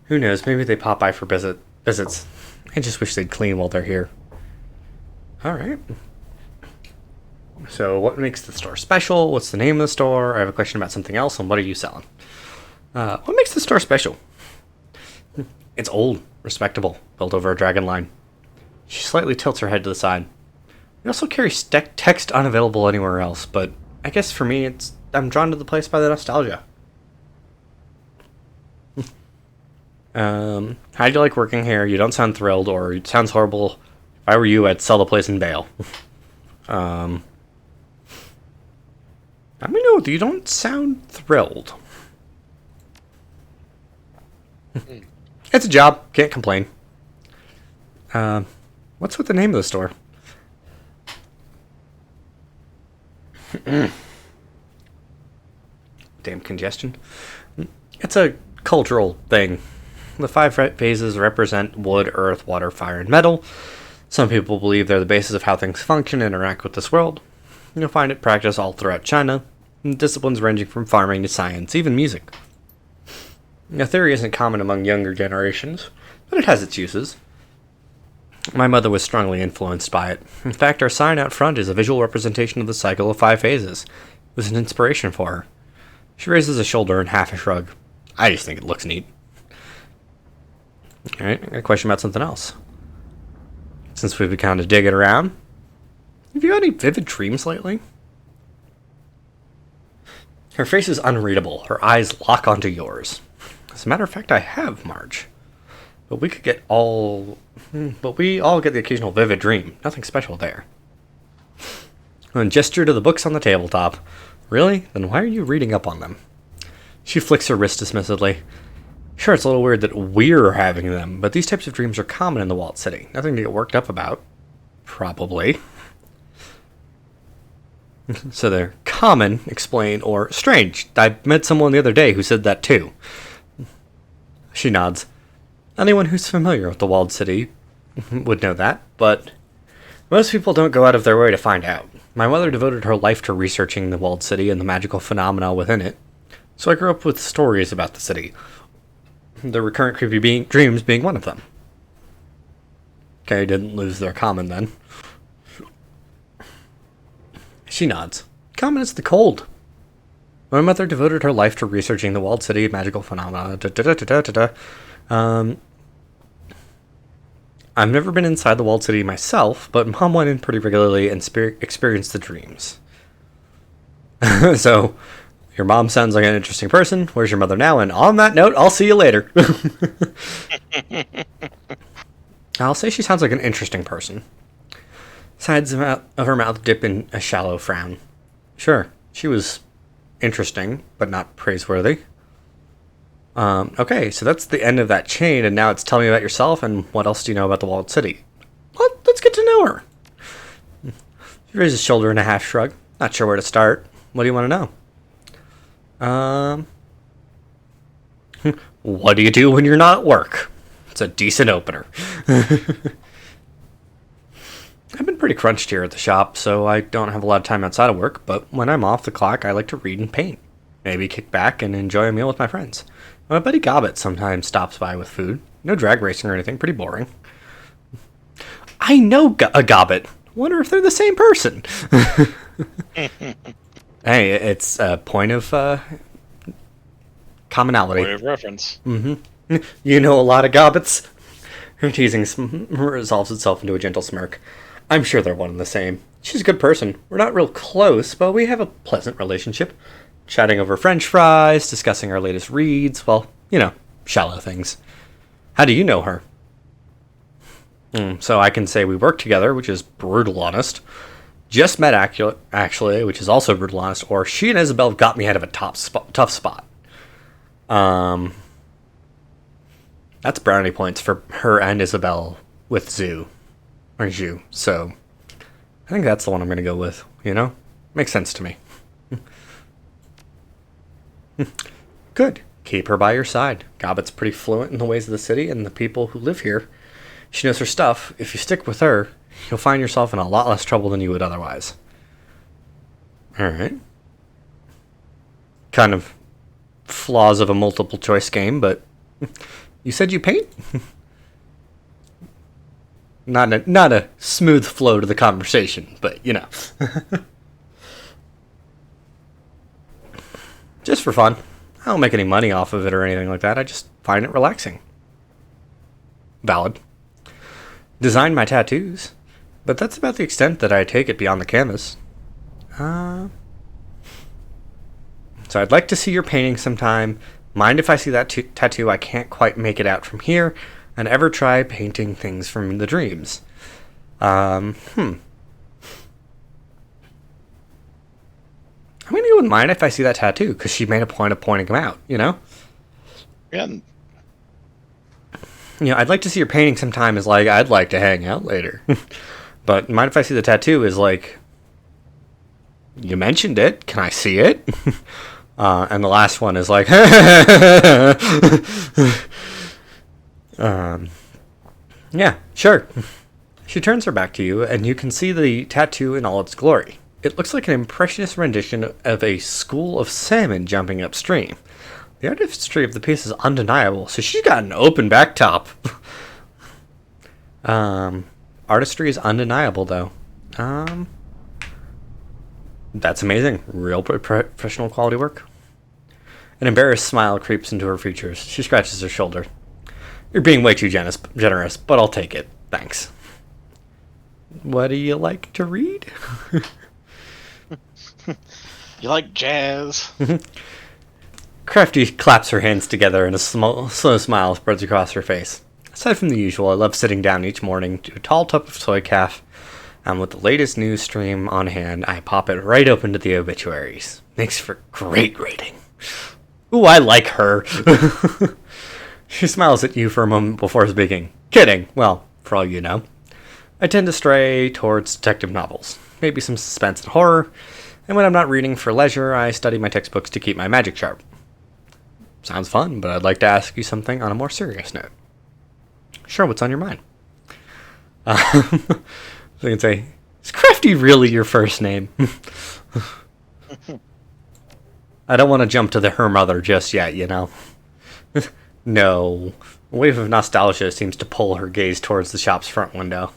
Who knows, maybe they pop by for visits. I just wish they'd clean while they're here. Alright. So, what makes the store special? What's the name of the store? I have a question about something else, and what are you selling? What makes the store special? It's old, respectable, built over a dragon line. She slightly tilts her head to the side. We also carry text unavailable anywhere else, but I guess for me, I'm drawn to the place by the nostalgia. How do you like working here? You don't sound thrilled, or it sounds horrible. If I were you, I'd sell the place and bail. Let me know. You don't sound thrilled. It's a job. Can't complain. What's with the name of the store? Damn congestion. It's a cultural thing. The 5 phases represent wood, earth, water, fire, and metal. Some people believe they're the basis of how things function and interact with this world. You'll find it practiced all throughout China, in disciplines ranging from farming to science, even music. The theory isn't common among younger generations, but it has its uses. My mother was strongly influenced by it. In fact, our sign out front is a visual representation of the cycle of 5 phases. It was an inspiration for her. She raises a shoulder in half a shrug. I just think it looks neat. Alright, I got a question about something else. Since we've been kind of digging around, have you had any vivid dreams lately? Her face is unreadable. Her eyes lock onto yours. As a matter of fact, I have, Marge. But we all get the occasional vivid dream. Nothing special there. And gesture to the books on the tabletop. Really? Then why are you reading up on them? She flicks her wrist dismissively. Sure, it's a little weird that we're having them, but these types of dreams are common in the walled city. Nothing to get worked up about. Probably. So they're common, explain, or strange. I met someone the other day who said that too. She nods. Anyone who's familiar with the walled city would know that, but most people don't go out of their way to find out. My mother devoted her life to researching the walled city and the magical phenomena within it, so I grew up with stories about the city. The recurrent creepy dreams being one of them. Okay, didn't lose their common then. She nods. Common is the cold. My mother devoted her life to researching the walled city, magical phenomena, I've never been inside the walled city myself, but Mom went in pretty regularly and experienced the dreams. So, your mom sounds like an interesting person. Where's your mother now? And on that note, I'll see you later. I'll say she sounds like an interesting person. Sides of her mouth dip in a shallow frown. Sure, she was interesting, but not praiseworthy. Okay, so that's the end of that chain, and now it's tell me about yourself, and what else do you know about the walled city? Let's get to know her. She raises a shoulder in a half shrug. Not sure where to start. What do you want to know? What do you do when you're not at work? It's a decent opener. I've been pretty crunched here at the shop, so I don't have a lot of time outside of work, but when I'm off the clock, I like to read and paint. Maybe kick back and enjoy a meal with my friends. My buddy Gobbet sometimes stops by with food. No drag racing or anything, pretty boring. I know a Gobbet. Wonder if they're the same person. Hey, it's a point of commonality. Point of reference. You know a lot of Gobbets? Her teasing resolves itself into a gentle smirk. I'm sure they're one and the same. She's a good person. We're not real close, but we have a pleasant relationship. Chatting over French fries, discussing our latest reads, well, shallow things. How do you know her? So I can say we work together, which is brutal honest. Just met actually, which is also brutal honest. Or she and Isabel got me out of a tough spot. That's brownie points for her and Isabel with Zhu. So I think that's the one I'm going to go with, Makes sense to me. Good. Keep her by your side. Gobbet's pretty fluent in the ways of the city and the people who live here. She knows her stuff. If you stick with her, you'll find yourself in a lot less trouble than you would otherwise. Alright. Kind of flaws of a multiple choice game, but you said you paint? Not a smooth flow to the conversation, but Just for fun. I don't make any money off of it or anything like that. I just find it relaxing. Valid. Design my tattoos. But that's about the extent that I take it beyond the canvas. So I'd like to see your painting sometime. Mind if I see that tattoo? I can't quite make it out from here. And ever try painting things from the dreams. I'm going to go with mine if I see that tattoo, because she made a point of pointing him out, Yeah. I'd like to see your painting sometime is like, I'd like to hang out later. But mind if I see the tattoo is like, you mentioned it, can I see it? And the last one is like, yeah, sure. She turns her back to you, and you can see the tattoo in all its glory. It looks like an impressionist rendition of a school of salmon jumping upstream. The artistry of the piece is undeniable, so she's got an open back top. Artistry is undeniable, though. That's amazing. Real professional quality work. An embarrassed smile creeps into her features. She scratches her shoulder. You're being way too generous, but I'll take it. Thanks. What do you like to read? You like jazz? Crafty claps her hands together and a slow smile spreads across her face. Aside from the usual, I love sitting down each morning to a tall cup of soy calf, and with the latest news stream on hand, I pop it right open to the obituaries. Makes for great reading. Ooh, I like her. She smiles at you for a moment before speaking. Kidding. Well, for all you know. I tend to stray towards detective novels, maybe some suspense and horror, and when I'm not reading for leisure, I study my textbooks to keep my magic sharp. Sounds fun, but I'd like to ask you something on a more serious note. Sure, what's on your mind? So you can say, is Crafty really your first name? I don't want to jump to her mother just yet, No. A wave of nostalgia seems to pull her gaze towards the shop's front window.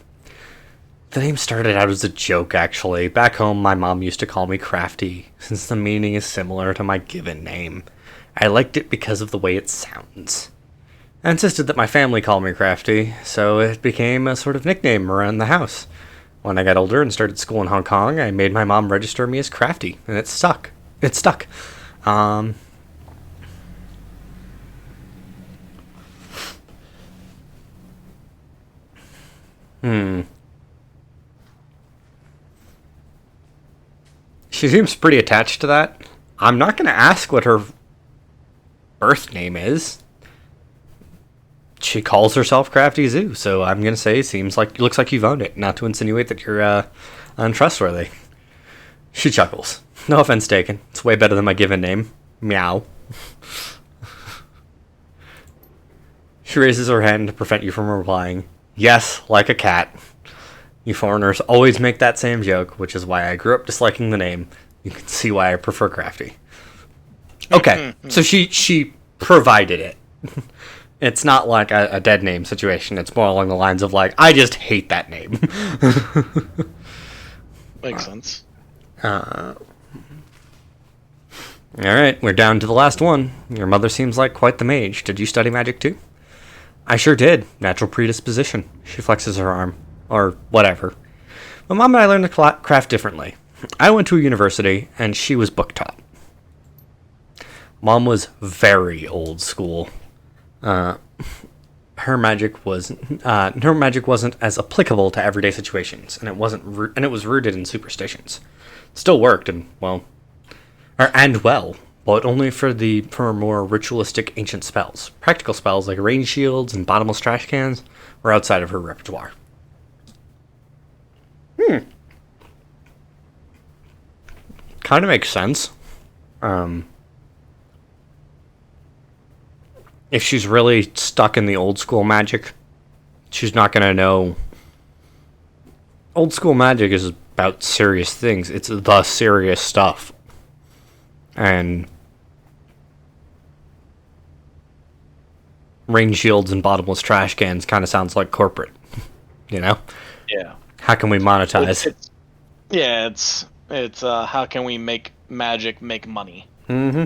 The name started out as a joke, actually. Back home, my mom used to call me Crafty, since the meaning is similar to my given name. I liked it because of the way it sounds. I insisted that my family call me Crafty, so it became a sort of nickname around the house. When I got older and started school in Hong Kong, I made my mom register me as Crafty, and it stuck. It stuck. Um, She seems pretty attached to that. I'm not going to ask what her birth name is. She calls herself Crafty Zoo, so I'm going to say looks like you've owned it, not to insinuate that you're untrustworthy. She chuckles. No offense taken. It's way better than my given name. Meow. She raises her hand to prevent you from replying. Yes, like a cat. You foreigners always make that same joke, which is why I grew up disliking the name. You can see why I prefer Crafty. Okay, so she provided it. It's not like a dead name situation. It's more along the lines of like, I just hate that name. Makes sense. Alright, we're down to the last one. Your mother seems like quite the mage. Did you study magic too? I sure did. Natural predisposition. She flexes her arm. Or whatever. My mom and I learned to craft differently. I went to a university, and she was book taught. Mom was very old school. Her magic wasn't as applicable to everyday situations, and it was rooted in superstitions. It still worked, well, but only for more ritualistic ancient spells. Practical spells like rain shields and bottomless trash cans were outside of her repertoire. Kind of makes sense. If she's really stuck in the old school magic, she's not going to know. Old school magic is about serious things. It's the serious stuff. And rain shields and bottomless trash cans kind of sounds like corporate. You know? Yeah. How can we monetize? It's how can we make magic make money? Mm-hmm.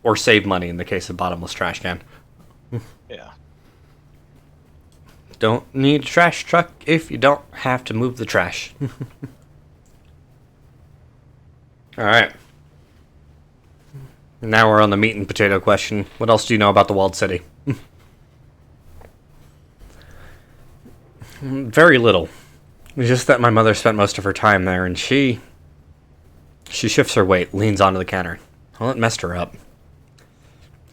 Or save money in the case of bottomless trash can. Yeah. Don't need a trash truck if you don't have to move the trash. Alright. Now we're on the meat and potato question. What else do you know about the walled city? Very little. It's just that my mother spent most of her time there, and she shifts her weight, leans onto the counter. Well, it messed her up.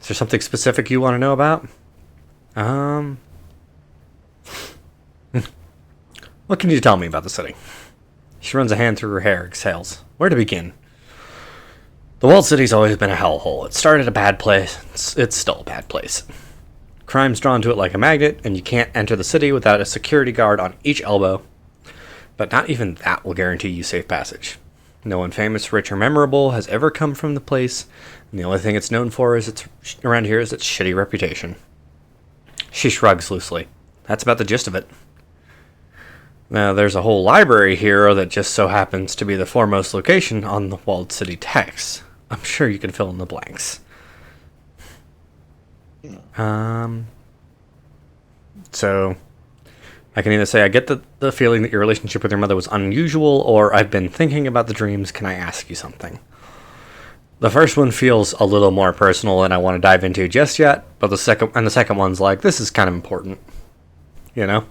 Is there something specific you want to know about? What can you tell me about the city? She runs a hand through her hair, exhales. Where to begin? The walled city's always been a hellhole. It started a bad place. It's still a bad place. Crime's drawn to it like a magnet, and you can't enter the city without a security guard on each elbow. But not even that will guarantee you safe passage. No one famous, rich, or memorable has ever come from the place, and the only thing it's known for around here is its shitty reputation. She shrugs loosely. That's about the gist of it. Now, there's a whole library here that just so happens to be the foremost location on the walled city text. I'm sure you can fill in the blanks. So, I can either say I get the feeling that your relationship with your mother was unusual, or I've been thinking about the dreams, can I ask you something? The first one feels a little more personal than I want to dive into just yet, but the second one's like, this is kind of important. You know?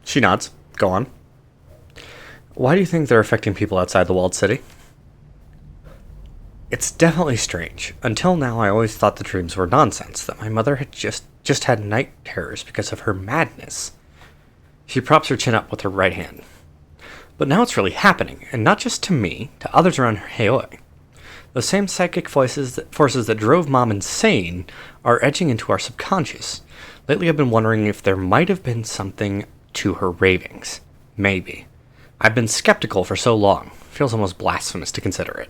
She nods. Go on. Why do you think they're affecting people outside the walled city? It's definitely strange. Until now, I always thought the dreams were nonsense, that my mother had just had night terrors because of her madness. She props her chin up with her right hand. But now it's really happening, and not just to me, to others around Haoi. The same psychic forces that drove Mom insane are edging into our subconscious. Lately I've been wondering if there might have been something to her ravings. Maybe. I've been skeptical for so long. Feels almost blasphemous to consider it.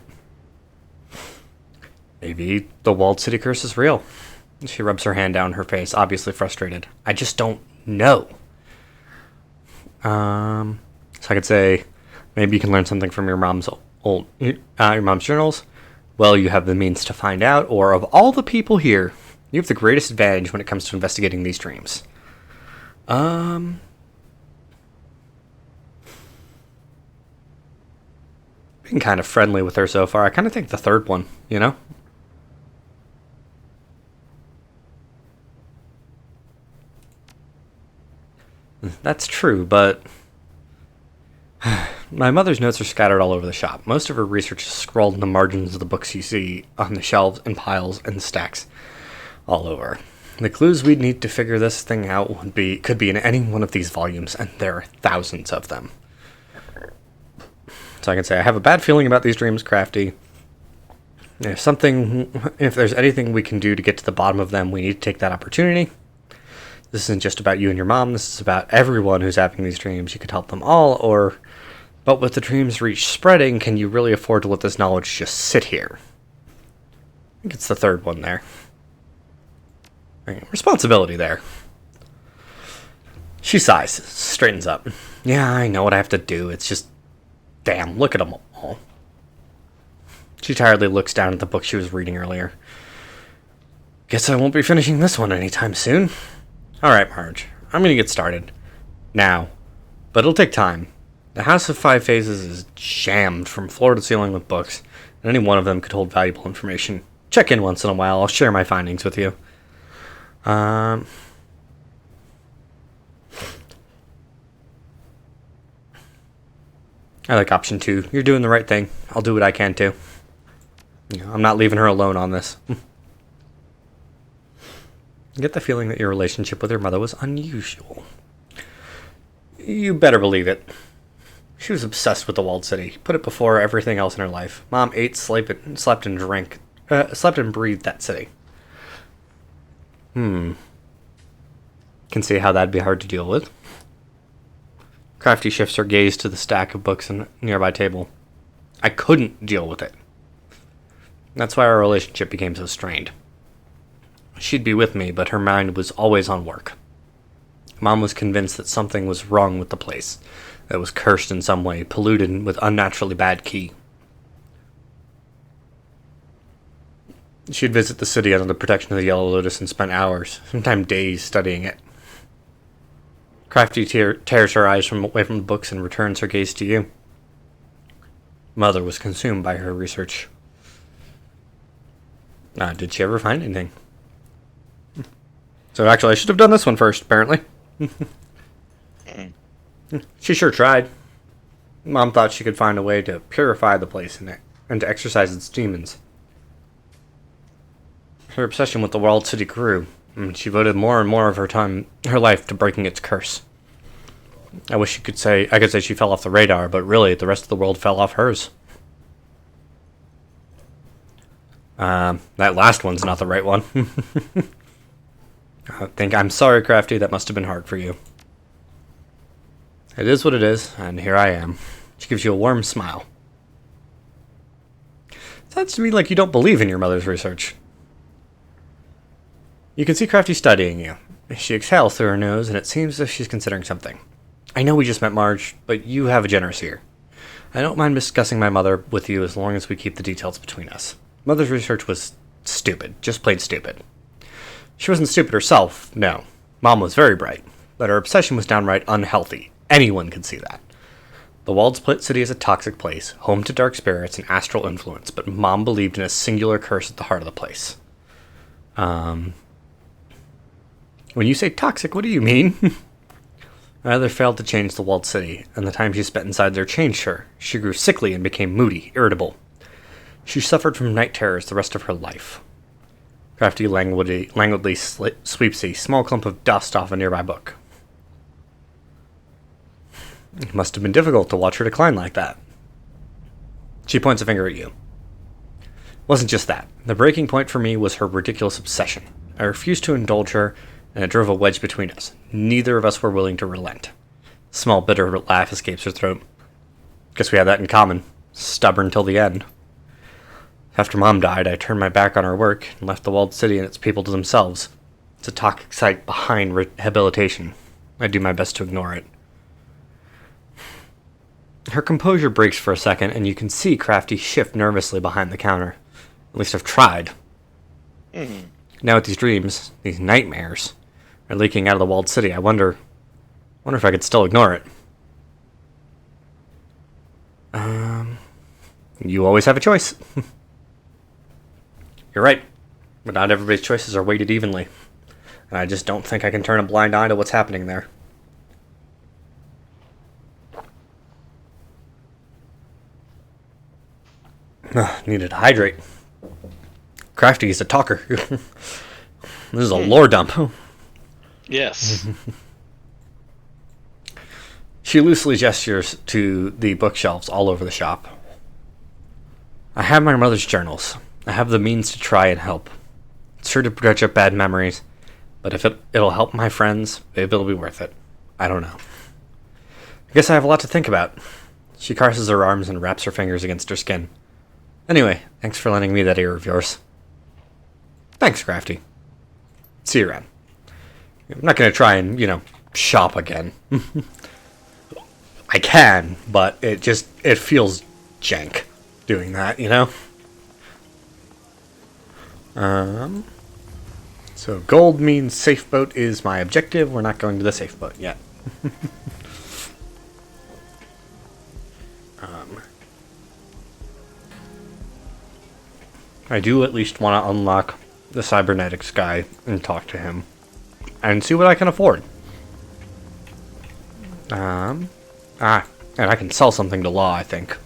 Maybe the walled city curse is real. She rubs her hand down her face, obviously frustrated. I just don't know. So I could say, maybe you can learn something from your mom's your mom's journals. Well, you have the means to find out, or of all the people here, You have the greatest advantage when it comes to investigating these dreams. Been kind of friendly with her so far. I kind of think the third one, you know? That's true, but my mother's notes are scattered all over the shop. Most of her research is scrawled in the margins of the books you see on the shelves in piles and stacks all over. The clues we'd need to figure this thing out could be in any one of these volumes, and there are thousands of them. So I can say I have a bad feeling about these dreams, Crafty. If there's anything we can do to get to the bottom of them, we need to take that opportunity. This isn't just about you and your mom. This is about everyone who's having these dreams. You could help them all, but with the dreams reach spreading, can you really afford to let this knowledge just sit here? I think it's the third one there. Responsibility there. She sighs, straightens up. Yeah, I know what I have to do. It's just, damn, look at them all. She tiredly looks down at the book she was reading earlier. Guess I won't be finishing this one anytime soon. Alright, Marge, I'm gonna get started. Now. But it'll take time. The House of Five Phases is jammed from floor to ceiling with books, and any one of them could hold valuable information. Check in once in a while. I'll share my findings with you. I like option 2. You're doing the right thing. I'll do what I can too. I'm not leaving her alone on this. I get the feeling that your relationship with her mother was unusual. You better believe it. She was obsessed with the walled city. Put it before everything else in her life. Mom ate, slept, and breathed that city. Can see how that'd be hard to deal with. Crafty shifts her gaze to the stack of books on a nearby table. I couldn't deal with it. That's why our relationship became so strained. She'd be with me, but her mind was always on work. Mom was convinced that something was wrong with the place, that it was cursed in some way, polluted with unnaturally bad qi. She'd visit the city under the protection of the Yellow Lotus and spent hours, sometimes days, studying it. Crafty tears her eyes away from the books and returns her gaze to you. Mother was consumed by her research. Did she ever find anything? So actually, I should have done this one first, apparently. She sure tried. Mom thought she could find a way to purify the place and to exorcise its demons. Her obsession with the walled city grew, and she devoted more and more of her life to breaking its curse. I wish I could say she fell off the radar, but really, the rest of the world fell off hers. That last one's not the right one. I'm sorry, Crafty, that must have been hard for you. It is what it is, and here I am. She gives you a warm smile. Sounds to me like you don't believe in your mother's research. You can see Crafty studying you. She exhales through her nose, and it seems as if she's considering something. I know we just met Marge, but you have a generous ear. I don't mind discussing my mother with you as long as we keep the details between us. Mother's research was stupid, just plain stupid. She wasn't stupid herself, no. Mom was very bright, but her obsession was downright unhealthy. Anyone could see that. The walled split city is a toxic place, home to dark spirits and astral influence, but Mom believed in a singular curse at the heart of the place. When you say toxic, what do you mean? Either failed to change the walled city, and the time she spent inside there changed her. She grew sickly and became moody, irritable. She suffered from night terrors the rest of her life. Crafty languidly sweeps a small clump of dust off a nearby book. It must have been difficult to watch her decline like that. She points a finger at you. It wasn't just that. The breaking point for me was her ridiculous obsession. I refused to indulge her, and it drove a wedge between us. Neither of us were willing to relent. A small bitter laugh escapes her throat. Guess we have that in common. Stubborn till the end. After Mom died, I turned my back on our work and left the walled city and its people to themselves. It's a toxic site behind rehabilitation. I do my best to ignore it. Her composure breaks for a second, and you can see Crafty shift nervously behind the counter. At least I've tried. Now with these dreams, these nightmares, are leaking out of the walled city, I wonder if I could still ignore it. You always have a choice. You're right, but not everybody's choices are weighted evenly. And I just don't think I can turn a blind eye to what's happening there. Needed to hydrate. Crafty is a talker. This is a lore dump. Yes. She loosely gestures to the bookshelves all over the shop. I have my mother's journals. I have the means to try and help. It's sure to dredge up bad memories, but if it'll help my friends, maybe it'll be worth it. I don't know. I guess I have a lot to think about. She crosses her arms and wraps her fingers against her skin. Anyway, thanks for lending me that ear of yours. Thanks, Crafty. See you around. I'm not going to try and, shop again. I can, but it feels jank doing that, So gold means safe boat is my objective. We're not going to the safe boat yet. I do at least want to unlock the cybernetics guy and talk to him and see what I can afford. And I can sell something to Law, I think.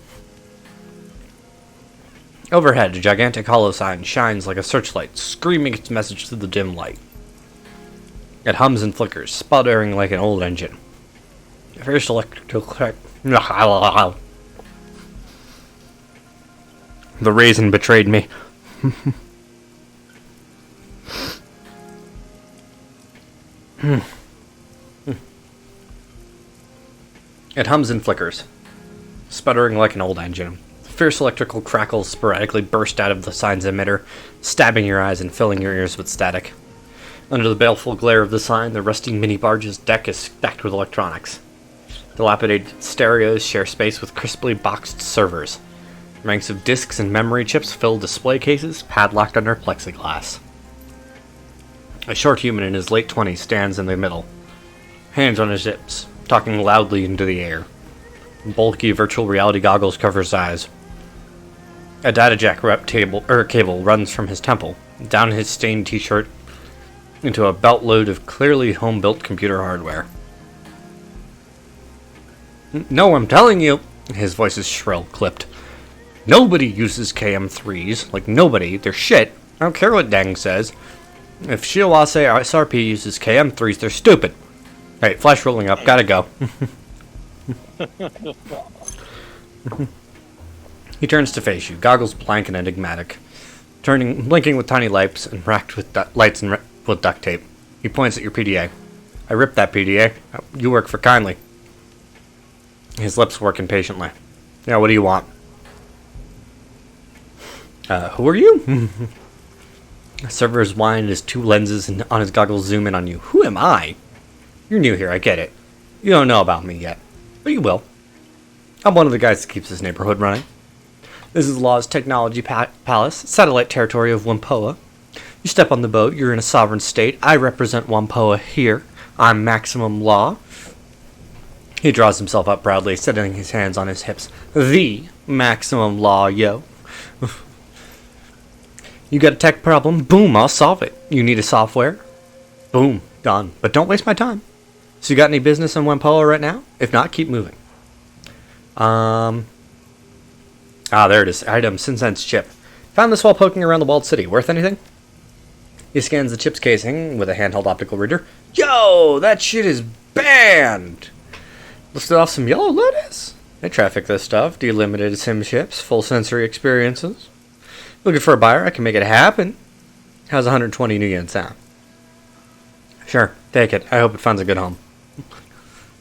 Overhead, a gigantic hollow sign shines like a searchlight, screaming its message through the dim light. It hums and flickers, sputtering like an old engine. Fierce electrical crack. The raisin betrayed me. It hums and flickers, sputtering like an old engine. Fierce electrical crackles sporadically burst out of the sign's emitter, stabbing your eyes and filling your ears with static. Under the baleful glare of the sign, the rusty mini-barge's deck is stacked with electronics. Dilapidated stereos share space with crisply boxed servers. Ranks of discs and memory chips fill display cases, padlocked under plexiglass. A short human in his late 20s stands in the middle, hands on his hips, talking loudly into the air. Bulky virtual reality goggles cover his eyes. A data jack cable runs from his temple, down his stained t-shirt, into a belt load of clearly home-built computer hardware. No, I'm telling you, his voice is shrill, clipped. Nobody uses KM3s. Like, nobody. They're shit. I don't care what Deng says. If Shiawase SRP uses KM3s, they're stupid. Hey, flash rolling up. Gotta go. He turns to face you, goggles blank and enigmatic, blinking with tiny lights and racked with with duct tape. He points at your PDA. I ripped that PDA. You work for Kindly. His lips work impatiently. Yeah, what do you want? Who are you? Server's whine as two lenses on his goggles zoom in on you. Who am I? You're new here, I get it. You don't know about me yet, but you will. I'm one of the guys that keeps this neighborhood running. This is Law's Technology Palace, satellite territory of Wampoa. You step on the boat, you're in a sovereign state. I represent Wampoa here. I'm Maximum Law. He draws himself up proudly, setting his hands on his hips. The Maximum Law, yo. You got a tech problem? Boom, I'll solve it. You need a software? Boom, done. But don't waste my time. So you got any business in Wampoa right now? If not, keep moving. There it is. Item, Sinsense chip. Found this while poking around the walled city. Worth anything? He scans the chip's casing with a handheld optical reader. Yo, that shit is banned! Listed off some Yellow Lotus. They traffic this stuff. Delimited sim chips. Full sensory experiences. Looking for a buyer? I can make it happen. How's 120 new yen sound? Sure, take it. I hope it finds a good home.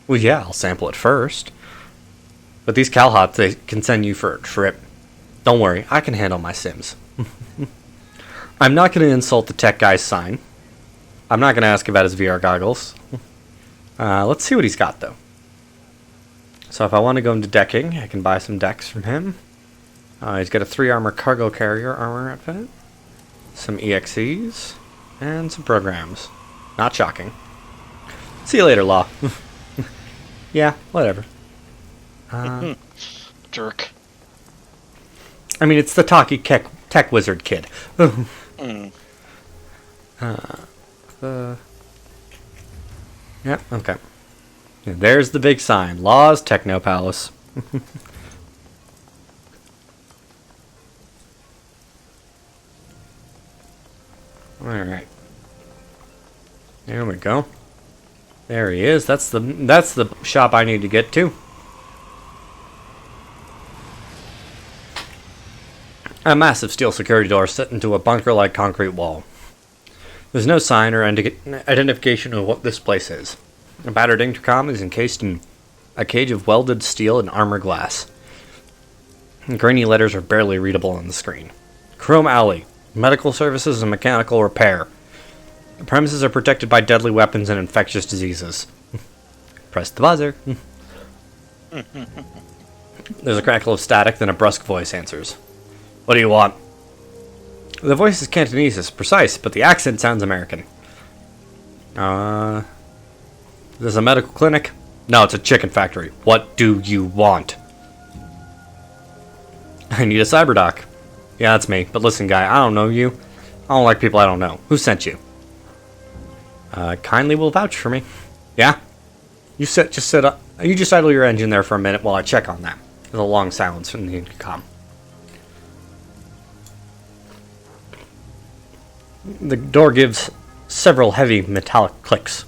Well, yeah, I'll sample it first. But these CalHots, they can send you for a trip. Don't worry, I can handle my sims. I'm not going to insult the tech guy's sign. I'm not going to ask about his VR goggles. Let's see what he's got, though. So if I want to go into decking, I can buy some decks from him. He's got a 3 armor cargo carrier armor outfit. Some EXEs. And some programs. Not shocking. See you later, Law. Yeah, whatever. Jerk. I mean, it's the talky tech wizard kid. Yeah, okay. And there's the big sign. Law's Techno Palace. Alright. There we go. There he is. That's the shop I need to get to. A massive steel security door set into a bunker-like concrete wall. There's no sign or identification of what this place is. A battered intercom is encased in a cage of welded steel and armor glass. Grainy letters are barely readable on the screen. Chrome Alley. Medical services and mechanical repair. The premises are protected by deadly weapons and infectious diseases. Press the buzzer. There's a crackle of static, then a brusque voice answers. What do you want? The voice is Cantonese, it's precise, but the accent sounds American. There's a medical clinic? No, it's a chicken factory. What do you want? I need a cyberdoc. Yeah, that's me. But listen, guy, I don't know you. I don't like people I don't know. Who sent you? Kindly will vouch for me. Yeah? You just idle your engine there for a minute while I check on that. There's a long silence from the intercom. The door gives several heavy metallic clicks.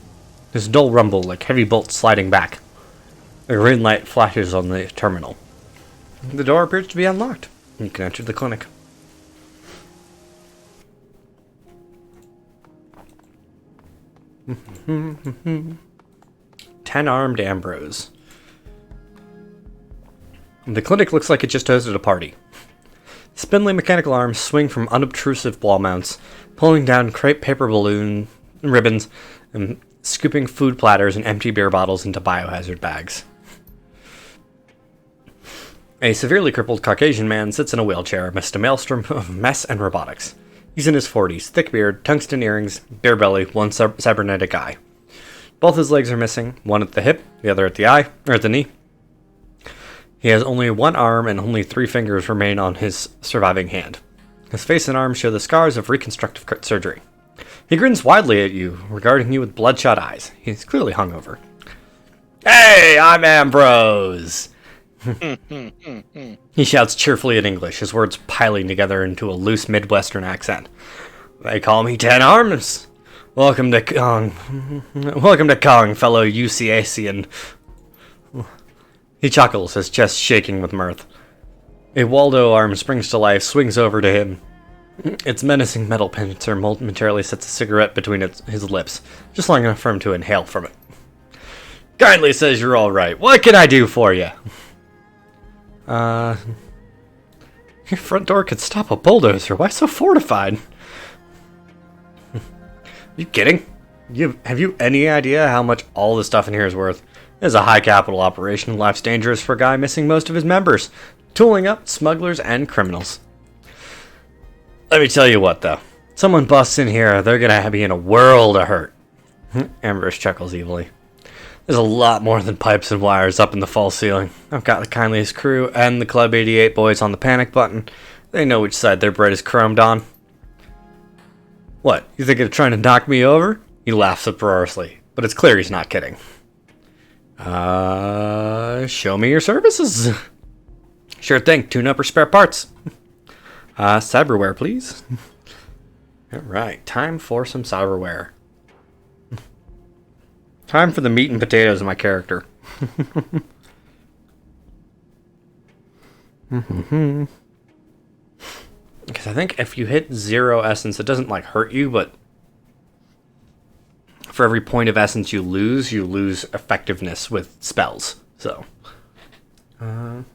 There's a dull rumble like heavy bolts sliding back. A green light flashes on the terminal. The door appears to be unlocked. You can enter the clinic. Ten-armed Ambrose. The clinic looks like it just hosted a party. Spindly mechanical arms swing from unobtrusive wall mounts, pulling down crepe paper balloon ribbons and scooping food platters and empty beer bottles into biohazard bags. A severely crippled Caucasian man sits in a wheelchair amidst a maelstrom of mess and robotics. He's in his 40s, thick beard, tungsten earrings, bare belly, one cybernetic eye. Both his legs are missing, one at the hip, the other at the knee. He has only one arm and only 3 fingers remain on his surviving hand. His face and arms show the scars of reconstructive surgery. He grins widely at you, regarding you with bloodshot eyes. He's clearly hungover. Hey, I'm Ambrose! He shouts cheerfully in English, his words piling together into a loose Midwestern accent. They call me Ten Arms. Welcome to Kong. Welcome to Kong, fellow UCAcian. He chuckles, his chest shaking with mirth. A Waldo arm springs to life, swings over to him. Its menacing metal pincer momentarily sets a cigarette between his lips, just long enough for him to inhale from it. Kindly says you're alright. What can I do for you? Your front door could stop a bulldozer. Why so fortified? Are you kidding? Have you any idea how much all this stuff in here is worth? It's a high capital operation, and life's dangerous for a guy missing most of his members, tooling up smugglers and criminals. Let me tell you what, though. Someone busts in here, they're gonna be in a world of hurt. Ambrose chuckles evilly. There's a lot more than pipes and wires up in the false ceiling. I've got the kindliest crew and the Club 88 boys on the panic button. They know which side their bread is chromed on. What, you think they're trying to knock me over? He laughs uproariously, but it's clear he's not kidding. Show me your services. Sure thing, tune-up or spare parts. Cyberware, please. Alright, time for some cyberware. Time for the meat and potatoes of my character. Because I think if you hit 0 essence, it doesn't like hurt you, but for every point of essence you lose effectiveness with spells. So, so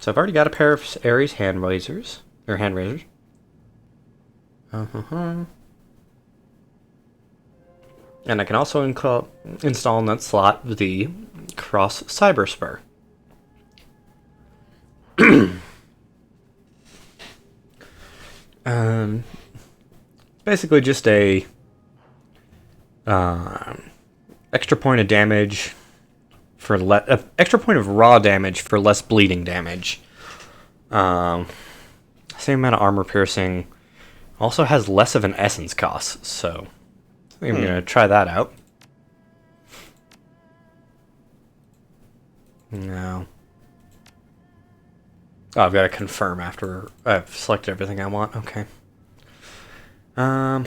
I've already got a pair of Ares hand razors. And I can also install in that slot the Cross Cyber Spur. basically just a extra point of damage for extra point of raw damage for less bleeding damage. Same amount of armor piercing. Also has less of an essence cost, so I think I'm gonna try that out. No. Oh, I've got to confirm after I've selected everything I want. Okay. I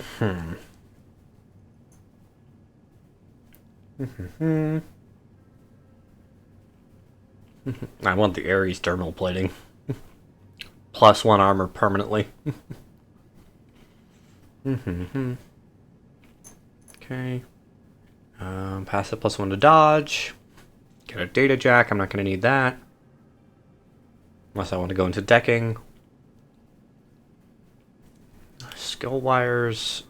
want the Ares thermal plating. Plus 1 armor permanently. Okay. Pass it +1 to dodge. Get a data jack. I'm not going to need that. Unless I want to go into decking. Skill wires.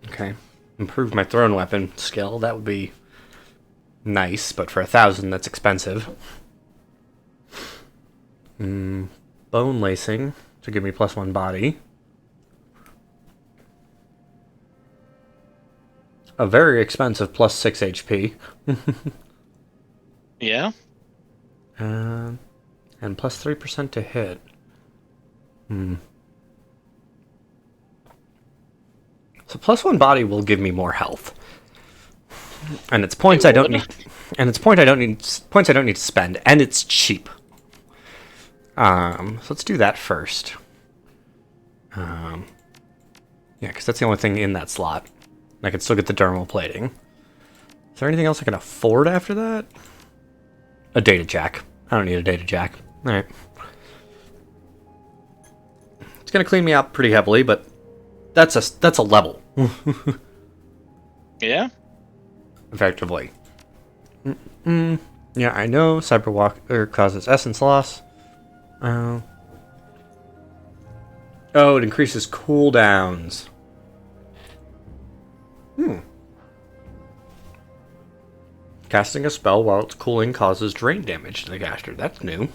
Okay. Improve my thrown weapon skill. That would be nice, but for 1,000 that's expensive. Bone lacing to give me +1 body. A very expensive +6 HP. Yeah. And +3% to hit. So +1 body will give me more health, and it's points I don't need. And it's points I don't need to spend, and it's cheap. So let's do that first. Yeah, because that's the only thing in that slot. I can still get the dermal plating. Is there anything else I can afford after that? A data jack. I don't need a data jack. Alright. It's gonna clean me out pretty heavily, but that's a level. Yeah? Effectively. Yeah, I know. Cyberwalker causes essence loss. Oh, it increases cooldowns. Casting a spell while it's cooling causes drain damage to the caster. That's new.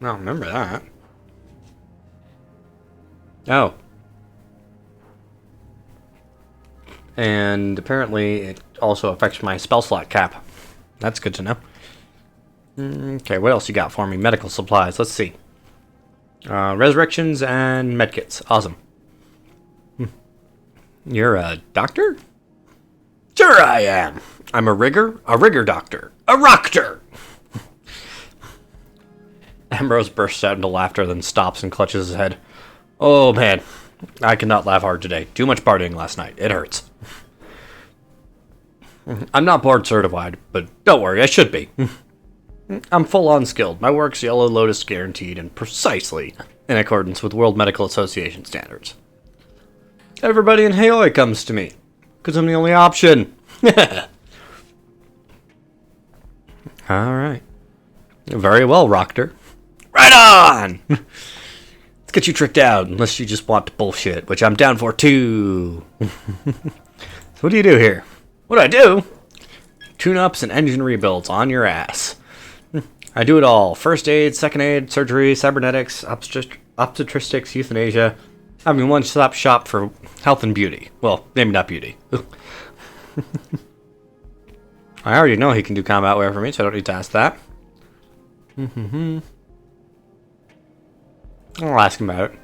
I don't remember that. Oh. And apparently it also affects my spell slot cap. That's good to know. Okay, what else you got for me? Medical supplies. Let's see. Resurrections and medkits. Awesome. You're a doctor? Sure I am. I'm a rigger doctor, a rockter. Ambrose bursts out into laughter, then stops and clutches his head. Oh man, I cannot laugh hard today. Too much partying last night. It hurts. I'm not board certified, but don't worry, I should be. I'm full-on skilled. My work's Yellow Lotus guaranteed and precisely in accordance with World Medical Association standards. Everybody in Haoi comes to me, because I'm the only option. Alright. Very well, Rockter. Right on! Let's get you tricked out, unless you just want to bullshit, which I'm down for too. So what do you do here? What do I do? Tune-ups and engine rebuilds on your ass. I do it all. First aid, second aid, surgery, cybernetics, obstetrics, euthanasia. I mean, one-stop shop for health and beauty. Well, maybe not beauty. I already know he can do combat wear for me, so I don't need to ask that. I'll ask him about it.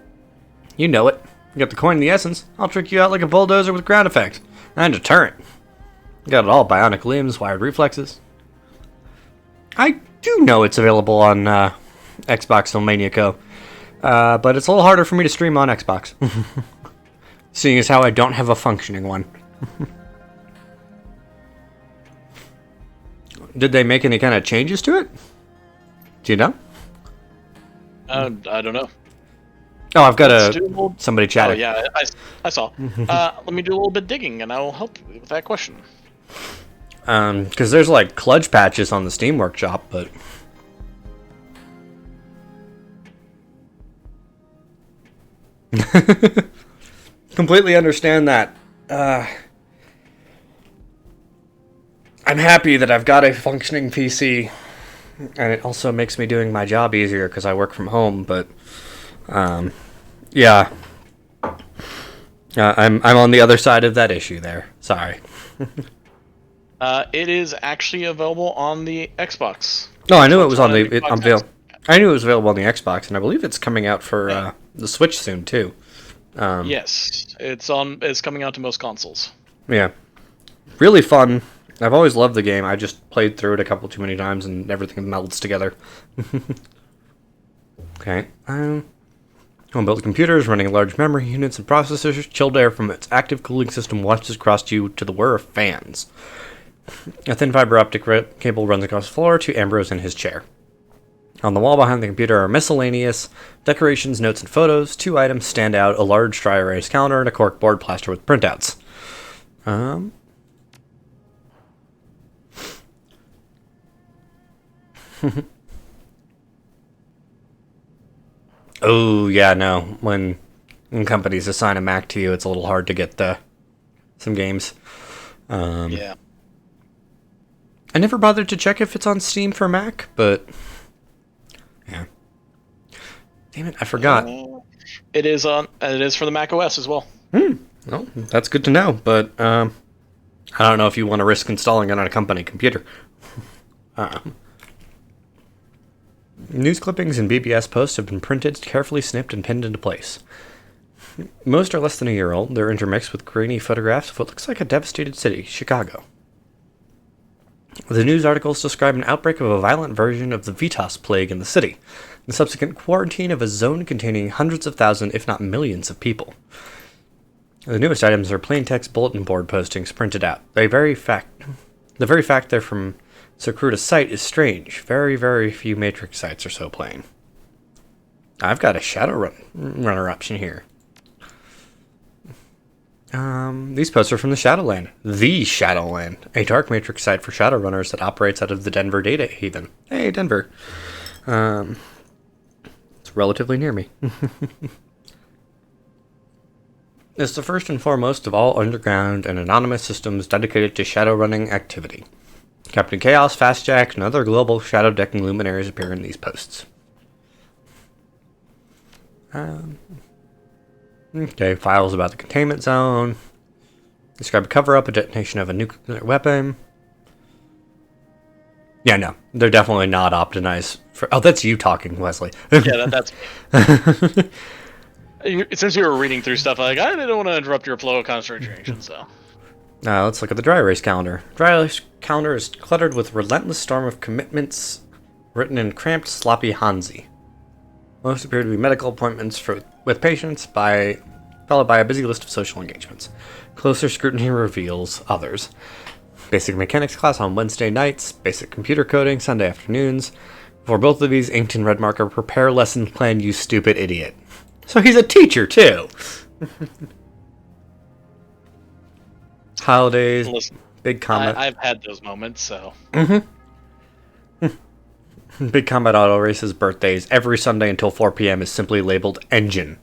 You know it. You got the coin and the essence. I'll trick you out like a bulldozer with ground effect. And a turret. Got it all. Bionic limbs, wired reflexes. I do know it's available on Xbox and Maniaco. But it's a little harder for me to stream on Xbox. Seeing as how I don't have a functioning one. Did they make any kind of changes to it? Do you know? I don't know. Oh, I've got somebody chatting. Oh, yeah, I saw. Let me do a little bit digging, and I will help you with that question. Because there's like kludge patches on the Steam Workshop, but... Completely understand that. I'm happy that I've got a functioning PC, and it also makes me doing my job easier because I work from home, but, yeah. I'm on the other side of that issue there. Sorry. It is actually available on the Xbox. No, I knew it was on Xbox the One and Xbox X. I knew it was available on the Xbox, and I believe it's coming out for the Switch soon too. Yes, it's coming out to most consoles. Yeah, really fun. I've always loved the game. I just played through it a couple too many times, and everything melds together. Okay. Home-built computers running large memory units and processors. Chilled air from its active cooling system washes across you to the whir of fans. A thin fiber optic cable runs across the floor to Ambrose in his chair. On the wall behind the computer are miscellaneous decorations, notes, and photos. 2 items stand out: a large dry erase calendar and a corkboard plaster with printouts. Oh, yeah, no. When companies assign a Mac to you, it's a little hard to get some games. Yeah. I never bothered to check if it's on Steam for Mac, but... yeah. Damn it, I forgot. It is for the Mac OS as well. Well, that's good to know, but I don't know if you want to risk installing it on a company computer. News clippings and BBS posts have been printed, carefully snipped, and pinned into place. Most are less than a year old. They're intermixed with grainy photographs of what looks like a devastated city, Chicago. The news articles describe an outbreak of a violent version of the Vitas plague in the city, the subsequent quarantine of a zone containing hundreds of thousands, if not millions, of people. The newest items are plain text bulletin board postings printed out. The very fact they're from so crude a site is strange. Very, very few Matrix sites are so plain. I've got a Shadowrun runner option here. These posts are from the Shadowland. The Shadowland, a dark Matrix site for Shadowrunners that operates out of the Denver data haven. Hey, Denver. It's relatively near me. It's the first and foremost of all underground and anonymous systems dedicated to Shadowrunning activity. Captain Chaos, Fastjack, and other global shadow decking luminaries appear in these posts. Okay, files about the containment zone. Describe a cover-up, a detonation of a nuclear weapon. Yeah, no, they're definitely not optimized for... Oh, that's you talking, Wesley. Yeah, that's since you were reading through stuff, I didn't want to interrupt your flow of concentration, so... Let's look at the dry erase calendar. Dry erase calendar is cluttered with relentless storm of commitments written in cramped, sloppy Hanzi. Most appear to be medical appointments with patients, followed by a busy list of social engagements. Closer scrutiny reveals others. Basic mechanics class on Wednesday nights, basic computer coding Sunday afternoons. For both of these, inked in red marker, prepare lesson plan, you stupid idiot. So he's a teacher, too! Holidays, Listen, big combat. I've had those moments, so... Big Combat Auto Race's birthdays every Sunday until 4 p.m. is simply labeled Engine.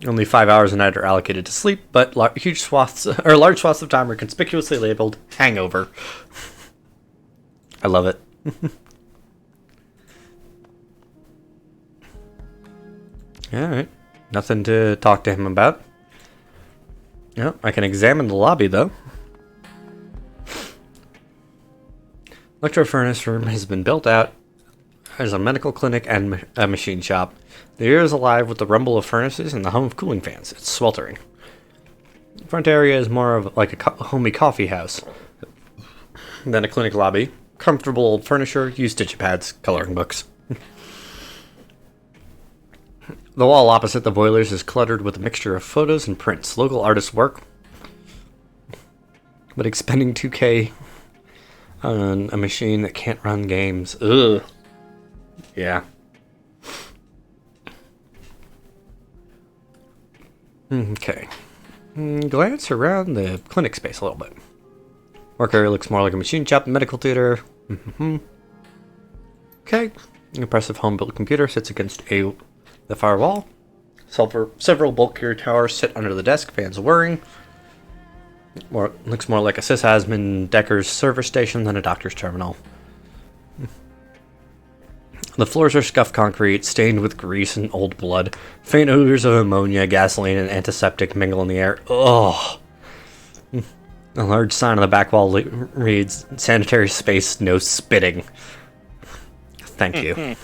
Only 5 hours a night are allocated to sleep, but large swaths of time are conspicuously labeled Hangover. I love it. Alright. Nothing to talk to him about. Yep, I can examine the lobby, though. Electro furnace room has been built out as a medical clinic and a machine shop. The air is alive with the rumble of furnaces and the hum of cooling fans. It's sweltering. The front area is more of like a homey coffee house than a clinic lobby. Comfortable old furniture, used digipads, coloring books. The wall opposite the boilers is cluttered with a mixture of photos and prints. Local artists' work, but expending 2K on a machine that can't run games. Ugh. Yeah. Okay. Glance around the clinic space a little bit. Work area looks more like a machine shop, medical theater. Okay. Impressive home-built computer sits against the far wall. Several bulkier towers sit under the desk, fans whirring. Looks more like a sysadmin Decker's server station than a doctor's terminal. The floors are scuffed concrete, stained with grease and old blood. Faint odors of ammonia, gasoline, and antiseptic mingle in the air. Ugh. A large sign on the back wall reads, "Sanitary space, no spitting." Thank you.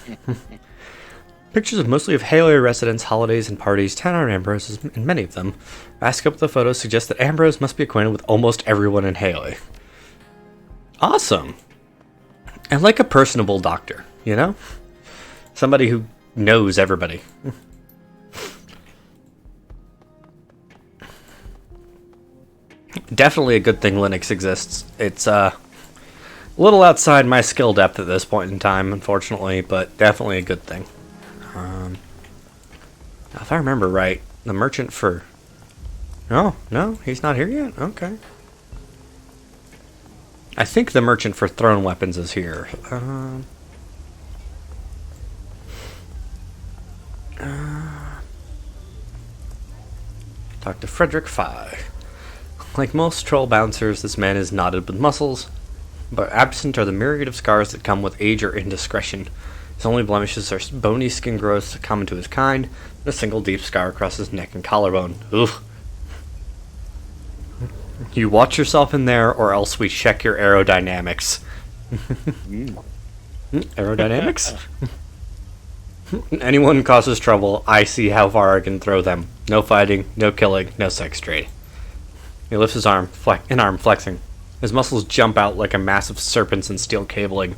Pictures mostly of Halo residents, holidays, and parties tan on Ambrose, and many of them. Ask up the photos suggest that Ambrose must be acquainted with almost everyone in Halo. Awesome. And like a personable doctor, you know? Somebody who knows everybody. Definitely a good thing Linux exists. It's a little outside my skill depth at this point in time, unfortunately, but definitely a good thing. If I remember right, the merchant for... Oh, no, he's not here yet? Okay. I think the merchant for thrown weapons is here. Talk to Frederick Fye. Like most troll bouncers, this man is knotted with muscles, but absent are the myriad of scars that come with age or indiscretion. His only blemishes are bony skin growths common to his kind, and a single deep scar across his neck and collarbone. Oof. You watch yourself in there, or else we check your aerodynamics. Aerodynamics? Anyone causes trouble, I see how far I can throw them. No fighting, no killing, no sex trade. He lifts his arm, flexing. His muscles jump out like a mass of serpents and steel cabling.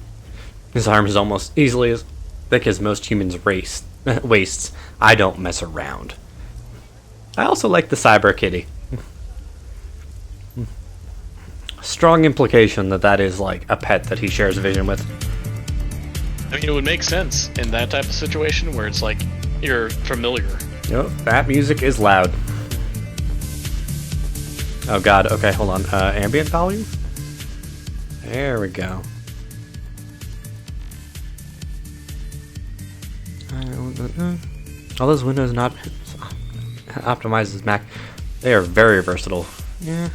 His arm is almost easily as thick as most humans' waists. I don't mess around. I also like the cyber kitty. Strong implication that is like a pet that he shares a vision with. I mean, it would make sense in that type of situation where it's like you're familiar. Yep, that music is loud. Oh god, okay, hold on. Ambient volume? There we go. All those windows not optimizes Mac. They are very versatile. Yeah.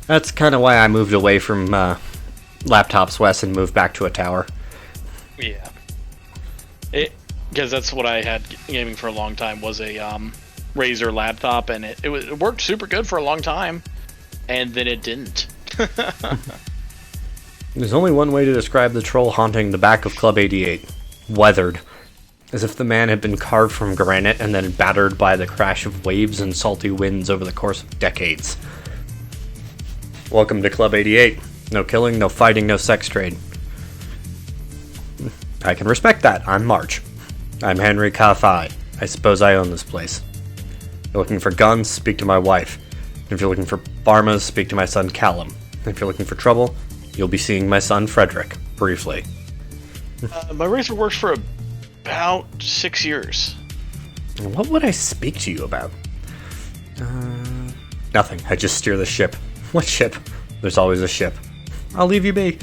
That's kind of why I moved away from laptops, Wes, and moved back to a tower. Yeah. Because that's what I had gaming for a long time, was a Razer laptop, and it worked super good for a long time, and then it didn't. There's only one way to describe the troll haunting the back of Club 88. Weathered. As if the man had been carved from granite and then battered by the crash of waves and salty winds over the course of decades. Welcome to Club 88. No killing, no fighting, no sex trade. I can respect that. I'm March. I'm Henry Kathai. I suppose I own this place. If you're looking for guns, speak to my wife. If you're looking for pharmas, speak to my son Callum. If you're looking for trouble, you'll be seeing my son Frederick, briefly. My Razer works for about 6 years. What would I speak to you about? Nothing. I just steer the ship. What ship? There's always a ship. I'll leave you be.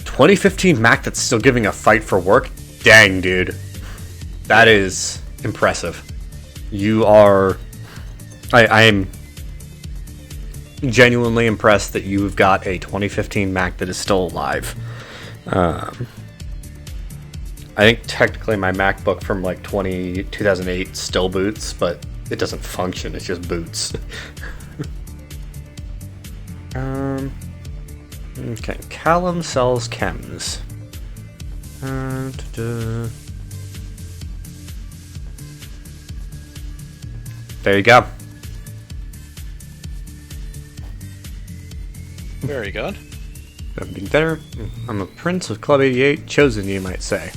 2015 Mac that's still giving a fight for work? Dang, dude. That is impressive. You are... I am genuinely impressed that you've got a 2015 Mac that is still alive. I think technically my MacBook from like 2008 still boots, but it doesn't function, it just boots. Okay, Callum sells chems. There you go. Very good. Something better. I'm a prince of Club 88, chosen, you might say.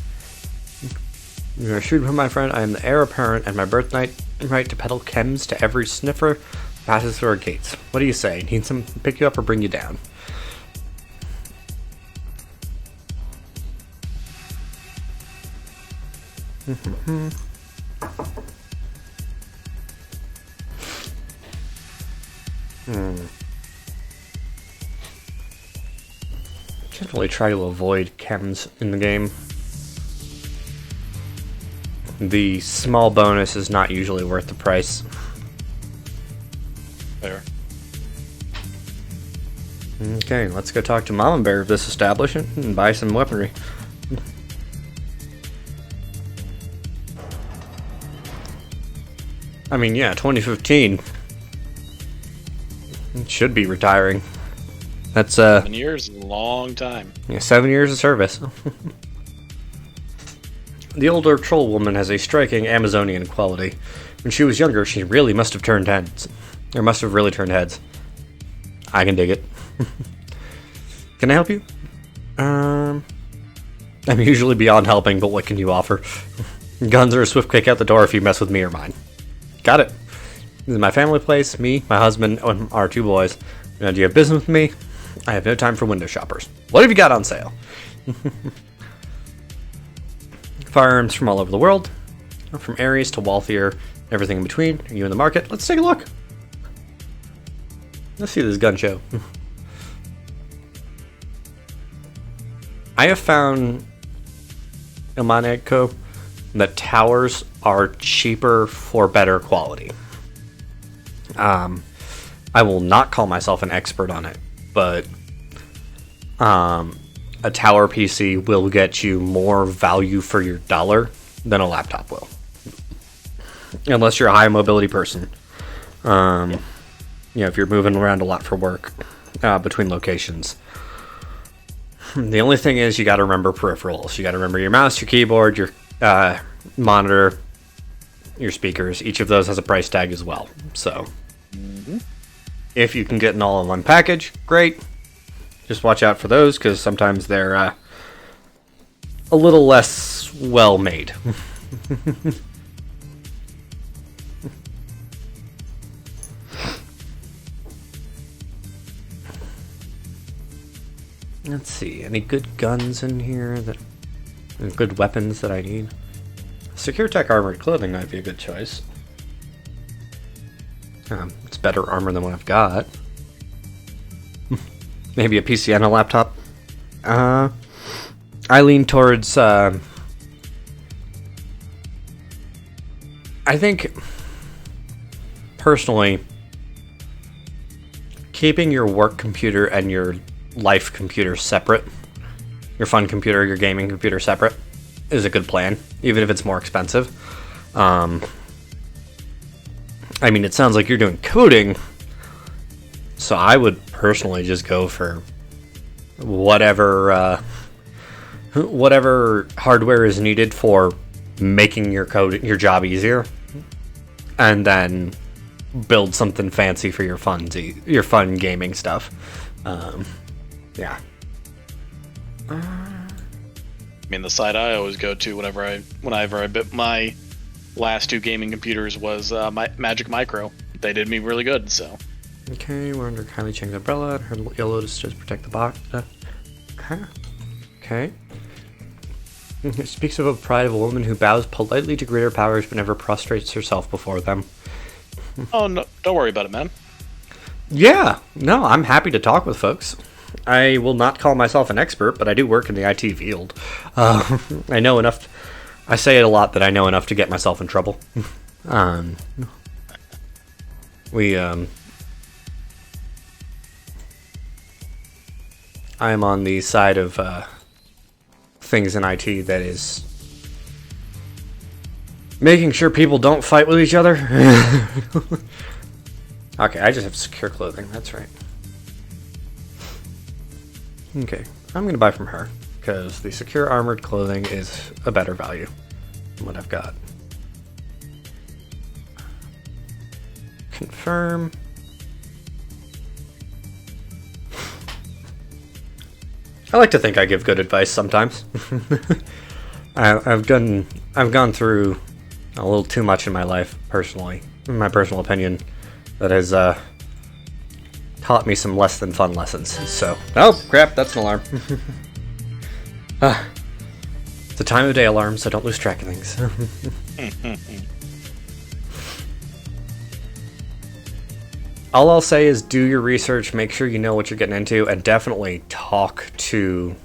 You're shrewd, my friend. I am the heir apparent, and my birthright right to peddle chems to every sniffer passes through our gates. What do you say? Need some to pick you up or bring you down? Generally try to avoid chems in the game. The small bonus is not usually worth the price. Fair. Okay, let's go talk to Mama Bear of this establishment and buy some weaponry. I mean, yeah, 2015. It should be retiring. That's 7 years, a long time. yeah, 7 years of service. The older troll woman has a striking Amazonian quality. When she was younger, she really must have turned heads. Or must have really turned heads. I can dig it. Can I help you? I'm usually beyond helping, but what can you offer? Guns are a swift kick out the door if you mess with me or mine. Got it. This is my family place, me, my husband, and our 2 boys. Now, do you have business with me? I have no time for window shoppers. What have you got on sale? Firearms from all over the world. From Ares to Walthier, everything in between. Are you in the market? Let's take a look. Let's see this gun show. I have found in Monaco that towers are cheaper for better quality. I will not call myself an expert on it, but a tower PC will get you more value for your dollar than a laptop will. Unless you're a high mobility person. If you're moving around a lot for work between locations. The only thing is you got to remember peripherals. You got to remember your mouse, your keyboard, your monitor, your speakers. Each of those has a price tag as well. So if you can get an all-in-one package, great. Just watch out for those because sometimes they're a little less well made. Let's see, any good guns in here good weapons that I need? Secure Tech armored clothing might be a good choice. It's better armor than what I've got. Maybe a PC and a laptop. I lean towards I think personally keeping your work computer and your life computer separate, your fun computer, your gaming computer separate, is a good plan, even if it's more expensive. I mean, it sounds like you're doing coding, so I would personally just go for whatever hardware is needed for making your job easier, and then build something fancy for your fun gaming stuff. Yeah. I mean, the site I always go to whenever I bit my last 2 gaming computers was my Magic Micro. They did me really good, so. Okay, we're under Kylie Cheng's umbrella. Her yellow just to protect the box. Okay. It speaks of a pride of a woman who bows politely to greater powers but never prostrates herself before them. Oh, no, don't worry about it, man. Yeah, no, I'm happy to talk with folks. I will not call myself an expert, but I do work in the IT field. I know enough. I say it a lot that I know enough to get myself in trouble. I'm on the side of things in IT that is making sure people don't fight with each other. Okay, I just have secure clothing, that's right. Okay, I'm going to buy from her, because the secure armored clothing is a better value than what I've got. Confirm. I like to think I give good advice sometimes. I've gone through a little too much in my life, personally, in my personal opinion, that has taught me some less than fun lessons. So, oh crap, that's an alarm. It's a time of day alarm, so don't lose track of things. All I'll say is do your research, make sure you know what you're getting into, and definitely talk to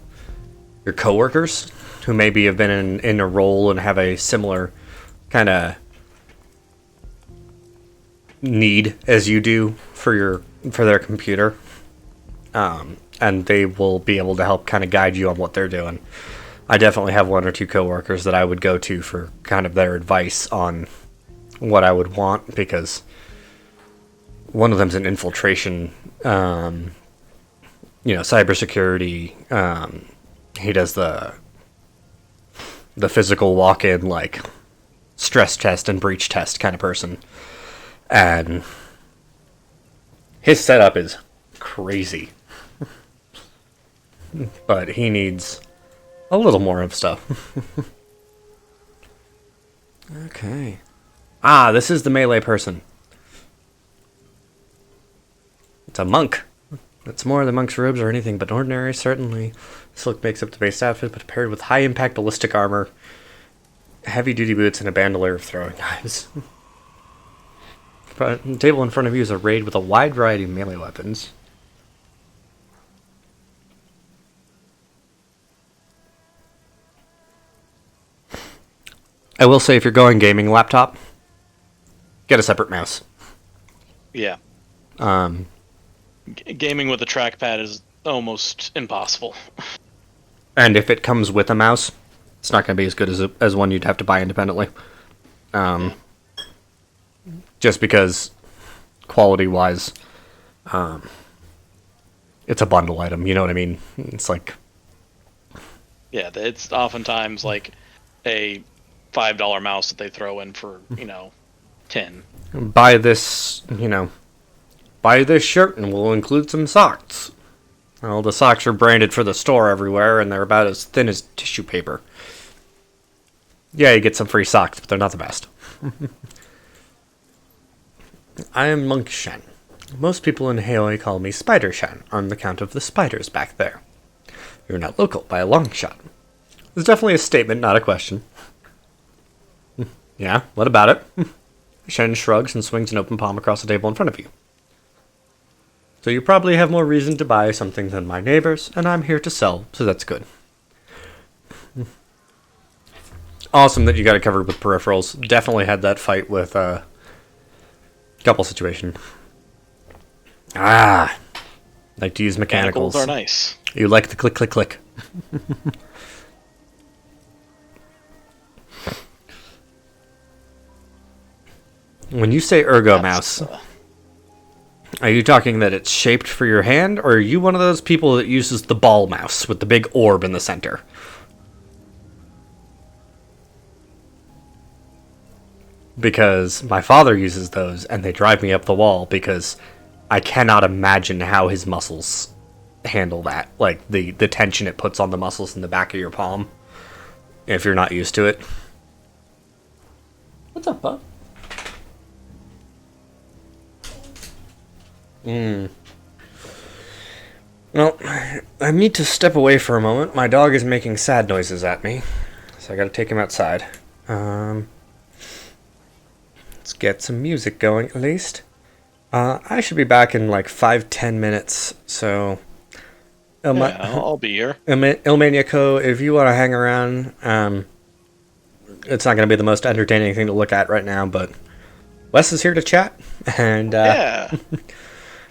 your coworkers who maybe have been in a role and have a similar kind of need as you do for their computer. and they will be able to help kind of guide you on what they're doing. I definitely have one or two coworkers that I would go to for kind of their advice on what I would want, because one of them's an infiltration, cybersecurity. He does the physical walk-in, like, stress test and breach test kind of person. And his setup is crazy. But he needs a little more of stuff. Okay. Ah, this is the melee person. It's a monk. It's more than monk's robes or anything but ordinary, certainly. Silk makes up the base outfit, but paired with high-impact ballistic armor, heavy-duty boots, and a bandolier of throwing knives. But the table in front of you is arrayed with a wide variety of melee weapons. I will say, if you're going gaming laptop, get a separate mouse. Yeah. Gaming with a trackpad is almost impossible. And if it comes with a mouse, it's not going to be as good as one you'd have to buy independently. Just because, quality-wise, it's a bundle item, you know what I mean? It's like... Yeah, it's oftentimes like a $5 mouse that they throw in for, 10. Buy this, buy this shirt and we'll include some socks. Well, the socks are branded for the store everywhere, and they're about as thin as tissue paper. Yeah, you get some free socks, but they're not the best. I am Monk Shen. Most people in Haoi call me Spider Shen, on the count of the spiders back there. You're not local by a long shot. It's definitely a statement, not a question. Yeah, what about it? Shen shrugs and swings an open palm across the table in front of you. So you probably have more reason to buy something than my neighbors, and I'm here to sell, so that's good. Awesome that you got it covered with peripherals. Definitely had that fight with a couple situation. Like to use mechanicals. Mechanicals are nice. You like the click, click, click. When you say ergo mouse, are you talking that it's shaped for your hand, or are you one of those people that uses the ball mouse with the big orb in the center? Because my father uses those, and they drive me up the wall, because I cannot imagine how his muscles handle that. Like, the tension it puts on the muscles in the back of your palm, if you're not used to it. What's up, bud? Well, I need to step away for a moment. My dog is making sad noises at me, so I gotta take him outside. Let's get some music going, at least. I should be back in like 5-10 minutes, so... I'll be here. Il Maniaco, if you want to hang around, it's not going to be the most entertaining thing to look at right now, but Wes is here to chat, and Yeah.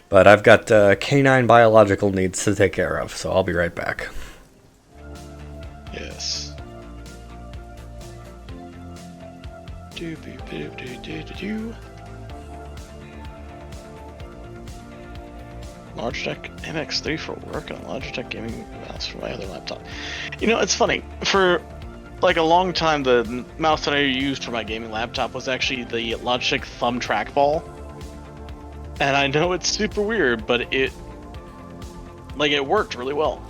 but I've got canine biological needs to take care of, so I'll be right back. Yes. Logitech MX3 for work and a Logitech gaming mouse for my other laptop. It's funny. For like a long time, the mouse that I used for my gaming laptop was actually the Logitech thumb trackball. And I know it's super weird, but it worked really well.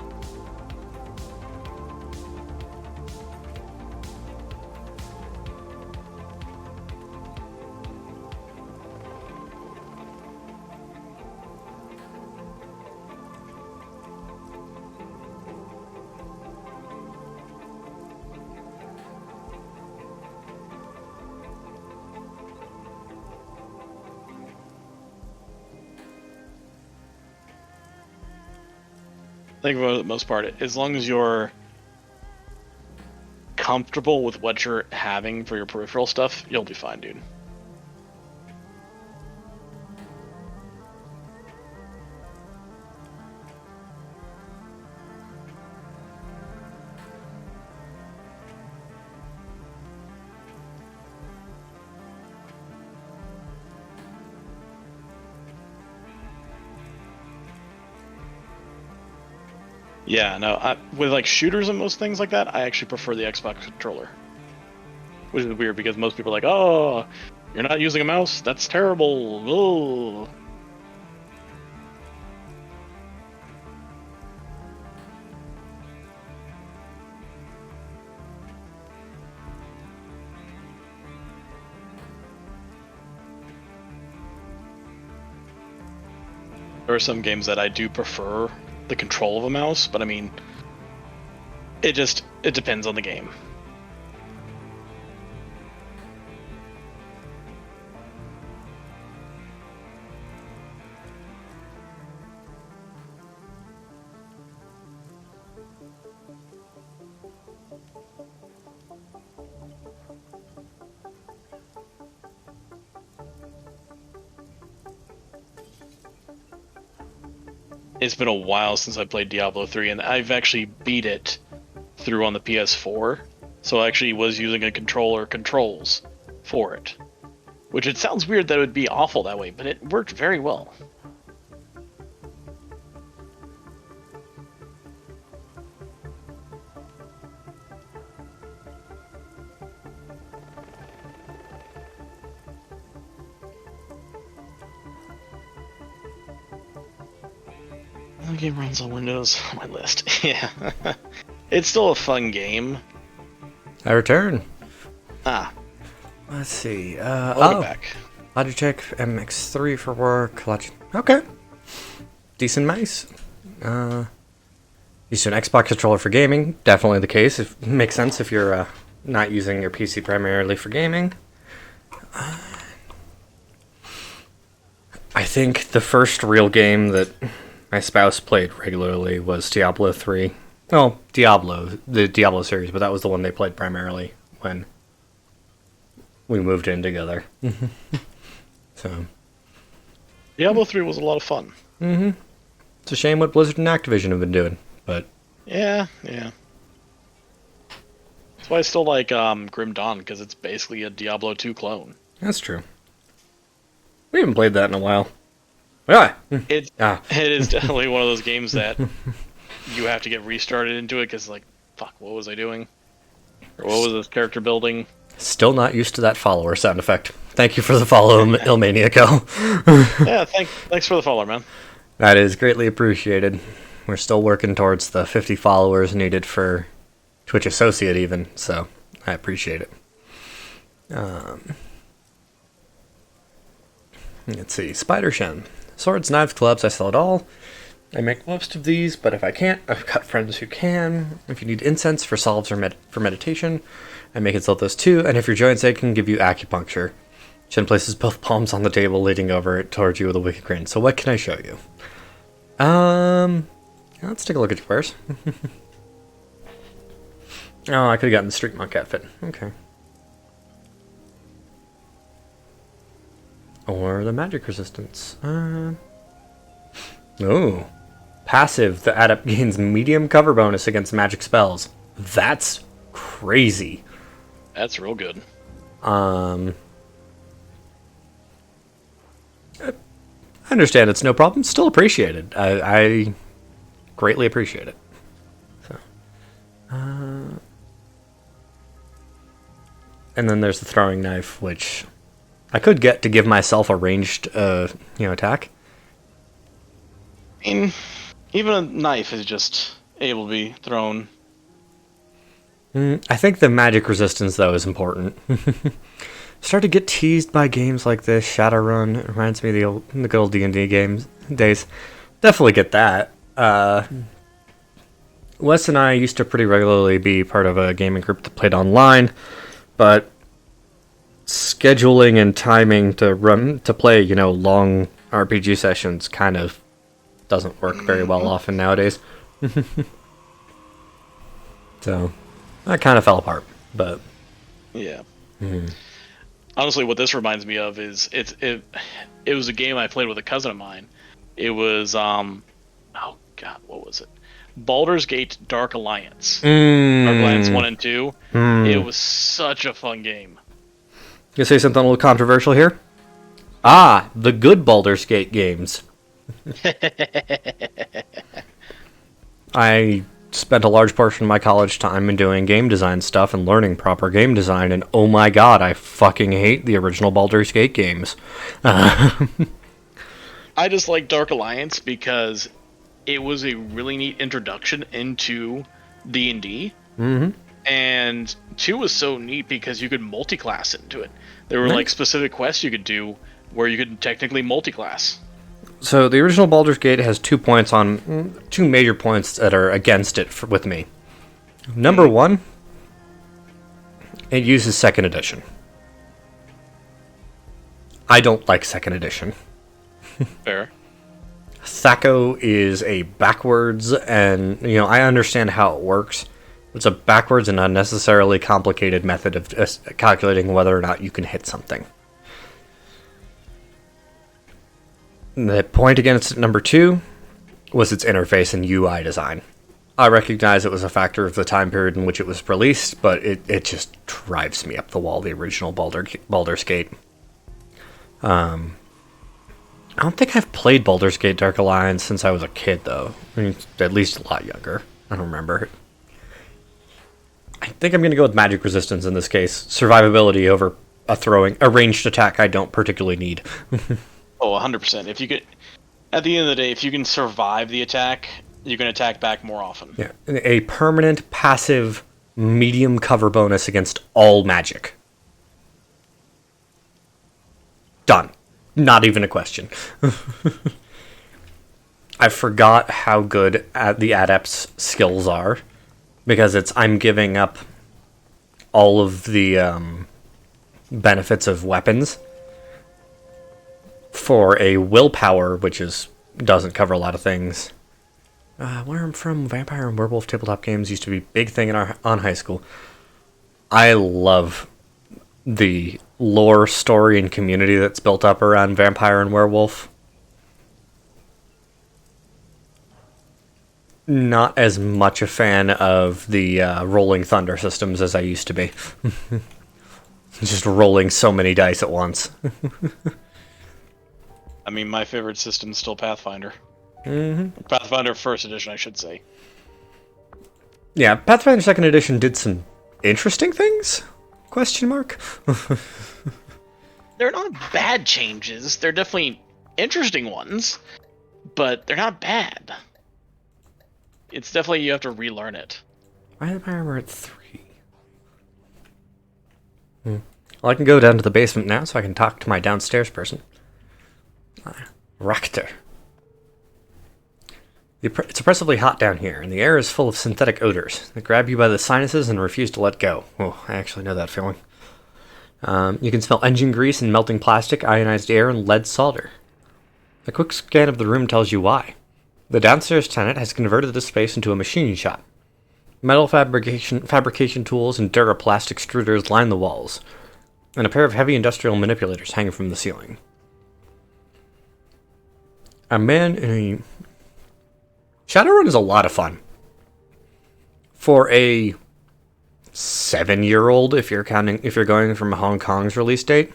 I think for the most part, as long as you're comfortable with what you're having for your peripheral stuff, you'll be fine, dude. Yeah, no, with like shooters and most things like that, I actually prefer the Xbox controller. Which is weird because most people are like, oh, you're not using a mouse? That's terrible. Oh. There are some games that I do prefer the control of a mouse, but I mean, it depends on the game. It's been a while since I played Diablo 3, and I've actually beat it through on the PS4. So I actually was using a controller controls for it. Which it sounds weird that it would be awful that way, but it worked very well. The game runs on Windows on my list. Yeah. It's still a fun game. I return. Ah, Let's see. welcome back. Logitech MX3 for work. Okay. Decent mouse. Used an Xbox controller for gaming. Definitely the case. It makes sense if you're not using your PC primarily for gaming. I think the first real game that my spouse played regularly was Diablo 3. Well, the Diablo series, but that was the one they played primarily when we moved in together. So, Diablo 3 was a lot of fun. it's a shame what Blizzard and Activision have been doing, but Yeah. That's why I still like Grim Dawn, because it's basically a Diablo 2 clone. that's true. We haven't played that in a while. Ah, It is definitely one of those games that you have to get restarted into it, because like, fuck, what was I doing? Or what was this character building? still not used to that follower sound effect. Thank you for the follow, Ilmaniaco. Yeah, thanks for the follow, man. That is greatly appreciated. We're still working towards the 50 followers needed for Twitch Associate even, so I appreciate it. Let's see. Spider Shem. Swords, knives, clubs, I sell it all. I make most of these, but if I can't, I've got friends who can. If you need incense for salves or for meditation, I make and sell those too. And if your joints ache, I can give you acupuncture. Shen places both palms on the table, leaning over it towards you with a wicked grin. So what can I show you? Let's take a look at your wares. Oh, I could have gotten the Street Monk outfit. Okay. Or the magic resistance. Oh. Passive, the adept gains medium cover bonus against magic spells. That's crazy. That's real good. I understand it's no problem. Still appreciated. I greatly appreciate it. So, and then there's the throwing knife, which I could get to give myself a ranged, attack. I mean, even a knife is just able to be thrown. I think the magic resistance, though, is important. Start to get teased by games like this. Shadowrun, it reminds me of the good old D&D games days. Definitely get that. Wes and I used to pretty regularly be part of a gaming group that played online, but scheduling and timing to play, long RPG sessions kind of doesn't work very well often nowadays. So that kind of fell apart, but Yeah. Honestly, what this reminds me of is it was a game I played with a cousin of mine. It was oh god, what was it? Baldur's Gate Dark Alliance. Dark Alliance 1 and 2. It was such a fun game. You say something a little controversial here? Ah, the good Baldur's Gate games. I spent a large portion of my college time in doing game design stuff and learning proper game design, and oh my god, I fucking hate the original Baldur's Gate games. I just like Dark Alliance because it was a really neat introduction into D&D. Mm-hmm. And 2 was so neat because you could multi-class into it. There were Nice. like specific quests you could do where you could technically multi-class. So the original Baldur's Gate has 2 major points that are against it with me. Number 1, it uses 2nd edition. I don't like 2nd edition. Fair. Thaco is a backwards, and I understand how it works. It's a backwards and unnecessarily complicated method of calculating whether or not you can hit something. The point against number 2 was its interface and UI design. I recognize it was a factor of the time period in which it was released, but it just drives me up the wall, the original Baldur's Gate. I don't think I've played Baldur's Gate Dark Alliance since I was a kid, though. I mean, at least a lot younger. I don't remember. I think I'm going to go with magic resistance in this case. Survivability over a ranged attack I don't particularly need. Oh, 100%. If you could, at the end of the day, if you can survive the attack, you can attack back more often. Yeah, a permanent passive medium cover bonus against all magic. Done. Not even a question. I forgot how good the adept's skills are, because I'm giving up all of the benefits of weapons for a willpower, which doesn't cover a lot of things. Where I'm from, Vampire and Werewolf tabletop games used to be a big thing on high school. I love the lore, story, and community that's built up around Vampire and Werewolf. Not as much a fan of the Rolling Thunder systems as I used to be. Just rolling so many dice at once. I mean, my favorite system is still Pathfinder. Mm-hmm. Pathfinder 1st edition, I should say. Yeah, Pathfinder 2nd edition did some interesting things? Question mark? They're not bad changes. They're definitely interesting ones, but they're not bad. It's definitely, you have to relearn it. Why am I at 3? Well, I can go down to the basement now so I can talk to my downstairs person. Rector. It's oppressively hot down here, and the air is full of synthetic odors that grab you by the sinuses and refuse to let go. Oh, I actually know that feeling. You can smell engine grease and melting plastic, ionized air, and lead solder. A quick scan of the room tells you why. The downstairs tenant has converted this space into a machine shop. Metal fabrication tools and Duraplast extruders line the walls, and a pair of heavy industrial manipulators hang from the ceiling. A man in a... Shadowrun is a lot of fun. For a 7-year-old, if you're going from Hong Kong's release date.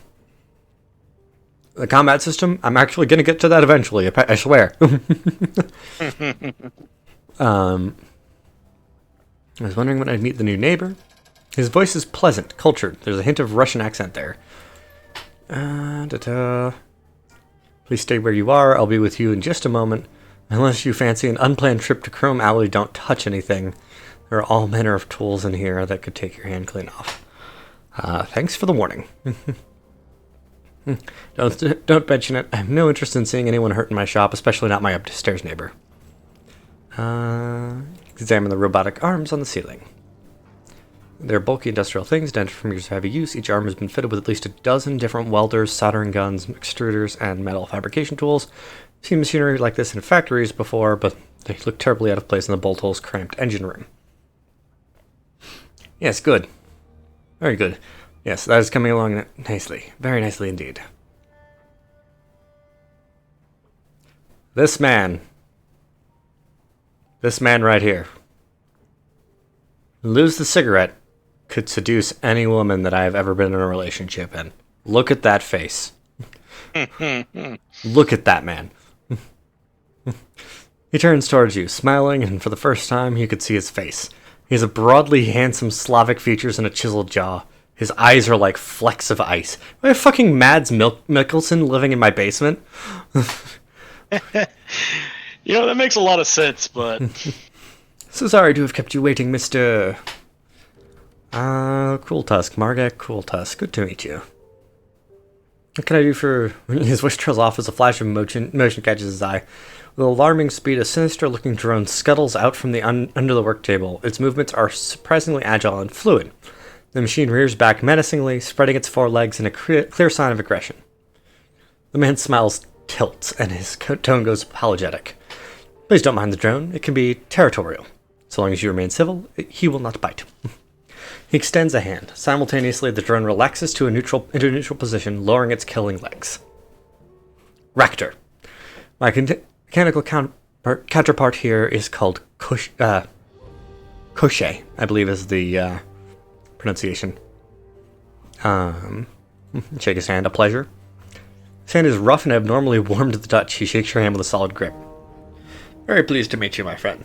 The combat system, I'm actually going to get to that eventually, I swear. I was wondering when I'd meet the new neighbor. His voice is pleasant, cultured. There's a hint of Russian accent there. Please stay where you are. I'll be with you in just a moment. Unless you fancy an unplanned trip to Chrome Alley, don't touch anything. There are all manner of tools in here that could take your hand clean off. Thanks for the warning. Don't mention it. I have no interest in seeing anyone hurt in my shop, especially not my upstairs neighbor. Examine the robotic arms on the ceiling. They're bulky industrial things, dented from years of heavy use. Each arm has been fitted with at least a dozen different welders, soldering guns, extruders, and metal fabrication tools. I've seen machinery like this in factories before, but they look terribly out of place in the bolt hole's cramped engine room. Yes, good. Very good. Yes, that is coming along nicely. Very nicely indeed. This man right here, lose the cigarette, could seduce any woman that I have ever been in a relationship in. Look at that face. Look at that man. He turns towards you, smiling, and for the first time you could see his face. He has a broadly handsome Slavic features and a chiseled jaw. His eyes are like flecks of ice. Am I fucking Mads Mikkelsen living in my basement? That makes a lot of sense, but... So sorry to have kept you waiting, Mr. Cool Tusk. Margak Cool Tusk. Good to meet you. What can I do for... His voice trails off as a flash of motion catches his eye. With alarming speed, a sinister-looking drone scuttles out from the under the work table. Its movements are surprisingly agile and fluid. The machine rears back menacingly, spreading its forelegs in a clear sign of aggression. The man's smile tilts, and his tone goes apologetic. Please don't mind the drone. It can be territorial. So long as you remain civil, he will not bite. He extends a hand. Simultaneously, the drone relaxes into a neutral position, lowering its killing legs. Ractor. My mechanical counterpart here is called Koshe, I believe is the pronunciation. Shake his hand. A pleasure. His hand is rough and abnormally warm to the touch. He shakes your hand with a solid grip. Very pleased to meet you, my friend.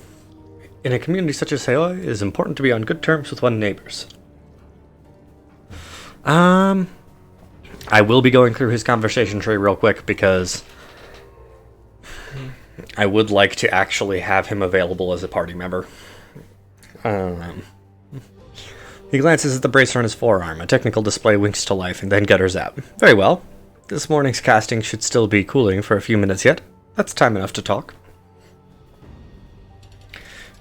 In a community such as Seoi, it is important to be on good terms with one's neighbors. I will be going through his conversation tree real quick because I would like to actually have him available as a party member. He glances at the bracer on his forearm. A technical display winks to life and then gutters out. Very well. This morning's casting should still be cooling for a few minutes yet. That's time enough to talk.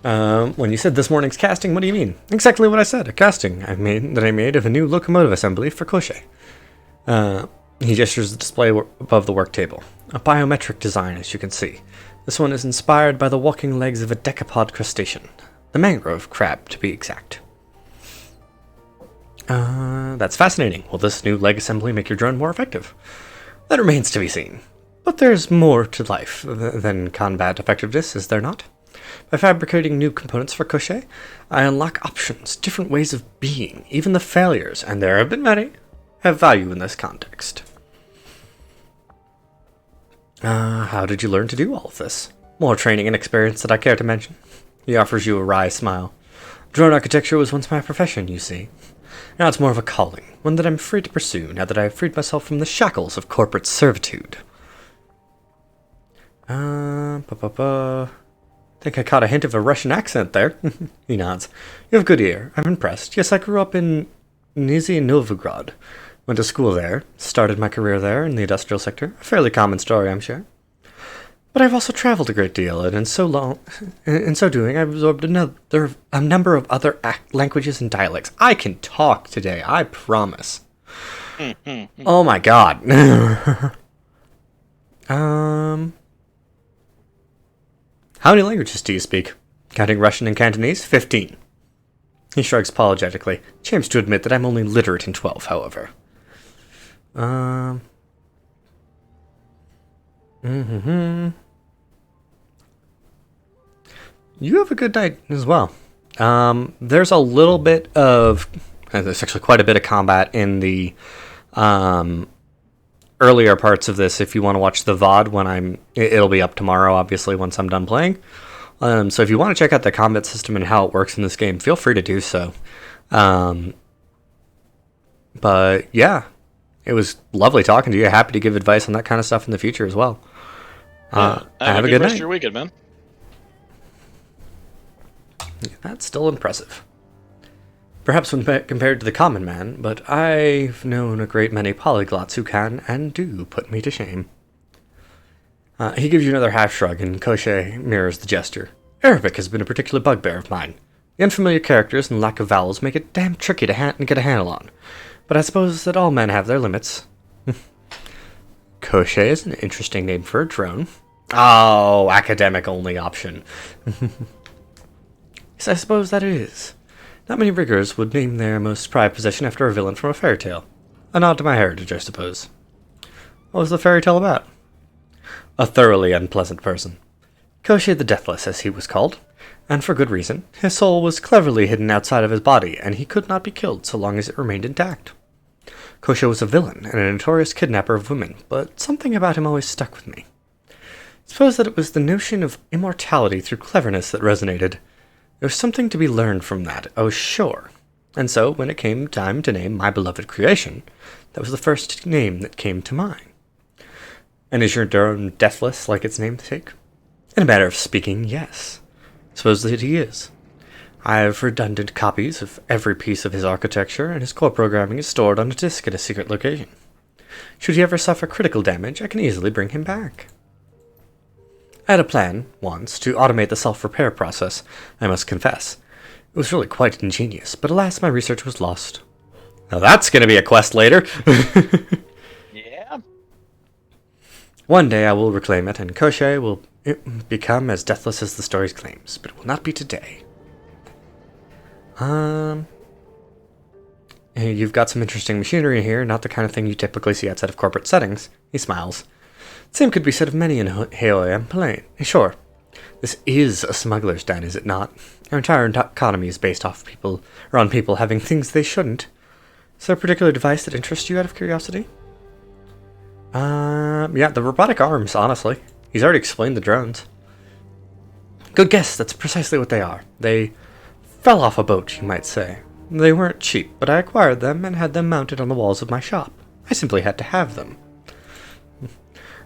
When you said this morning's casting, what do you mean? Exactly what I said. A casting I made of a new locomotive assembly for Koshe. He gestures the display above the work table. A biometric design, as you can see. This one is inspired by the walking legs of a decapod crustacean. The mangrove crab, to be exact. That's fascinating. Will this new leg assembly make your drone more effective? That remains to be seen. But there's more to life than combat effectiveness, is there not? By fabricating new components for Koshe, I unlock options, different ways of being. Even the failures, and there have been many, have value in this context. How did you learn to do all of this? More training and experience that I care to mention. He offers you a wry smile. Drone architecture was once my profession, you see. Now it's more of a calling, one that I'm free to pursue now that I have freed myself from the shackles of corporate servitude. Think I caught a hint of a Russian accent there. He nods. You have a good ear. I'm impressed. Yes, I grew up in Nizhny Novgorod. Went to school there. Started my career there in the industrial sector. A fairly common story, I'm sure. But I've also traveled a great deal, and in so doing, I've absorbed a number of other languages and dialects. I can talk today, I promise. Oh my god. How many languages do you speak? Counting Russian and Cantonese? 15. He shrugs apologetically. Shames to admit that I'm only literate in 12, however. You have a good night as well. There's a little bit of... There's actually quite a bit of combat in the earlier parts of this. If you want to watch the VOD, it'll be up tomorrow, obviously, once I'm done playing. So if you want to check out the combat system and how it works in this game, feel free to do so. But yeah, it was lovely talking to you. Happy to give advice on that kind of stuff in the future as well. Have a good rest of your weekend, man. Yeah, that's still impressive. Perhaps when compared to the common man, but I've known a great many polyglots who can and do put me to shame. He gives you another half shrug, and Koshe mirrors the gesture. Arabic has been a particular bugbear of mine. The unfamiliar characters and lack of vowels make it damn tricky to get a handle on. But I suppose that all men have their limits. Koshe is an interesting name for a drone. Oh, academic-only option. Yes, I suppose that it is. Not many riggers would name their most prized possession after a villain from a fairy tale. A nod to my heritage, I suppose. What was the fairy tale about? A thoroughly unpleasant person. Koshe the Deathless, as he was called. And for good reason. His soul was cleverly hidden outside of his body, and he could not be killed so long as it remained intact. Koshe was a villain and a notorious kidnapper of women, but something about him always stuck with me. Suppose that it was the notion of immortality through cleverness that resonated. There was something to be learned from that, I was sure. And so, when it came time to name my beloved creation, that was the first name that came to mind. And is your drone deathless like its namesake? In a matter of speaking, yes. Suppose that he is. I have redundant copies of every piece of his architecture, and his core programming is stored on a disk at a secret location. Should he ever suffer critical damage, I can easily bring him back. I had a plan, once, to automate the self-repair process, I must confess. It was really quite ingenious, but alas, my research was lost. Now that's going to be a quest later! Yeah. One day I will reclaim it, and Koshei will become as deathless as the story claims, but it will not be today. Hey, you've got some interesting machinery here, not the kind of thing you typically see outside of corporate settings. He smiles. Same could be said of many in Haoyam Plain. Sure, this is a smuggler's den, is it not? Our entire economy is based off people, or on people having things they shouldn't. Is there a particular device that interests you out of curiosity? Yeah, the robotic arms, honestly. He's already explained the drones. Good guess, that's precisely what they are. They fell off a boat, you might say. They weren't cheap, but I acquired them and had them mounted on the walls of my shop. I simply had to have them.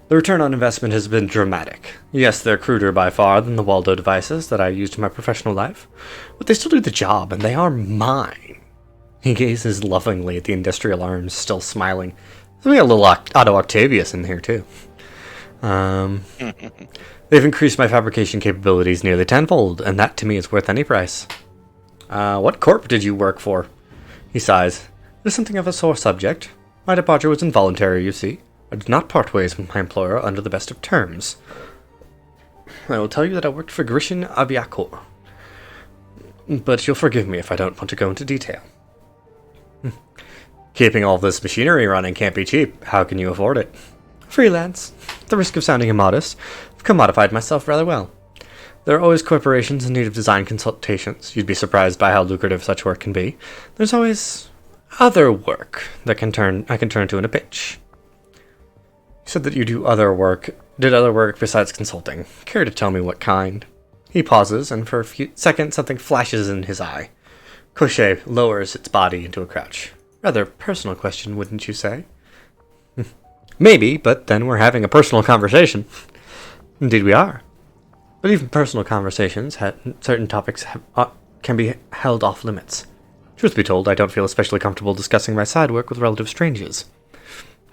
The return on investment has been dramatic. Yes, they're cruder by far than the Waldo devices that I used in my professional life, but they still do the job, and they are mine. He gazes lovingly at the industrial arms, still smiling. We got a little Otto Octavius in here, too. They've increased my fabrication capabilities nearly tenfold, and that to me is worth any price. What corp did you work for? He sighs. It is something of a sore subject. My departure was involuntary, you see. I did not part ways with my employer under the best of terms. I will tell you that I worked for Grishin Aviacor. But you'll forgive me if I don't want to go into detail. Keeping all this machinery running can't be cheap. How can you afford it? Freelance. At the risk of sounding immodest, I've commodified myself rather well. There are always corporations in need of design consultations. You'd be surprised by how lucrative such work can be. There's always other work that I can turn to in a pinch. You said that you did other work besides consulting. Care to tell me what kind? He pauses, and for a few seconds something flashes in his eye. Koshei lowers its body into a crouch. Rather personal question, wouldn't you say? Maybe, but then we're having a personal conversation. Indeed we are. But even personal conversations, certain topics can be held off limits. Truth be told, I don't feel especially comfortable discussing my side work with relative strangers.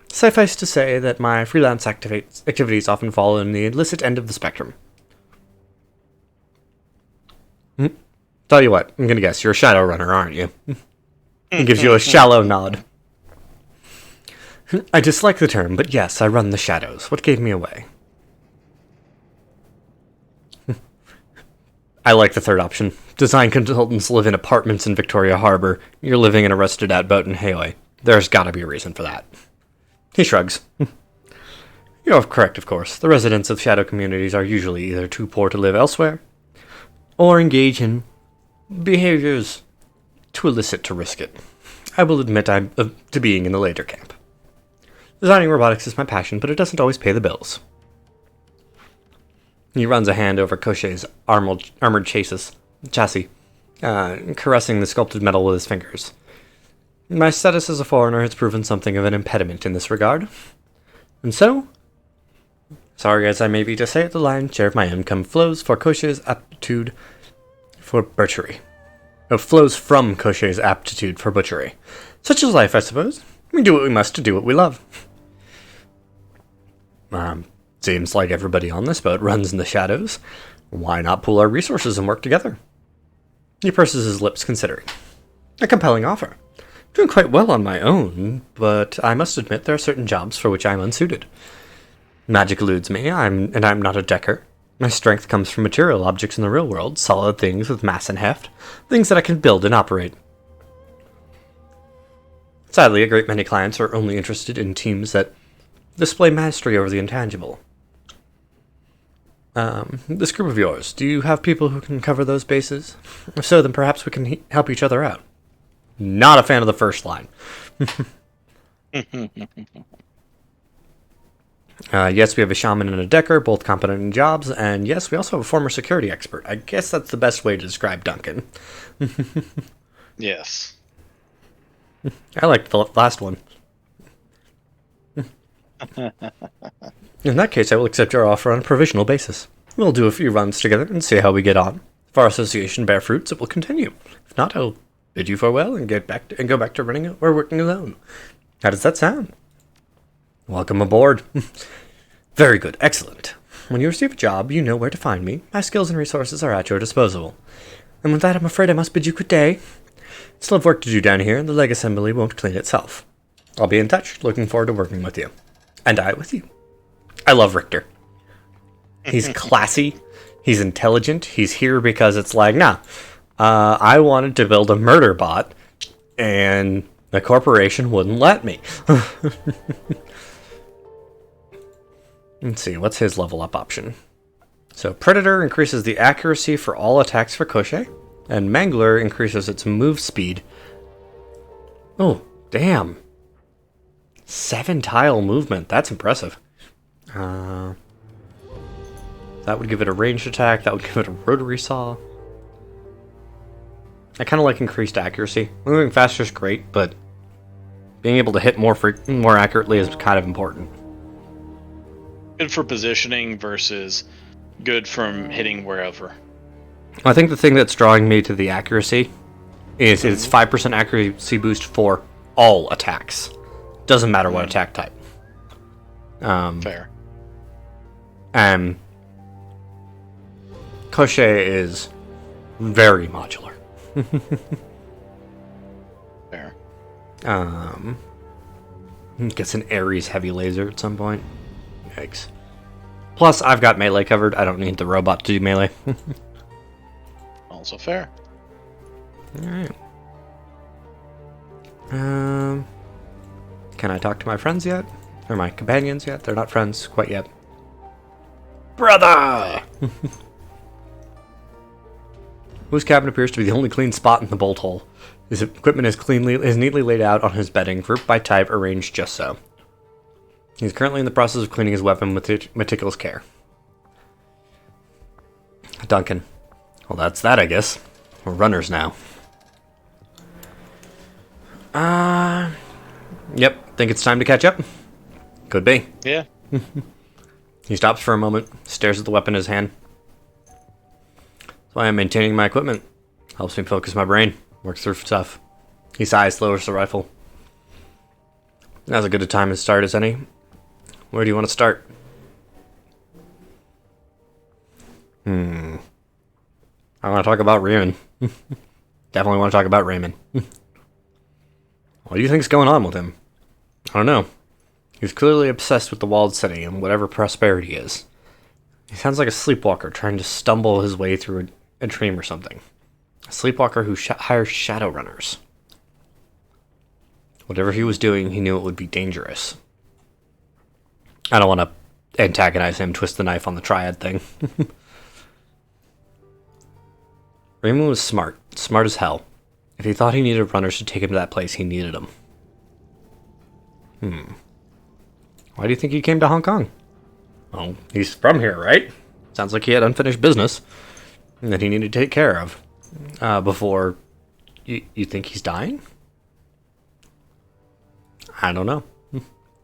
Suffice to say that my freelance activities often fall in the illicit end of the spectrum. Tell you what, I'm gonna guess you're a Shadowrunner, aren't you? He gives you a shallow nod. I dislike the term, but yes, I run the shadows. What gave me away? I like the third option. Design consultants live in apartments in Victoria Harbor. You're living in a rusted-out boat in Haoi. There's gotta be a reason for that. He shrugs. You're correct, of course. The residents of shadow communities are usually either too poor to live elsewhere, or engage in behaviors too illicit to risk it. I will admit I'm to being in the later camp. Designing robotics is my passion, but it doesn't always pay the bills. He runs a hand over Koshei's armored chassis, caressing the sculpted metal with his fingers. My status as a foreigner has proven something of an impediment in this regard. And so, sorry as I may be to say it, the lion's share of my income flows for Koshei's aptitude for butchery. It flows from Koshei's aptitude for butchery. Such is life, I suppose. We do what we must to do what we love. Seems like everybody on this boat runs in the shadows. Why not pool our resources and work together? He purses his lips, considering. A compelling offer. Doing quite well on my own, but I must admit there are certain jobs for which I am unsuited. Magic eludes me, I'm not a decker. My strength comes from material objects in the real world, solid things with mass and heft, things that I can build and operate. Sadly, a great many clients are only interested in teams that display mastery over the intangible. This group of yours, do you have people who can cover those bases? If so, then perhaps we can help each other out. Not a fan of the first line. Yes, we have a shaman and a decker, both competent in jobs, and yes, we also have a former security expert. I guess that's the best way to describe Duncan. Yes. I liked the last one. In that case, I will accept your offer on a provisional basis. We'll do a few runs together and see how we get on. If our association bear fruits, it will continue. If not, I'll bid you farewell and go back to running or working alone. How does that sound? Welcome aboard. Very good, excellent. When you receive a job, you know where to find me. My skills and resources are at your disposal. And with that, I'm afraid I must bid you good day. Still have work to do down here, and the leg assembly won't clean itself. I'll be in touch, looking forward to working with you. And I with you. I love Richter. He's classy, he's intelligent, he's here because it's like, I wanted to build a murder bot, and the corporation wouldn't let me. Let's see, what's his level up option? So Predator increases the accuracy for all attacks for Koshei, and Mangler increases its move speed. Oh, damn. 7 tile movement, that's impressive. That would give it a ranged attack, that would give it a rotary saw. I kind of like increased accuracy. Moving faster is great, but being able to hit more accurately is kind of important. Good for positioning versus good from hitting wherever. I think the thing that's drawing me to the accuracy is it's 5% accuracy boost for all attacks. Doesn't matter what attack type. Fair. And Koshei is very modular. Fair. Gets an Ares heavy laser at some point. Yikes. Plus, I've got melee covered. I don't need the robot to do melee. Also fair. Alright. Can I talk to my friends yet? Or my companions yet? They're not friends quite yet. Brother! Whose cabin appears to be the only clean spot in the bolt hole. His equipment is neatly laid out on his bedding, grouped by type, arranged just so. He's currently in the process of cleaning his weapon with meticulous care. Duncan. Well, that's that, I guess. We're runners now. Yep, think it's time to catch up? Could be. Yeah. He stops for a moment, stares at the weapon in his hand. That's why I'm maintaining my equipment. Helps me focus my brain. Works through stuff. He sighs, lowers the rifle. Now's as good a time to start as any. Where do you want to start? I want to talk about Raymond. Definitely want to talk about Raymond. What do you think's going on with him? I don't know. He's clearly obsessed with the walled city and whatever prosperity is. He sounds like a sleepwalker trying to stumble his way through a dream or something. A sleepwalker who hires Shadowrunners. Whatever he was doing, he knew it would be dangerous. I don't want to antagonize him, twist the knife on the triad thing. Raymond was smart as hell. If he thought he needed runners to take him to that place, he needed them. Why do you think he came to Hong Kong? Oh, he's from here, right? Sounds like he had unfinished business that he needed to take care of before. You think he's dying? I don't know.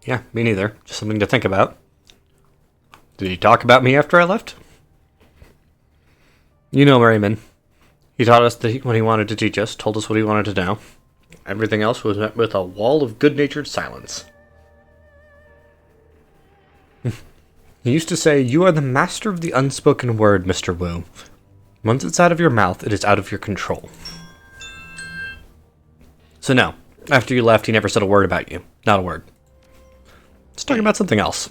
Yeah, me neither. Just something to think about. Did he talk about me after I left? You know Raymond. He taught us when he wanted to teach us, told us what he wanted to know. Everything else was met with a wall of good-natured silence. He used to say, "You are the master of the unspoken word, Mr. Wu. Once it's out of your mouth, it is out of your control." So no, after you left, he never said a word about you. Not a word. Let's talk about something else.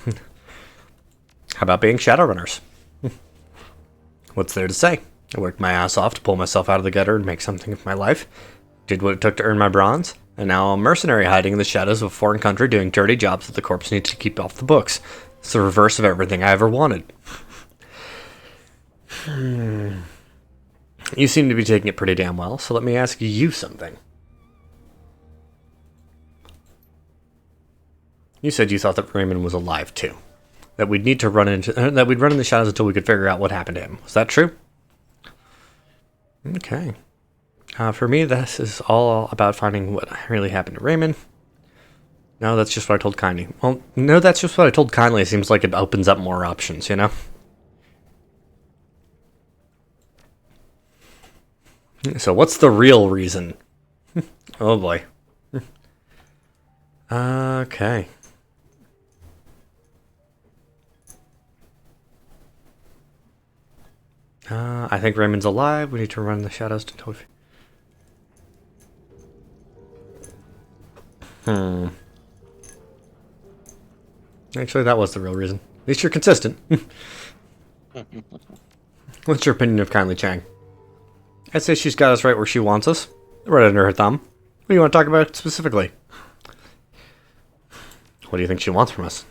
How about being Shadowrunners? What's there to say? I worked my ass off to pull myself out of the gutter and make something of my life. Did what it took to earn my bronze. And now I'm a mercenary hiding in the shadows of a foreign country doing dirty jobs that the corps needs to keep off the books. It's the reverse of everything I ever wanted. You seem to be taking it pretty damn well, so let me ask you something. You said you thought that Raymond was alive too. That we'd need to run in the shadows until we could figure out what happened to him. Was that true? Okay. For me, this is all about finding what really happened to Raymond. No, that's just what I told Kindly. Well, no, that's just what I told Kindly. It seems like it opens up more options, you know? So what's the real reason? Oh boy. Okay. I think Raymond's alive. We need to run the shadows to Toy. Actually, that was the real reason. At least you're consistent. What's your opinion of Kindly Chang? I'd say she's got us right where she wants us. Right under her thumb. What do you want to talk about specifically? What do you think she wants from us?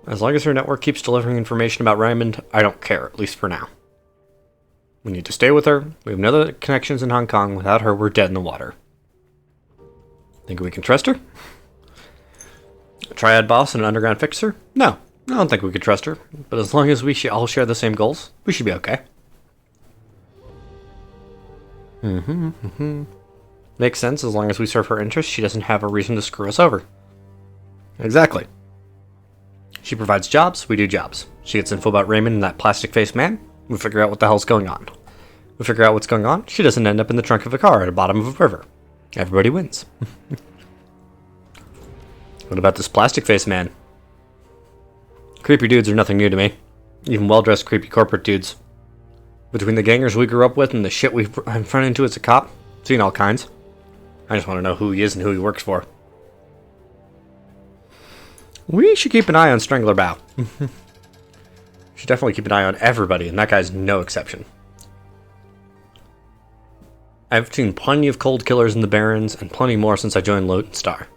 As long as her network keeps delivering information about Raymond, I don't care, at least for now. We need to stay with her. We have no other connections in Hong Kong. Without her, we're dead in the water. Think we can trust her? A triad boss and an underground fixer? No, I don't think we could trust her. But as long as we all share the same goals, we should be okay. Makes sense. As long as we serve her interests, she doesn't have a reason to screw us over. Exactly. She provides jobs, we do jobs. She gets info about Raymond and that plastic-faced man, we figure out what the hell's going on. We figure out what's going on, she doesn't end up in the trunk of a car at the bottom of a river. Everybody wins. What about this plastic-faced man? Creepy dudes are nothing new to me. Even well-dressed creepy corporate dudes. Between the gangers we grew up with and the shit we've run into as a cop, seen all kinds. I just want to know who he is and who he works for. We should keep an eye on Strangler Bow. Should definitely keep an eye on everybody, and that guy's no exception. I've seen plenty of cold killers in the Barrens, and plenty more since I joined Lone Star.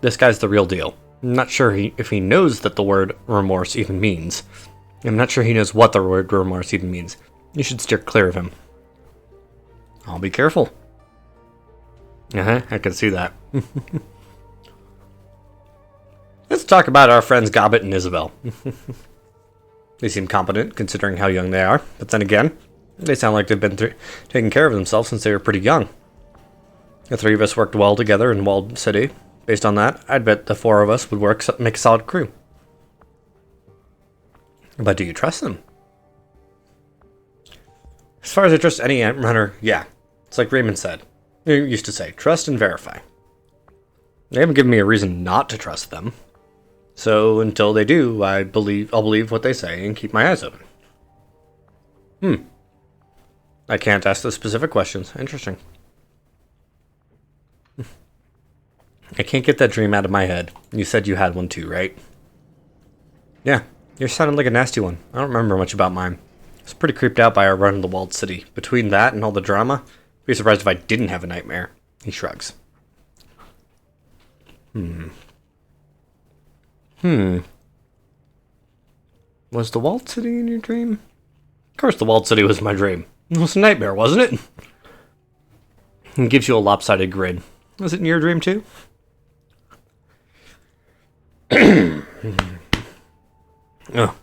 This guy's the real deal. I'm not sure if he knows that the word remorse even means. I'm not sure he knows what the word remorse even means. You should steer clear of him. I'll be careful. I can see that. Let's talk about our friends Gobbet and Isabel. They seem competent, considering how young they are, but then again, they sound like they've been taking care of themselves since they were pretty young. The three of us worked well together in Walled City. Based on that, I'd bet the four of us would make a solid crew. But do you trust them? As far as I trust any runner, yeah. It's like Raymond said. He used to say, trust and verify. They haven't given me a reason not to trust them. So until they do, I'll believe what they say and keep my eyes open. I can't ask the specific questions. Interesting. I can't get that dream out of my head. You said you had one too, right? Yeah, yours sounded like a nasty one. I don't remember much about mine. I was pretty creeped out by our run in the walled city. Between that and all the drama, I'd be surprised if I didn't have a nightmare. He shrugs. Was the walled city in your dream? Of course the walled city was my dream. It was a nightmare, wasn't it? It gives you a lopsided grin. Was it in your dream too? Oh.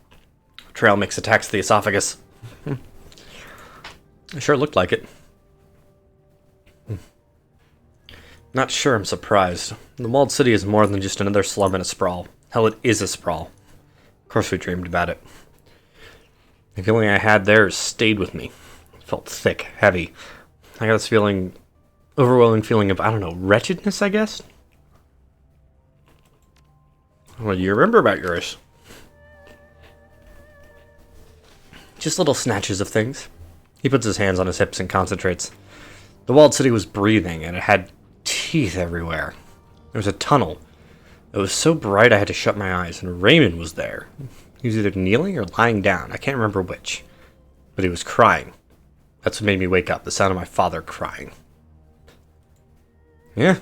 Trail mix attacks the esophagus. It sure looked like it. Not sure I'm surprised. The walled city is more than just another slum and a sprawl. Hell, it is a sprawl. Of course we dreamed about it. The feeling I had there stayed with me. It felt thick, heavy. I got this overwhelming feeling of, I don't know, wretchedness, I guess? What do you remember about yours? Just little snatches of things. He puts his hands on his hips and concentrates. The walled city was breathing, and it had teeth everywhere. There was a tunnel. It was so bright I had to shut my eyes, and Raymond was there. He was either kneeling or lying down. I can't remember which. But he was crying. That's what made me wake up, the sound of my father crying. Yeah.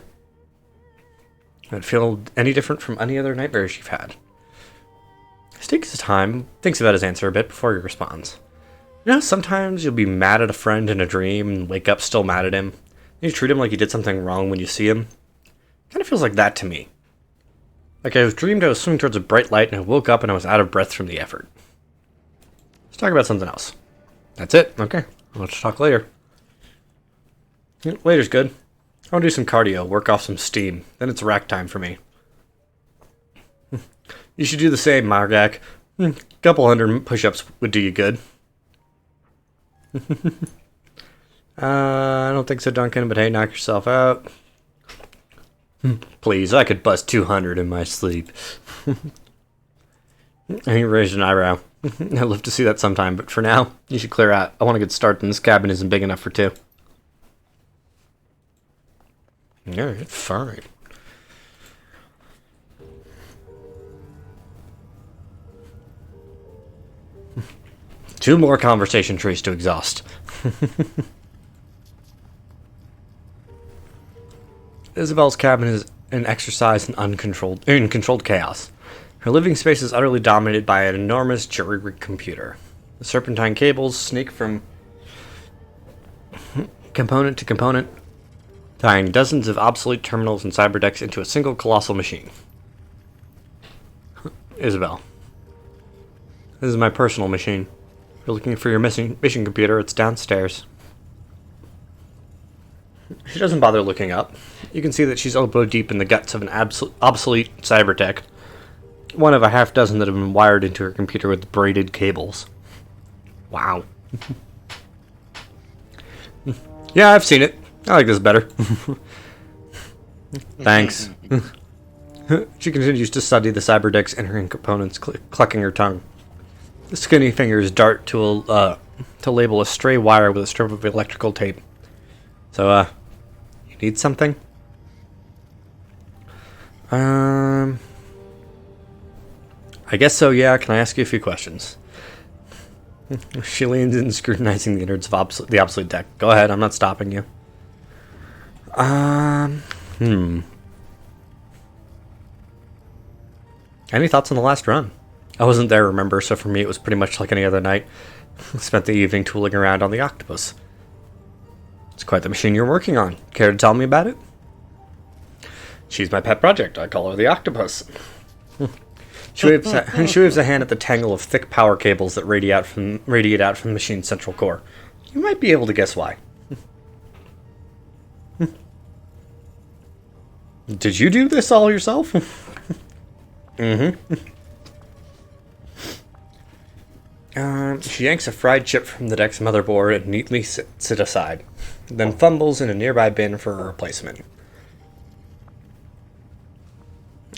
It feel any different from any other nightmares you've had. He takes his time, thinks about his answer a bit before he responds. You know, sometimes you'll be mad at a friend in a dream and wake up still mad at him. You treat him like you did something wrong when you see him. Kind of feels like that to me. Like I was dreamed I was swimming towards a bright light and I woke up and I was out of breath from the effort. Let's talk about something else. That's it? Okay. Let's talk later. Later's good. I want to do some cardio, work off some steam. Then it's rack time for me. You should do the same, Margak. Couple hundred push-ups would do you good. I don't think so, Duncan, but hey, knock yourself out. Please, I could bust 200 in my sleep. And he raised an eyebrow. I'd love to see that sometime, but for now, you should clear out. I want to get started, and this cabin isn't big enough for two. Alright, fine. Two more conversation trees to exhaust. Isabel's cabin is an exercise in controlled chaos. Her living space is utterly dominated by an enormous jury-rigged computer. The serpentine cables snake from component to component, tying dozens of obsolete terminals and cyberdecks into a single colossal machine. Isabel. This is my personal machine. If you're looking for your mission computer, it's downstairs. She doesn't bother looking up. You can see that she's elbow deep in the guts of an obsolete cybertech. One of a half dozen that have been wired into her computer with braided cables. Wow. Yeah, I've seen it. I like this better. Thanks. She continues to study the cyberdeck's entering components, clucking her tongue. The skinny fingers dart to label a stray wire with a strip of electrical tape. So, you need something? I guess so, yeah. Can I ask you a few questions? She leans in, scrutinizing the innards of the obsolete deck. Go ahead, I'm not stopping you. Any thoughts on the last run? I wasn't there, remember, so for me it was pretty much like any other night. Spent the evening tooling around on the octopus. It's quite the machine you're working on. Care to tell me about it? She's my pet project. I call her the octopus. She waves a hand at the tangle of thick power cables that radiate out from the machine's central core. You might be able to guess why. Did you do this all yourself? She yanks a fried chip from the deck's motherboard and neatly sits it aside, then fumbles in a nearby bin for a replacement.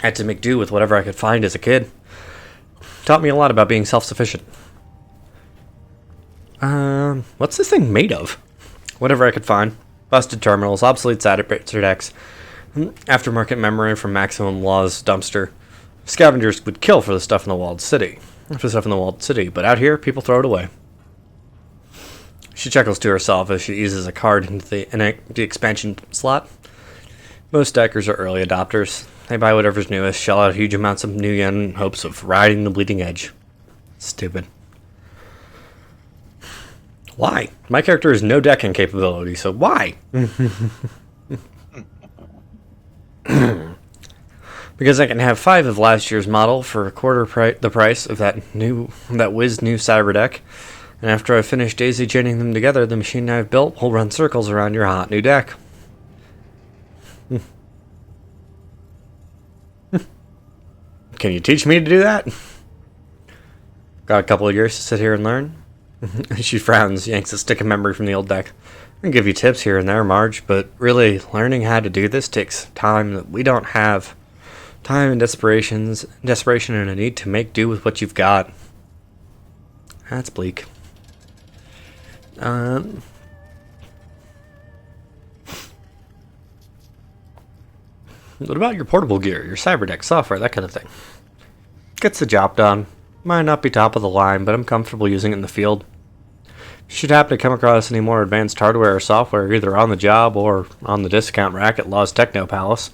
I had to make do with whatever I could find as a kid. Taught me a lot about being self-sufficient. What's this thing made of? Whatever I could find. Busted terminals, obsolete cyber decks, aftermarket memory from Maximum Law's dumpster. Scavengers would kill for the stuff in the walled city. But out here, people throw it away. She chuckles to herself as she eases a card into the expansion slot. Most stackers are early adopters. They buy whatever's newest, shell out huge amounts of new yen in hopes of riding the bleeding edge. Stupid. Why? My character has no decking capability, so why? Because I can have 5 of last year's model for a quarter the price of that whiz new cyber deck. And after I've finished daisy chaining them together, the machine I've built will run circles around your hot new deck. Can you teach me to do that? Got a couple of years to sit here and learn? She frowns, yanks a stick of memory from the old deck. I can give you tips here and there, Marge, but really, learning how to do this takes time that we don't have. Time and desperation and a need to make do with what you've got. That's bleak. What about your portable gear, your cyberdeck software, that kind of thing? Gets the job done. Might not be top of the line, but I'm comfortable using it in the field. If you should happen to come across any more advanced hardware or software, either on the job or on the discount rack at Law's Techno Palace.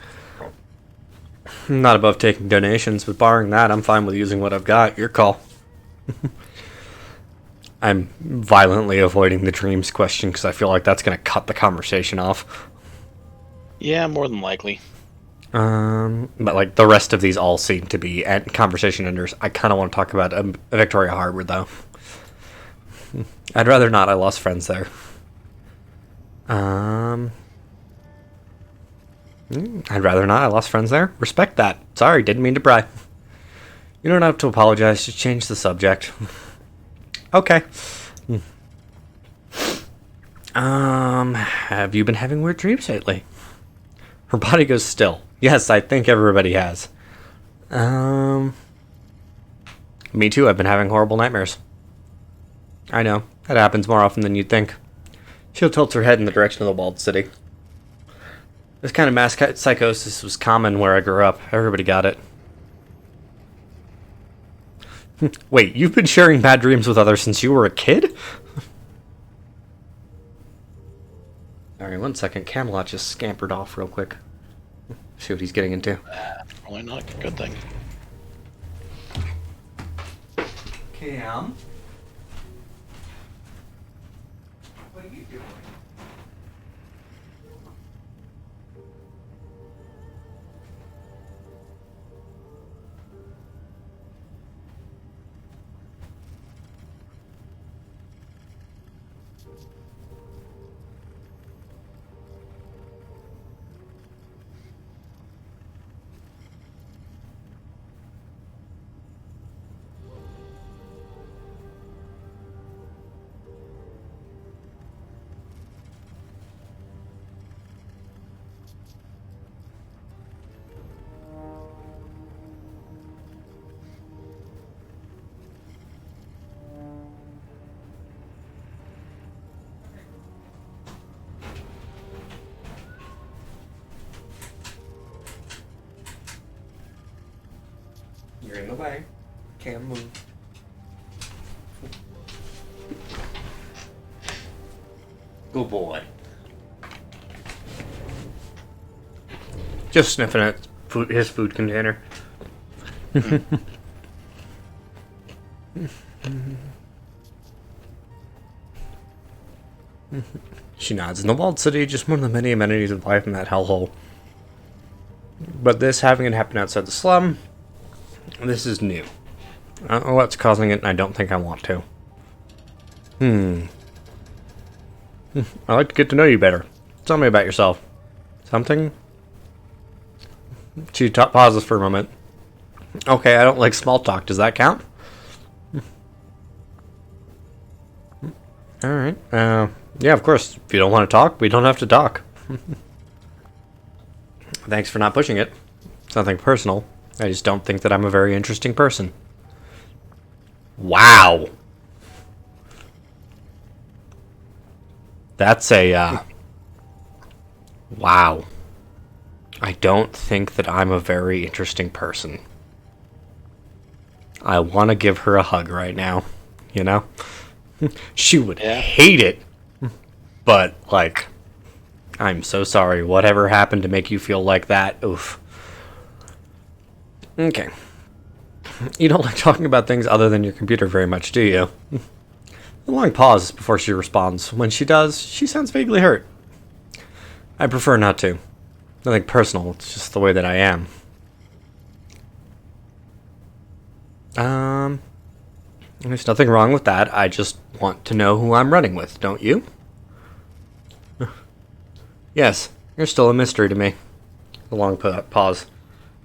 I'm not above taking donations, but barring that, I'm fine with using what I've got. Your call. I'm violently avoiding the dreams question because I feel like that's going to cut the conversation off. Yeah, more than likely. But like the rest of these all seem to be conversation enders. I kind of want to talk about Victoria Harbor though. I'd rather not. I lost friends there. I'd rather not. I lost friends there. Respect that. Sorry, didn't mean to pry. You don't have to apologize. Just change the subject. Okay. Have you been having weird dreams lately? Her body goes still. Yes, I think everybody has. Me too. I've been having horrible nightmares. I know. That happens more often than you'd think. She'll tilt her head in the direction of the walled city. This kind of mass psychosis was common where I grew up. Everybody got it. Wait, you've been sharing bad dreams with others since you were a kid? Alright, 1 second. Camelot just scampered off real quick. See what he's getting into. Probably not a good thing. Cam? What are you doing? You're in the way. Can't move. Good boy. Just sniffing at his food container. She nods. In the walled city, just one of the many amenities of life in that hellhole. But this, having it happen outside the slum, this is new. I don't know what's causing it, and I don't think I want to. I'd like to get to know you better. Tell me about yourself. Something? She pauses for a moment. Okay, I don't like small talk. Does that count? Alright. Yeah, of course. If you don't want to talk, we don't have to talk. Thanks for not pushing it. It's nothing personal. I just don't think that I'm a very interesting person. Wow. That's a, wow. I don't think that I'm a very interesting person. I want to give her a hug right now, you know? She would hate it. But, like, I'm so sorry. Whatever happened to make you feel like that? Oof. Okay. You don't like talking about things other than your computer very much, do you? A long pause before she responds. When she does, she sounds vaguely hurt. I prefer not to. Nothing personal, it's just the way that I am. There's nothing wrong with that. I just want to know who I'm running with, don't you? Yes, you're still a mystery to me. A long pause.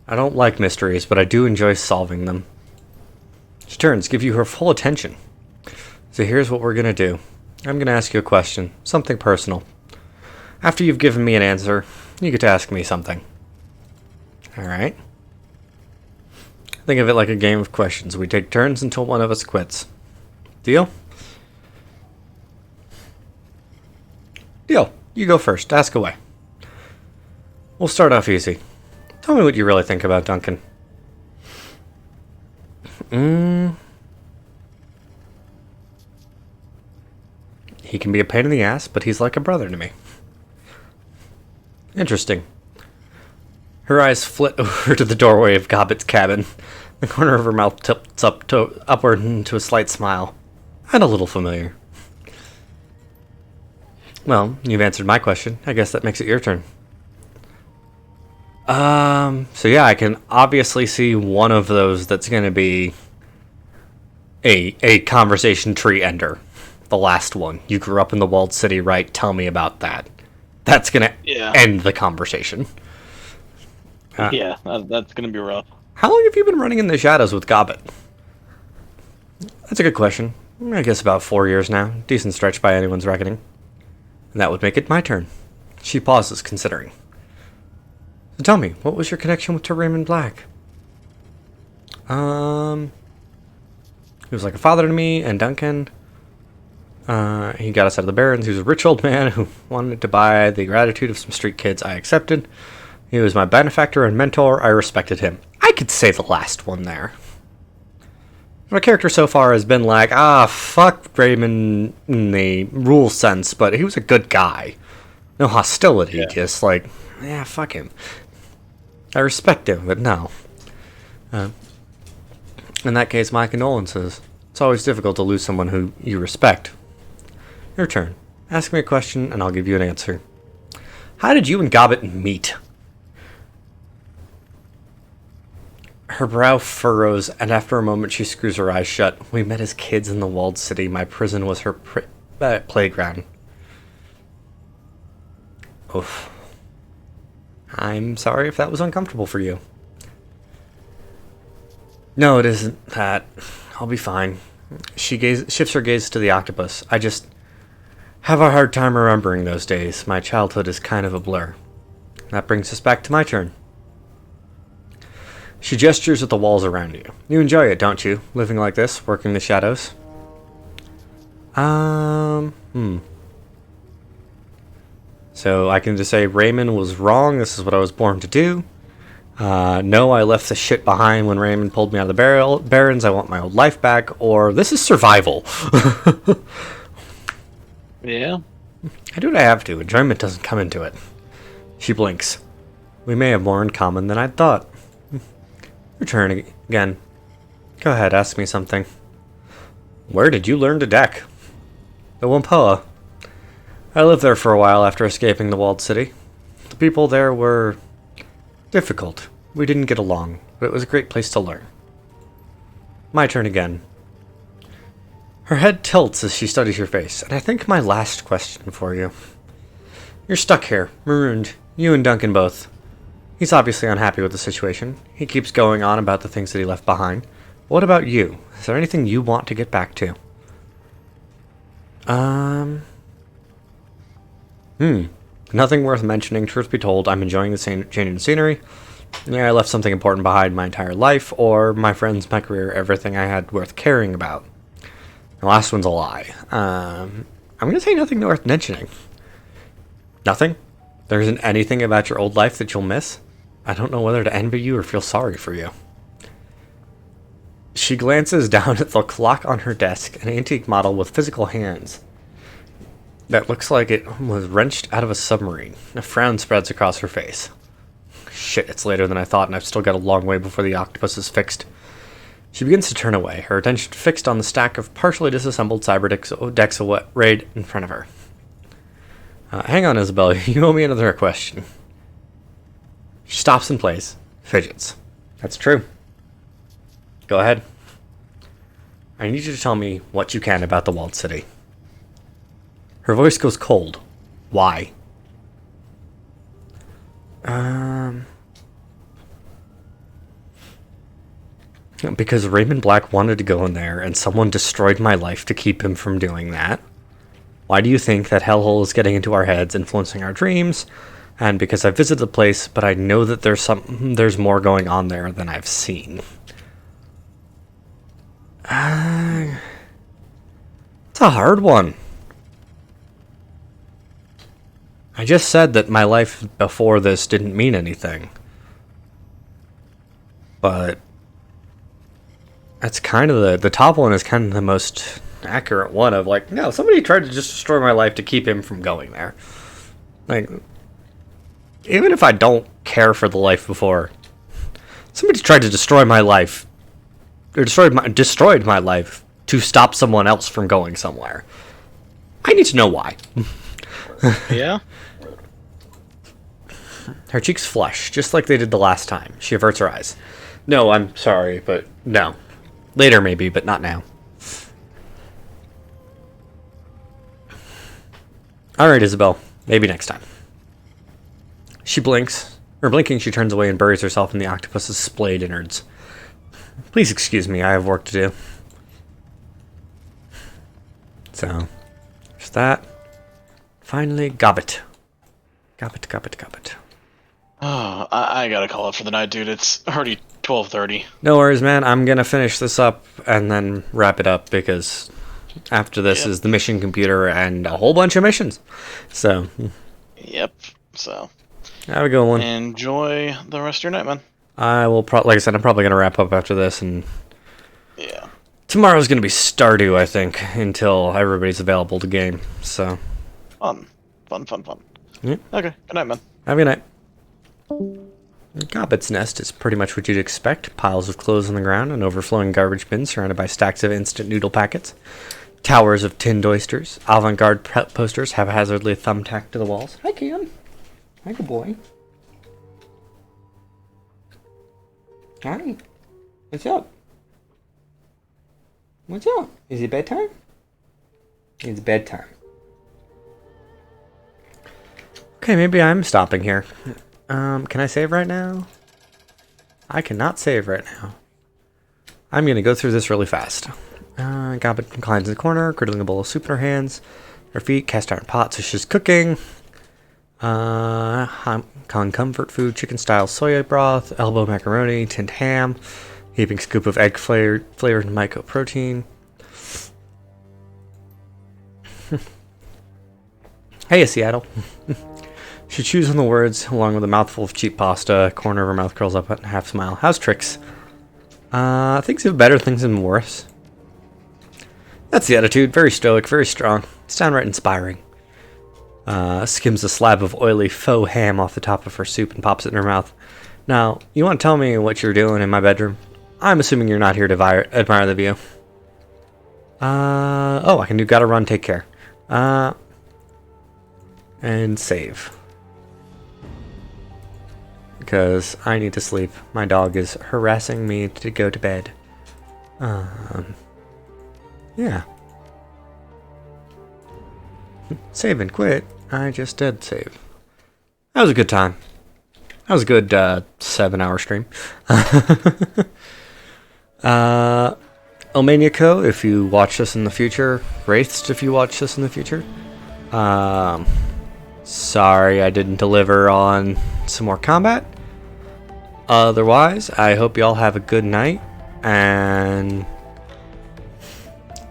I don't like mysteries, but I do enjoy solving them. She turns, give you her full attention. So here's what we're gonna do. I'm gonna ask you a question, something personal. After you've given me an answer, you get to ask me something. Alright? Think of it like a game of questions. We take turns until one of us quits. Deal? Deal. You go first. Ask away. We'll start off easy. Tell me what you really think about Duncan. He can be a pain in the ass, but he's like a brother to me. Interesting. Her eyes flit over to the doorway of Gobbet's cabin. The corner of her mouth tilts upward into a slight smile. And a little familiar. Well, you've answered my question. I guess that makes it your turn. So yeah, I can obviously see one of those that's going to be a conversation tree ender. The last one. You grew up in the walled city, right? Tell me about that. That's going Yeah. to end the conversation. Yeah, that's gonna be rough. How long have you been running in the shadows with Gobbet? That's a good question. I guess about 4 years now. Decent stretch by anyone's reckoning. And that would make it my turn. She pauses, considering. So tell me, what was your connection to Raymond Black? He was like a father to me and Duncan. He got us out of the Barrens. He was a rich old man who wanted to buy the gratitude of some street kids. I accepted. He was my benefactor and mentor. I respected him. I could say the last one there. My character so far has been like, fuck Raymond in the rule sense, but he was a good guy. No hostility, Yeah. just like, yeah, fuck him. I respect him, but no. In that case, my condolences. It's always difficult to lose someone who you respect. Your turn. Ask me a question, and I'll give you an answer. How did you and Gobbet meet? Her brow furrows, and after a moment she screws her eyes shut. We met as kids in the walled city. My prison was her playground. Oof. I'm sorry if that was uncomfortable for you. No, it isn't that. I'll be fine. She shifts her gaze to the octopus. I just have a hard time remembering those days. My childhood is kind of a blur. That brings us back to my turn. She gestures at the walls around you. You enjoy it, don't you? Living like this, working the shadows? So I can just say Raymond was wrong. This is what I was born to do. No, I left the shit behind when Raymond pulled me out of the Barrens. I want my old life back. Or this is survival. Yeah. I do what I have to. Enjoyment doesn't come into it. She blinks. We may have more in common than I'd thought. Your turn again. Go ahead, ask me something. Where did you learn to deck? The Wampoa. I lived there for a while after escaping the walled city. The people there were difficult. We didn't get along, but it was a great place to learn. My turn again. Her head tilts as she studies your face, and I think my last question for you. You're stuck here, marooned, you and Duncan both. He's obviously unhappy with the situation. He keeps going on about the things that he left behind. What about you? Is there anything you want to get back to? Nothing worth mentioning. Truth be told, I'm enjoying the change in scenery. Yeah, I left something important behind my entire life, or my friends, my career, everything I had worth caring about. The last one's a lie. I'm gonna say nothing worth mentioning. Nothing? There isn't anything about your old life that you'll miss? I don't know whether to envy you or feel sorry for you. She glances down at the clock on her desk, an antique model with physical hands that looks like it was wrenched out of a submarine. A frown spreads across her face. Shit, it's later than I thought, and I've still got a long way before the octopus is fixed. She begins to turn away, her attention fixed on the stack of partially disassembled cyber decks arrayed in front of her. Hang on, Isabel, you owe me another question. She stops and plays, fidgets. That's true. Go ahead. I need you to tell me what you can about the walled city. Her voice goes cold. Why? Because Raymond Black wanted to go in there, and someone destroyed my life to keep him from doing that. Why do you think that hellhole is getting into our heads, influencing our dreams? And because I visited the place, but I know that there's more going on there than I've seen. It's a hard one. I just said that my life before this didn't mean anything. But that's kind of the top one is kind of the most accurate one of like, no, somebody tried to just destroy my life to keep him from going there. Like, even if I don't care for the life before, somebody tried to destroy my life, or destroyed my life to stop someone else from going somewhere. I need to know why. Yeah. Her cheeks flush, just like they did the last time. She averts her eyes. No, I'm sorry, but no. Later maybe, but not now. Alright, Isabel. Maybe next time. She blinks. Her blinking, she turns away and buries herself in the octopus's splayed innards. Please excuse me, I have work to do. So, there's that. Finally, Gobbet. Gobbet, Gobbet, Gobbet. Oh, I gotta call it for the night, dude. It's already 12:30. No worries, man. I'm gonna finish this up and then wrap it up because after this is the mission computer and a whole bunch of missions. So, Yep. So, have a good one. enjoy the rest of your night, man. I will like I said, I'm probably gonna wrap up after this, and Yeah. tomorrow's gonna be Stardew, I think, until everybody's available to game. So, Fun. Fun, fun, fun. Yep. Okay. Good night, man. have a good night. Gobbet's nest is pretty much what you'd expect. Piles of clothes on the ground, an overflowing garbage bin surrounded by stacks of instant noodle packets, towers of tinned oysters, avant-garde posters haphazardly thumbtacked to the walls. Hi, Cam. Hi, good boy. Hi. What's up? What's up? Is it bedtime? It's bedtime. Okay, maybe I'm stopping here. Can I save right now? I cannot save right now. I'm gonna go through this really fast. Gobbet reclines in the corner, cradling a bowl of soup in her hands. Her feet cast iron pot, so she's cooking. Hong Kong comfort food, chicken style soya broth, elbow macaroni, tinned ham, heaping scoop of egg flavored mycoprotein. Hey, Seattle. She chews on the words, along with a mouthful of cheap pasta. A corner of her mouth curls up and a half smile. How's tricks? Things have better, things have worse. That's the attitude. Very stoic, very strong. It's downright inspiring. Skims a slab of oily faux ham off the top of her soup and pops it in her mouth. Now, you want to tell me what you're doing in my bedroom? I'm assuming you're not here to admire the view. Oh, I can do gotta run, take care. And save. Because I need to sleep. My dog is harassing me to go to bed. Yeah. Save and quit. I just did save. That was a good time. That was a good 7-hour stream. Elmaniaco, if you watch this in the future. Wraiths, if you watch this in the future. Sorry I didn't deliver on some more combat. Otherwise, I hope y'all have a good night. And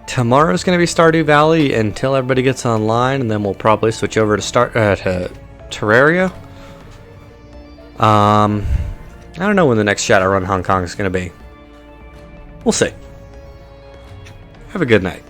tomorrow's going to be Stardew Valley until everybody gets online, and then we'll probably switch over to Terraria. I don't know when the next Shadowrun Hong Kong is going to be. We'll see. Have a good night.